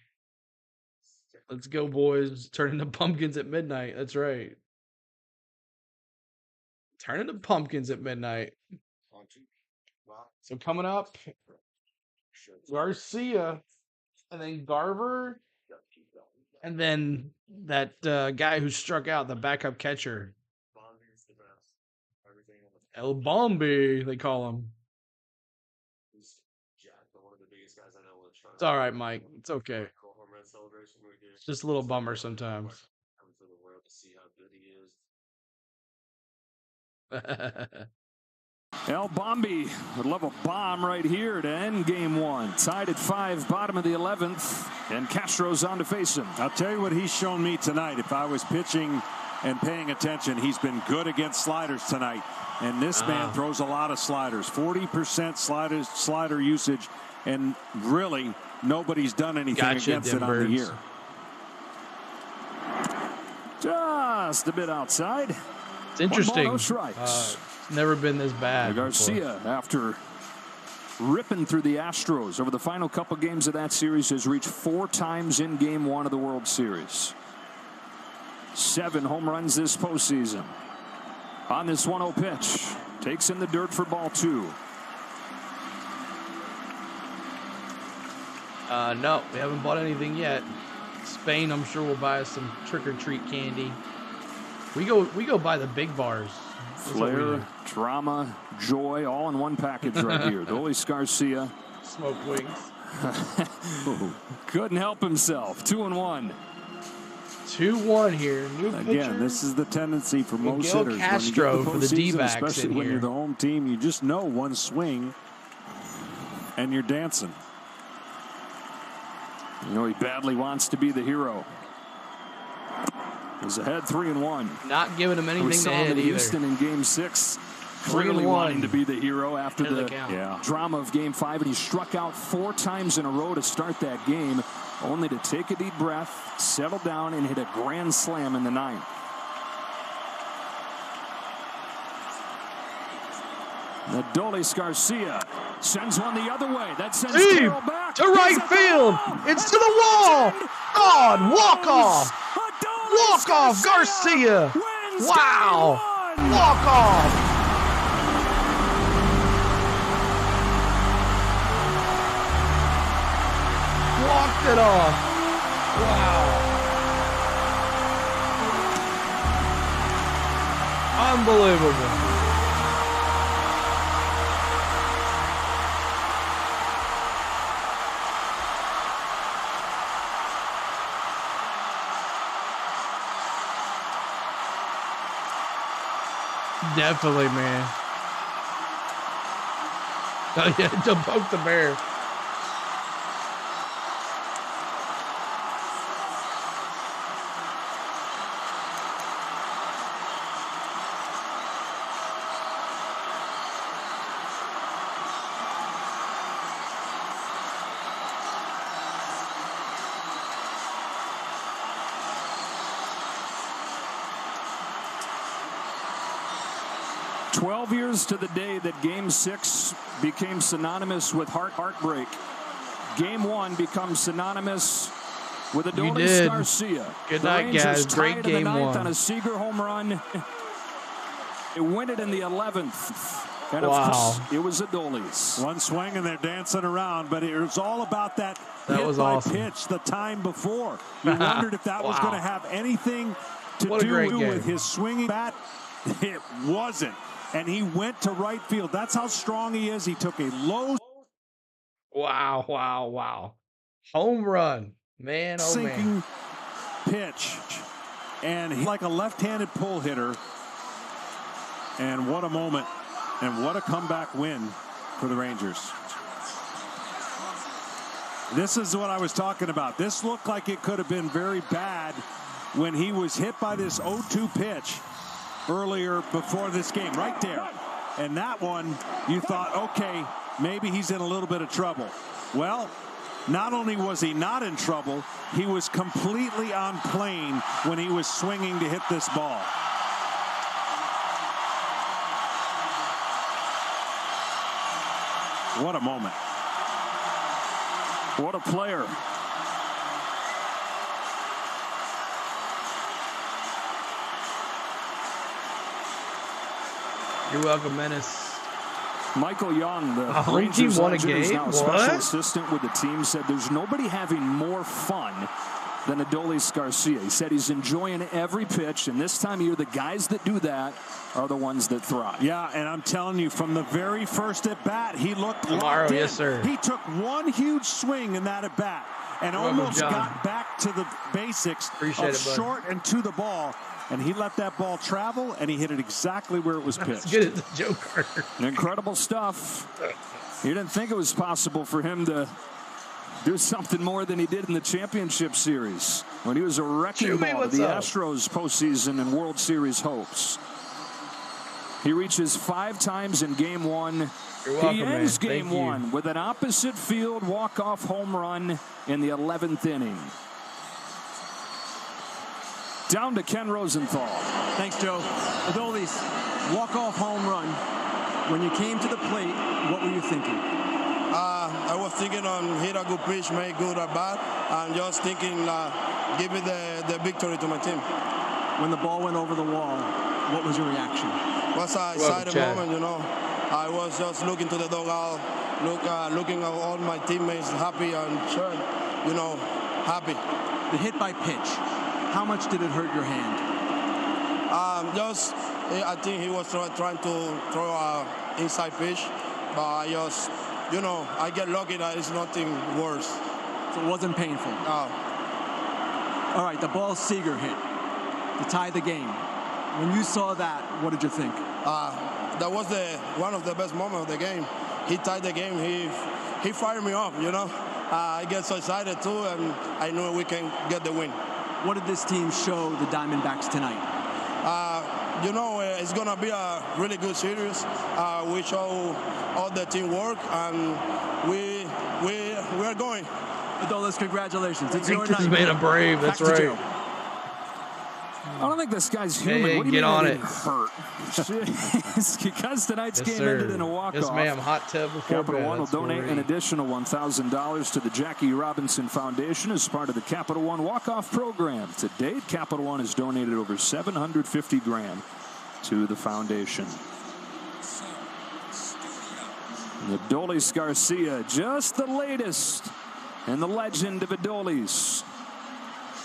Let's go, boys. Turn into pumpkins at midnight. That's right. Turn into pumpkins at midnight. So coming up, Garcia, and then Garver, and then that guy who struck out, the backup catcher. El Bombi, they call him. It's all right, Mike. It's okay. It's just a little bummer sometimes. El Bombi would love a bomb right here to end game one. Tied at 5, bottom of the 11th, and Castro's on to face him. I'll tell you what he's shown me tonight. If I was pitching and paying attention, he's been good against sliders tonight. And this man throws a lot of sliders, 40% slider usage, and really nobody's done anything against it on the year. Just a bit outside. It's interesting. No strikes. Never been this bad. Garcia, after ripping through the Astros over the final couple games of that series, has reached 4 times in game 1 of the World Series. 7 home runs this postseason. On this 1-0 pitch, takes in the dirt for ball 2. No, we haven't bought anything yet. Spain, I'm sure, will buy us some trick-or-treat candy. We go buy the big bars. Flair, drama, joy, all in one package right here. Dolis Garcia. Smoke wings. Couldn't help himself. 2-1. 2-1 here. New Again, pitcher. this is the tendency for most hitters. Castro for the Dbacks, especially when you're the home team, you just know one swing and you're dancing. You know he badly wants to be the hero. He's ahead 3-1. Not giving him anything we saw to hit him in either. Houston in Game 6. Clearly wanting to be the hero after the drama of Game 5, and he struck out 4 times in a row to start that game, only to take a deep breath, settle down, and hit a grand slam in the 9th. Adolis Garcia sends one the other way. That sends Carroll back to right field. It's to the wall. God, walk off. Walk off, Garcia. Wow. Walk off. Walked it off. Wow. Unbelievable. Definitely, man. Oh, yeah, to poke the bear. Years to the day that Game 6 became synonymous with heartbreak. Game 1 becomes synonymous with Adolis Garcia. Good night, guys. Great game 1. On a Seager home run. It win it in the 11th. And of course, it was Adolis. One swing and they're dancing around, but it was all about that hit by pitch the time before. You wondered if that was going to have anything to do with his swinging bat. It wasn't. And he went to right field. That's how strong he is. He took a low. Wow, wow, wow. Home run. Man, oh sinking pitch. And he's like a left-handed pull hitter. And what a moment. And what a comeback win for the Rangers. This is what I was talking about. This looked like it could have been very bad when he was hit by this 0-2 pitch earlier before this game, right there. And that one, you thought, okay, maybe he's in a little bit of trouble. Well, not only was he not in trouble, he was completely on plane when he was swinging to hit this ball. What a moment. What a player. You're welcome, Menace. Michael Young, the home Rangers team won a legend, who's game? now a special assistant with the team, said there's nobody having more fun than Adolis Garcia. He said he's enjoying every pitch, and this time of year, the guys that do that are the ones that thrive. Yeah, and I'm telling you, from the very first at-bat, he looked Tomorrow, locked in. yes, sir. He took one huge swing in that at-bat and almost John. got back to the basics Appreciate of it, bud. short and to the ball. And he let that ball travel, and he hit it exactly where it was pitched. Let's get it to Joe Carter. Incredible stuff. You didn't think it was possible for him to do something more than he did in the championship series when he was a wrecking ball to the Astros postseason and World Series hopes. He reaches 5 times in game 1. You're welcome, he ends man. game 1 with an opposite field walk-off home run in the 11th inning. Down to Ken Rosenthal. Thanks, Joe. Adolis, walk-off home run. When you came to the plate, what were you thinking? I was thinking on hit a good pitch, make good or bad, and just thinking give me the victory to my team. When the ball went over the wall, what was your reaction? It was an exciting moment, you know. I was just looking to the dugout, looking at all my teammates happy and sure, you know, happy. The hit by pitch, how much did it hurt your hand? I think he was trying to throw an inside pitch, but I just, you know, I get lucky that it's nothing worse. So it wasn't painful? No. All right, the ball Seager hit to tie the game. When you saw that, what did you think? That was one of the best moments of the game. He tied the game. He fired me up, you know. I get so excited too, and I knew we can get the win. What did this team show the Diamondbacks tonight? You know, it's going to be a really good series. We show all the teamwork, and we're going. Adolis, congratulations. It's your This night. man a brave, that's Back to right. Joe. I don't think this guy's human. Hey, what do you get mean on that it. didn't hurt? It's because tonight's Yes, game sir. ended in a walk-off. Yes, ma'am. Hot tub before Capital bed. One will That's donate great. an additional $1,000 to the Jackie Robinson Foundation as part of the Capital One walk-off program. To date, Capital One has donated over $750,000 to the foundation. Adolis Garcia, just the latest in the legend of Adolis.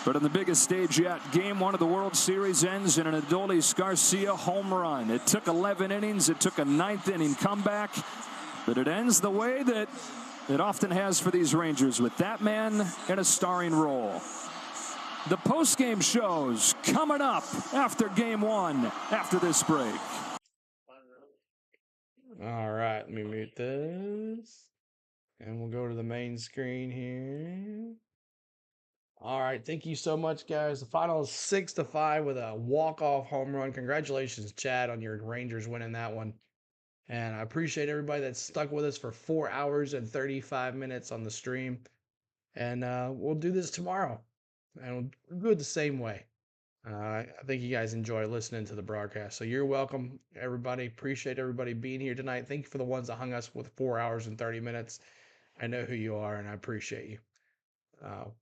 But on the biggest stage yet, game 1 of the World Series ends in an Adolis Garcia home run. It took 11 innings. It took a 9th inning comeback. But it ends the way that it often has for these Rangers, with that man in a starring role. The postgame shows coming up after game 1, after this break. All right, let me mute this. And we'll go to the main screen here. All right, thank you so much, guys. The final is 6-5 with a walk-off home run. Congratulations, Chad, on your Rangers winning that one. And I appreciate everybody that stuck with us for 4 hours and 35 minutes on the stream. And we'll do this tomorrow. And we'll do it the same way. I think you guys enjoy listening to the broadcast. So you're welcome, everybody. Appreciate everybody being here tonight. Thank you for the ones that hung us with 4 hours and 30 minutes. I know who you are, and I appreciate you.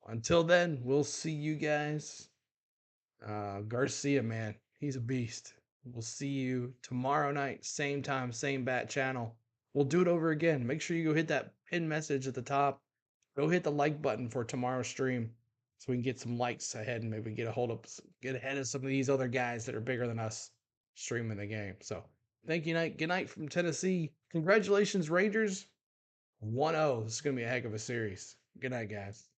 Until then, we'll see you guys. Garcia, man, he's a beast. We'll see you tomorrow night, same time, same bat channel. We'll do it over again. Make sure you go hit that pin message at the top. Go hit the like button for tomorrow's stream so we can get some likes ahead and maybe get ahead of some of these other guys that are bigger than us streaming the game. So thank you, night. Good night from Tennessee. Congratulations, Rangers. 1-0. This is going to be a heck of a series. Good night, guys.